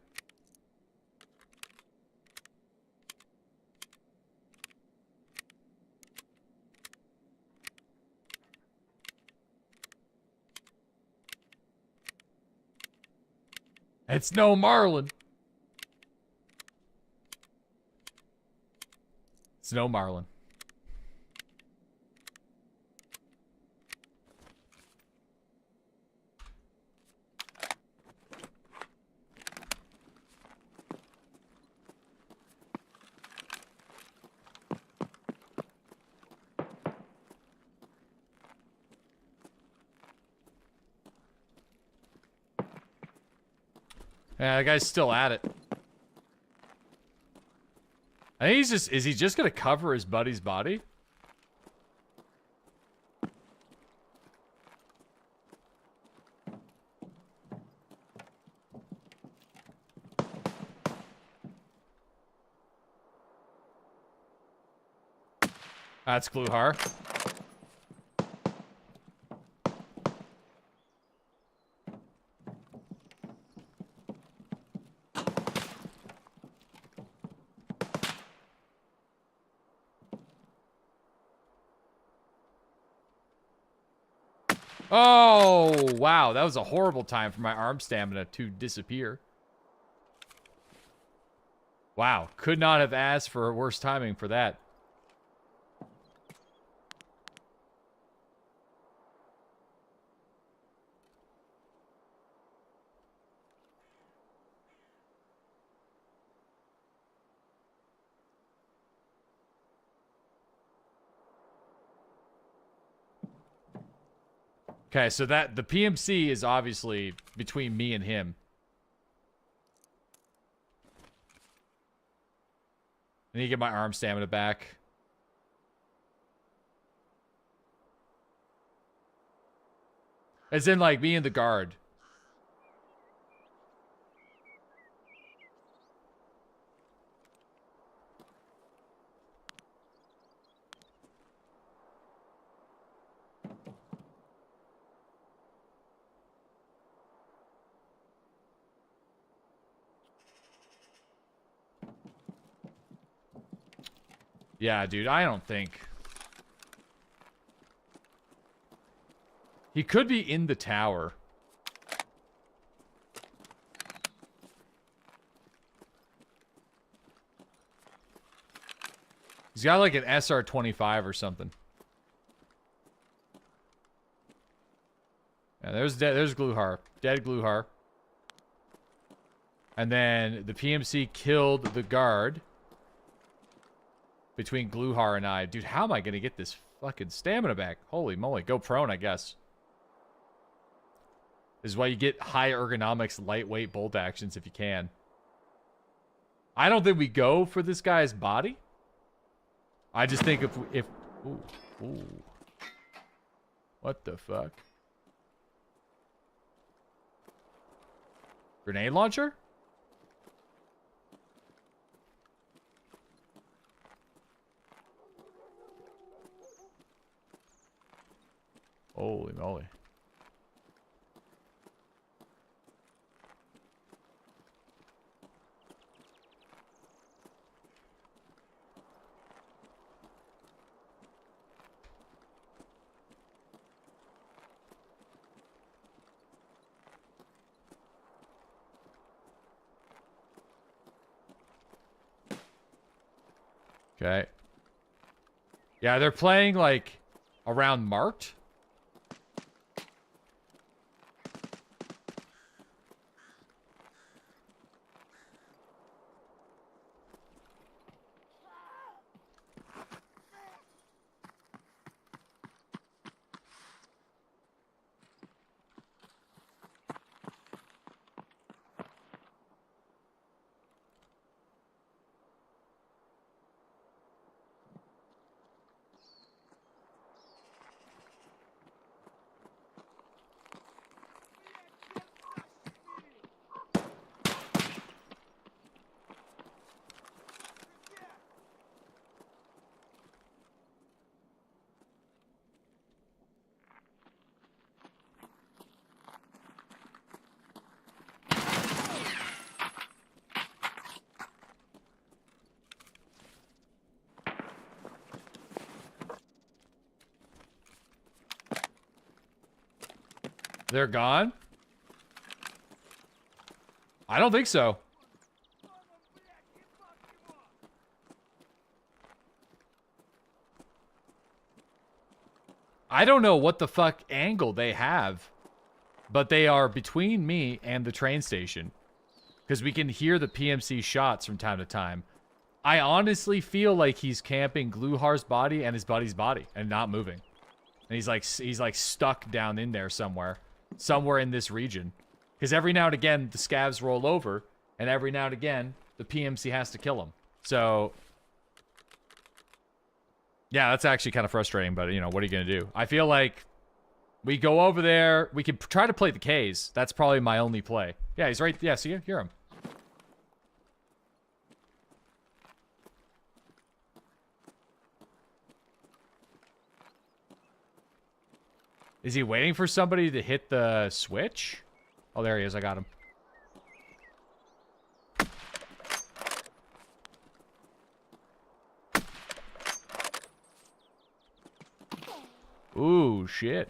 It's no Marlin. It's no Marlin. Yeah, the guy's still at it. I think he's just... Is he just gonna cover his buddy's body? That's Gluhar. Oh, wow. That was a horrible time for my arm stamina to disappear. Wow. Could not have asked for worse timing for that. Okay, so that the PMC is obviously between me and him. I need to get my arm stamina back. As in, like, me and the guard. Yeah, dude, I don't think... He could be in the tower. He's got like an SR-25 or something. Yeah, there's Gluhar. Dead Gluhar. And then the PMC killed the guard. Between Gluhar and I. Dude, how am I going to get this fucking stamina back? Holy moly. Go prone, I guess. This is why you get high ergonomics, lightweight bolt actions if you can. I don't think we go for this guy's body. I just think if ooh, ooh. What the fuck? Grenade launcher? Holy moly. Okay. Yeah, they're playing, like, around marked. They're gone? I don't think so. I don't know what the fuck angle they have, but they are between me and the train station. Because we can hear the PMC shots from time to time. I honestly feel like he's camping Gluhar's body and his buddy's body and not moving. And he's like stuck down in there somewhere. Somewhere in this region. Because every now and again, the scavs roll over. And every now and again, the PMC has to kill him. So, yeah, that's actually kind of frustrating. But, you know, what are you going to do? I feel like we go over there. We could try to play the Ks. That's probably my only play. Yeah, he's right. Yeah, see you? Hear him. Is he waiting for somebody to hit the switch? Oh, there he is. I got him. Ooh, shit.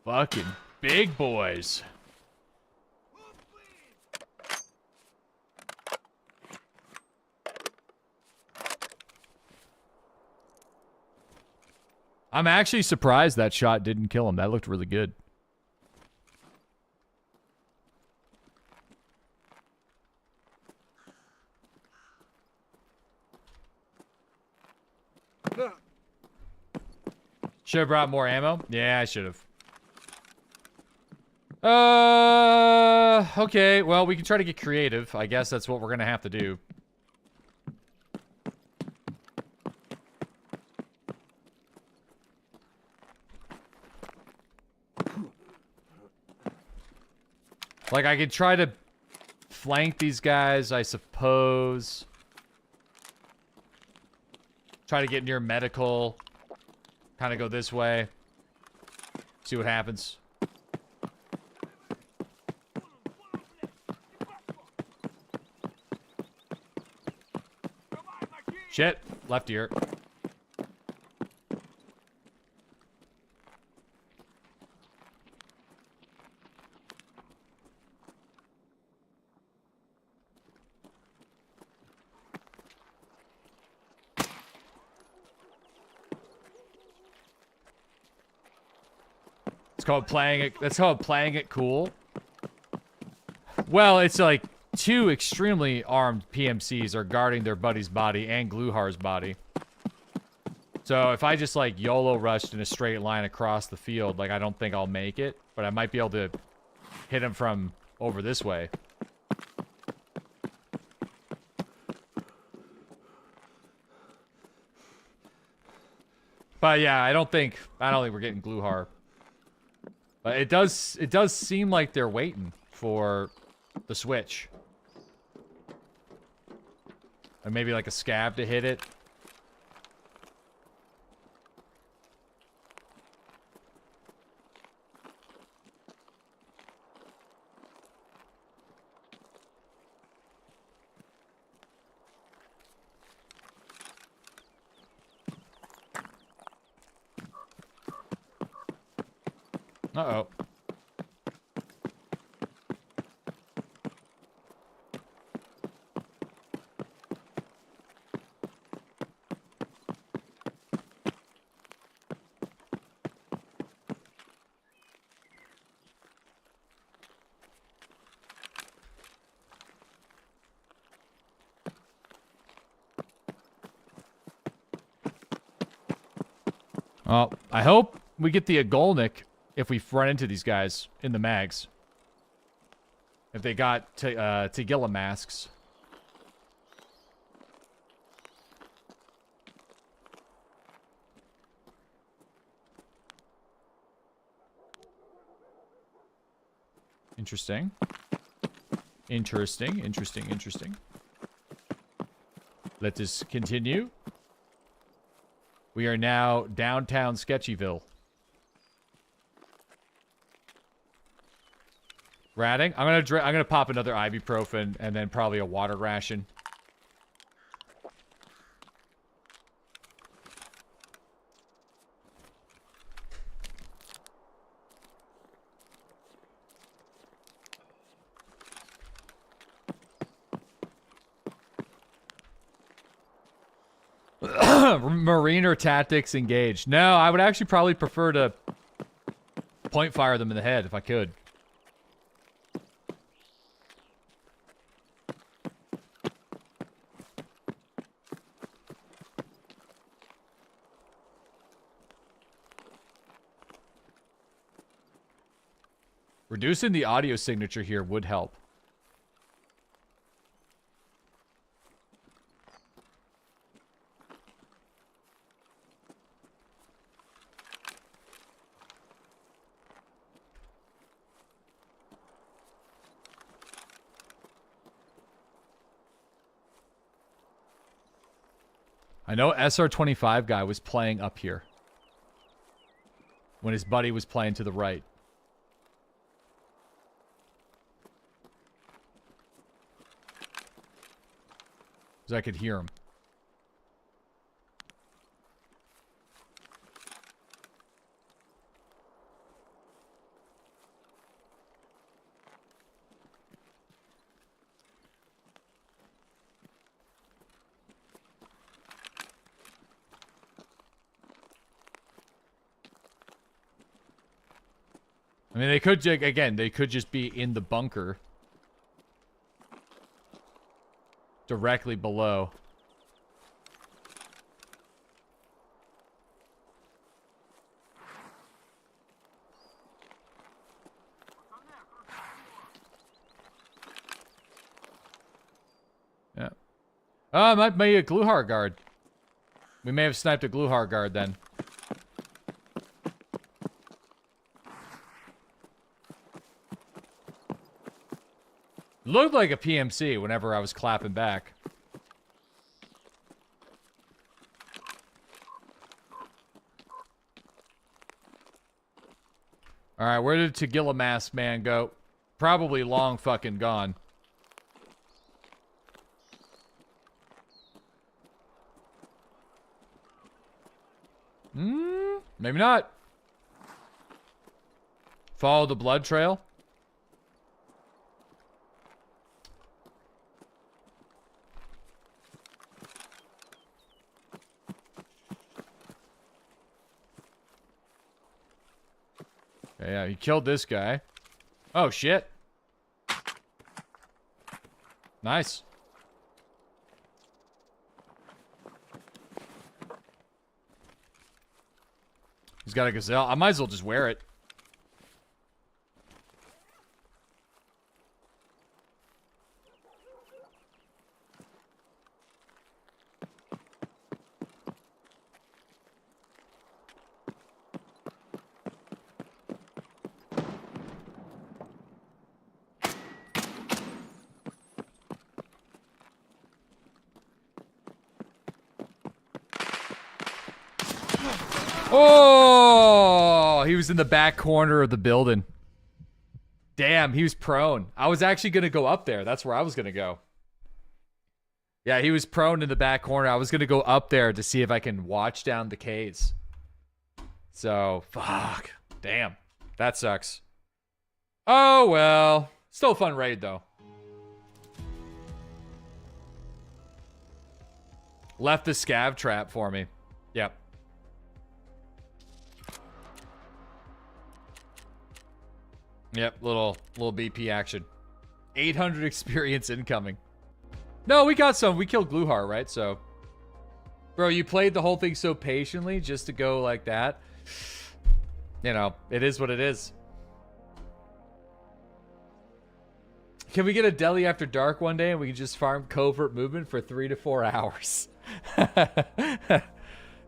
Fucking big boys. I'm actually surprised that shot didn't kill him. That looked really good. Should have brought more ammo? Yeah, I should have. Okay. Well, we can try to get creative. I guess that's what we're gonna have to do. Like, I could try to flank these guys, I suppose. Try to get near medical. Kind of go this way. See what happens. Shit. Left ear. It's called playing it. That's called playing it cool. Well, it's like two extremely armed PMCs are guarding their buddy's body and Gluhar's body. So if I just like YOLO rushed in a straight line across the field, like I don't think I'll make it, but I might be able to hit him from over this way. But yeah, I don't think we're getting Gluhar. But it does seem like they're waiting for the switch. Or maybe like a scav to hit it. Well, I hope we get the Agolnik if we run into these guys in the mags. If they got Tagilla masks. Interesting. Interesting, interesting, interesting. Let us continue. We are now downtown Sketchyville. Ratting? I'm gonna pop another ibuprofen and then probably a water ration. Mariner tactics engaged. No, I would actually probably prefer to point fire them in the head if I could. Reducing the audio signature here would help. I know SR25 guy was playing up here when his buddy was playing to the right. Because I could hear him. I mean, they could, again, they could just be in the bunker. Directly below. Yeah. Oh, it might be a Gluhar guard. We may have sniped a Gluhar guard then. Looked like a PMC whenever I was clapping back. Alright, where did Tagilla Mask Man go? Probably long fucking gone. Maybe not. Follow the blood trail. Yeah, he killed this guy. Oh, shit. Nice. He's got a gazelle. I might as well just wear it. Oh, he was in the back corner of the building. Damn, he was prone. I was actually going to go up there. That's where I was going to go. Yeah, he was prone in the back corner. I was going to go up there to see if I can watch down the K's. So, fuck. Damn. That sucks. Oh, well. Still a fun raid, though. Left the scav trap for me. Yep. Yep, little BP action. 800 experience incoming. No, we got some. We killed Gluhar, right? So Bro, you played the whole thing so patiently just to go like that. You know, it is what it is. Can we get a deli after dark one day and we can just farm covert movement for 3 to 4 hours?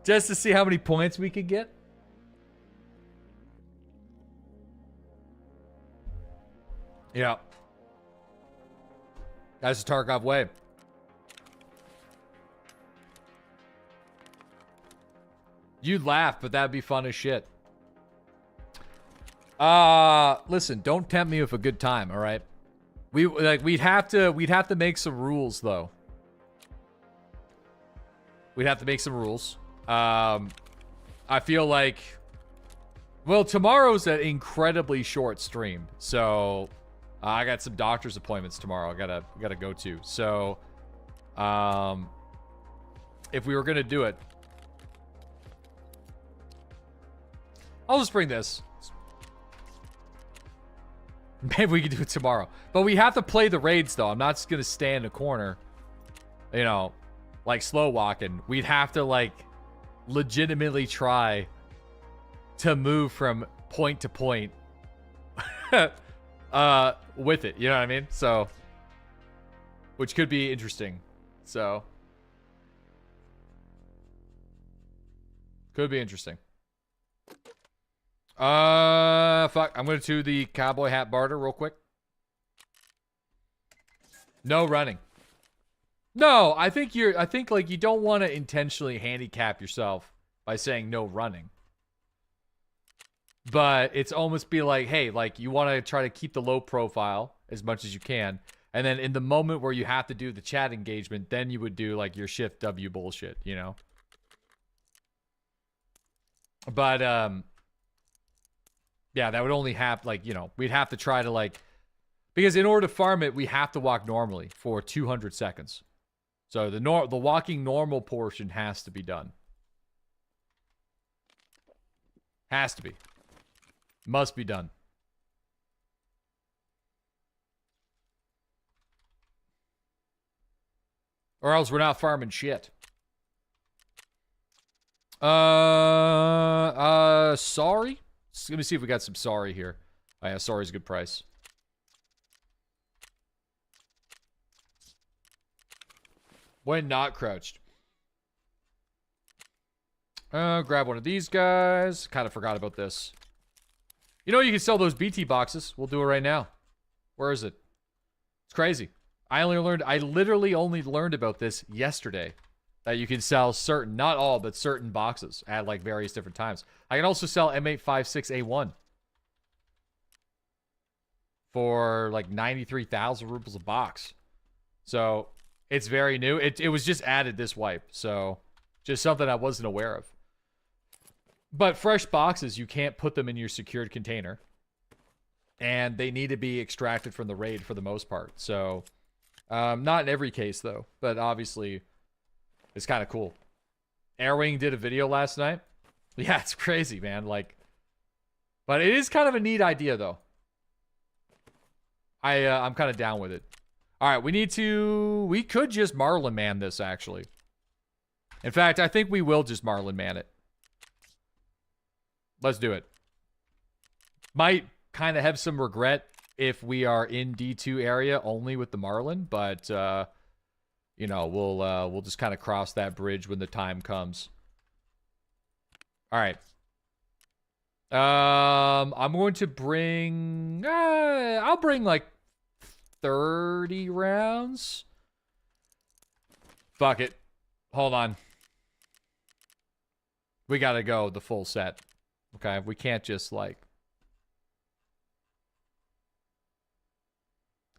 Just to see how many points we could get? Yeah. That's the Tarkov way. You'd laugh, but that'd be fun as shit. Listen, don't tempt me with a good time, all right? We'd have to make some rules though. We'd have to make some rules. I feel like, well, tomorrow's an incredibly short stream, so I got some doctor's appointments tomorrow. I gotta go to. So, if we were gonna do it, I'll just bring this. Maybe we can do it tomorrow. But we have to play the raids, though. I'm not just going to stand in a corner, you know, like slow walking. We'd have to, like, legitimately try to move from point to point with it. You know what I mean? So, which could be interesting. So, could be interesting. Fuck. I'm going to do the cowboy hat barter real quick. No running. No, I think like you don't want to intentionally handicap yourself by saying no running. But it's almost be like, hey, like you want to try to keep the low profile as much as you can. And then in the moment where you have to do the chat engagement, then you would do like your shift W bullshit, you know? But, yeah, that would only have, like, you know, we'd have to try to, like, because in order to farm it, we have to walk normally for 200 seconds. So the walking normal portion has to be done. Has to be. Must be done. Or else we're not farming shit. Sorry? Let me see if we got some sorry here. Oh, yeah, sorry's a good price. When not crouched. Grab one of these guys. Kind of forgot about this. You know, you can sell those BT boxes. We'll do it right now. Where is it? It's crazy. I literally only learned about this yesterday. That you can sell certain, not all, but certain boxes at like various different times. I can also sell M856A1 for like 93,000 rubles a box. So it's very new. It was just added this wipe. So just something I wasn't aware of. But fresh boxes, you can't put them in your secured container. And they need to be extracted from the raid for the most part. So not in every case though, but obviously it's kind of cool. Airwing did a video last night. Yeah, it's crazy, man. Like, but it is kind of a neat idea, though. I'm kind of down with it. All right, we could just Marlin Man this, actually. In fact, I think we will just Marlin Man it. Let's do it. Might kind of have some regret if we are in D2 area only with the Marlin, but, you know, we'll just kind of cross that bridge when the time comes. All right. I'm going to bring... I'll bring, like, 30 rounds. Fuck it. Hold on. We gotta go the full set. Okay? We can't just, like...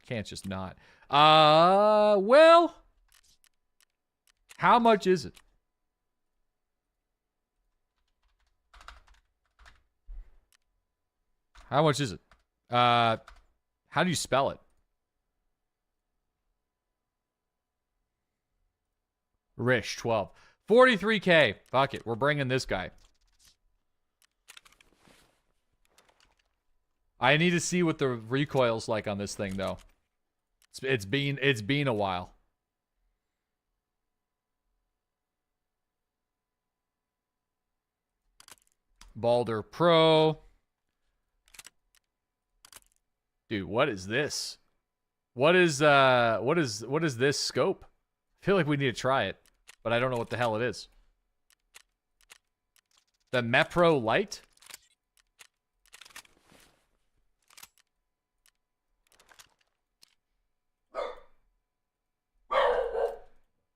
Can't just not. Well... How much is it? How much is it? How do you spell it? Rish, 12. 43K. Fuck it. We're bringing this guy. I need to see what the recoil's like on this thing, though. It's been a while. Balder Pro. Dude, what is this? What is this scope? I feel like we need to try it, but I don't know what the hell it is. The Mepro Light?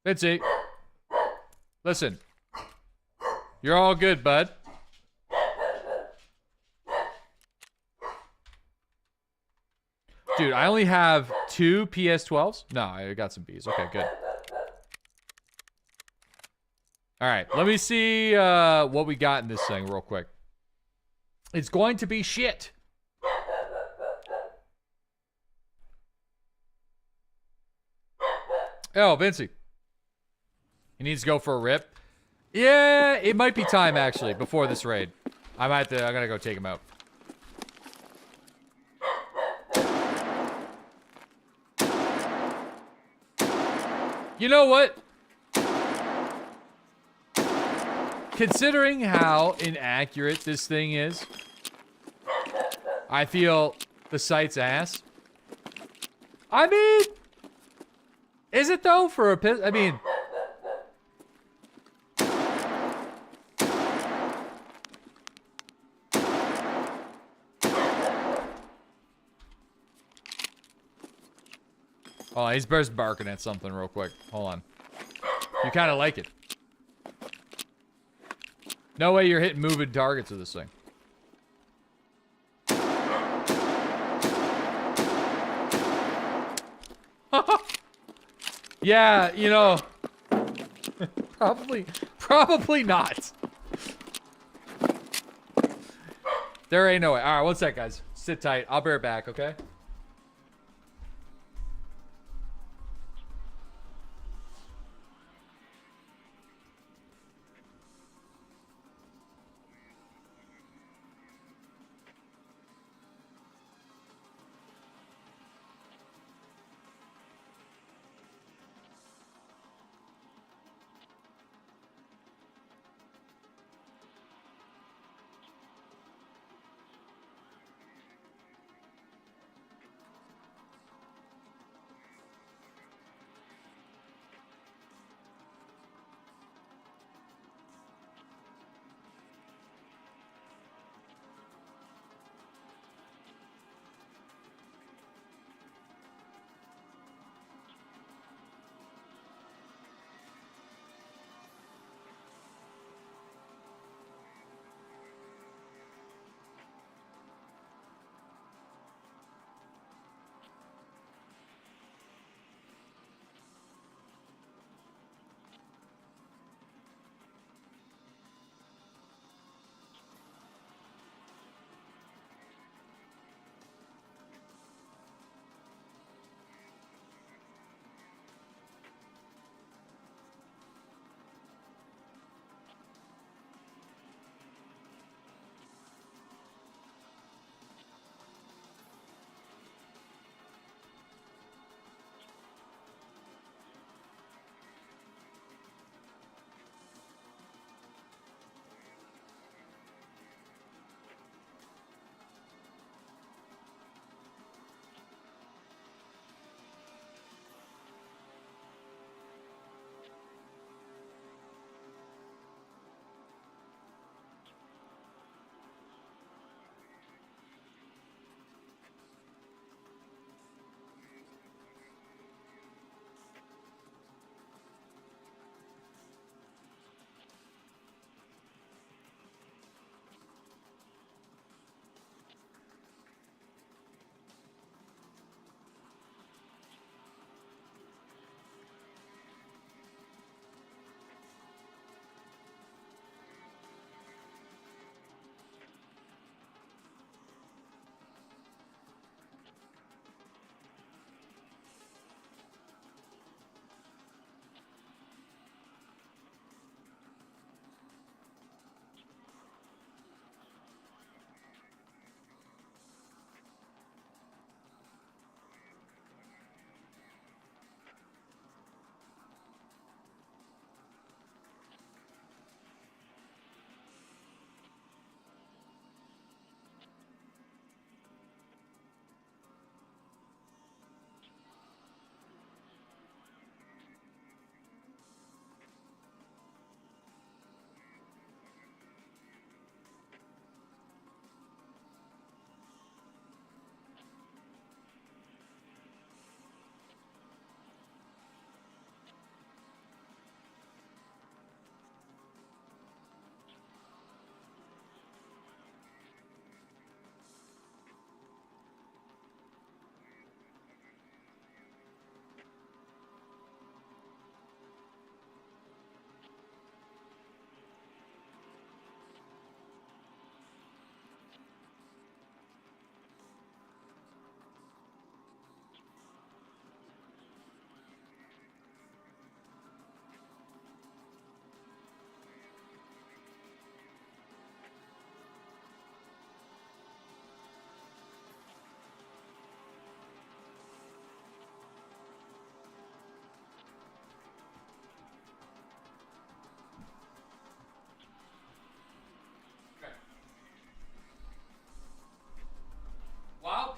Vinci, listen. You're all good, bud. Dude, I only have 2 PS12s. No, I got some Bs. Okay, good. All right, let me see what we got in this thing real quick. It's going to be shit. Oh, Vinci. He needs to go for a rip. Yeah, it might be time, actually, before this raid. I'm gonna go take him out. You know what? Considering how inaccurate this thing is, I feel the sight's ass. I mean, is it though for a pistol? I mean, oh, he's burst barking at something real quick. Hold on. You kind of like it. No way you're hitting moving targets with this thing. Yeah, you know, probably not. There ain't no way. All right, one sec, guys. Sit tight. I'll be right back, okay?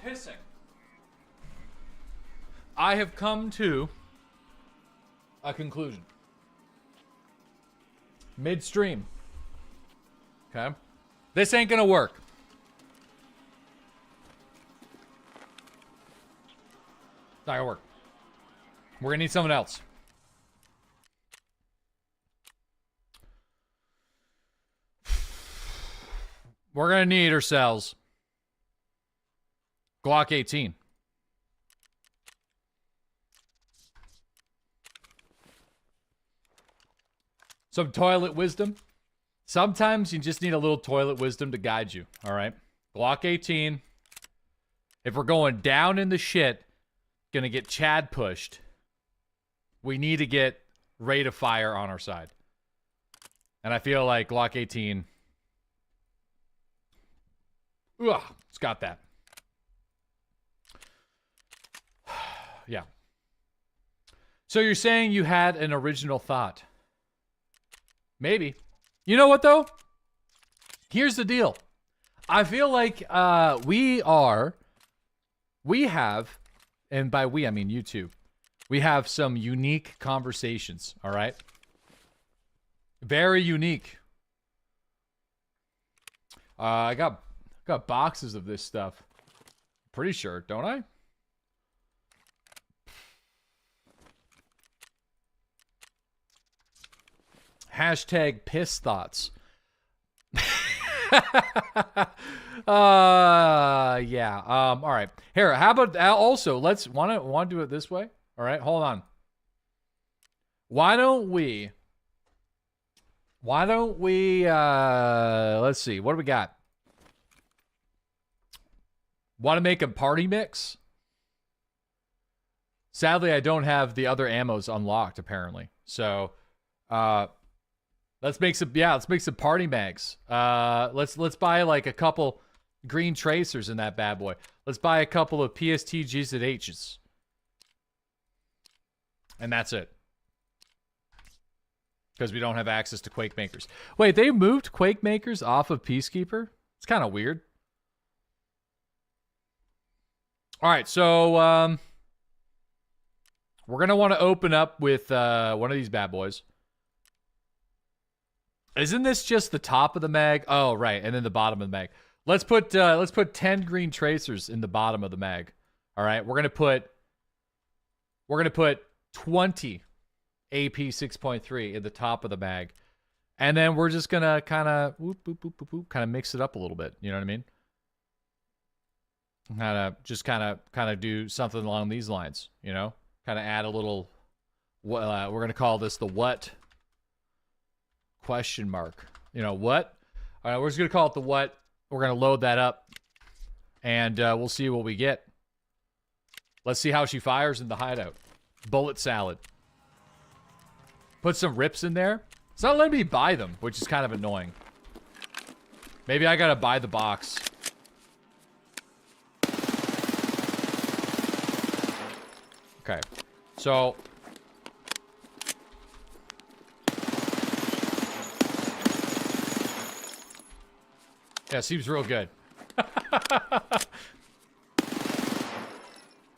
pissing. I have come to a conclusion. Midstream. Okay? This ain't gonna work. It's not gonna work. We're gonna need someone else. We're gonna need ourselves Glock 18. Some toilet wisdom. Sometimes you just need a little toilet wisdom to guide you, all right? Glock 18. If we're going down in the shit, gonna get Chad pushed, we need to get rate of fire on our side. And I feel like Glock 18... Ugh, it's got that. Yeah. So you're saying you had an original thought? Maybe. You know what, though? Here's the deal. I feel like we have, and by we, I mean you two, we have some unique conversations, all right? Very unique. I got boxes of this stuff. Pretty sure, don't I? Hashtag piss thoughts. Yeah. All right. Here, how about also let's want to do it this way? All right, hold on. Why don't we let's see, what do we got? Want to make a party mix? Sadly, I don't have the other ammos unlocked apparently. So, let's make some party mags. Let's buy like a couple green tracers in that bad boy. Let's buy a couple of PSTGs at H's. And that's it. Because we don't have access to Quake Makers. Wait, they moved Quake Makers off of Peacekeeper? It's kind of weird. All right, so we're going to want to open up with one of these bad boys. Isn't this just the top of the mag? Oh, right, and then the bottom of the mag. Let's put 10 green tracers in the bottom of the mag. All right, we're gonna put 20 AP 6.3 in the top of the mag, and then we're just gonna kind of mix it up a little bit. You know what I mean? Kind of do something along these lines. You know, kind of add a little. We're gonna call this the what? Question mark. You know what? All right, we're just gonna call it the what. We're gonna load that up, and we'll see what we get. Let's see how she fires in the hideout. Bullet salad. Put some rips in there. It's not letting me buy them, which is kind of annoying. Maybe I gotta buy the box. Okay, so. Yeah, seems real good.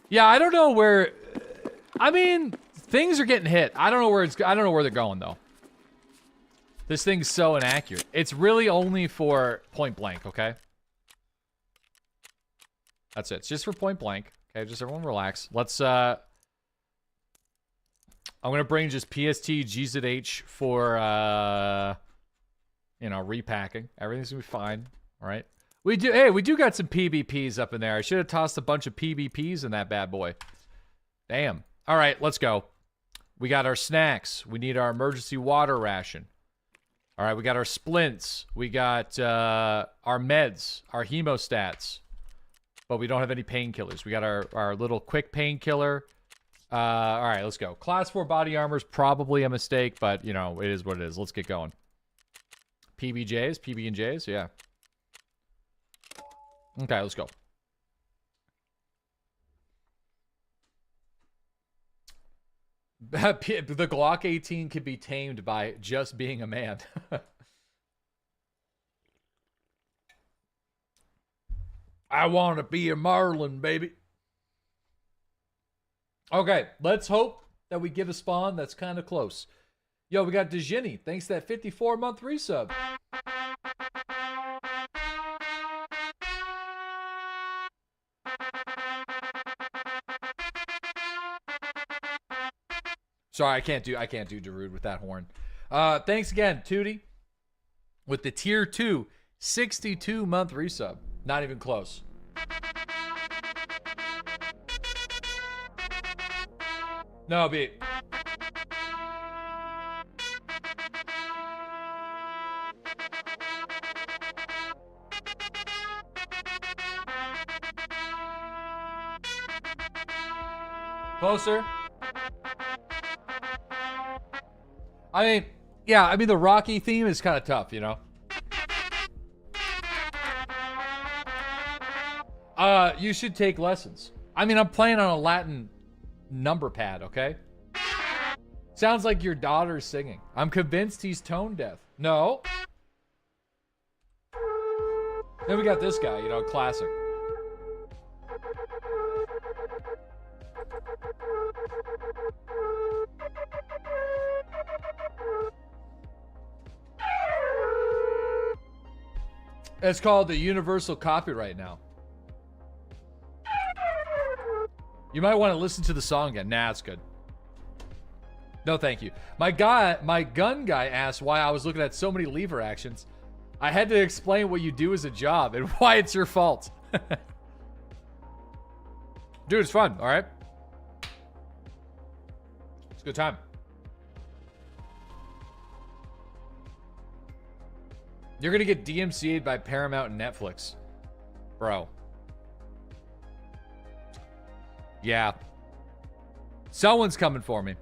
Yeah, I don't know where. I mean, things are getting hit. I don't know where they're going though. This thing's so inaccurate. It's really only for point blank. Okay. That's it. It's just for point blank. Okay, just everyone relax. Let's. I'm gonna bring just PST GZH for you know, repacking. Everything's gonna be fine. All right. We do got some PvPs up in there. I should have tossed a bunch of PvPs in that bad boy. Damn. All right, let's go. We got our snacks. We need our emergency water ration. All right, we got our splints. We got our meds, our hemostats. But we don't have any painkillers. We got our little quick painkiller. All right, let's go. Class 4 body armor is probably a mistake, but, you know, it is what it is. Let's get going. PB&Js? PB&Js? Yeah. Okay, let's go. The Glock 18 can be tamed by just being a man. I want to be a Marlin, baby. Okay, let's hope that we get a spawn that's kind of close. Yo, we got Dejini. Thanks to that 54-month resub. Sorry, I can't do Darude with that horn. Thanks again, Tootie, with the tier 2 62-month resub. Not even close. No, B. Closer. I mean, yeah, I mean, the Rocky theme is kind of tough, you know? You should take lessons. I mean, I'm playing on a Latin number pad, okay? Sounds like your daughter's singing. I'm convinced he's tone deaf. No. Then we got this guy, you know, classic. It's called the universal copyright now. You might want to listen to the song again. Nah, it's good. No, thank you. My gun guy asked why I was looking at so many lever actions. I had to explain what you do as a job and why it's your fault. Dude, it's fun, all right? It's a good time. You're gonna get DMCA'd by Paramount and Netflix. Bro. Yeah. Someone's coming for me.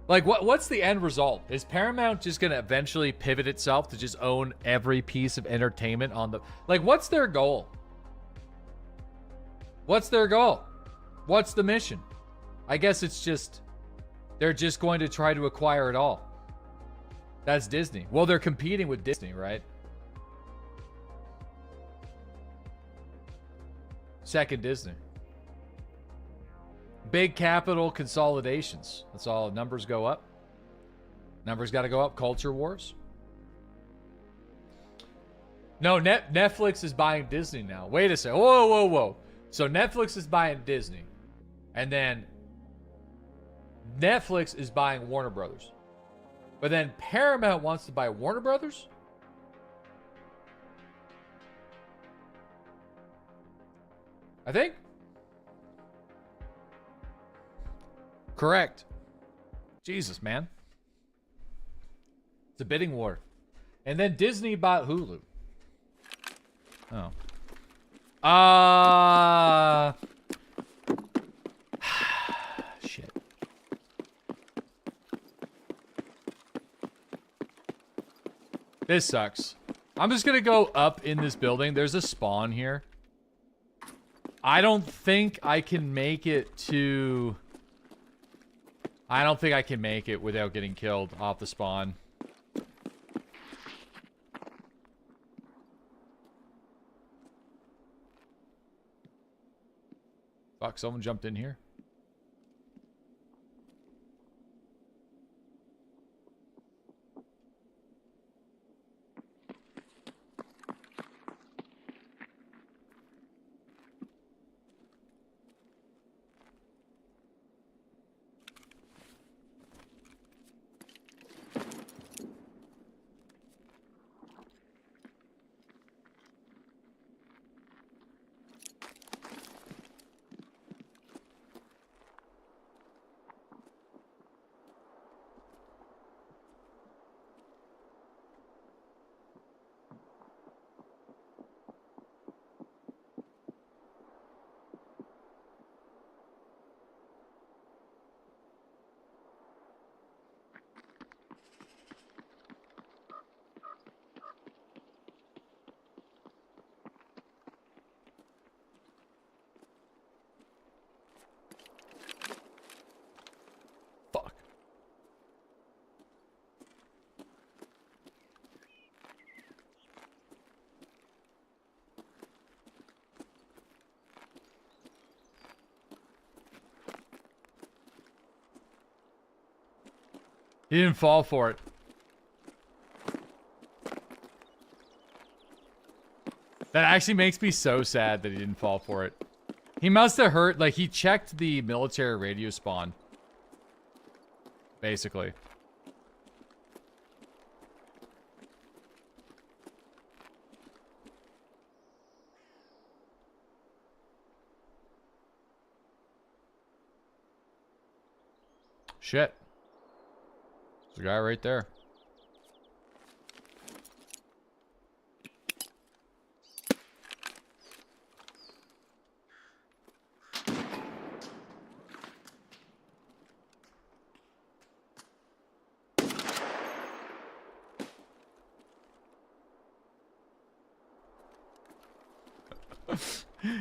Like, what's the end result? Is Paramount just gonna eventually pivot itself to just own every piece of entertainment on the... Like, what's their goal? What's their goal? What's the mission? I guess it's just... They're just going to try to acquire it all. That's Disney. Well, they're competing with Disney, right? Second Disney. Big capital consolidations. That's all. Numbers go up. Numbers got to go up. Culture wars. No, Netflix is buying Disney now. Wait a second. Whoa, whoa, whoa. So Netflix is buying Disney. And then Netflix is buying Warner Brothers. But then Paramount wants to buy Warner Brothers? I think. Correct. Jesus, man. It's a bidding war. And then Disney bought Hulu. Oh. Shit. This sucks. I'm just gonna go up in this building. There's a spawn here. I don't think I can make it to... I don't think I can make it without getting killed off the spawn. Fuck, someone jumped in here. He didn't fall for it. That actually makes me so sad that he didn't fall for it. He must have heard, like, he checked the military radio spawn. Basically. Shit. There's a guy right there.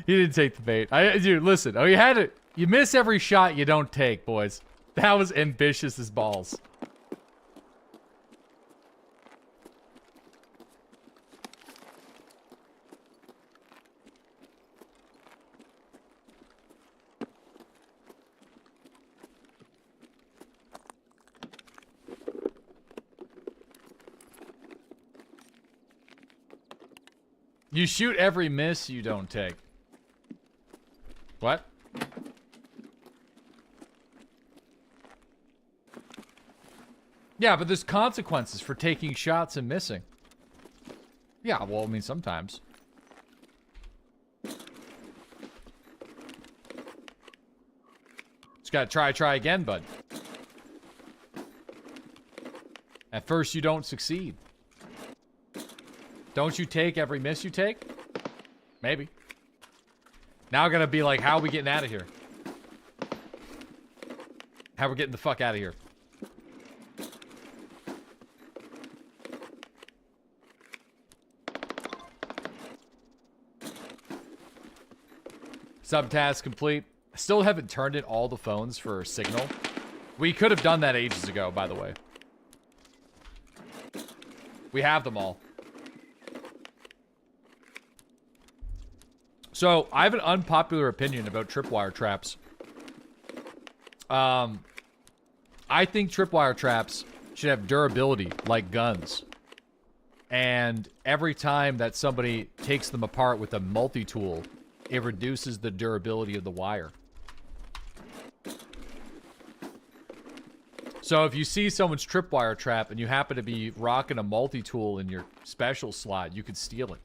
He didn't take the bait. Dude, listen. Oh, you had it. You miss every shot you don't take, boys. That was ambitious as balls. You shoot every miss you don't take. What? Yeah, but there's consequences for taking shots and missing. Yeah, well, I mean, sometimes. Just gotta try again, bud. At first, you don't succeed. Don't you take every miss you take? Maybe. Now I'm gonna be like, how are we getting out of here? How are we getting the fuck out of here? Subtask complete. I still haven't turned in all the phones for signal. We could have done that ages ago, by the way. We have them all. So, I have an unpopular opinion about tripwire traps. I think tripwire traps should have durability like guns. And every time that somebody takes them apart with a multi-tool, it reduces the durability of the wire. So if you see someone's tripwire trap and you happen to be rocking a multi-tool in your special slot, you could steal it.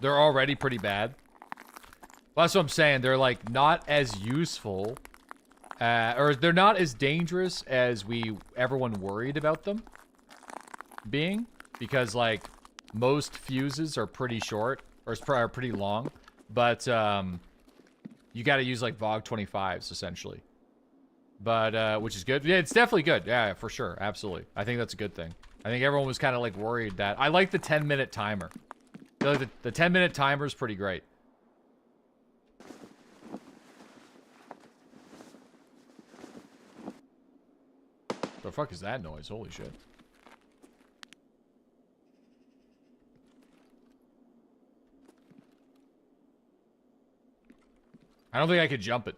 They're already pretty bad. Well, that's what I'm saying. They're like not as useful, or they're not as dangerous as everyone worried about them being, because like most fuses are pretty short or are pretty long, but you got to use like VOG 25s essentially. But which is good. Yeah, it's definitely good. Yeah, for sure, absolutely. I think that's a good thing. I think everyone was kind of like worried that I like the 10-minute timer. I feel like the 10-minute timer is pretty great. The fuck is that noise? Holy shit. I don't think I could jump it.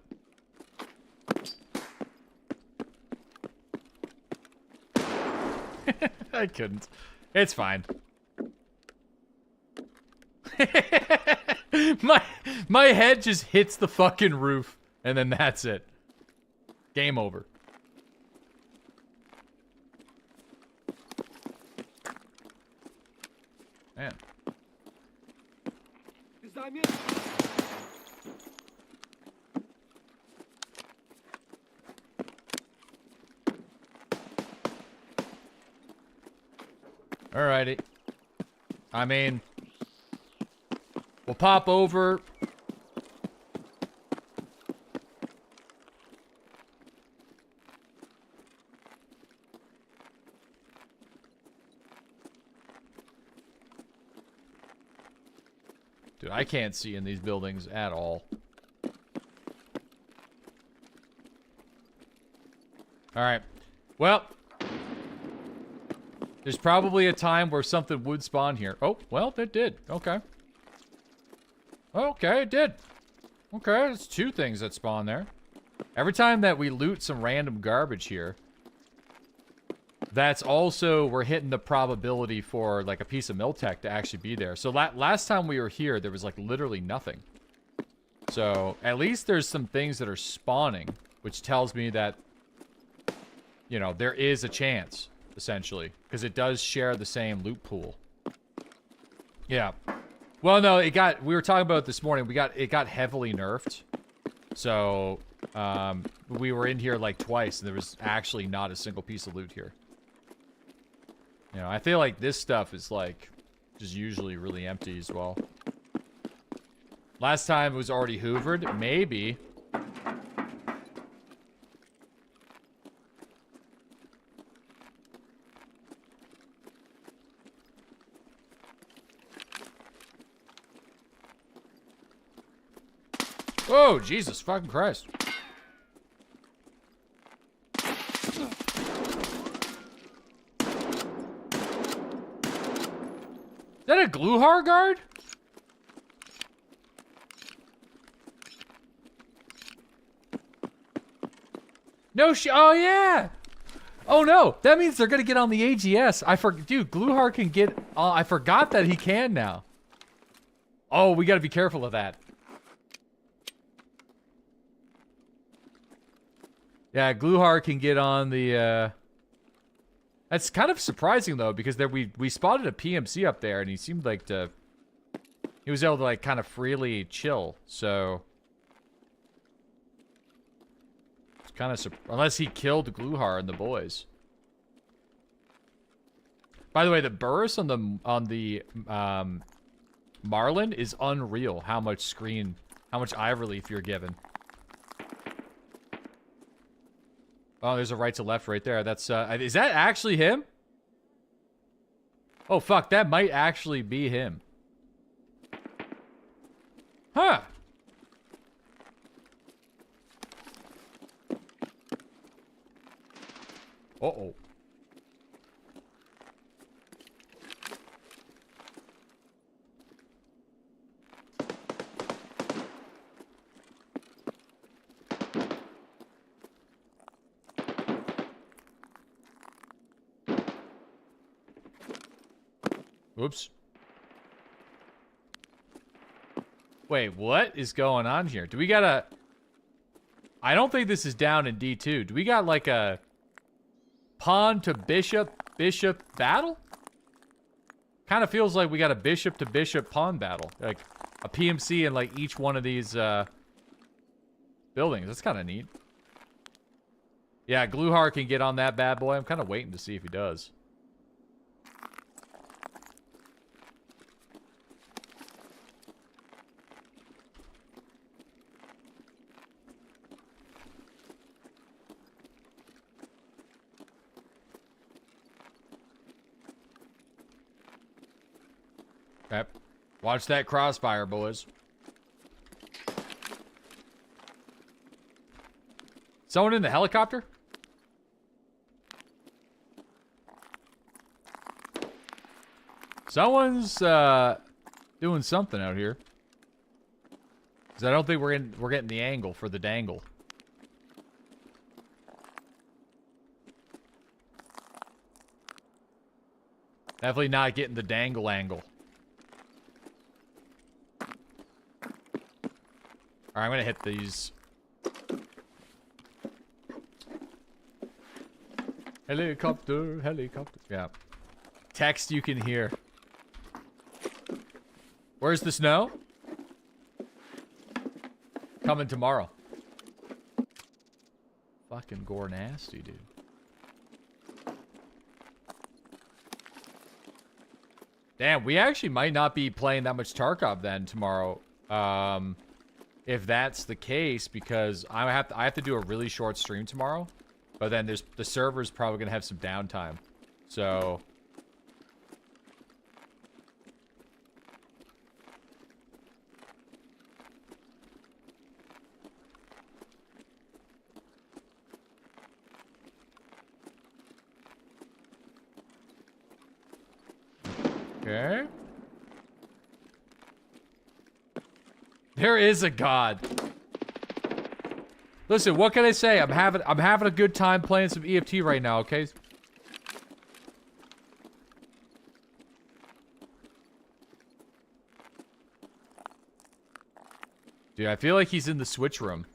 I couldn't. It's fine. my head just hits the fucking roof, and then that's it. Game over. Man. Alrighty. I mean, we'll pop over. Dude, I can't see in these buildings at all. Alright. Well, there's probably a time where something would spawn here. Oh, well, it did. Okay. Okay, it did. Okay, it's 2 things that spawn there. Every time that we loot some random garbage here, that's also, we're hitting the probability for like a piece of Miltech to actually be there. So last time we were here, there was like literally nothing. So at least there's some things that are spawning, which tells me that, you know, there is a chance, essentially, because it does share the same loot pool. Yeah. Well, no, we were talking about it this morning. It got heavily nerfed. So, we were in here like twice, and there was actually not a single piece of loot here. You know, I feel like this stuff is like just usually really empty as well. Last time it was already hoovered, maybe. Oh, Jesus fucking Christ. Is that a Gluhar guard? No oh yeah! Oh no, that means they're gonna get on the AGS. Dude, Gluhar can get, I forgot that he can now. Oh, we gotta be careful of that. Yeah, Gluhar can get on the, That's kind of surprising, though, because we spotted a PMC up there, and he seemed like he was able to, like, kind of freely chill, so... It's kind of unless he killed Gluhar and the boys. By the way, the burst on the Marlin is unreal, how much eye relief you're given. Oh, there's a right to left right there. That's, is that actually him? Oh, fuck, that might actually be him. Huh. Uh-oh. Oops. Wait, what is going on here? Do we got a... I don't think this is down in D2. Do we got like a pawn to bishop battle? Kind of feels like we got a bishop to bishop pawn battle. Like a PMC in like each one of these buildings. That's kind of neat. Yeah, Gluhar can get on that bad boy. I'm kind of waiting to see if he does. Okay. Watch that crossfire, boys. Someone in the helicopter? Someone's doing something out here. Cause I don't think we're getting the angle for the dangle. Definitely not getting the dangle angle. Alright, I'm gonna hit these. Helicopter, helicopter. Yeah. Text you can hear. Where's the snow? Coming tomorrow. Fucking gore nasty, dude. Damn, we actually might not be playing that much Tarkov then tomorrow. If that's the case, because I have to do a really short stream tomorrow, but then the server's probably gonna have some downtime, so. Okay. There is a God. Listen, what can I say? I'm having a good time playing some EFT right now, okay? Dude, I feel like he's in the switch room.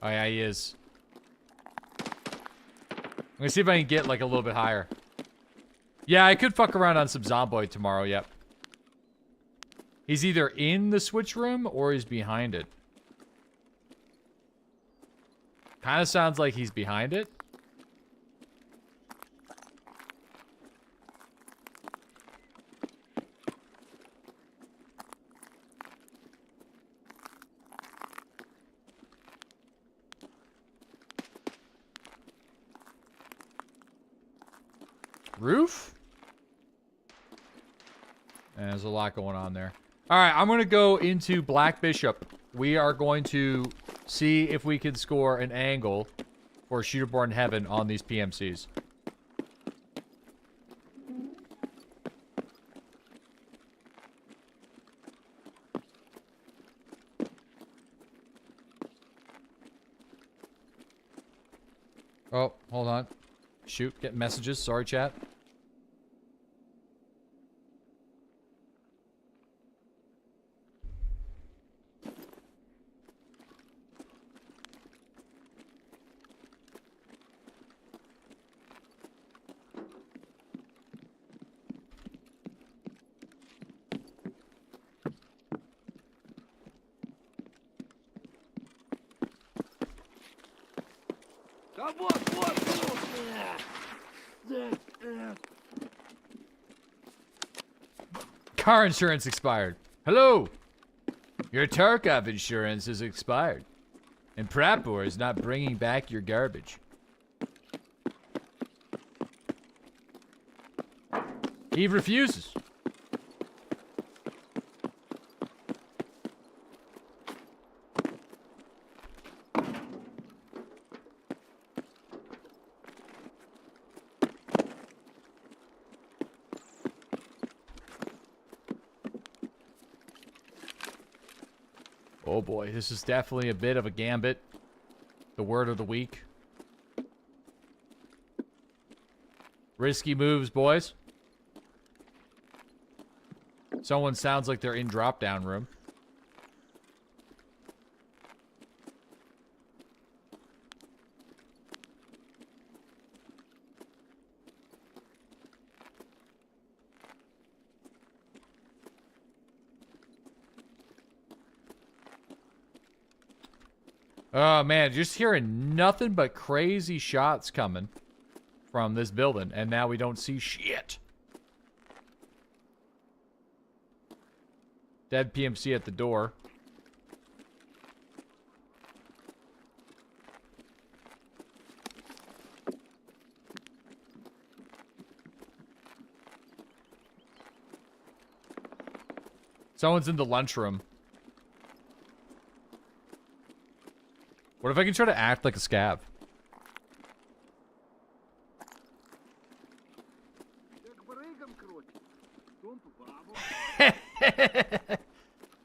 Oh yeah, he is. I'm gonna see if I can get like a little bit higher. Yeah, I could fuck around on some Zomboid tomorrow, yep. He's either in the switch room or he's behind it. Kind of sounds like he's behind it. Roof? And there's a lot going on there. Alright, I'm going to go into Black Bishop. We are going to see if we can score an angle for Shooterborn Heaven on these PMCs. Oh, hold on. Shoot, getting messages. Sorry, chat. Car insurance expired. Hello. Your Tarkov insurance is expired. And Prapor is not bringing back your garbage. He refuses. Oh boy, this is definitely a bit of a gambit. The word of the week. Risky moves, boys. Someone sounds like they're in drop-down room. Oh man, just hearing nothing but crazy shots coming from this building, and now we don't see shit. Dead PMC at the door. Someone's in the lunchroom. What if I can try to act like a scav?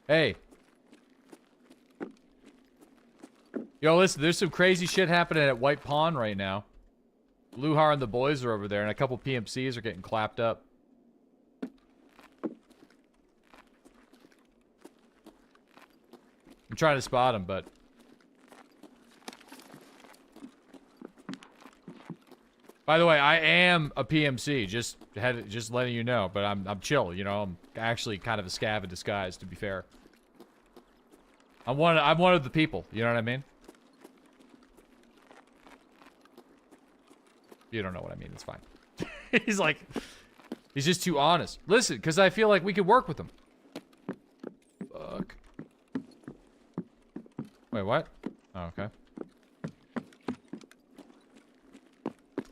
Hey. Yo, listen, there's some crazy shit happening at White Pond right now. Luhar and the boys are over there, and a couple PMCs are getting clapped up. I'm trying to spot them, but... By the way, I am a PMC, just letting you know, but I'm chill, you know. I'm actually kind of a scav in disguise, to be fair. I'm one of the people, you know what I mean? You don't know what I mean, it's fine. He's just too honest. Listen, because I feel like we could work with him. Fuck. Wait, what? Oh, okay.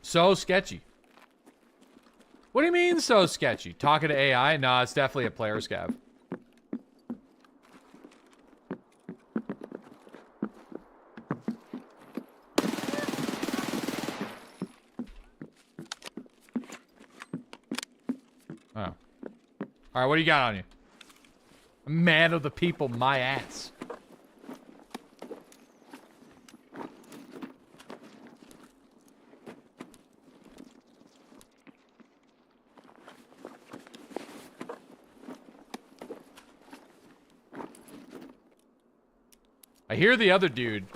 So sketchy. What do you mean so sketchy? Talking to AI? Nah, it's definitely a player scav. Oh. Alright, what do you got on you? A man of the people, my ass. I hear the other dude.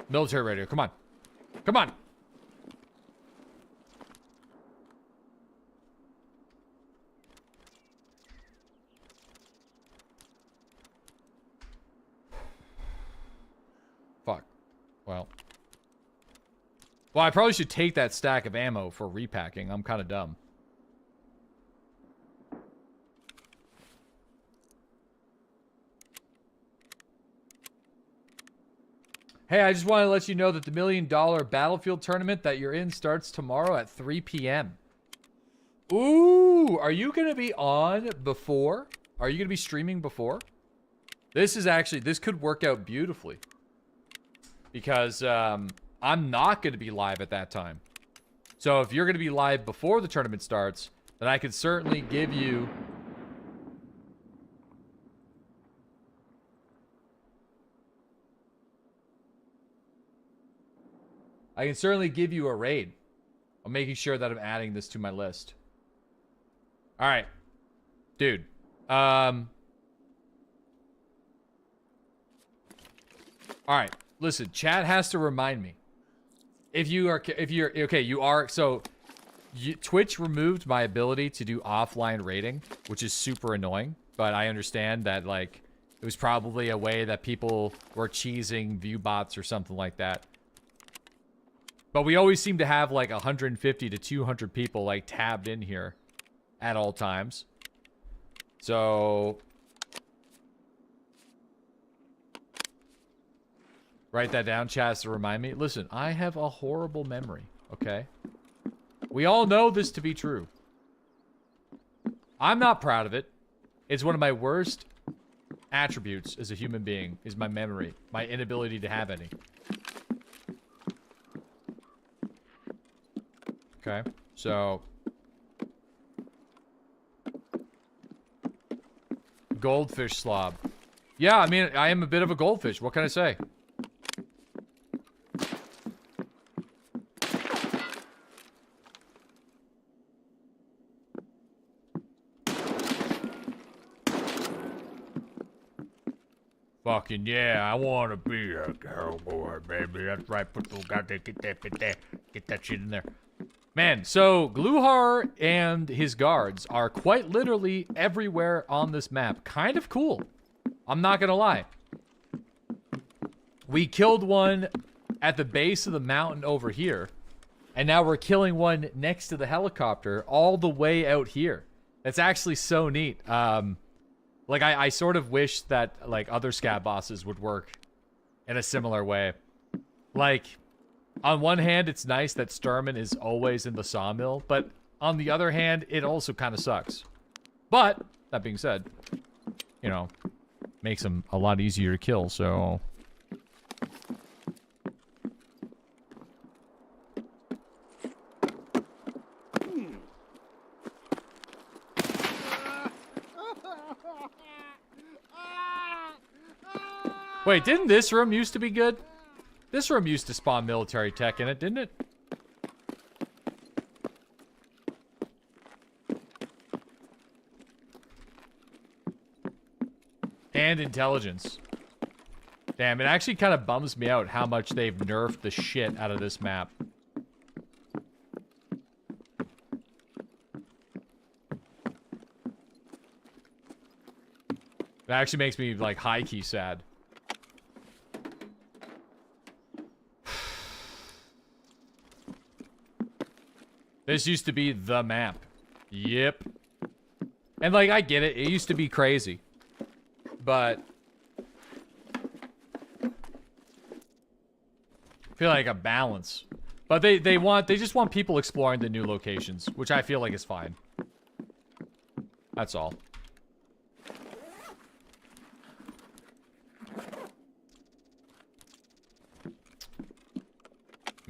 Military radio, come on. Come on. Fuck. Well, I probably should take that stack of ammo for repacking. I'm kind of dumb. Hey, I just want to let you know that the $1 million Battlefield tournament that you're in starts tomorrow at 3 p.m. Ooh, are you going to be on before? Are you going to be streaming before? This could work out beautifully. Because I'm not going to be live at that time. So if you're going to be live before the tournament starts, then I could certainly give you... I can certainly give you a raid. I'm making sure that I'm adding this to my list. Alright. Dude. Alright. Listen, chat has to remind me. Twitch removed my ability to do offline raiding, which is super annoying. But I understand that, like, it was probably a way that people were cheesing view bots or something like that. But we always seem to have like 150 to 200 people like tabbed in here at all times. So write that down, Chaz, to remind me. Listen, I have a horrible memory, okay? We all know this to be true. I'm not proud of it. It's one of my worst attributes as a human being is my memory, my inability to have any. Okay, so goldfish slob. Yeah, I mean, I am a bit of a goldfish. What can I say? Fucking yeah, I want to be a cowboy, baby. That's right. Put those goddamn get that shit in there. Man, so Gluhar and his guards are quite literally everywhere on this map. Kind of cool. I'm not gonna lie. We killed one at the base of the mountain over here. And now we're killing one next to the helicopter all the way out here. It's actually so neat. Like, I sort of wish that, like, other scav bosses would work in a similar way. Like... On one hand, it's nice that Sturman is always in the sawmill, but on the other hand, it also kind of sucks. But, that being said, you know, makes him a lot easier to kill, so... Wait, didn't this room used to be good? This room used to spawn military tech in it, didn't it? And intelligence. Damn, it actually kind of bums me out how much they've nerfed the shit out of this map. It actually makes me, like, high-key sad. This used to be the map. Yep. And, like, I get it. It used to be crazy. But... I feel like a balance. But they just want people exploring the new locations, which I feel like is fine. That's all.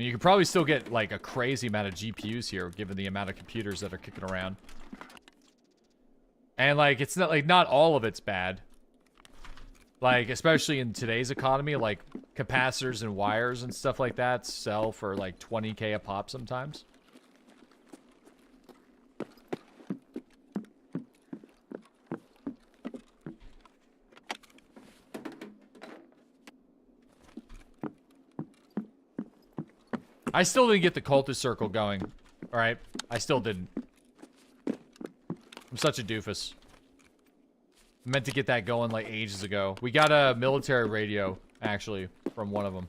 mean, you could probably still get, like, a crazy amount of GPUs here, given the amount of computers that are kicking around. And, like, it's not, like, not all of it's bad. Like, especially in today's economy, like, capacitors and wires and stuff like that sell for, like, 20K a pop sometimes. I still didn't get the cultist circle going. Alright? I still didn't. I'm such a doofus. I meant to get that going like ages ago. We got a military radio, actually, from one of them.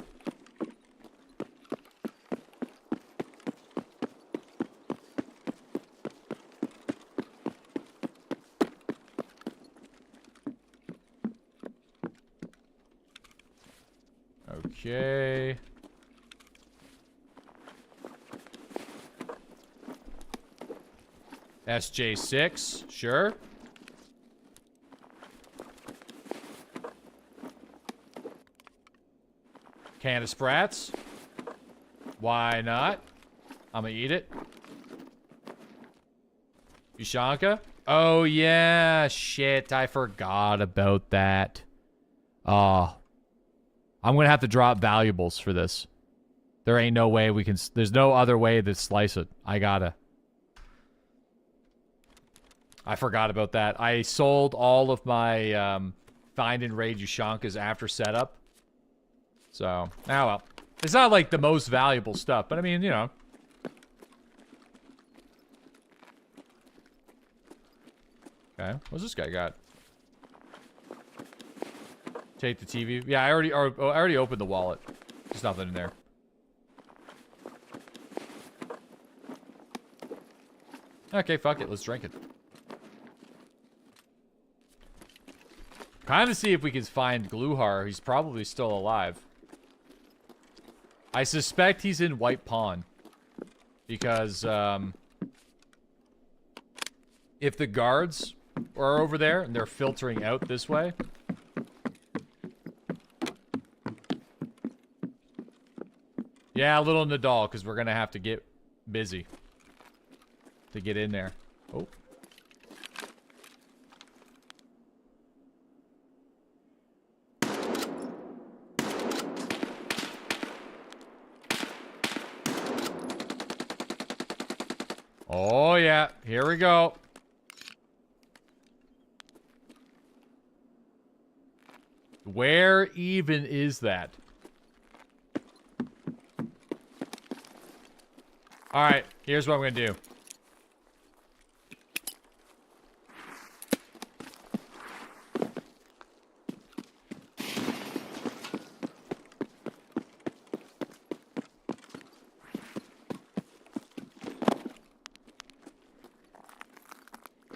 Okay. SJ6, sure. Can of Sprats. Why not? I'm gonna eat it. Ushanka? Oh, yeah. Shit, I forgot about that. Oh. I'm gonna have to drop valuables for this. There ain't no way we can... There's no other way to slice it. I gotta. I forgot about that. I sold all of my Find and Raid Ushankas after setup. So, oh well. It's not like the most valuable stuff, but I mean, you know. Okay, what's this guy got? Take the TV. Yeah, I already opened the wallet. There's nothing in there. Okay, fuck it. Let's drink it. Kind of see if we can find Gluhar. He's probably still alive. I suspect he's in White Pond. Because, if the guards are over there and they're filtering out this way... Yeah, a little Nadal, because we're going to have to get busy to get in there. Oh. Oh, yeah. Here we go. Where even is that? Alright, here's what I'm gonna do.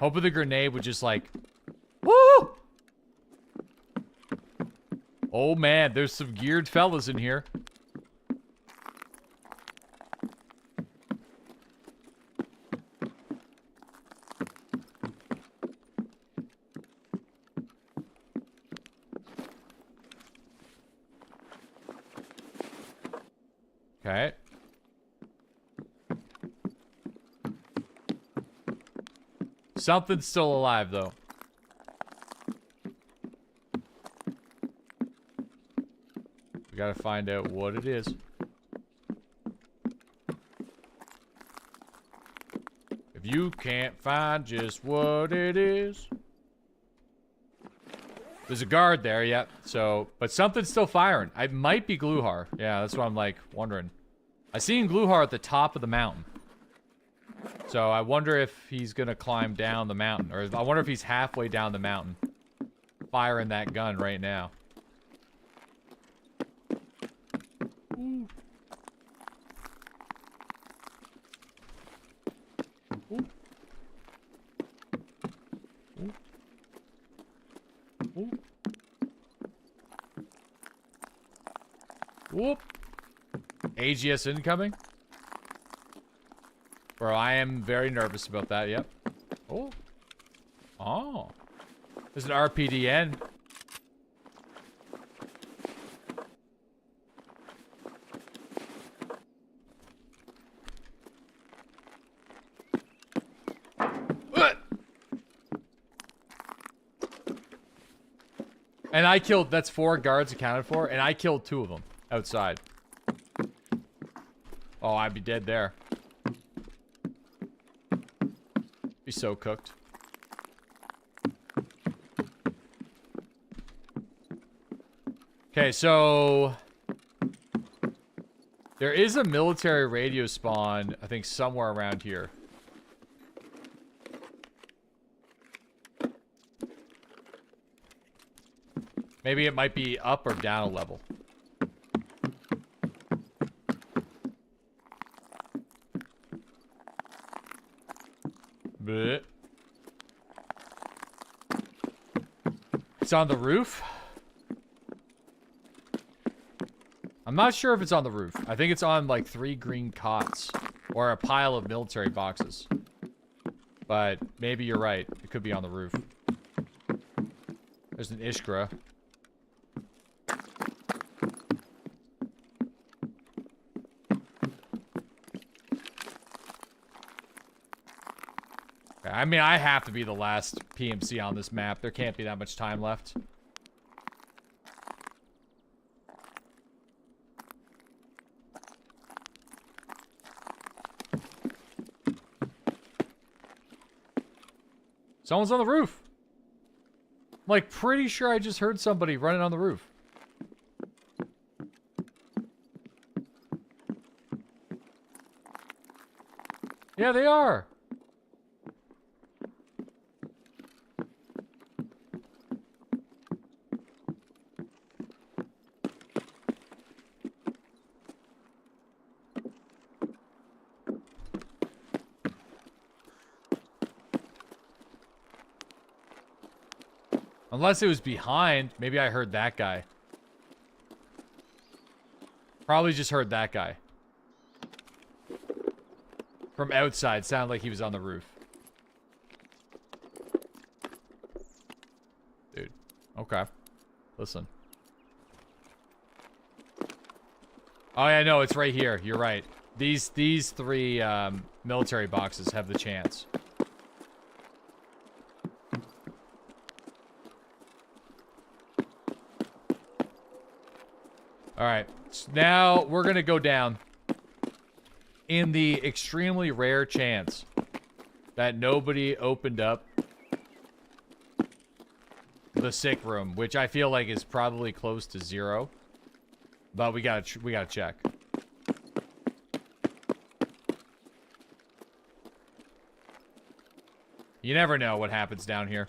Hoping the grenade would just like... Woo! Oh man, there's some geared fellas in here. Okay. Something's still alive, though. We gotta find out what it is. If you can't find just what it is. There's a guard there, yeah. So, but something's still firing. I might be Gluhar. Yeah, that's what I'm like wondering. I seen Gluhar at the top of the mountain. So I wonder if he's gonna climb down the mountain, or I wonder if he's halfway down the mountain, firing that gun right now. Ooh. Ooh. Ooh. Ooh. Whoop. AGS incoming. Bro, I am very nervous about that, yep. Oh. Oh. There's an RPDN. And I killed, that's 4 guards accounted for, and I killed 2 of them outside. Oh, I'd be dead there. Be so cooked. Okay, so there is a military radio spawn, I think somewhere around here. Maybe it might be up or down a level. Bleh. It's on the roof. I'm not sure if it's on the roof. I think it's on like 3 green cots or a pile of military boxes. But maybe you're right. It could be on the roof. There's an Ishkra. I mean, I have to be the last PMC on this map. There can't be that much time left. Someone's on the roof. I'm like pretty sure I just heard somebody running on the roof. Yeah, they are. Unless it was behind. Maybe I heard that guy. Probably just heard that guy. From outside. Sounded like he was on the roof. Dude. Okay. Listen. Oh yeah, no, it's right here. You're right. These 3 military boxes have the chance. Alright, so now we're gonna go down in the extremely rare chance that nobody opened up the sick room, which I feel like is probably close to 0. But we gotta check. You never know what happens down here.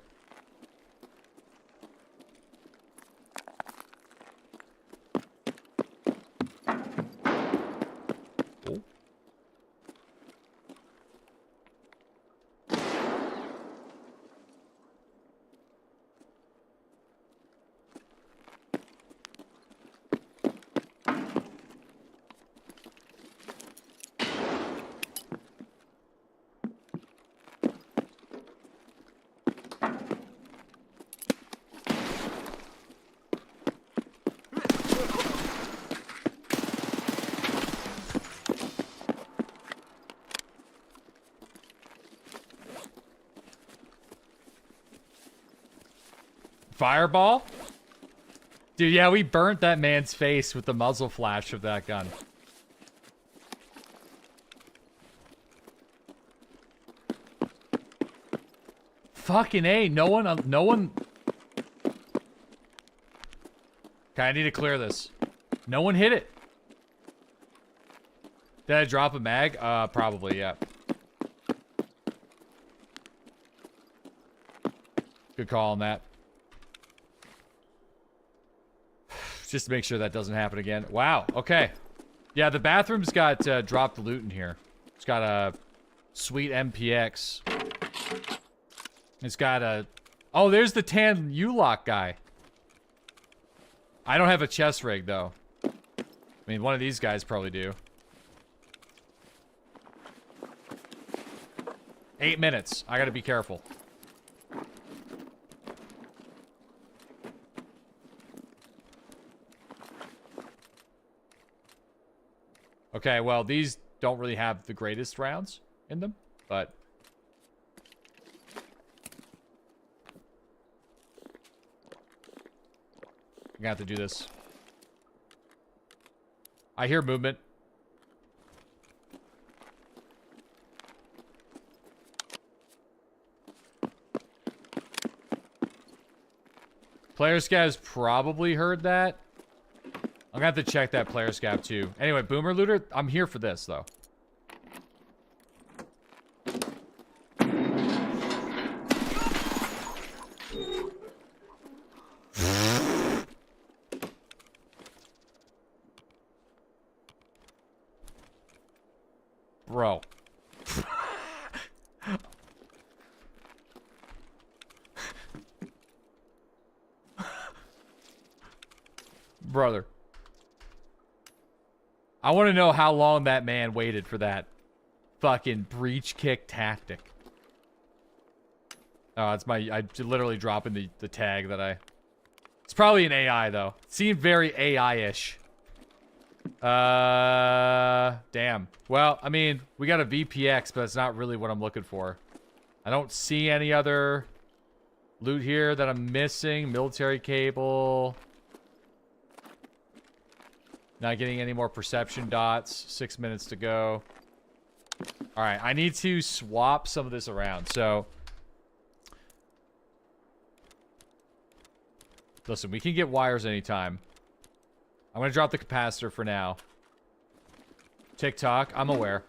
Fireball? Dude, yeah, we burnt that man's face with the muzzle flash of that gun. Fucking A, no one... Okay, I need to clear this. No one hit it. Did I drop a mag? Probably, yeah. Good call on that. Just to make sure that doesn't happen again. Wow, okay. Yeah, the bathroom's got dropped loot in here. It's got a sweet MPX. It's got a... Oh, there's the tan U-lock guy. I don't have a chest rig, though. I mean, one of these guys probably do. 8 minutes. I gotta be careful. Okay, well, these don't really have the greatest rounds in them, but... gonna have to do this. I hear movement. Player scav's probably heard that. I'm gonna have to check that player scav too. Anyway, Boomer Looter, I'm here for this though. Bro. Brother. I want to know how long that man waited for that fucking breach kick tactic. Oh, it's I literally dropping the tag that I... It's probably an AI, though. It seemed very AI-ish. Damn. Well, I mean, we got a VPX, but that's not really what I'm looking for. I don't see any other loot here that I'm missing. Military cable. Not getting any more perception dots. 6 minutes to go. Alright, I need to swap some of this around. So, listen, we can get wires anytime. I'm going to drop the capacitor for now. TikTok, I'm aware.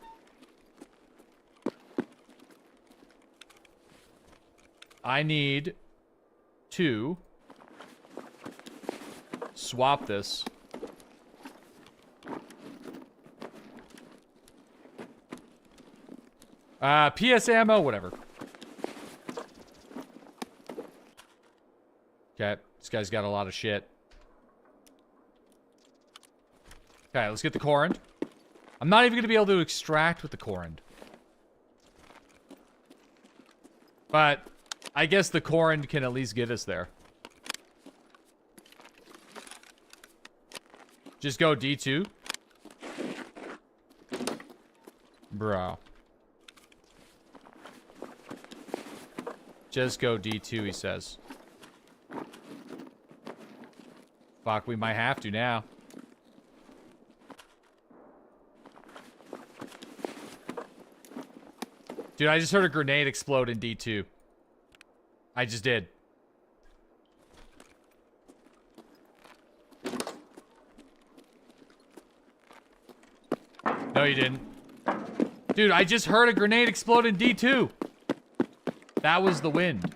I need to swap this. PS ammo, whatever. Okay, this guy's got a lot of shit. Okay, let's get the Corund. I'm not even going to be able to extract with the Corund. But I guess the Corund can at least get us there. Just go D2. Bro. Just go D2, he says. Fuck, we might have to now. Dude, I just heard a grenade explode in D2. I just did. No, you didn't. Dude, I just heard a grenade explode in D2. That was the wind.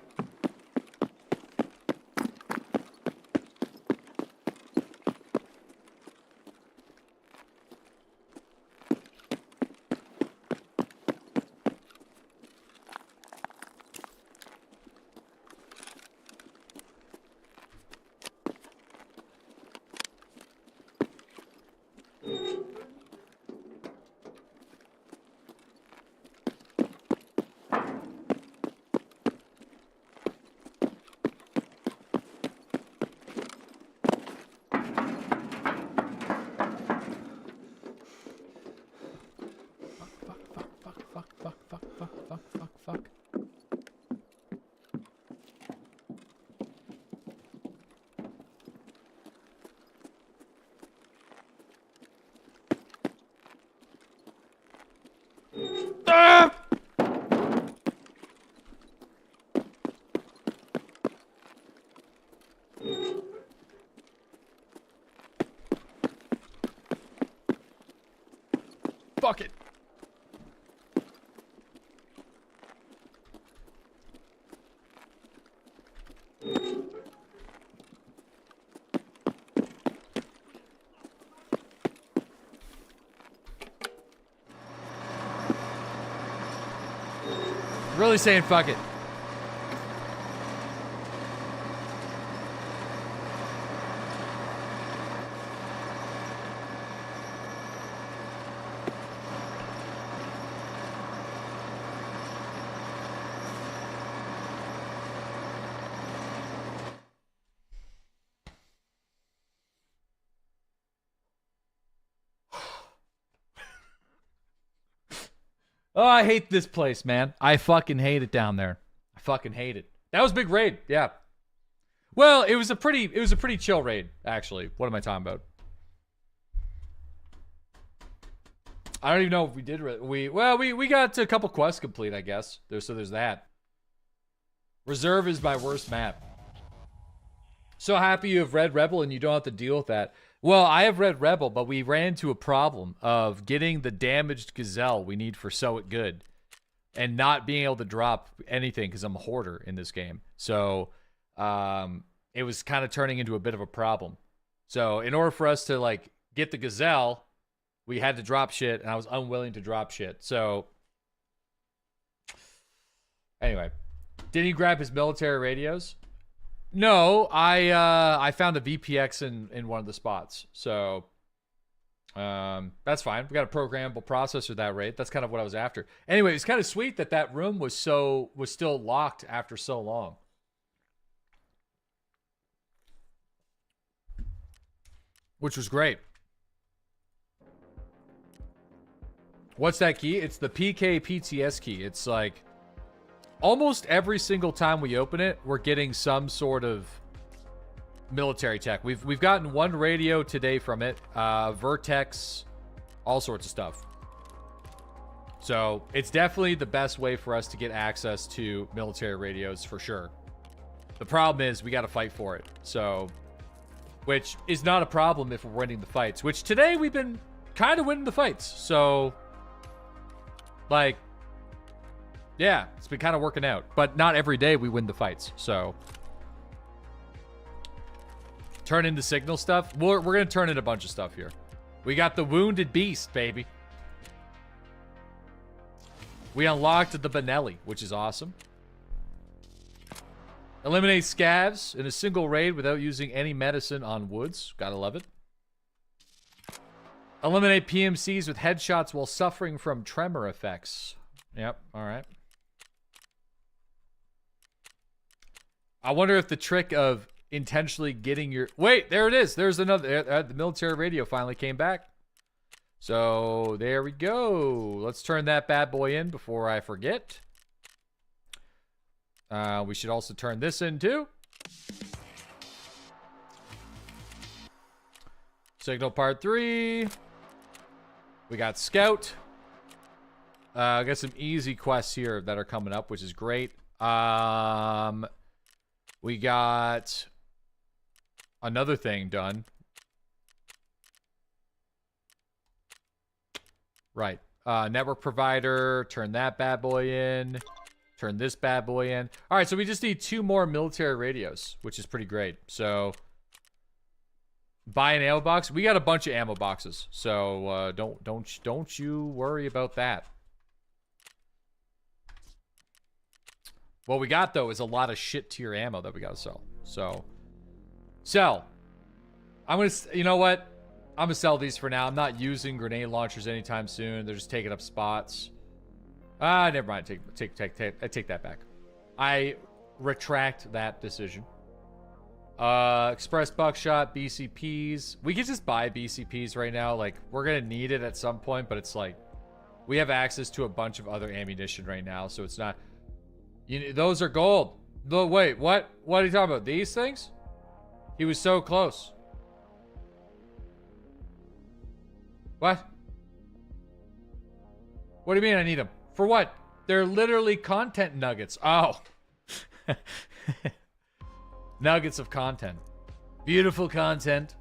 Fuck it. Really saying fuck it. Oh, I hate this place, man. I fucking hate it down there. I fucking hate it. That was big raid, yeah. Well, it was a pretty chill raid, actually. What am I talking about? I don't even know if we did. We got a couple quests complete, I guess. So there's that. Reserve is my worst map. So happy you have Red Rebel and you don't have to deal with that. Well, I have Red Rebel, but we ran into a problem of getting the damaged gazelle we need for So It Good, and not being able to drop anything because I'm a hoarder in this game. So it was kind of turning into a bit of a problem. So in order for us to like get the gazelle, we had to drop shit, and I was unwilling to drop shit. So anyway, did he grab his military radios? No, I found a VPX in one of the spots. So that's fine. We got a programmable processor that rate. That's kind of what I was after. Anyway, it's kind of sweet that that room was still locked after so long. Which was great. What's that key? It's the PKPTS key. It's like almost every single time we open it, we're getting some sort of military tech. We've gotten one radio today from it, Vertex, all sorts of stuff. So it's definitely the best way for us to get access to military radios for sure. The problem is we got to fight for it. So, which is not a problem if we're winning the fights, which today we've been kind of winning the fights. So like, yeah, it's been kind of working out, but not every day we win the fights. So turn into signal stuff. We're going to turn in a bunch of stuff here. We got the Wounded Beast, baby. We unlocked the Benelli, which is awesome. Eliminate scavs in a single raid without using any medicine on woods. Gotta love it. Eliminate PMCs with headshots while suffering from tremor effects. Yep, alright. I wonder if the trick of intentionally getting your... Wait, there it is. There's another... the military radio finally came back. So, there we go. Let's turn that bad boy in before I forget. We should also turn this in too. Signal part 3. We got Scout. I got some easy quests here that are coming up, which is great. We got another thing done. Right. Network provider. Turn that bad boy in. Turn this bad boy in. All right, so we just need 2 more military radios, which is pretty great. So buy an ammo box. We got a bunch of ammo boxes, so don't you worry about that. What we got though is a lot of shit tier ammo that we gotta sell. So sell. I'm gonna, you know what? I'm gonna sell these for now. I'm not using grenade launchers anytime soon. They're just taking up spots. Never mind. I take that back. I retract that decision. Express buckshot, BCPs. We could just buy BCPs right now. Like, we're gonna need it at some point, but it's like we have access to a bunch of other ammunition right now, so it's not. Those are gold. Wait, what? What are you talking about? These things? He was so close. What? What do you mean I need them? For what? They're literally content nuggets. Oh. Nuggets of content. Beautiful content.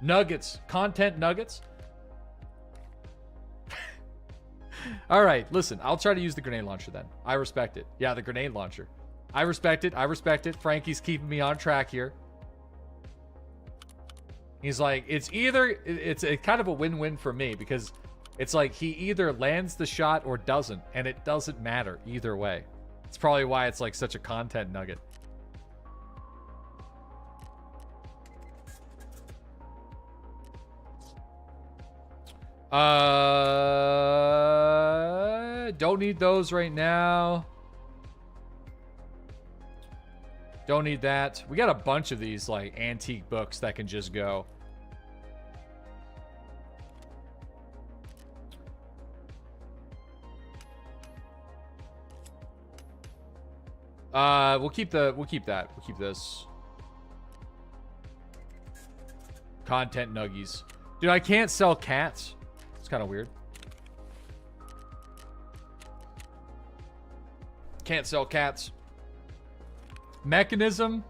Nuggets. Content nuggets. All right, listen. I'll try to use the grenade launcher then. I respect it. Yeah, the grenade launcher. I respect it. I respect it. Frankie's keeping me on track here. He's like, it's a kind of a win-win for me because it's like he either lands the shot or doesn't, and it doesn't matter either way. It's probably why it's like such a content nugget. Don't need those right now. Don't need that. We got a bunch of these like antique books that can just go. We'll keep that. We'll keep this. Content nuggies. Dude, I can't sell cats. It's kind of weird. Can't sell cats. Mechanism.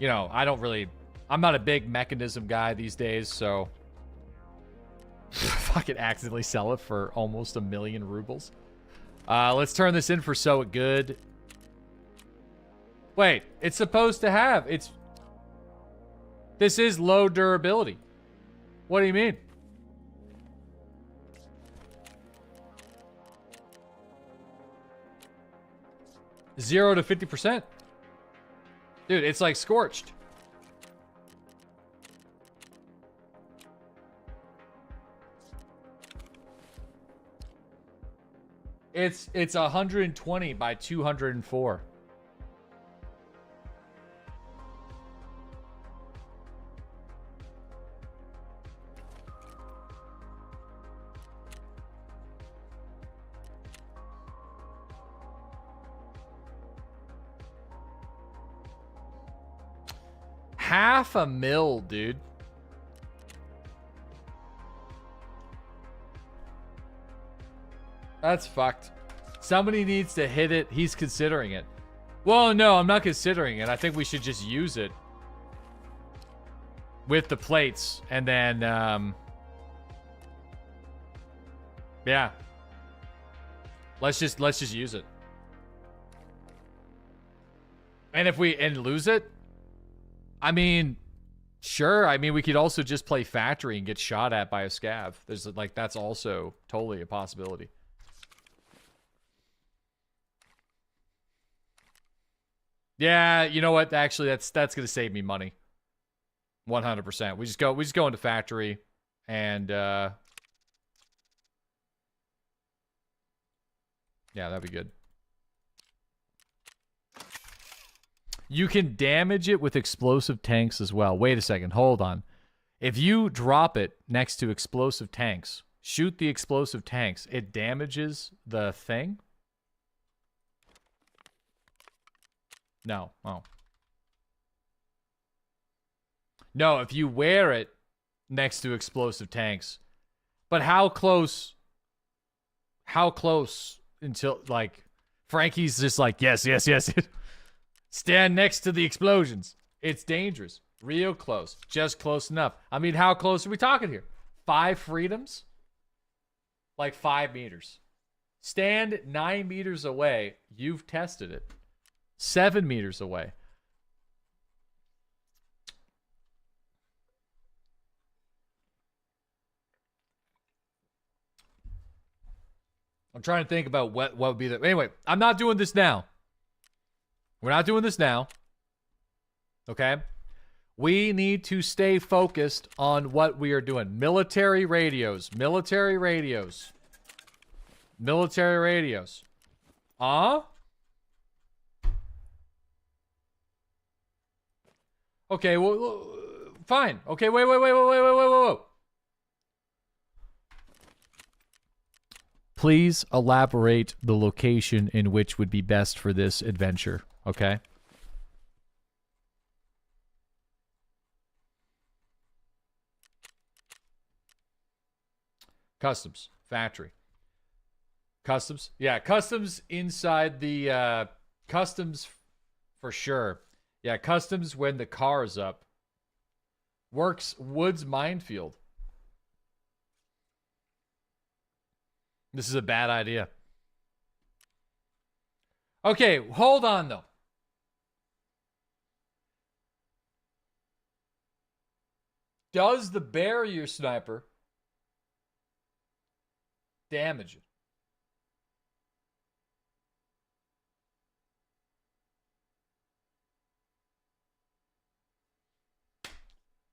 You know, I'm not a big mechanism guy these days, so. Fucking accidentally sell it for almost 1 million rubles. Let's turn this in for so good. Wait, it's supposed to have. This is low durability. What do you mean? Zero to 50%. Dude, it's like scorched. It's 120 by 204. $500,000, dude. That's fucked. Somebody needs to hit it. He's considering it. Well, no, I'm not considering it. I think we should just use it with the plates and then yeah. Let's just use it. And if we lose it, I mean, sure. I mean, we could also just play factory and get shot at by a scav. There's like, that's also totally a possibility. Yeah, you know what? Actually, that's gonna save me money. 100%. We just go into factory, and yeah, that'd be good. You can damage it with explosive tanks as well. Wait a second, hold on. If you drop it next to explosive tanks, shoot the explosive tanks, it damages the thing? No. Oh. No, if you wear it next to explosive tanks. But how close? How close until, like, Frankie's just like, yes, yes, yes. Stand next to the explosions. It's dangerous. Real close. Just close enough. I mean, how close are we talking here? 5 freedoms? Like 5 meters. Stand 9 meters away. You've tested it. 7 meters away. I'm trying to think about what would be the... Anyway, I'm not doing this now. We're not doing this now. Okay? We need to stay focused on what we are doing. Military radios. Military radios. Military radios. Okay, well, fine. Okay, wait. Please elaborate the location in which would be best for this adventure, okay? Customs, factory. Customs? Yeah, customs inside the, customs for sure. Yeah, customs when the car is up. Works Woods Minefield. This is a bad idea. Okay, hold on though. Does the barrier sniper damage it?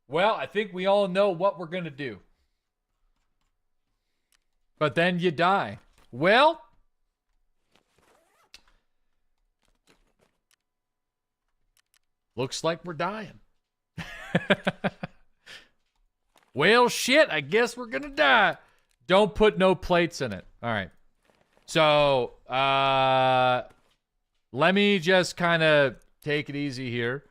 Well, I think we all know what we're going to do. But then you die. Well, looks like we're dying. Well, shit, I guess we're going to die. Don't put no plates in it. All right. So, let me just kind of take it easy here.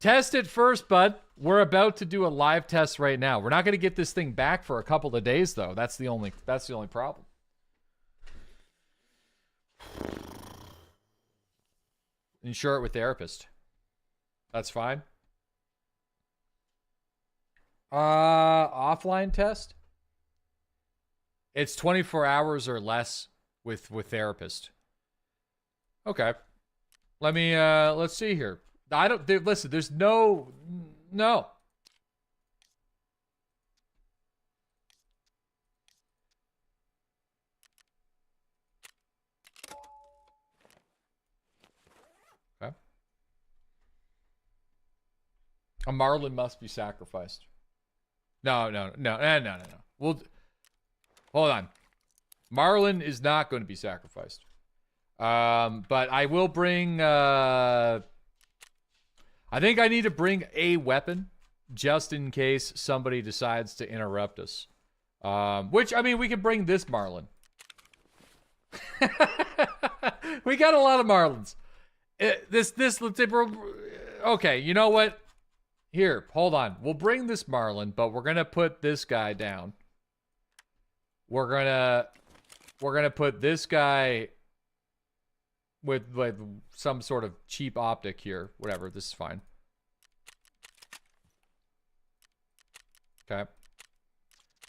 Test it first, bud. We're about to do a live test right now. We're not going to get this thing back for a couple of days, though. That's the only problem. Insure it with therapist. That's fine. Offline test. It's 24 hours or less with therapist. Okay. Let's see here. Listen, there's no. Okay. A marlin must be sacrificed. No. Hold on. Marlin is not going to be sacrificed. But I will bring, I think I need to bring a weapon just in case somebody decides to interrupt us. Which, I mean, we could bring this marlin. We got a lot of marlins. Okay, you know what? Here, hold on. We'll bring this marlin, but we're gonna put this guy down. We're gonna put this guy with like some sort of cheap optic here. Whatever, this is fine. Okay.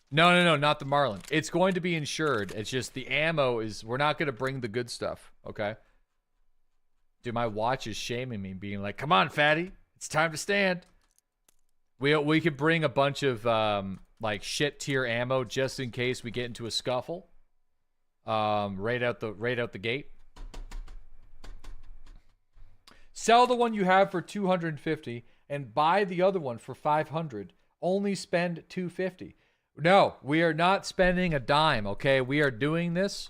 No, not the marlin. It's going to be insured. It's just the ammo is, we're not gonna bring the good stuff, okay? Dude, my watch is shaming me, being like, come on, fatty, it's time to stand. We could bring a bunch of like shit tier ammo just in case we get into a scuffle. Right out the gate. Sell the one you have for 250 and buy the other one for 500. Only spend 250. No, we are not spending a dime, okay? We are doing this.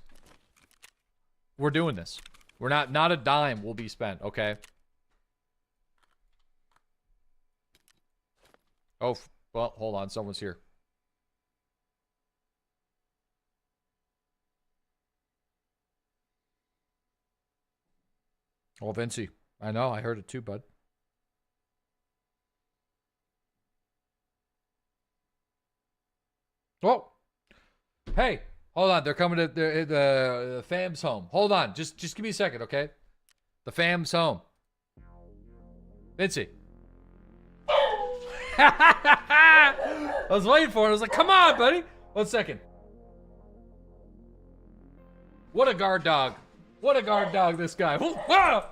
We're doing this. We're not a dime will be spent, okay? Oh, well, hold on. Someone's here. Oh, Vincey. I know. I heard it too, bud. Oh. Hey, hold on. They're coming to the fam's home. Hold on. Just give me a second, okay? The fam's home. Vincey. I was waiting for it. I was like, come on, buddy. 1 second. What a guard dog. What a guard dog, this guy. Whoa.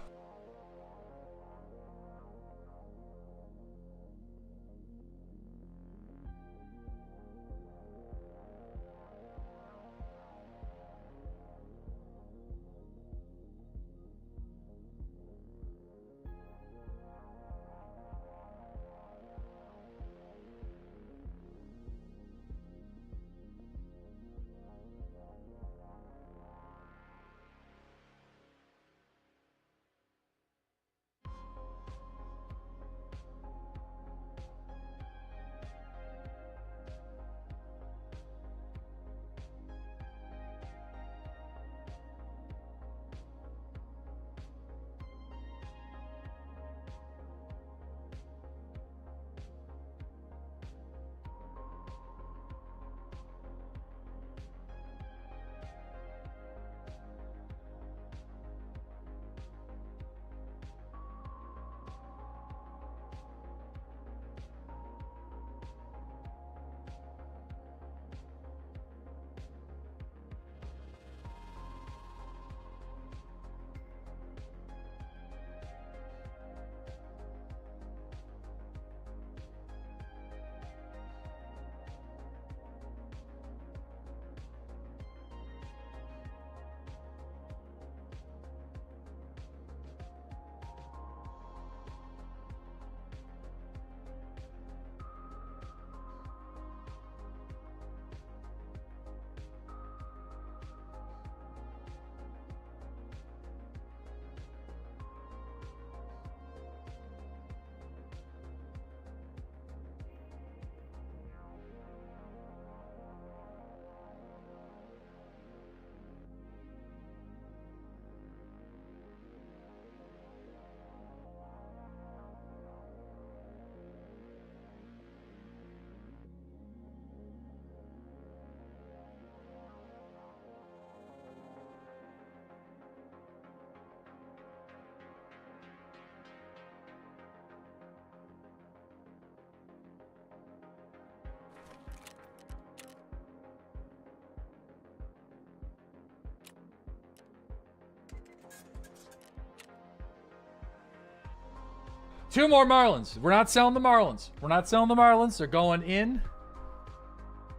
2 more Marlins. We're not selling the Marlins. We're not selling the Marlins. They're going in.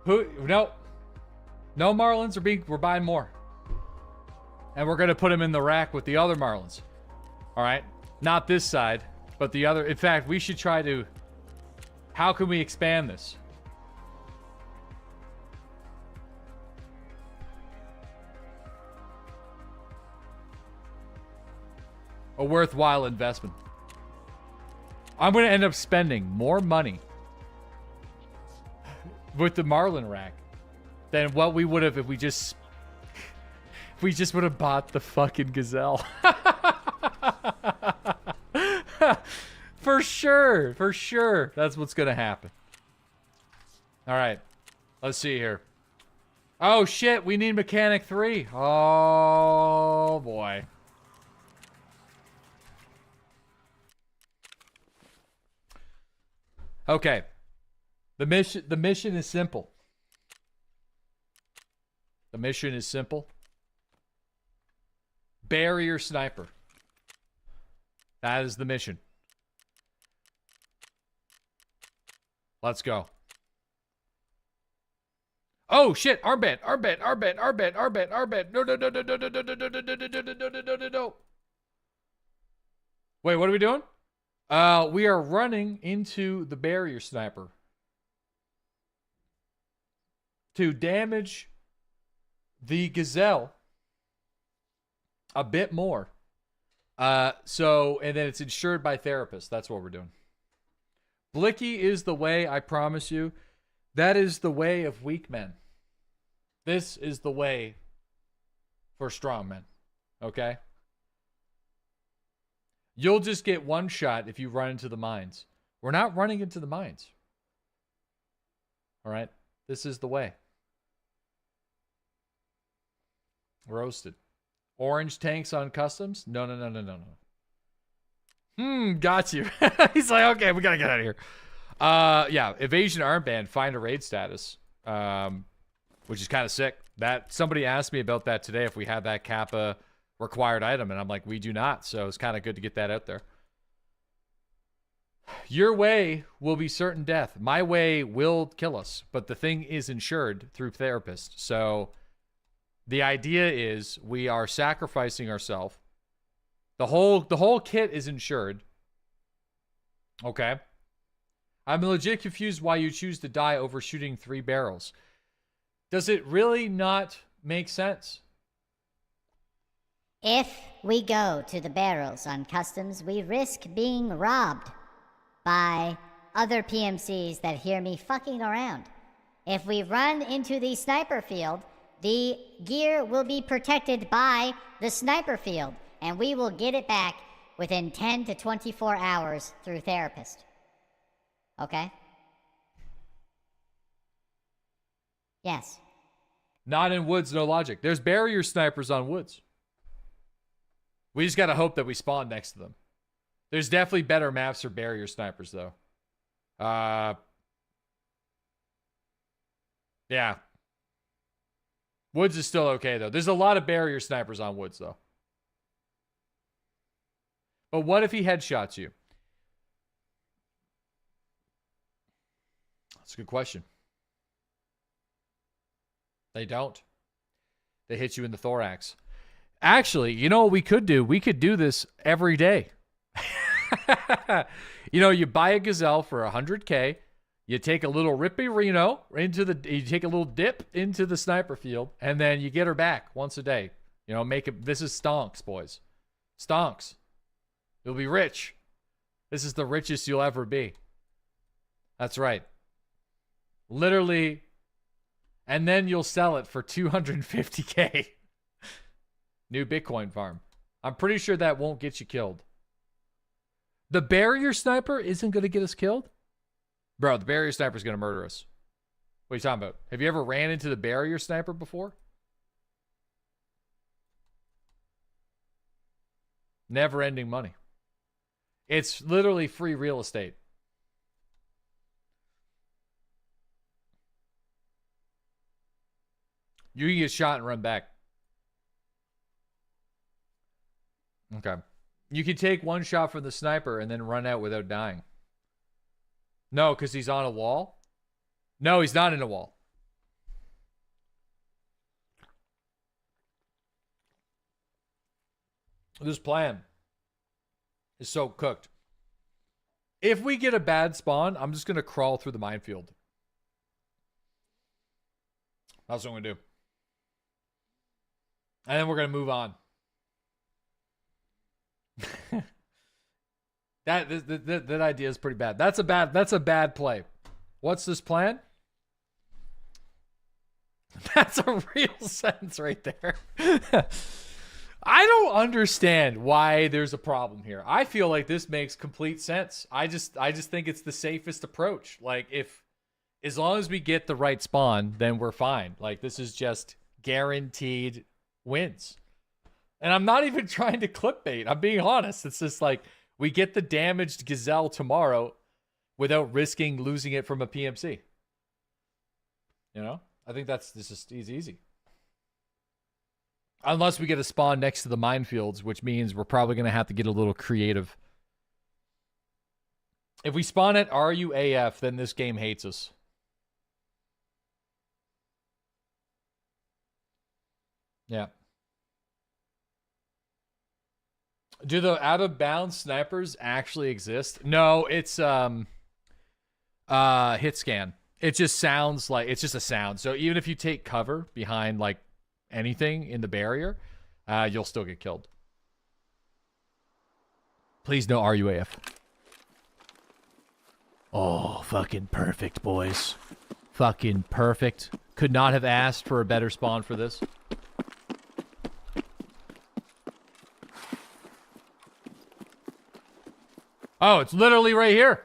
Who? No. No Marlins are being. We're buying more. And we're gonna put them in the rack with the other Marlins. All right. Not this side, but the other. In fact, we should try to. How can we expand this? A worthwhile investment. I'm going to end up spending more money with the Marlin rack than what we would have if we just would have bought the fucking Gazelle. For sure. For sure. That's what's going to happen. All right. Let's see here. Oh, shit. We need Mechanic 3. Oh, boy. Okay. The mission is simple. The mission is simple. Barrier sniper. That is the mission. Let's go. Oh shit, armband. No. Wait, what are we doing? We are running into the barrier sniper to damage the Gazelle a bit more. And then it's insured by therapists. That's what we're doing. Blicky is the way, I promise you. That is the way of weak men. This is the way for strong men. Okay? You'll just get one shot if you run into the mines. We're not running into the mines. All right? This is the way. Roasted. Orange tanks on customs? No. Got you. He's like, okay, we gotta get out of here. Yeah, evasion armband, find a raid status. Which is kind of sick. That somebody asked me about that today if we had that Kappa required item, and I'm like, we do not, so it's kind of good to get that out there. Your way will be certain death. My way will kill us, but the thing is insured through therapist. So the idea is we are sacrificing ourselves. The whole kit is insured. Okay. I'm legit confused why you choose to die over shooting 3 barrels. Does it really not make sense? If we go to the barrels on customs, we risk being robbed by other PMCs that hear me fucking around. If we run into the sniper field, the gear will be protected by the sniper field, and we will get it back within 10 to 24 hours through therapist. Okay? Yes. Not in woods, no logic. There's barrier snipers on woods. We just gotta hope that we spawn next to them. There's definitely better maps for barrier snipers, though. Yeah. Woods is still okay, though. There's a lot of barrier snipers on woods, though. But what if he headshots you? That's a good question. They don't. They hit you in the thorax. Actually, you know what we could do? We could do this every day. You know, you buy a Gazelle for 100K. You take a little Ripperino you take a little dip into the sniper field, and then you get her back once a day. You know, make it. This is stonks, boys. Stonks. You'll be rich. This is the richest you'll ever be. That's right. Literally. And then you'll sell it for 250K. New Bitcoin farm. I'm pretty sure that won't get you killed. The barrier sniper isn't going to get us killed? Bro, the barrier sniper is going to murder us. What are you talking about? Have you ever ran into the barrier sniper before? Never ending money. It's literally free real estate. You can get shot and run back. Okay. You can take one shot from the sniper and then run out without dying. No, because he's on a wall. No, he's not in a wall. This plan is so cooked. If we get a bad spawn, I'm just going to crawl through the minefield. That's what I'm going to do. And then we're going to move on. That idea is pretty bad. That's a bad play. What's this plan? That's a real sentence right there. I don't understand why there's a problem here. I feel like this makes complete sense. I just think it's the safest approach. Like, as long as we get the right spawn, then we're fine. Like, this is just guaranteed wins. And I'm not even trying to clickbait. I'm being honest. It's just like, we get the damaged gazelle tomorrow without risking losing it from a PMC. You know? I think this is easy. Unless we get a spawn next to the minefields, which means we're probably going to have to get a little creative. If we spawn at RUAF, then this game hates us. Yeah. Do the out-of-bounds snipers actually exist? No, it's hit scan. It just sounds like it's just a sound. So even if you take cover behind like anything in the barrier, you'll still get killed. Please no RUAF. Oh, fucking perfect, boys. Fucking perfect. Could not have asked for a better spawn for this. Oh, it's literally right here.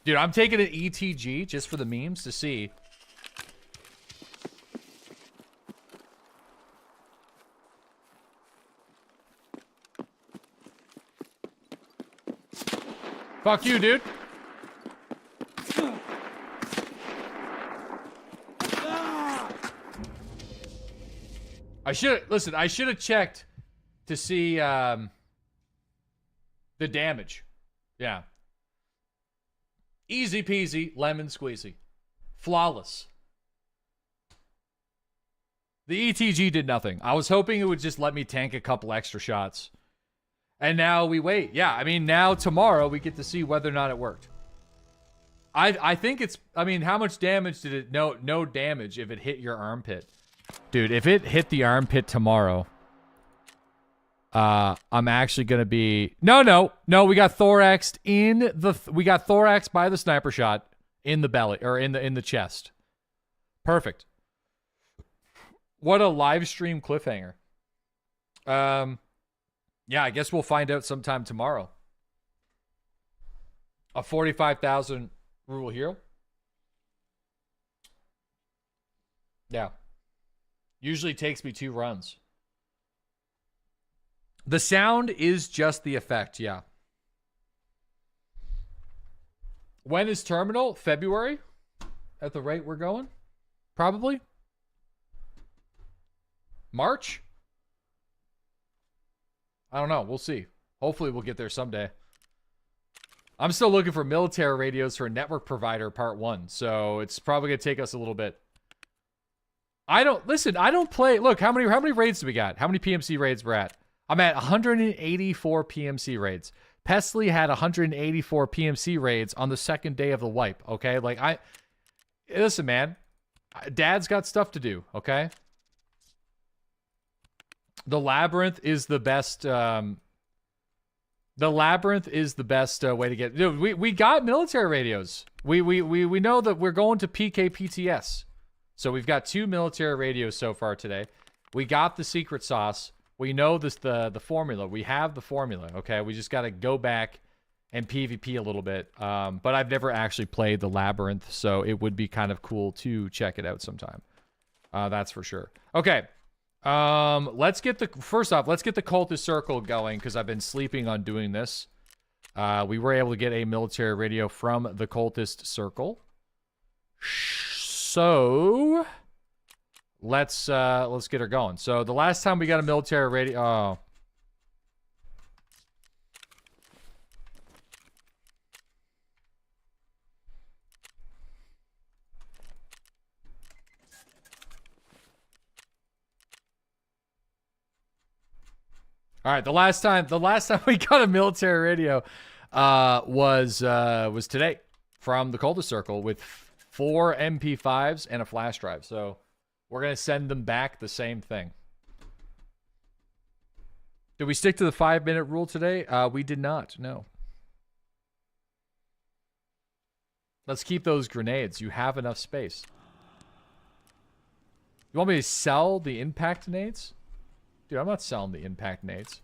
Dude, I'm taking an ETG just for the memes to see. Fuck you, dude. I should have checked to see the damage. Yeah. Easy peasy, lemon squeezy. Flawless. The ETG did nothing. I was hoping it would just let me tank a couple extra shots. And now we wait. Yeah, I mean, now tomorrow we get to see whether or not it worked. I think it's, I mean, how much damage did it, no damage if it hit your armpit. Dude, if it hit the armpit tomorrow, I'm actually gonna be no, we got thoraxed in the we got thoraxed by the sniper shot in the belly or in the chest. Perfect. What a live stream cliffhanger. Yeah, I guess we'll find out sometime tomorrow. A 45,000 rural hero. Yeah. Usually takes me 2 runs. The sound is just the effect, yeah. When is terminal? February? At the rate we're going? Probably? March? I don't know. We'll see. Hopefully we'll get there someday. I'm still looking for military radios for network provider part 1, so it's probably going to take us a little bit. I don't play. Look, how many raids do we got? How many PMC raids we're at? I'm at 184 PMC raids. Pesley had 184 PMC raids on the second day of the wipe, okay? Like, listen, man. Dad's got stuff to do, okay? The Labyrinth is the best, way to get... Dude, we got military radios. We know that we're going to PKPTS. So we've got 2 military radios so far today. We got the secret sauce. We know the formula. We have the formula, okay? We just got to go back and PvP a little bit. But I've never actually played the Labyrinth, so it would be kind of cool to check it out sometime. That's for sure. Okay. Let's get the Cultist Circle going, because I've been sleeping on doing this. We were able to get a military radio from the Cultist Circle. So let's get her going. So the last time we got a military radio, oh. All right, the last time we got a military radio was today from the Cultist Circle with 4 MP5s and a flash drive. So we're gonna send them back the same thing. Did we stick to the 5-minute rule today? We did not. No. Let's keep those grenades. You have enough space. You want me to sell the impact nades? Dude, I'm not selling the impact nades.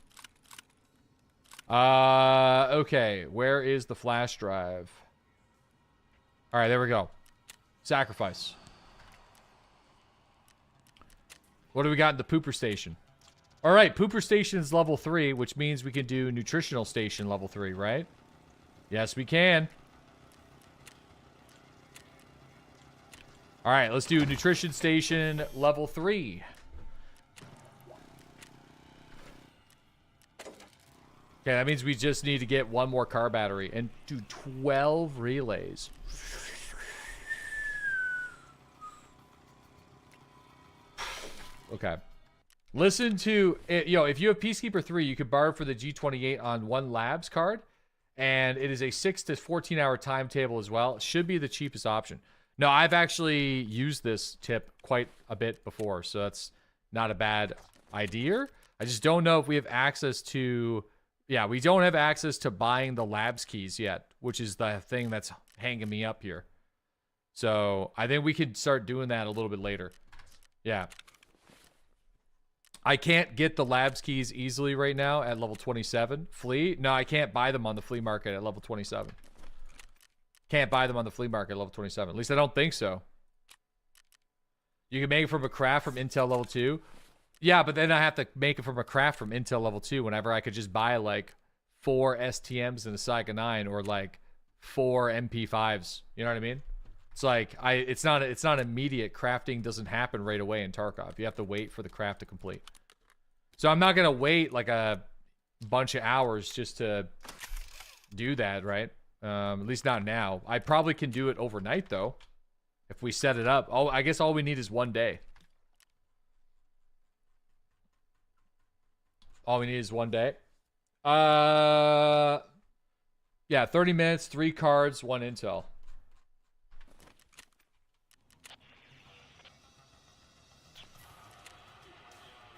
Okay. Where is the flash drive? All right, there we go. Sacrifice. What do we got in the pooper station? All right, pooper station is level 3, which means we can do nutritional station level 3, right? Yes, we can. All right, let's do nutrition station level 3. Okay, that means we just need to get 1 more car battery and do 12 relays. Okay. Listen to it. Yo, if you have Peacekeeper 3, you could borrow for the G28 on 1 labs card. And it is a 6 to 14 hour timetable as well. It should be the cheapest option. No, I've actually used this tip quite a bit before. So that's not a bad idea. I just don't know if we have access to... Yeah, we don't have access to buying the labs keys yet, which is the thing that's hanging me up here. So I think we could start doing that a little bit later. Yeah. I can't get the labs keys easily right now at level 27. Flea? No, I can't buy them on the flea market at level 27. Can't buy them on the flea market at level 27. At least I don't think so. You can make it from a craft from Intel level 2. Yeah, but then I have to make it from a craft from Intel level 2 whenever I could just buy like 4 STMs and a Saiga 9 or like 4 MP5s. You know what I mean? It's like it's not immediate. Crafting doesn't happen right away in Tarkov. You have to wait for the craft to complete. So I'm not gonna wait like a bunch of hours just to do that, right? At least not now. I probably can do it overnight though, if we set it up. Oh, I guess all we need is 1 day. All we need is 1 day. Yeah, 30 minutes, 3 cards, 1 intel.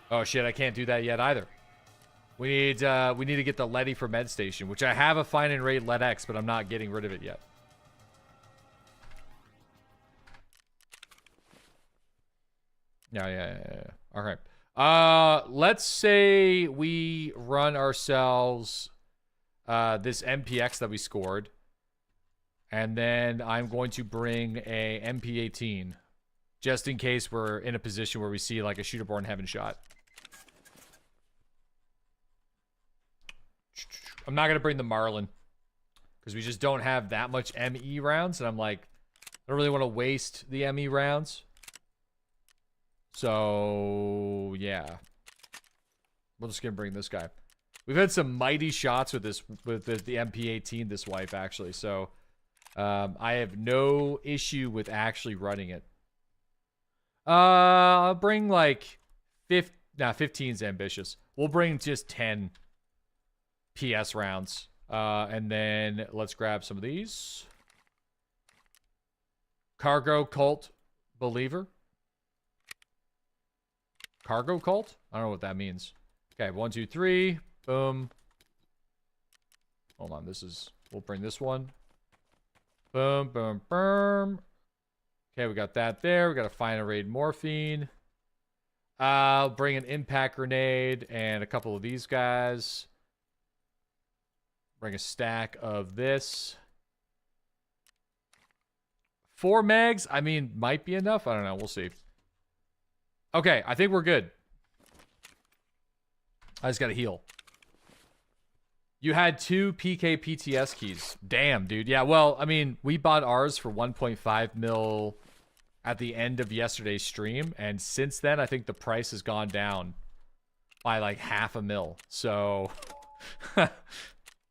Oh shit, I can't do that yet either. We need to get the Letty for Med Station, which I have a fine and raid Let X, but I'm not getting rid of it yet. Yeah. All right. Let's say we run ourselves this MPX that we scored, and then I'm going to bring a MP18 just in case we're in a position where we see like a shooter-born heaven shot. I'm not gonna bring the Marlin because we just don't have that much ME rounds, and I'm like, I don't really want to waste the ME rounds. So yeah, we're just gonna bring this guy. We've had some mighty shots with this, with the MP18 this wipe actually. So I have no issue with actually running it. I'll bring like 15's ambitious. We'll bring just 10 PS rounds, and then let's grab some of these. Cargo cult believer. Cargo cult? I don't know what that means. Okay, 1, 2, 3. Boom. Hold on, we'll bring this one. Boom, boom, boom. Okay, we got that there. We got a fine raid morphine. I'll bring an impact grenade and a couple of these guys. Bring a stack of this. 4 megs, I mean, might be enough. I don't know. We'll see. Okay, I think we're good. I just gotta heal. You had 2 PK PTS keys. Damn, dude. Yeah, well, I mean, we bought ours for 1.5 mil at the end of yesterday's stream, and since then I think the price has gone down by like $500,000. So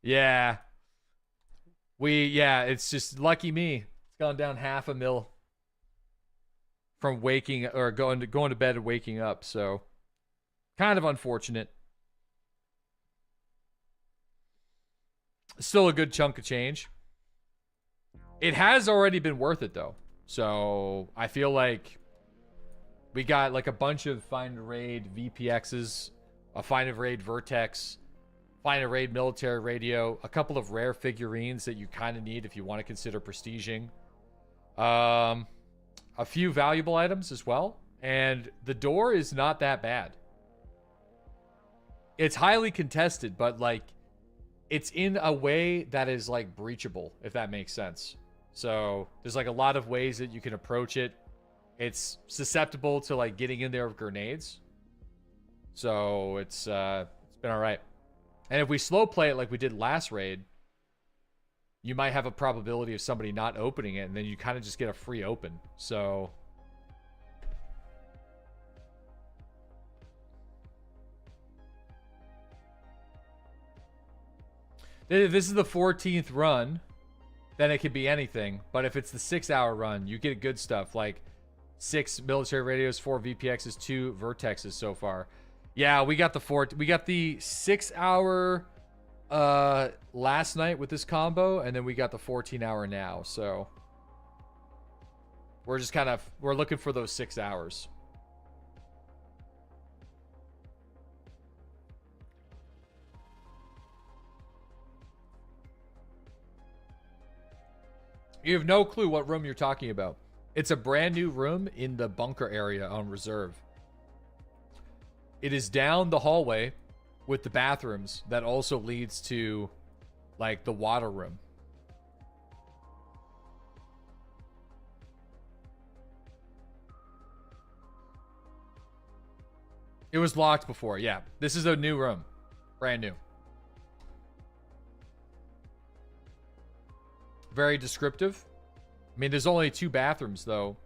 yeah. It's just lucky me. It's gone down $500,000 from waking or going to bed and waking up, so kind of unfortunate. Still a good chunk of change. It has already been worth it though. So I feel like we got like a bunch of Find and Raid VPXs, a Find and Raid Vertex, Find and Raid military radio, a couple of rare figurines that you kind of need if you want to consider prestiging. A few valuable items as well. And the door is not that bad. It's highly contested, but like it's in a way that is like breachable, if that makes sense. So there's like a lot of ways that you can approach it. It's susceptible to like getting in there with grenades. So it's been all right. And if we slow play it like we did last raid, you might have a probability of somebody not opening it, and then you kind of just get a free open. So this is the 14th run, then it could be anything. But if it's the 6-hour run, you get good stuff like 6 military radios, 4 VPXs, 2 Vertexes so far. Yeah, we got the 6-hour last night with this combo, and then we got the 14-hour now. So we're just we're looking for those 6 hours. You have no clue what room you're talking about. It's a brand new room in the bunker area on reserve. It is down the hallway with the bathrooms that also leads to like the water room. It was locked before. Yeah, this is a new room. Brand new. Very descriptive. I mean, there's only 2 bathrooms though.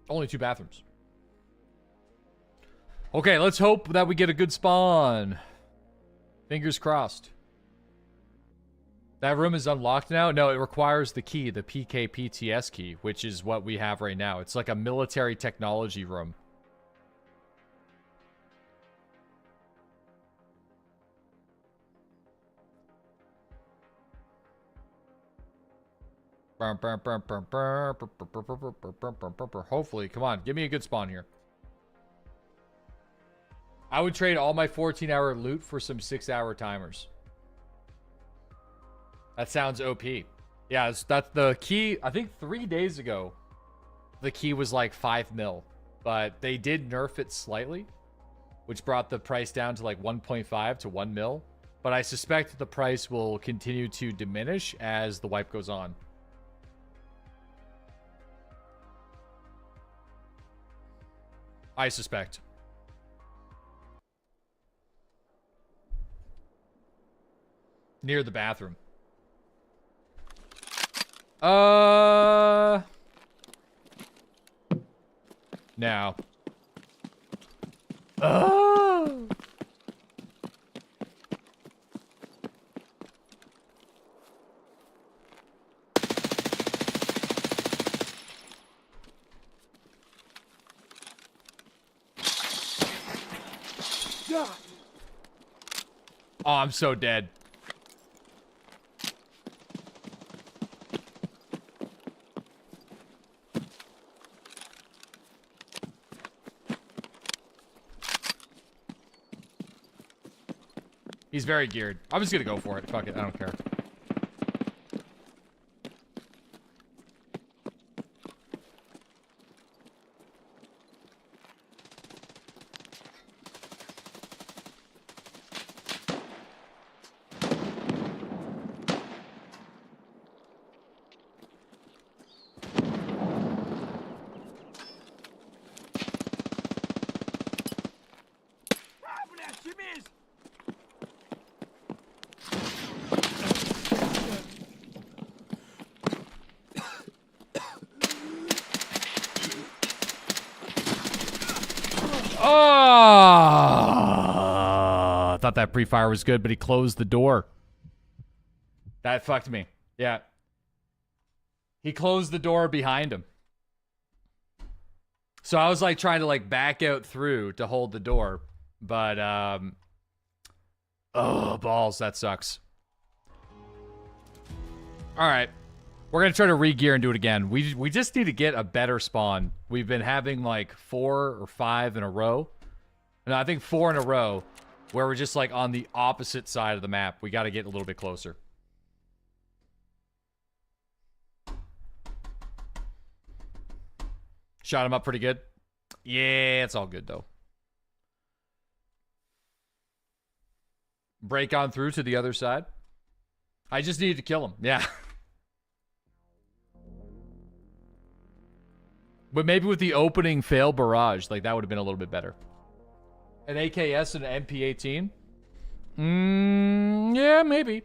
Only 2 bathrooms. Okay, let's hope that we get a good spawn. Fingers crossed. That room is unlocked now? No, it requires the key, the PKPTS key, which is what we have right now. It's like a military technology room. Hopefully, come on, give me a good spawn here. I would trade all my 14-hour loot for some 6-hour timers. That sounds OP. Yeah, that's the key. I think 3 days ago, the key was like 5 mil, but they did nerf it slightly, which brought the price down to like 1.5 to 1 mil. But I suspect the price will continue to diminish as the wipe goes on. I suspect. Near the bathroom. Now. Oh. Oh, I'm so dead. He's very geared. I'm just gonna go for it. Fuck it. I don't care. I thought that pre-fire was good, but he closed the door. That fucked me. Yeah. He closed the door behind him. So I was like trying to like back out through to hold the door. But, oh, balls. That sucks. All right. We're going to try to re-gear and do it again. We just need to get a better spawn. We've been having like 4 or 5 in a row. No, I think 4 in a row where we're just like on the opposite side of the map. We got to get a little bit closer. Shot him up pretty good. Yeah, it's all good though. Break on through to the other side. I just needed to kill him. Yeah. But maybe with the opening fail barrage, like that would have been a little bit better. An AKS and an MP18? Yeah, maybe.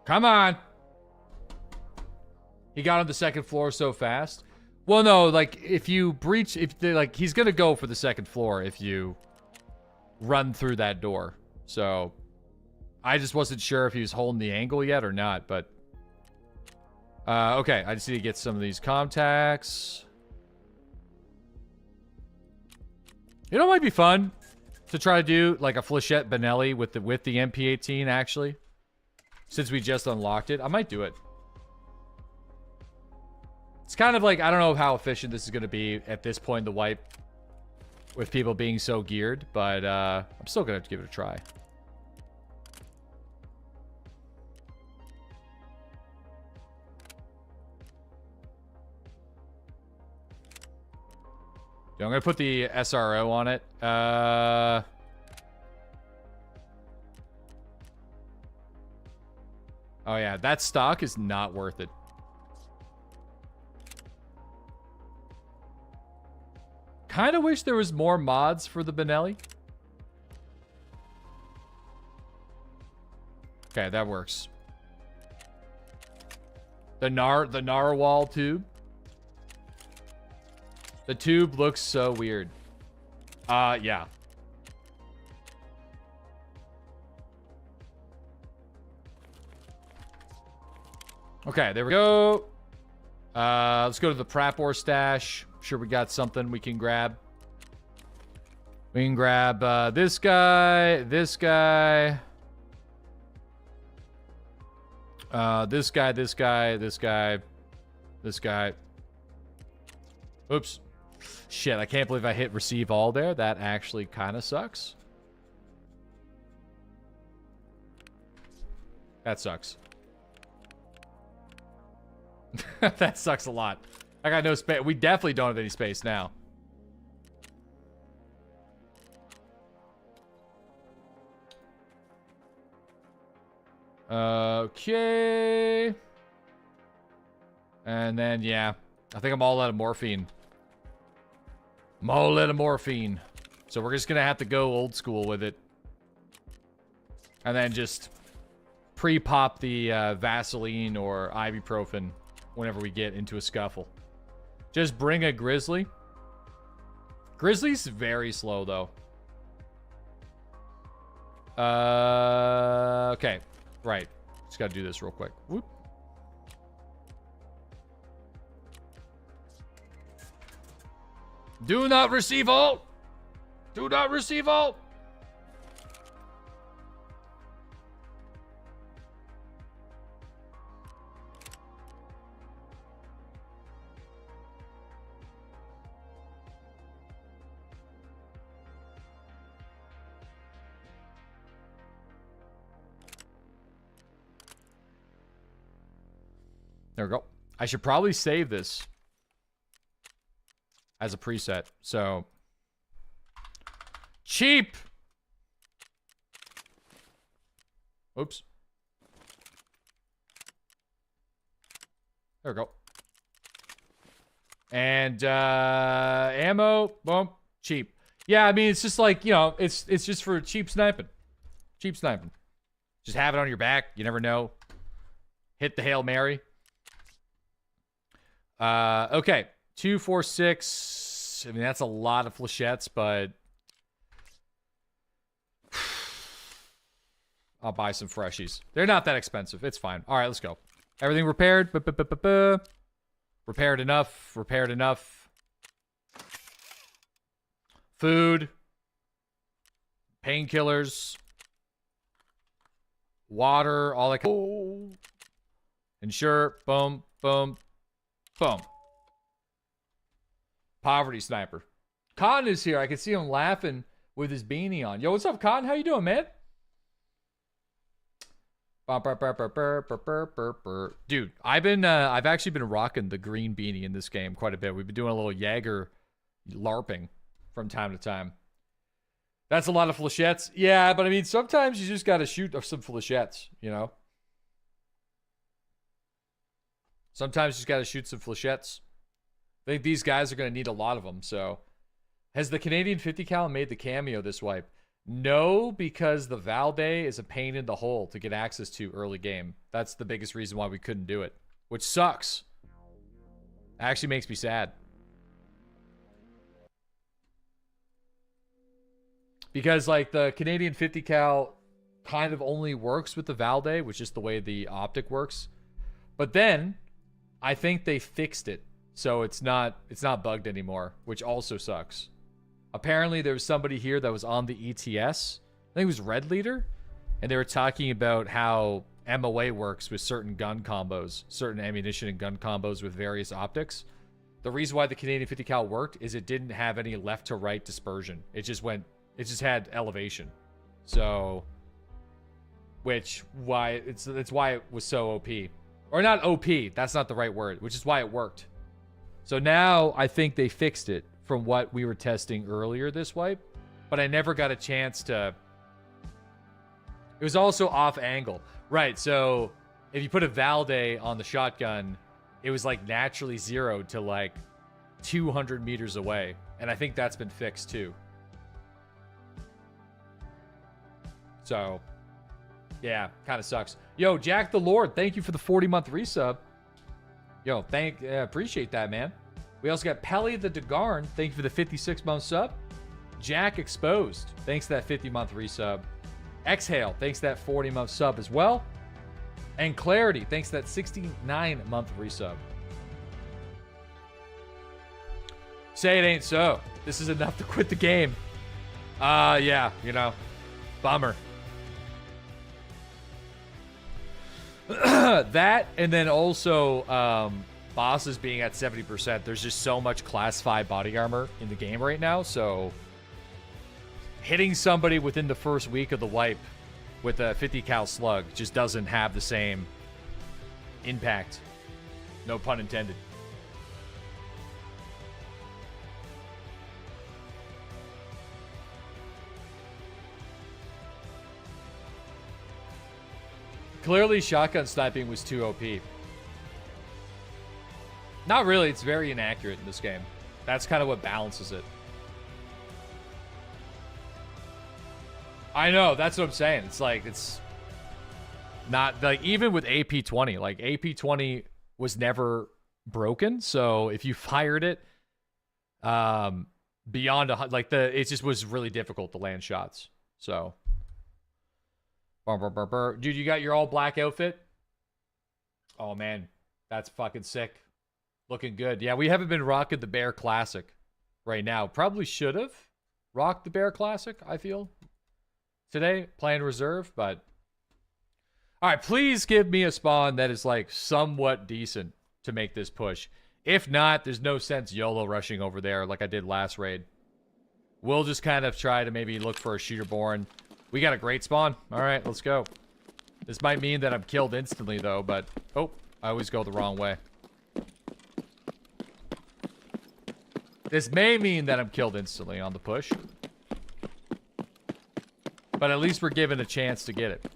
Come on. He got on the second floor so fast. Well, no, like if you breach, if they like, he's gonna go for the second floor if you run through that door. So I just wasn't sure if he was holding the angle yet or not, but okay, I just need to get some of these contacts. You know, it might be fun to try to do like a Flechette Benelli with the MP18 actually, since we just unlocked it. I might do it. It's kind of like, I don't know how efficient this is going to be at this point in the wipe with people being so geared, but I'm still going to have to give it a try. I'm going to put the SRO on it. Oh yeah, that stock is not worth it. Kind of wish there was more mods for the Benelli. Okay, that works. The narwhal tube. The tube looks so weird. Yeah. Okay, there we go. Let's go to the Prapor stash. Sure we got something we can grab. We can grab this guy, this guy. This guy, this guy, this guy, this guy. Oops. Shit, I can't believe I hit receive all there. That actually kind of sucks. That sucks. That sucks a lot. I got no space. We definitely don't have any space now. Okay. And then, yeah. I think I'm all out of morphine. I'm all out of morphine. So we're just going to have to go old school with it. And then just pre-pop the Vaseline or ibuprofen whenever we get into a scuffle. Just bring a grizzly. Grizzly's very slow, though. Okay. Right. Just gotta do this real quick. Whoop. Do not receive ult! Do not receive ult! There we go. I should probably save this as a preset. So, cheap. Oops. There we go. And ammo, boom, cheap. Yeah, I mean it's just like, you know, it's just for cheap sniping. Cheap sniping. Just have it on your back. You never know. Hit the Hail Mary. Okay. 246 Yikes. I mean, that's a lot of flechettes, but I'll buy some freshies. They're not that expensive. It's fine. All right, let's go. Everything repaired. Repaired enough. Repaired enough. Food. Painkillers. Water. All that. Oh. Insure. Boom. Boom. Boom. Poverty sniper. Con is here. I can see him laughing with his beanie on. Yo, what's up, Con? How you doing, man? Dude, I've actually been rocking the green beanie in this game quite a bit. We've been doing a little Jaeger LARPing from time to time. That's a lot of flechettes. Yeah, but I mean, sometimes you just got to shoot some flechettes, you know? Sometimes you just got to shoot some flechettes. I think these guys are going to need a lot of them, so. Has the Canadian 50 cal made the cameo this wipe? No, because the Valday is a pain in the hole to get access to early game. That's the biggest reason why we couldn't do it, which sucks. Actually makes me sad. Because, like, the Canadian 50 cal kind of only works with the Valday, which is the way the optic works. But then, I think they fixed it, so it's not bugged anymore, which also sucks. Apparently, there was somebody here that was on the ETS. I think it was Red Leader. And they were talking about how MOA works with certain gun combos, certain ammunition and gun combos with various optics. The reason why the Canadian 50 cal worked is it didn't have any left to right dispersion. It just had elevation. So, it's why it was so OP. Or not OP, that's not the right word, which is why it worked. So now I think they fixed it from what we were testing earlier this wipe, but I never got a chance to. It was also off angle. Right, so if you put a Valday on the shotgun, it was like naturally zeroed to like 200 meters away. And I think that's been fixed too. So, yeah, kind of sucks. Yo, Jack the Lord, thank you for the 40-month resub. Yo, appreciate that, man. We also got Pelly the Degarn. Thank you for the 56-month sub. Jack Exposed. Thanks to that 50-month resub. Exhale. Thanks to that 40-month sub as well. And Clarity. Thanks to that 69-month resub. Say it ain't so. This is enough to quit the game. Yeah, you know. Bummer. That, and then also, bosses being at 70%. There's just so much class 5 body armor in the game right now, so hitting somebody within the first week of the wipe with a 50 cal slug just doesn't have the same impact. No pun intended. Clearly, shotgun sniping was too OP. Not really. It's very inaccurate in this game. That's kind of what balances it. I know. That's what I'm saying. It's like, it's not like, even with AP-20, like AP-20 was never broken. So if you fired it beyond it just was really difficult to land shots. So, dude, you got your all black outfit? Oh man, that's fucking sick. Looking good. Yeah, we haven't been rocking the Bear Classic right now. Probably should have rocked the Bear Classic, I feel. Today, playing reserve, but. Alright, please give me a spawn that is like somewhat decent to make this push. If not, there's no sense YOLO rushing over there like I did last raid. We'll just kind of try to maybe look for a shooter-born. We got a great spawn. Alright, let's go. This might mean that I'm killed instantly though, but. Oh, I always go the wrong way. This may mean that I'm killed instantly on the push. But at least we're given a chance to get it.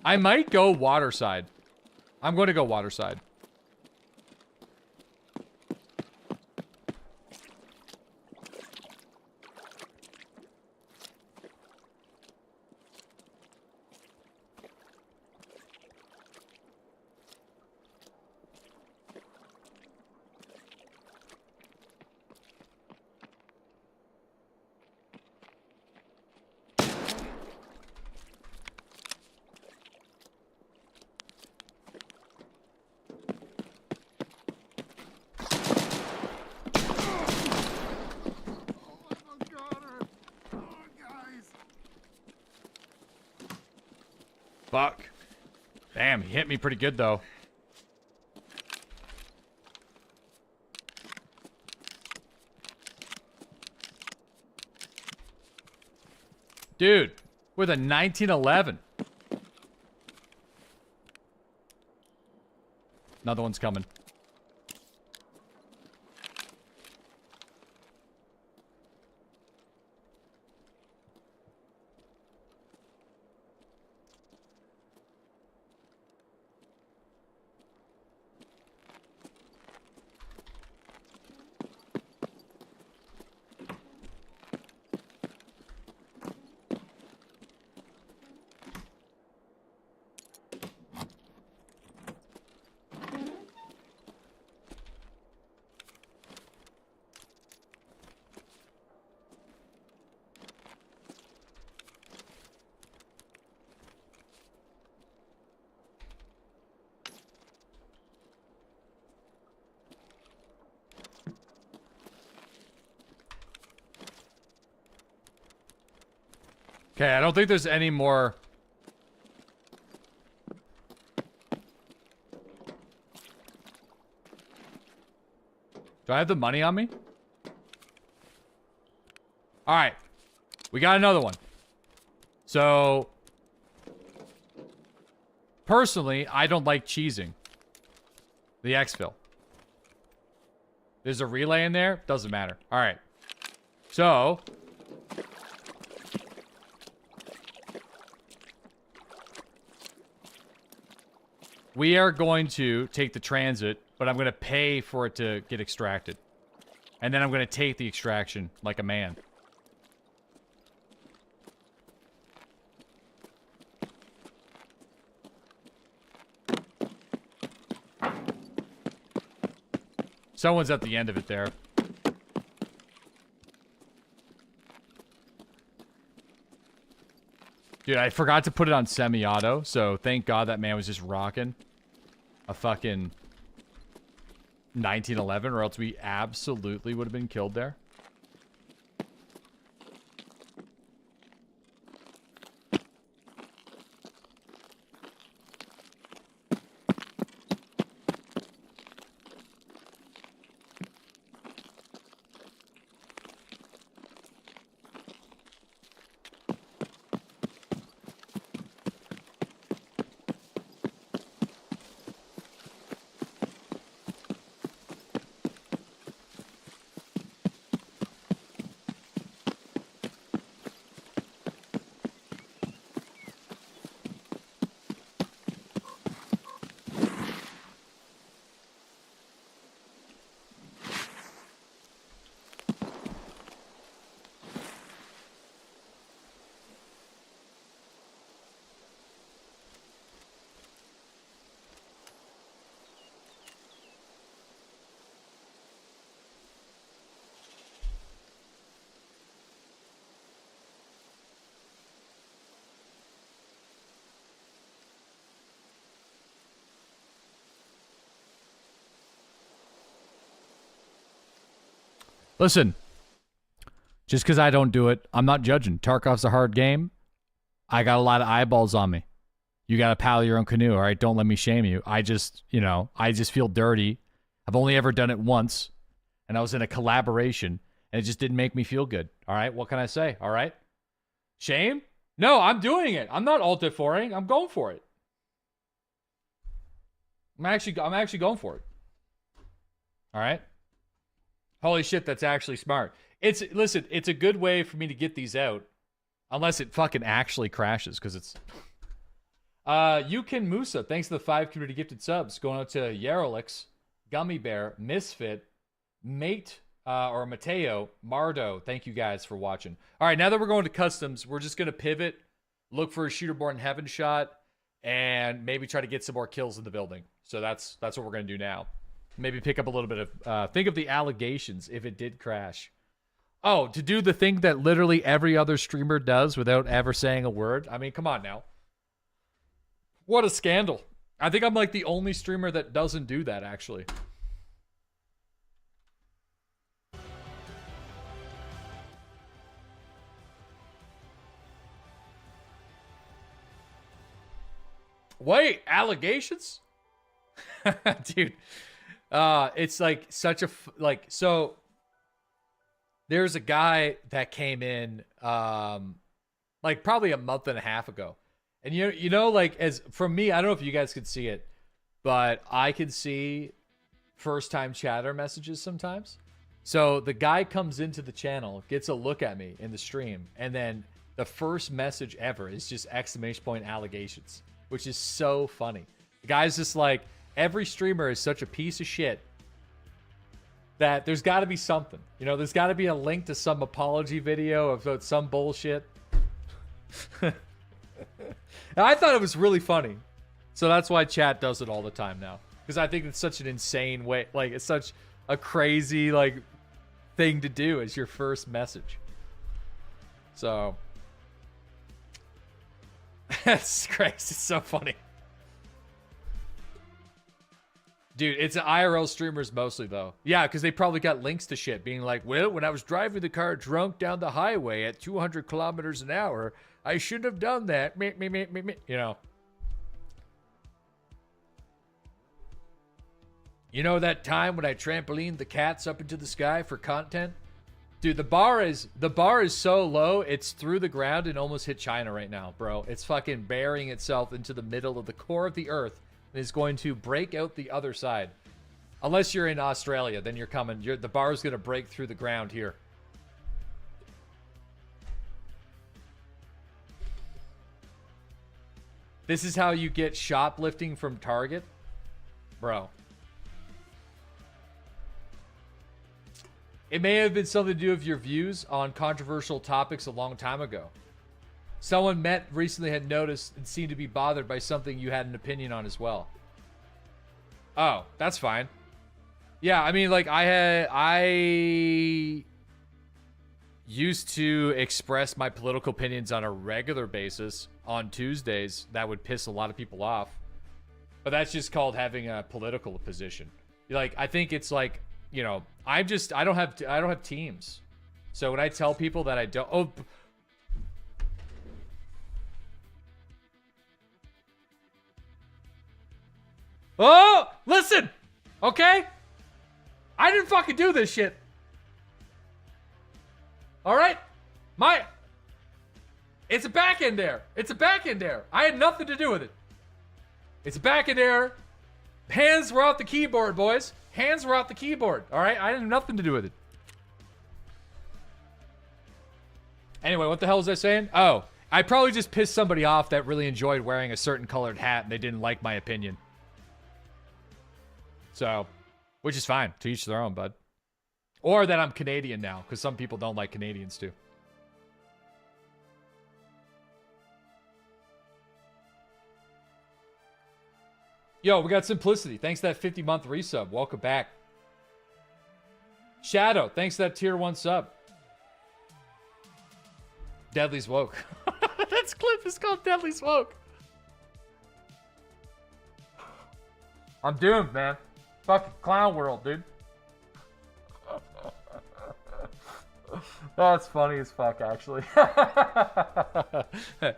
I might go water side. I'm going to go water side. Fuck. Damn, he hit me pretty good, though. Dude, with a 1911. Another one's coming. Okay, I don't think there's any more. Do I have the money on me? Alright. We got another one. So, personally, I don't like cheesing the exfil. There's a relay in there. Doesn't matter. Alright. So, we are going to take the transit, but I'm going to pay for it to get extracted. And then I'm going to take the extraction like a man. Someone's at the end of it there. Dude, I forgot to put it on semi-auto, so thank God that man was just rocking a fucking 1911, or else we absolutely would have been killed there. Listen, just because I don't do it, I'm not judging. Tarkov's a hard game. I got a lot of eyeballs on me. You got to paddle your own canoe, all right? Don't let me shame you. I just, you know, I just feel dirty. I've only ever done it once, and I was in a collaboration, and it just didn't make me feel good, all right? What can I say, all right? Shame? No, I'm doing it. I'm not alt-F4ing. I'm going for it. I'm actually going for it. All right? Holy shit, that's actually smart. Listen, it's a good way for me to get these out. Unless it fucking actually crashes, because it's... Yukin Musa, thanks to the 5 community gifted subs. Going out to Yarolix, Gummy Bear, Misfit, Mate, or Mateo, Mardo. Thank you guys for watching. All right, now that we're going to customs, we're just going to pivot, look for a Shooterborn Heaven shot, and maybe try to get some more kills in the building. So that's what we're going to do now. Maybe pick up a little bit of... think of the allegations if it did crash. Oh, to do the thing that literally every other streamer does without ever saying a word? I mean, come on now. What a scandal. I think I'm like the only streamer that doesn't do that, actually. Wait, allegations? Dude. It's like such a so there's a guy that came in like probably a month and a half ago. And you know like as from me, I don't know if you guys could see it, but I can see first time chatter messages sometimes. So the guy comes into the channel, gets a look at me in the stream, and then the first message ever is just exclamation point allegations, which is so funny. The guy's just like, every streamer is such a piece of shit that there's got to be something. You know, there's got to be a link to some apology video of some bullshit. And I thought it was really funny. So that's why chat does it all the time now. Because I think it's such an insane way. Like, it's such a crazy, like, thing to do as your first message. So. That's crazy. It's so funny. Dude, it's IRL streamers mostly, though. Yeah, because they probably got links to shit being like, well, when I was driving the car drunk down the highway at 200 kilometers an hour, I shouldn't have done that. You know. You know that time when I trampolined the cats up into the sky for content? Dude, the bar is so low, it's through the ground and almost hit China right now, bro. It's fucking burying itself into the middle of the core of the earth. Is going to break out the other side. Unless you're in Australia, then you're coming. The bar is going to break through the ground here. This is how you get shoplifting from Target? Bro. It may have been something to do with your views on controversial topics a long time ago. Someone met recently had noticed and seemed to be bothered by something you had an opinion on as well. Oh, that's fine. Yeah, I mean, like, I used to express my political opinions on a regular basis on Tuesdays. That would piss a lot of people off. But that's just called having a political position. Like, I think it's like, you know, I don't have teams. So when I tell people that I don't... Oh, listen, okay? I didn't fucking do this shit. All right? It's a back end error. It's a back end error. I had nothing to do with it. It's a back end error. Hands were off the keyboard, boys. Hands were off the keyboard, all right? I had nothing to do with it. Anyway, what the hell was I saying? Oh, I probably just pissed somebody off that really enjoyed wearing a certain colored hat and they didn't like my opinion. So, which is fine. To each their own, bud. Or that I'm Canadian now, because some people don't like Canadians too. Yo, we got Simplicity. Thanks to that 50-month resub. Welcome back. Shadow, thanks to that tier 1 sub. Deadly's woke. That clip is called Deadly's woke. I'm doomed, man. Fucking clown world, dude. That's funny as fuck, actually.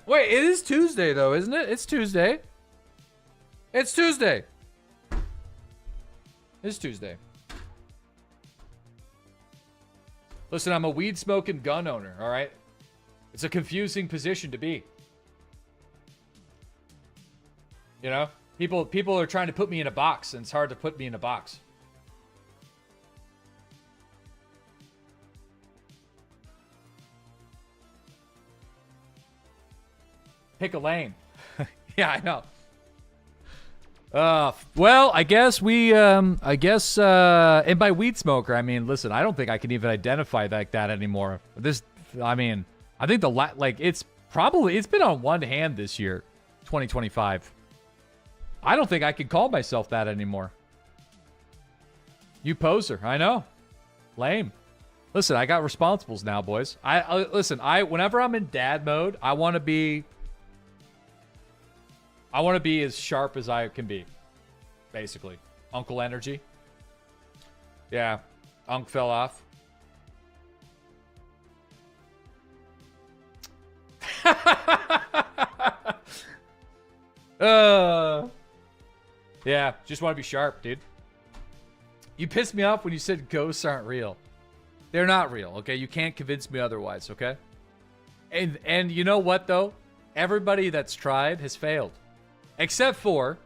Wait, it is Tuesday, though, isn't it? It's Tuesday. It's Tuesday. It's Tuesday. Listen, I'm a weed-smoking gun owner, all right? It's a confusing position to be. You know? People are trying to put me in a box, and it's hard to put me in a box. Pick a lane. Yeah, I know. Well, I guess and by weed smoker, I mean, listen, I don't think I can even identify like that anymore. I think it's been on one hand this year, 2025. I don't think I can call myself that anymore. You poser, I know. Lame. Listen, I got responsibles now, boys. Whenever I'm in dad mode, I want to be as sharp as I can be. Basically. Uncle energy. Yeah. Unk fell off. Yeah, just want to be sharp, dude. You pissed me off when you said ghosts aren't real. They're not real, okay? You can't convince me otherwise, okay? And you know what, though? Everybody that's tried has failed. Except for...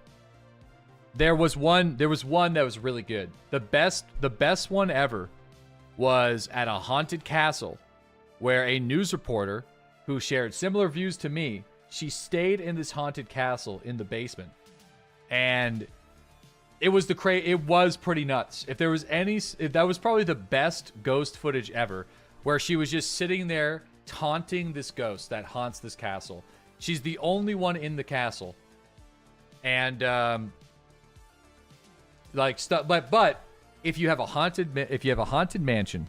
There was one that was really good. The best one ever was at a haunted castle where a news reporter who shared similar views to me, she stayed in this haunted castle in the basement. And it was it was pretty nuts. If that was probably the best ghost footage ever, where she was just sitting there taunting this ghost that haunts this castle. She's the only one in the castle. And like stuff, but if you have a haunted mansion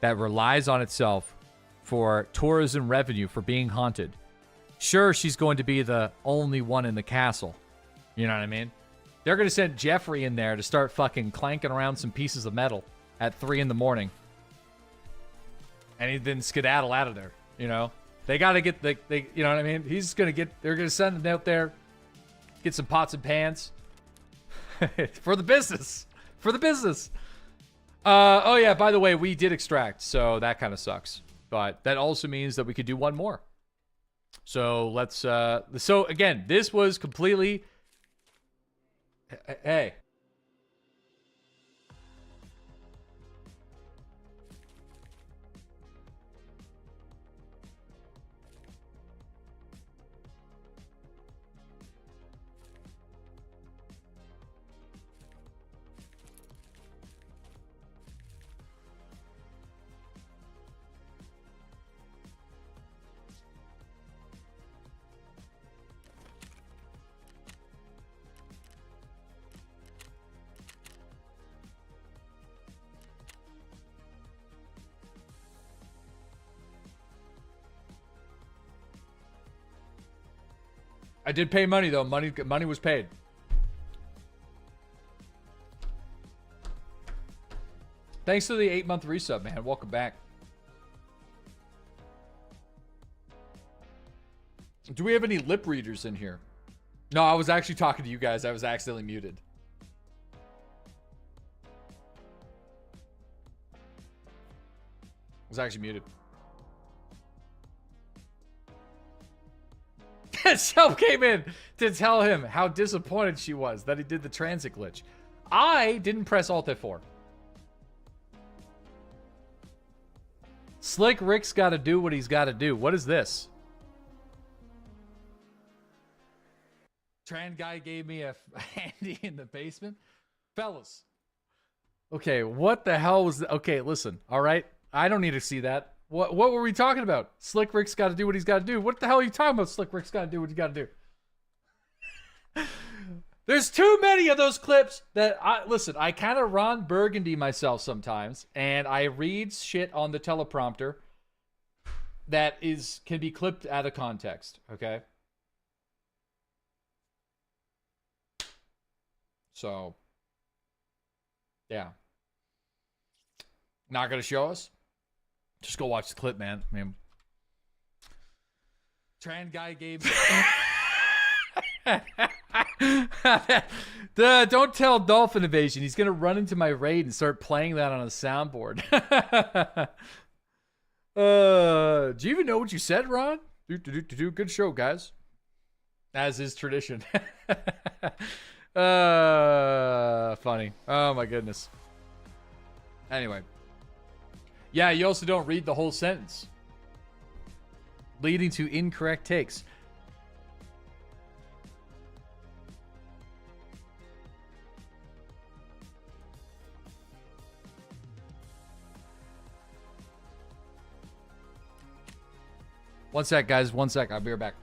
that relies on itself for tourism revenue for being haunted, sure, she's going to be the only one in the castle. You know what I mean? They're going to send Jeffrey in there to start fucking clanking around some pieces of metal at 3 in the morning. And he then skedaddle out of there, you know? They got to get you know what I mean? They're going to send him out there, get some pots and pans. For the business. Oh yeah, by the way, we did extract, so that kind of sucks. But that also means that we could do one more. So let's so again, this was completely hey. I did pay money though. Money was paid. Thanks to the 8-month resub, man. Welcome back. Do we have any lip readers in here? No, I was actually talking to you guys. I was accidentally muted. I was actually muted. Self came in to tell him how disappointed she was that he did the transit glitch. I didn't press Alt F4. Slick Rick's got to do what he's got to do. What is this? Tran guy gave me a handy in the basement. Fellas. Okay, what the hell was... Okay, listen. All right? I don't need to see that. What were we talking about? Slick Rick's got to do what he's got to do. What the hell are you talking about? Slick Rick's got to do what he's got to do. There's too many of those clips that listen, I kind of Ron Burgundy myself sometimes, and I read shit on the teleprompter that can be clipped out of context, okay? So, yeah. Not going to show us? Just go watch the clip, man. I mean, Tran guy gave don't tell Dolphin Invasion. He's going to run into my raid and start playing that on a soundboard. Do you even know what you said, Ron? Good show, guys. As is tradition. Funny. Oh, my goodness. Anyway. Yeah, you also don't read the whole sentence. Leading to incorrect takes. One sec, guys. One sec. I'll be right back.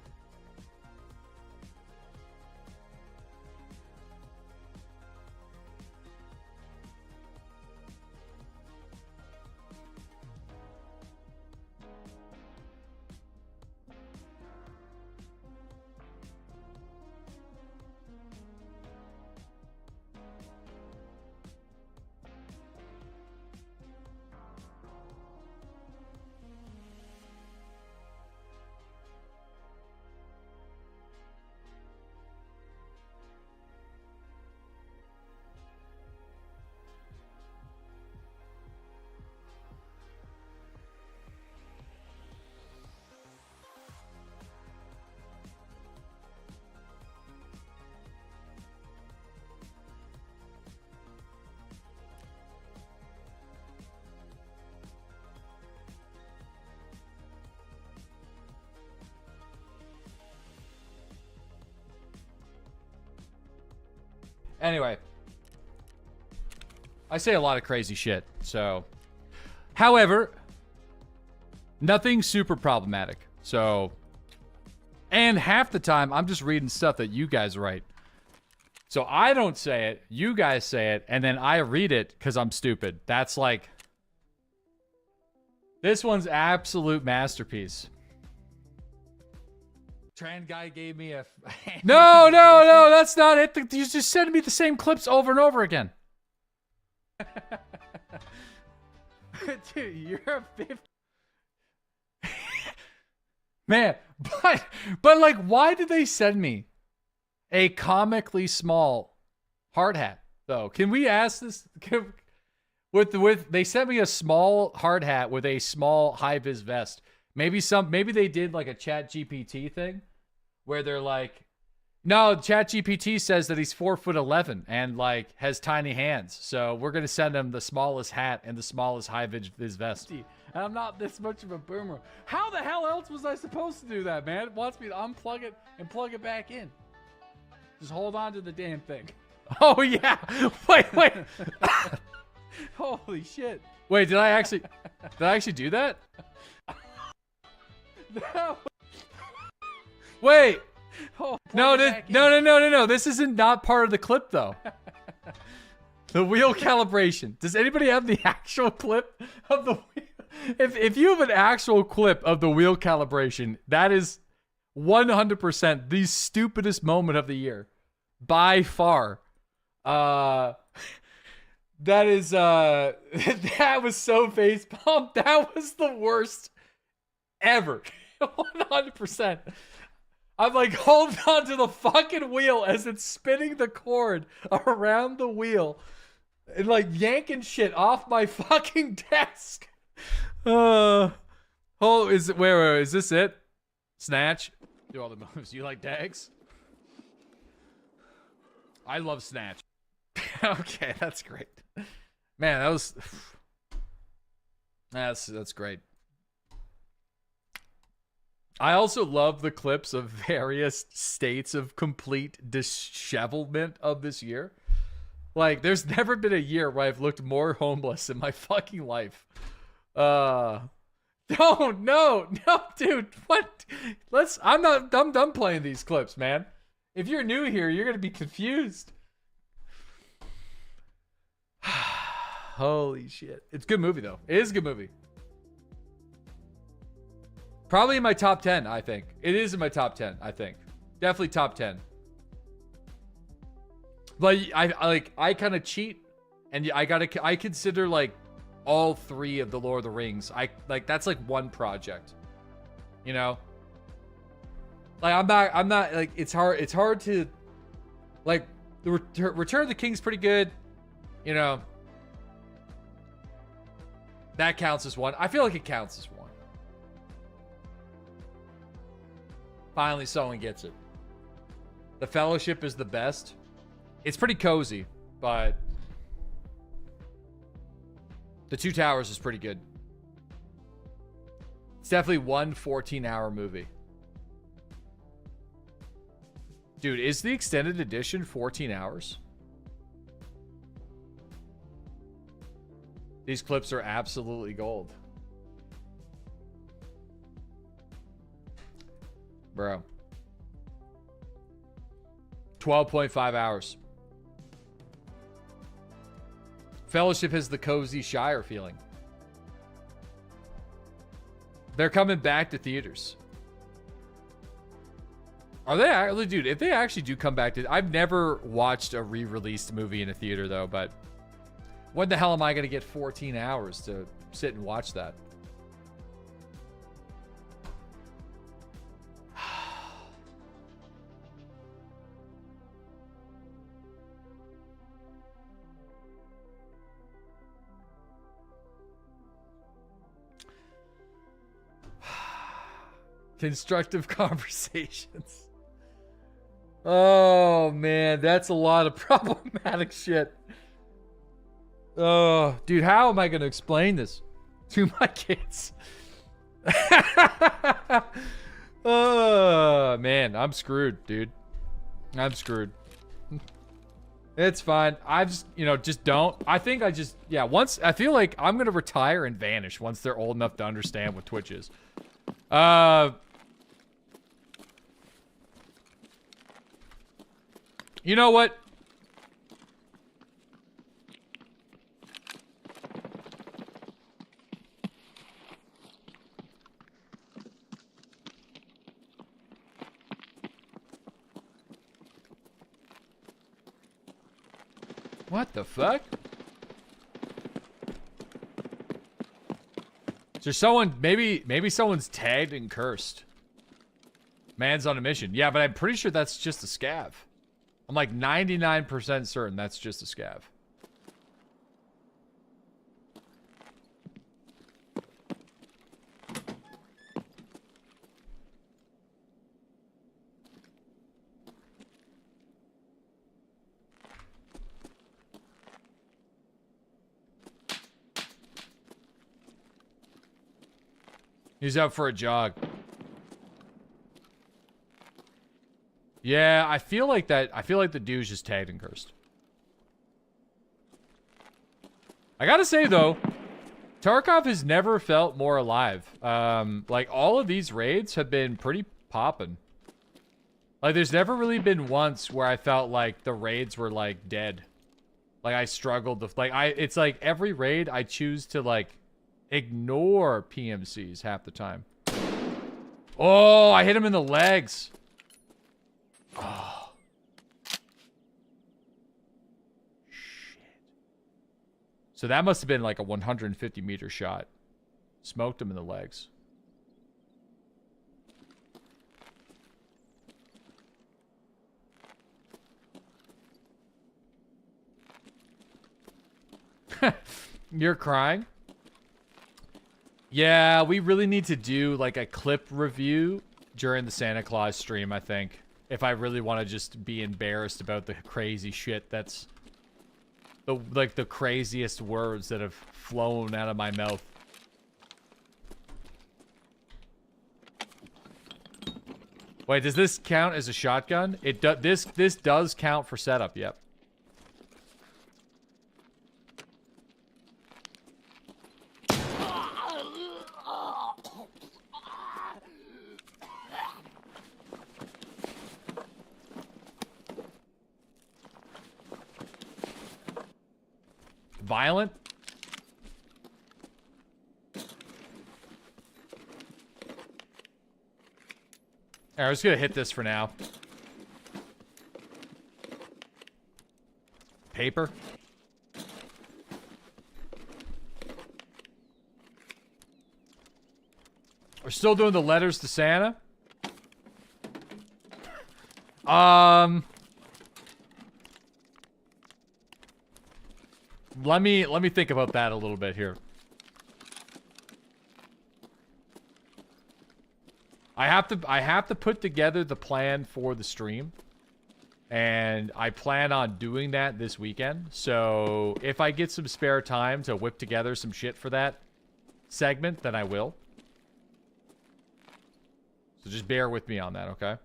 Anyway. I say a lot of crazy shit, so. However, nothing super problematic. So, and half the time, I'm just reading stuff that you guys write. So I don't say it, you guys say it, and then I read it because I'm stupid. That's like, this one's absolute masterpiece. Tran guy gave me a... No, that's not it. You just send me the same clips over and over again. Dude, you're a 50. Man, but like, why did they send me a comically small hard hat though? Can we ask this? They sent me a small hard hat with a small high vis vest. Maybe they did like a Chat GPT thing where they're like, no, Chat GPT says that he's 4'11" and like has tiny hands. So we're going to send him the smallest hat and the smallest high vis vest. And I'm not this much of a boomer. How the hell else was I supposed to do that, man? It wants me to unplug it and plug it back in. Just hold on to the damn thing. Oh yeah. Wait. Holy shit. Wait, did I actually do that? No. Wait. Oh, no. This isn't not part of the clip though. The wheel calibration. Does anybody have the actual clip of the wheel? If you have an actual clip of the wheel calibration, that is 100% the stupidest moment of the year. By far. That is, that was so facepalm. That was the worst ever. 100%. I'm like holding on to the fucking wheel as it's spinning the cord around the wheel and like yanking shit off my fucking desk. Is this it? Snatch. Do all the moves. You like dags? I love Snatch. Okay, that's great. Man, that was that's great. I also love the clips of various states of complete dishevelment of this year. Like, there's never been a year where I've looked more homeless in my fucking life. No, dude. What? I'm done playing these clips, man. If you're new here, you're gonna be confused. Holy shit. It's a good movie, though. It is a good movie. Probably in my top 10, I think. It is in my top 10, I think. Definitely top 10. But I kind of cheat, and I consider like all 3 of the Lord of the Rings. That's like one project. You know? Like I'm not like it's hard to like the Return of the King's pretty good. You know, that counts as one. I feel like it counts as one. Finally, someone gets it. The Fellowship is the best. It's pretty cozy, but The Two Towers is pretty good. It's definitely one 14-hour movie. Dude, is the extended edition 14 hours? These clips are absolutely gold. Bro. 12.5 hours. Fellowship has the cozy Shire feeling. They're coming back to theaters. Are they actually, dude, if they actually do come back to... I've never watched a re-released movie in a theater, though, but... When the hell am I going to get 14 hours to sit and watch that? Constructive conversations. Oh, man. That's a lot of problematic shit. Oh, dude, how am I going to explain this to my kids? Oh, man, I'm screwed, dude. I'm screwed. It's fine. I just, you know, just don't. I think I just, yeah, once, I feel like I'm going to retire and vanish once they're old enough to understand what Twitch is. You know what? What the fuck? Is there someone, maybe someone's tagged and cursed. Man's on a mission. Yeah, but I'm pretty sure that's just a scav. I'm like 99% certain that's just a scav. He's out for a jog. Yeah, I feel like that. I feel like the dude's just tagged and cursed. I gotta say though, Tarkov has never felt more alive. Like all of these raids have been pretty poppin'. Like there's never really been once where I felt like the raids were like dead. Like I struggled to, like it's like every raid I choose to like ignore PMCs half the time. Oh, I hit him in the legs. Oh. Shit. So that must have been like a 150-meter shot. Smoked him in the legs. You're crying? Yeah, we really need to do like a clip review during the Santa Claus stream, I think. If I really want to just be embarrassed about the crazy shit that's the craziest words that have flown out of my mouth. Wait, does this count as a shotgun? It does. This does count for setup. Yep. Violent? Alright, I'm just gonna hit this for now. Paper? We're still doing the letters to Santa? Let me think about that a little bit here. I have to put together the plan for the stream. And I plan on doing that this weekend. So if I get some spare time to whip together some shit for that segment, then I will. So just bear with me on that, okay?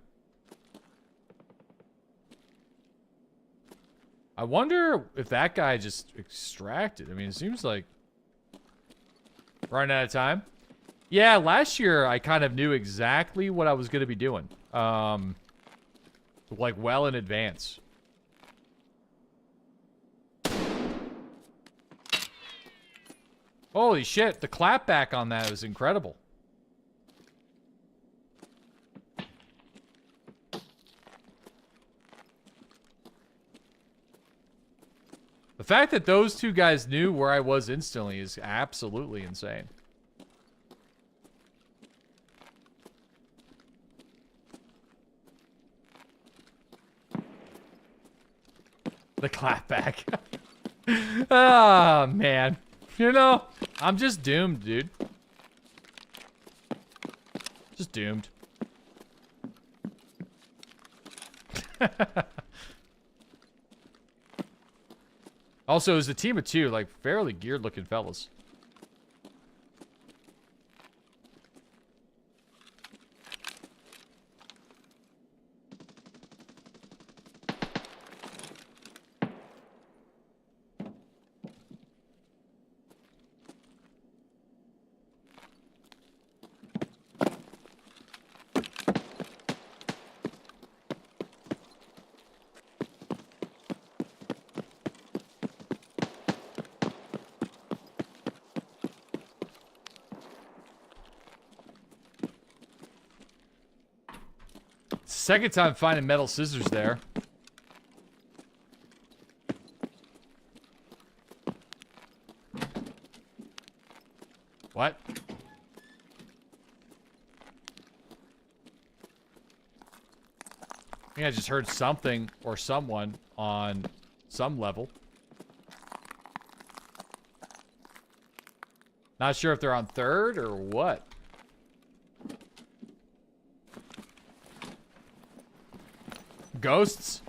I wonder if that guy just extracted. I mean, it seems like running out of time. Yeah, last year I kind of knew exactly what I was going to be doing. Like well in advance. Holy shit, the clapback on that was incredible. The fact that those two guys knew where I was instantly is absolutely insane. The clapback. Ah, man. You know, I'm just doomed, dude. Just doomed. Also, it was a team of two, like, fairly geared-looking fellas. second time finding metal scissors there. What? I think I just heard something or someone on some level. Not sure if they're on third or what. Ghosts?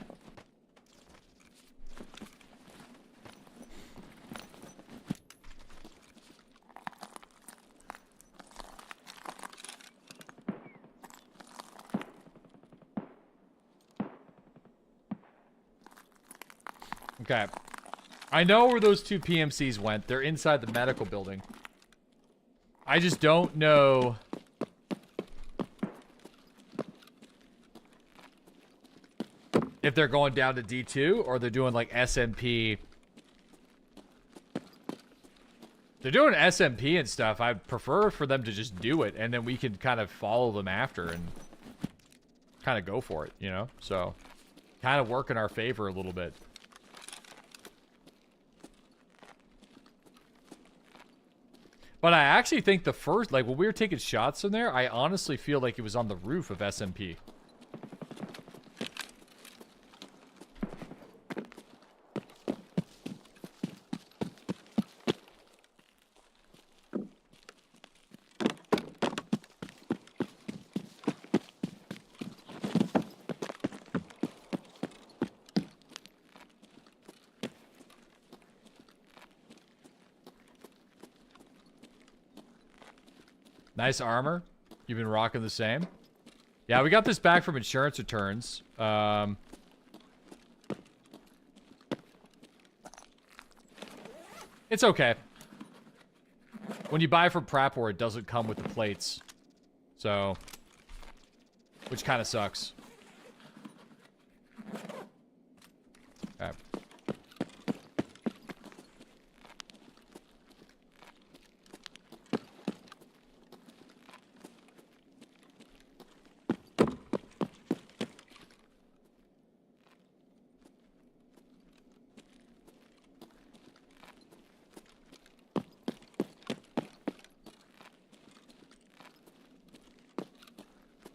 Okay. I know where those two PMCs went. They're inside the medical building. I just don't know. If they're going down to D2 or they're doing like SMP. They're doing SMP and stuff. I'd prefer for them to just do it and then we can kind of follow them after and kind of go for it, you know? So, kind of work in our favor a little bit. But I actually think the first, like when we were taking shots in there, I honestly feel like it was on the roof of SMP. Nice armor. You've been rocking the same. Yeah, we got this back from insurance returns. It's okay. When you buy from Prapor, it doesn't come with the plates. So, which kind of sucks. Okay.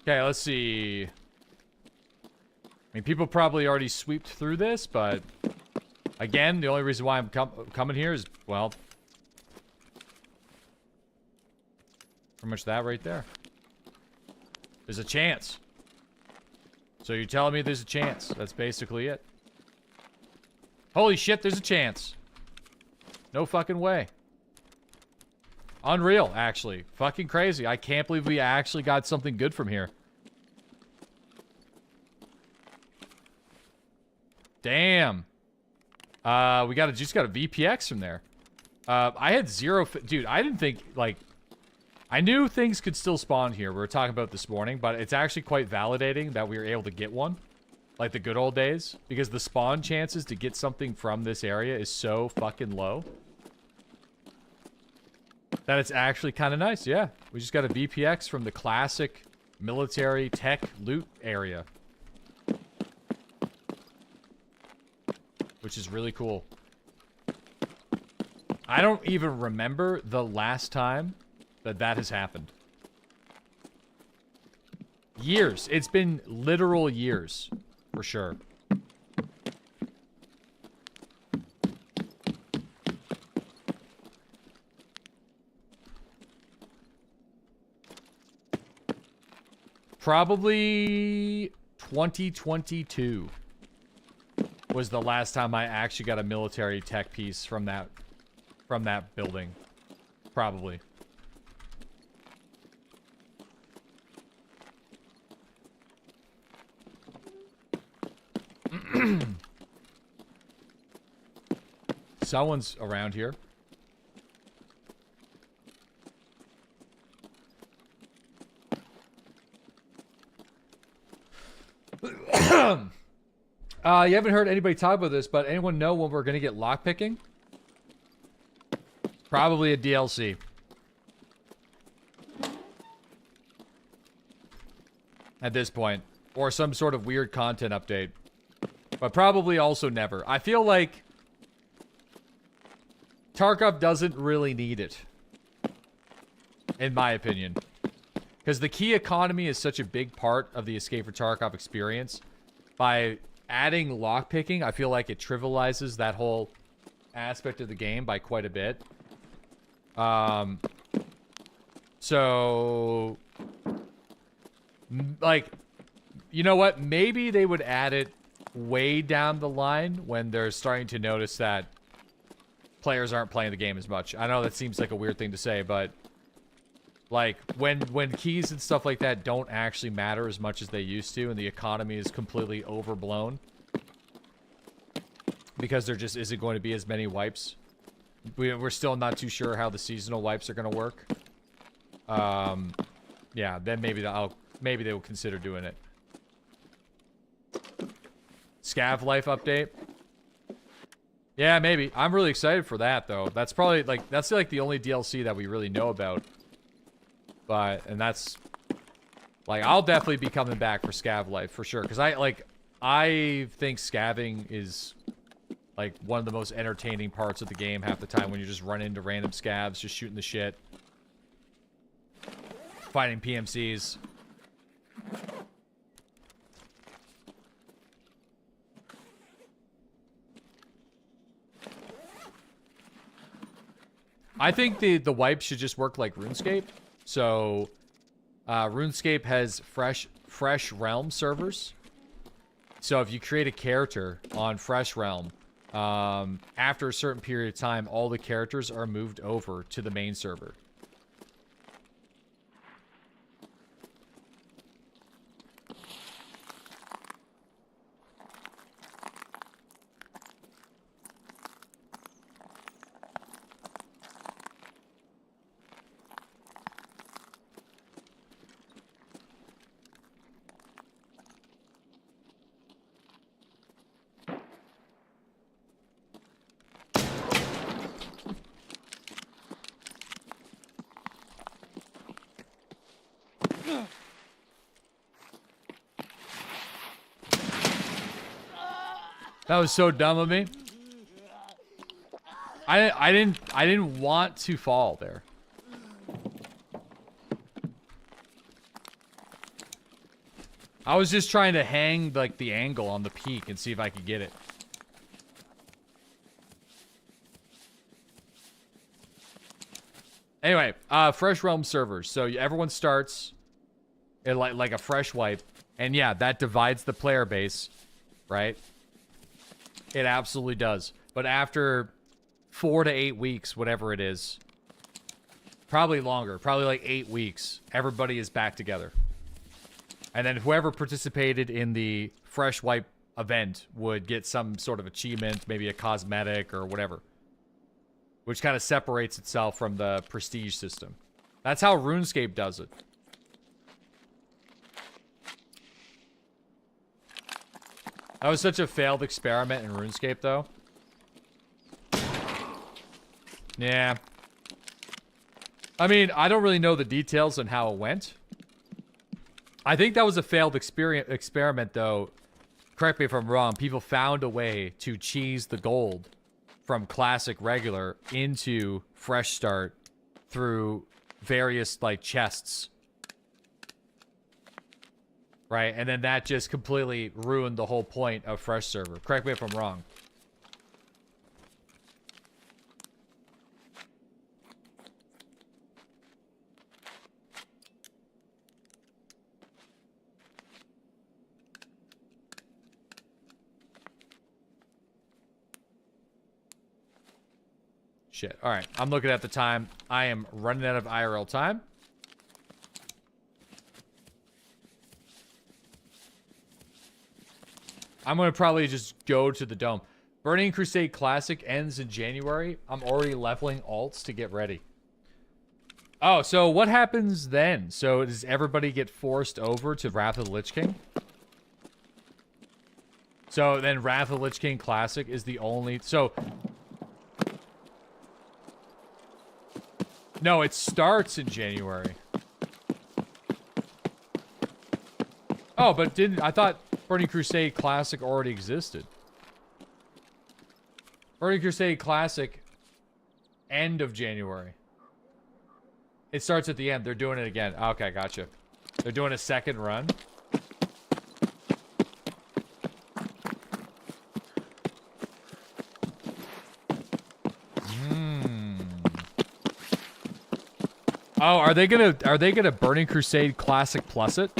Okay, let's see. I mean, people probably already sweeped through this, but again, the only reason why I'm coming here is, well, pretty much that right there. There's a chance. So you're telling me there's a chance. That's basically it. Holy shit, there's a chance. No fucking way. Unreal, actually. Fucking crazy. I can't believe we actually got something good from here. Damn. We just got a VPX from there. I had zero... Dude, I didn't think, like... I knew things could still spawn here. We were talking about this morning, but it's actually quite validating that we were able to get one. Like the good old days. Because the spawn chances to get something from this area is so fucking low. That it's actually kind of nice, yeah. We just got a VPX from the classic military tech loot area. Which is really cool. I don't even remember the last time that that has happened. Years. It's been literal years, for sure. Probably 2022 was the last time I actually got a military tech piece from that building. Probably. Someone's around here. You haven't heard anybody talk about this, but anyone know when we're going to get lockpicking? Probably a DLC. At this point. Or some sort of weird content update. But probably also never. I feel like Tarkov doesn't really need it. In my opinion. Because the key economy is such a big part of the Escape for Tarkov experience. By adding lockpicking, I feel like it trivializes that whole aspect of the game by quite a bit. So, like, you know what? Maybe they would add it way down the line when they're starting to notice that players aren't playing the game as much. I know that seems like a weird thing to say, but like when keys and stuff like that don't actually matter as much as they used to, and the economy is completely overblown because there just isn't going to be as many wipes. We're still not too sure how the seasonal wipes are going to work. Yeah, then maybe they will consider doing it. Scav life update. Yeah, maybe. I'm really excited for that though. That's probably like the only DLC that we really know about. And that's like, I'll definitely be coming back for Scav life for sure, because I think scavenging is like one of the most entertaining parts of the game half the time, when you just run into random scavs, just shooting the shit, fighting PMCs. I think the wipe should just work like RuneScape. So, RuneScape has fresh realm servers. So if you create a character on Fresh Realm, after a certain period of time, all the characters are moved over to the main server. That was so dumb of me. I didn't want to fall there. I was just trying to hang like the angle on the peak and see if I could get it. Anyway, Fresh Realm servers. So everyone starts in like a fresh wipe, and yeah, that divides the player base, right? It absolutely does. But after 4 to 8 weeks, whatever it is, probably longer, probably like 8 weeks, everybody is back together. And then whoever participated in the fresh wipe event would get some sort of achievement, maybe a cosmetic or whatever, which kind of separates itself from the prestige system. That's how RuneScape does it. That was such a failed experiment in RuneScape, though. Yeah. I mean, I don't really know the details on how it went. I think that was a failed experiment, though. Correct me if I'm wrong. People found a way to cheese the gold from Classic Regular into Fresh Start through various, like, chests. Right, and then that just completely ruined the whole point of Fresh Server. Correct me if I'm wrong. Shit. All right, I'm looking at the time. I am running out of IRL time. I'm going to probably just go to the dome. Burning Crusade Classic ends in January. I'm already leveling alts to get ready. Oh, so what happens then? So does everybody get forced over to Wrath of the Lich King? So then Wrath of the Lich King Classic is the only... So... No, it starts in January. Oh, but I thought Burning Crusade Classic already existed. Burning Crusade Classic, end of January. It starts at the end. They're doing it again. Okay, gotcha. They're doing a second run. Oh, are they gonna Burning Crusade Classic Plus it?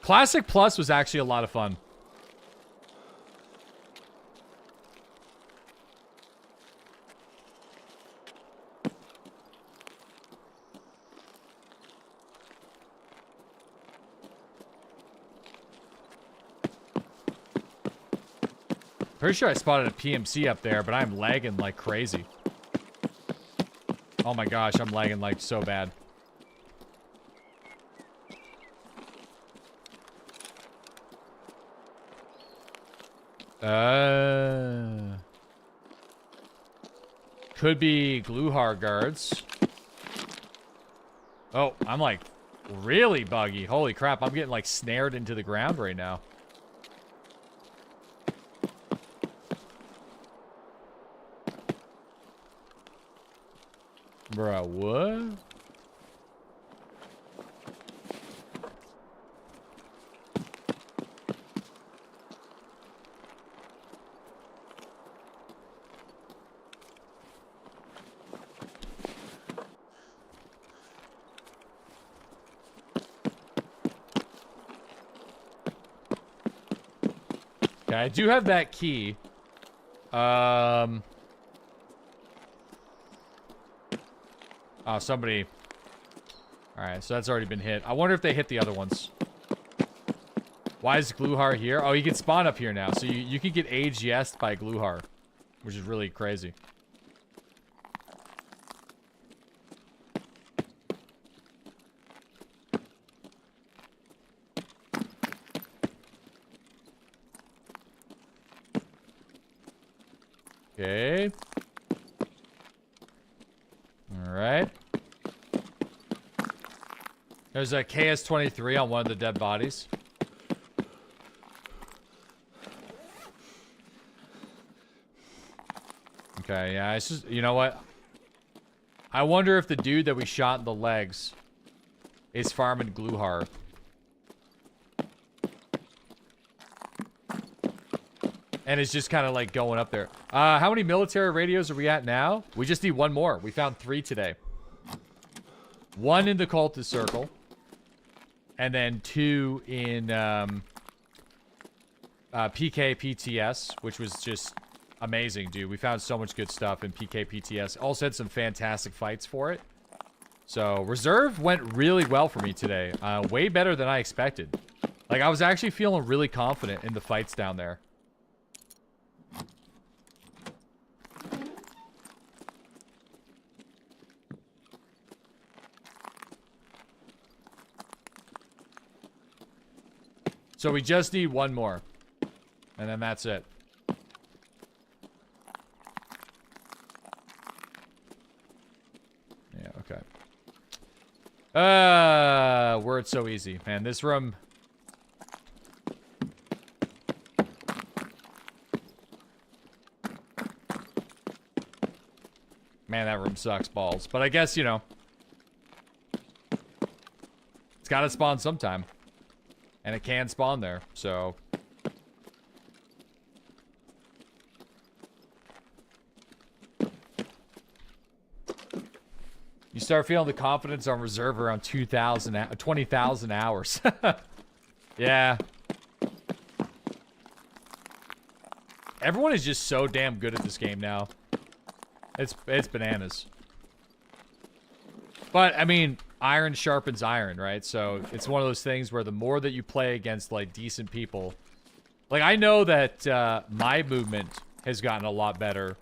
Classic Plus was actually a lot of fun. Pretty sure I spotted a PMC up there, but I'm lagging like crazy. Oh my gosh, I'm lagging like so bad. Could be Gluhar guards. Oh, I'm like really buggy. Holy crap, I'm getting like snared into the ground right now. Bruh, what? Okay, I do have that key. Oh, somebody. Alright, so that's already been hit. I wonder if they hit the other ones. Why is Gluhar here? Oh, you can spawn up here now. So you can get AGS'd by Gluhar, which is really crazy. Okay. Alright. There's a KS-23 on one of the dead bodies. Okay, yeah, it's just, you know what? I wonder if the dude that we shot in the legs is farming Gluhar. And it's just kind of like going up there. How many military radios are we at now? We just need one more. We found 3 today. 1 in the cultist circle. And then 2 in PK PTS, which was just amazing, dude. We found so much good stuff in PK PTS. Also had some fantastic fights for it. So reserve went really well for me today. Way better than I expected. Like, I was actually feeling really confident in the fights down there. So we just need 1 more. And then that's it. Yeah, okay. Word's so easy. Man, this room... Man, that room sucks balls. But I guess, you know... It's gotta spawn sometime. And it can spawn there, so... You start feeling the confidence on reserve around 20,000 hours. Yeah. Everyone is just so damn good at this game now. It's bananas. But, I mean... Iron sharpens iron, right? So it's one of those things where the more that you play against like decent people, like I know that my movement has gotten a lot better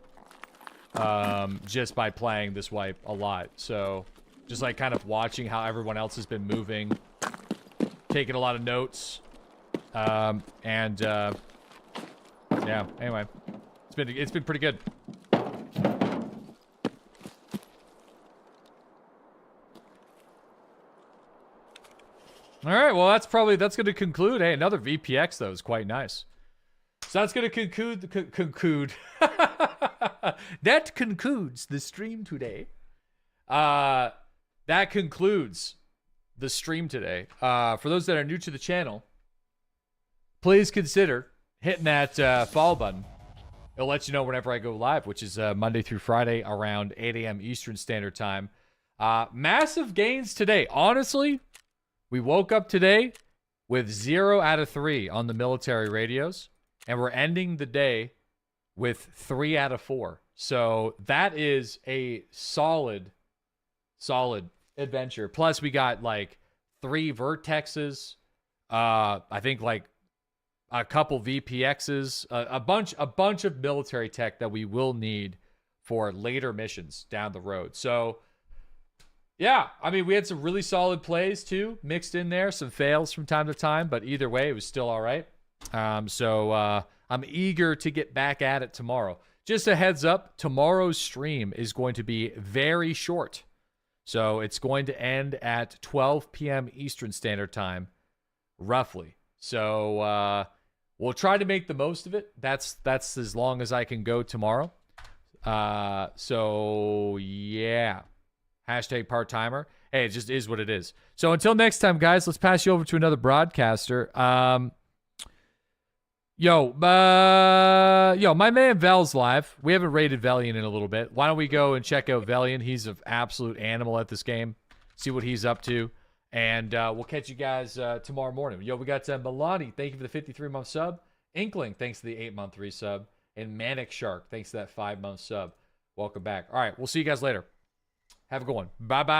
just by playing this wipe a lot. So just like kind of watching how everyone else has been moving, taking a lot of notes, yeah. Anyway, it's been pretty good. All right, well, that's going to conclude. Hey, another VPX, though, is quite nice. So that's going to conclude. That concludes the stream today. That concludes the stream today. For those that are new to the channel, please consider hitting that follow button. It'll let you know whenever I go live, which is Monday through Friday around 8 a.m. Eastern Standard Time. Massive gains today. Honestly, we woke up today with 0 out of 3 on the military radios, and we're ending the day with 3 out of 4. So that is a solid adventure. Plus, we got like 3 vertexes. I think like a couple VPXs, a bunch of military tech that we will need for later missions down the road. So yeah, I mean, we had some really solid plays too, mixed in there, some fails from time to time, but either way, it was still all right. So I'm eager to get back at it tomorrow. Just a heads up, tomorrow's stream is going to be very short. So it's going to end at 12 p.m. Eastern Standard Time, roughly. So we'll try to make the most of it. That's as long as I can go tomorrow. So yeah. Hashtag part-timer. Hey, it just is what it is. So until next time, guys, let's pass you over to another broadcaster. My man Vel's live. We haven't rated Velian in a little bit. Why don't we go and check out Velian? He's an absolute animal at this game. See what he's up to. And we'll catch you guys tomorrow morning. Yo, we got Milani. Thank you for the 53-month sub. Inkling, thanks to the 8-month resub. And Manic Shark, thanks to that 5-month sub. Welcome back. All right, we'll see you guys later. Have a good one. Bye-bye.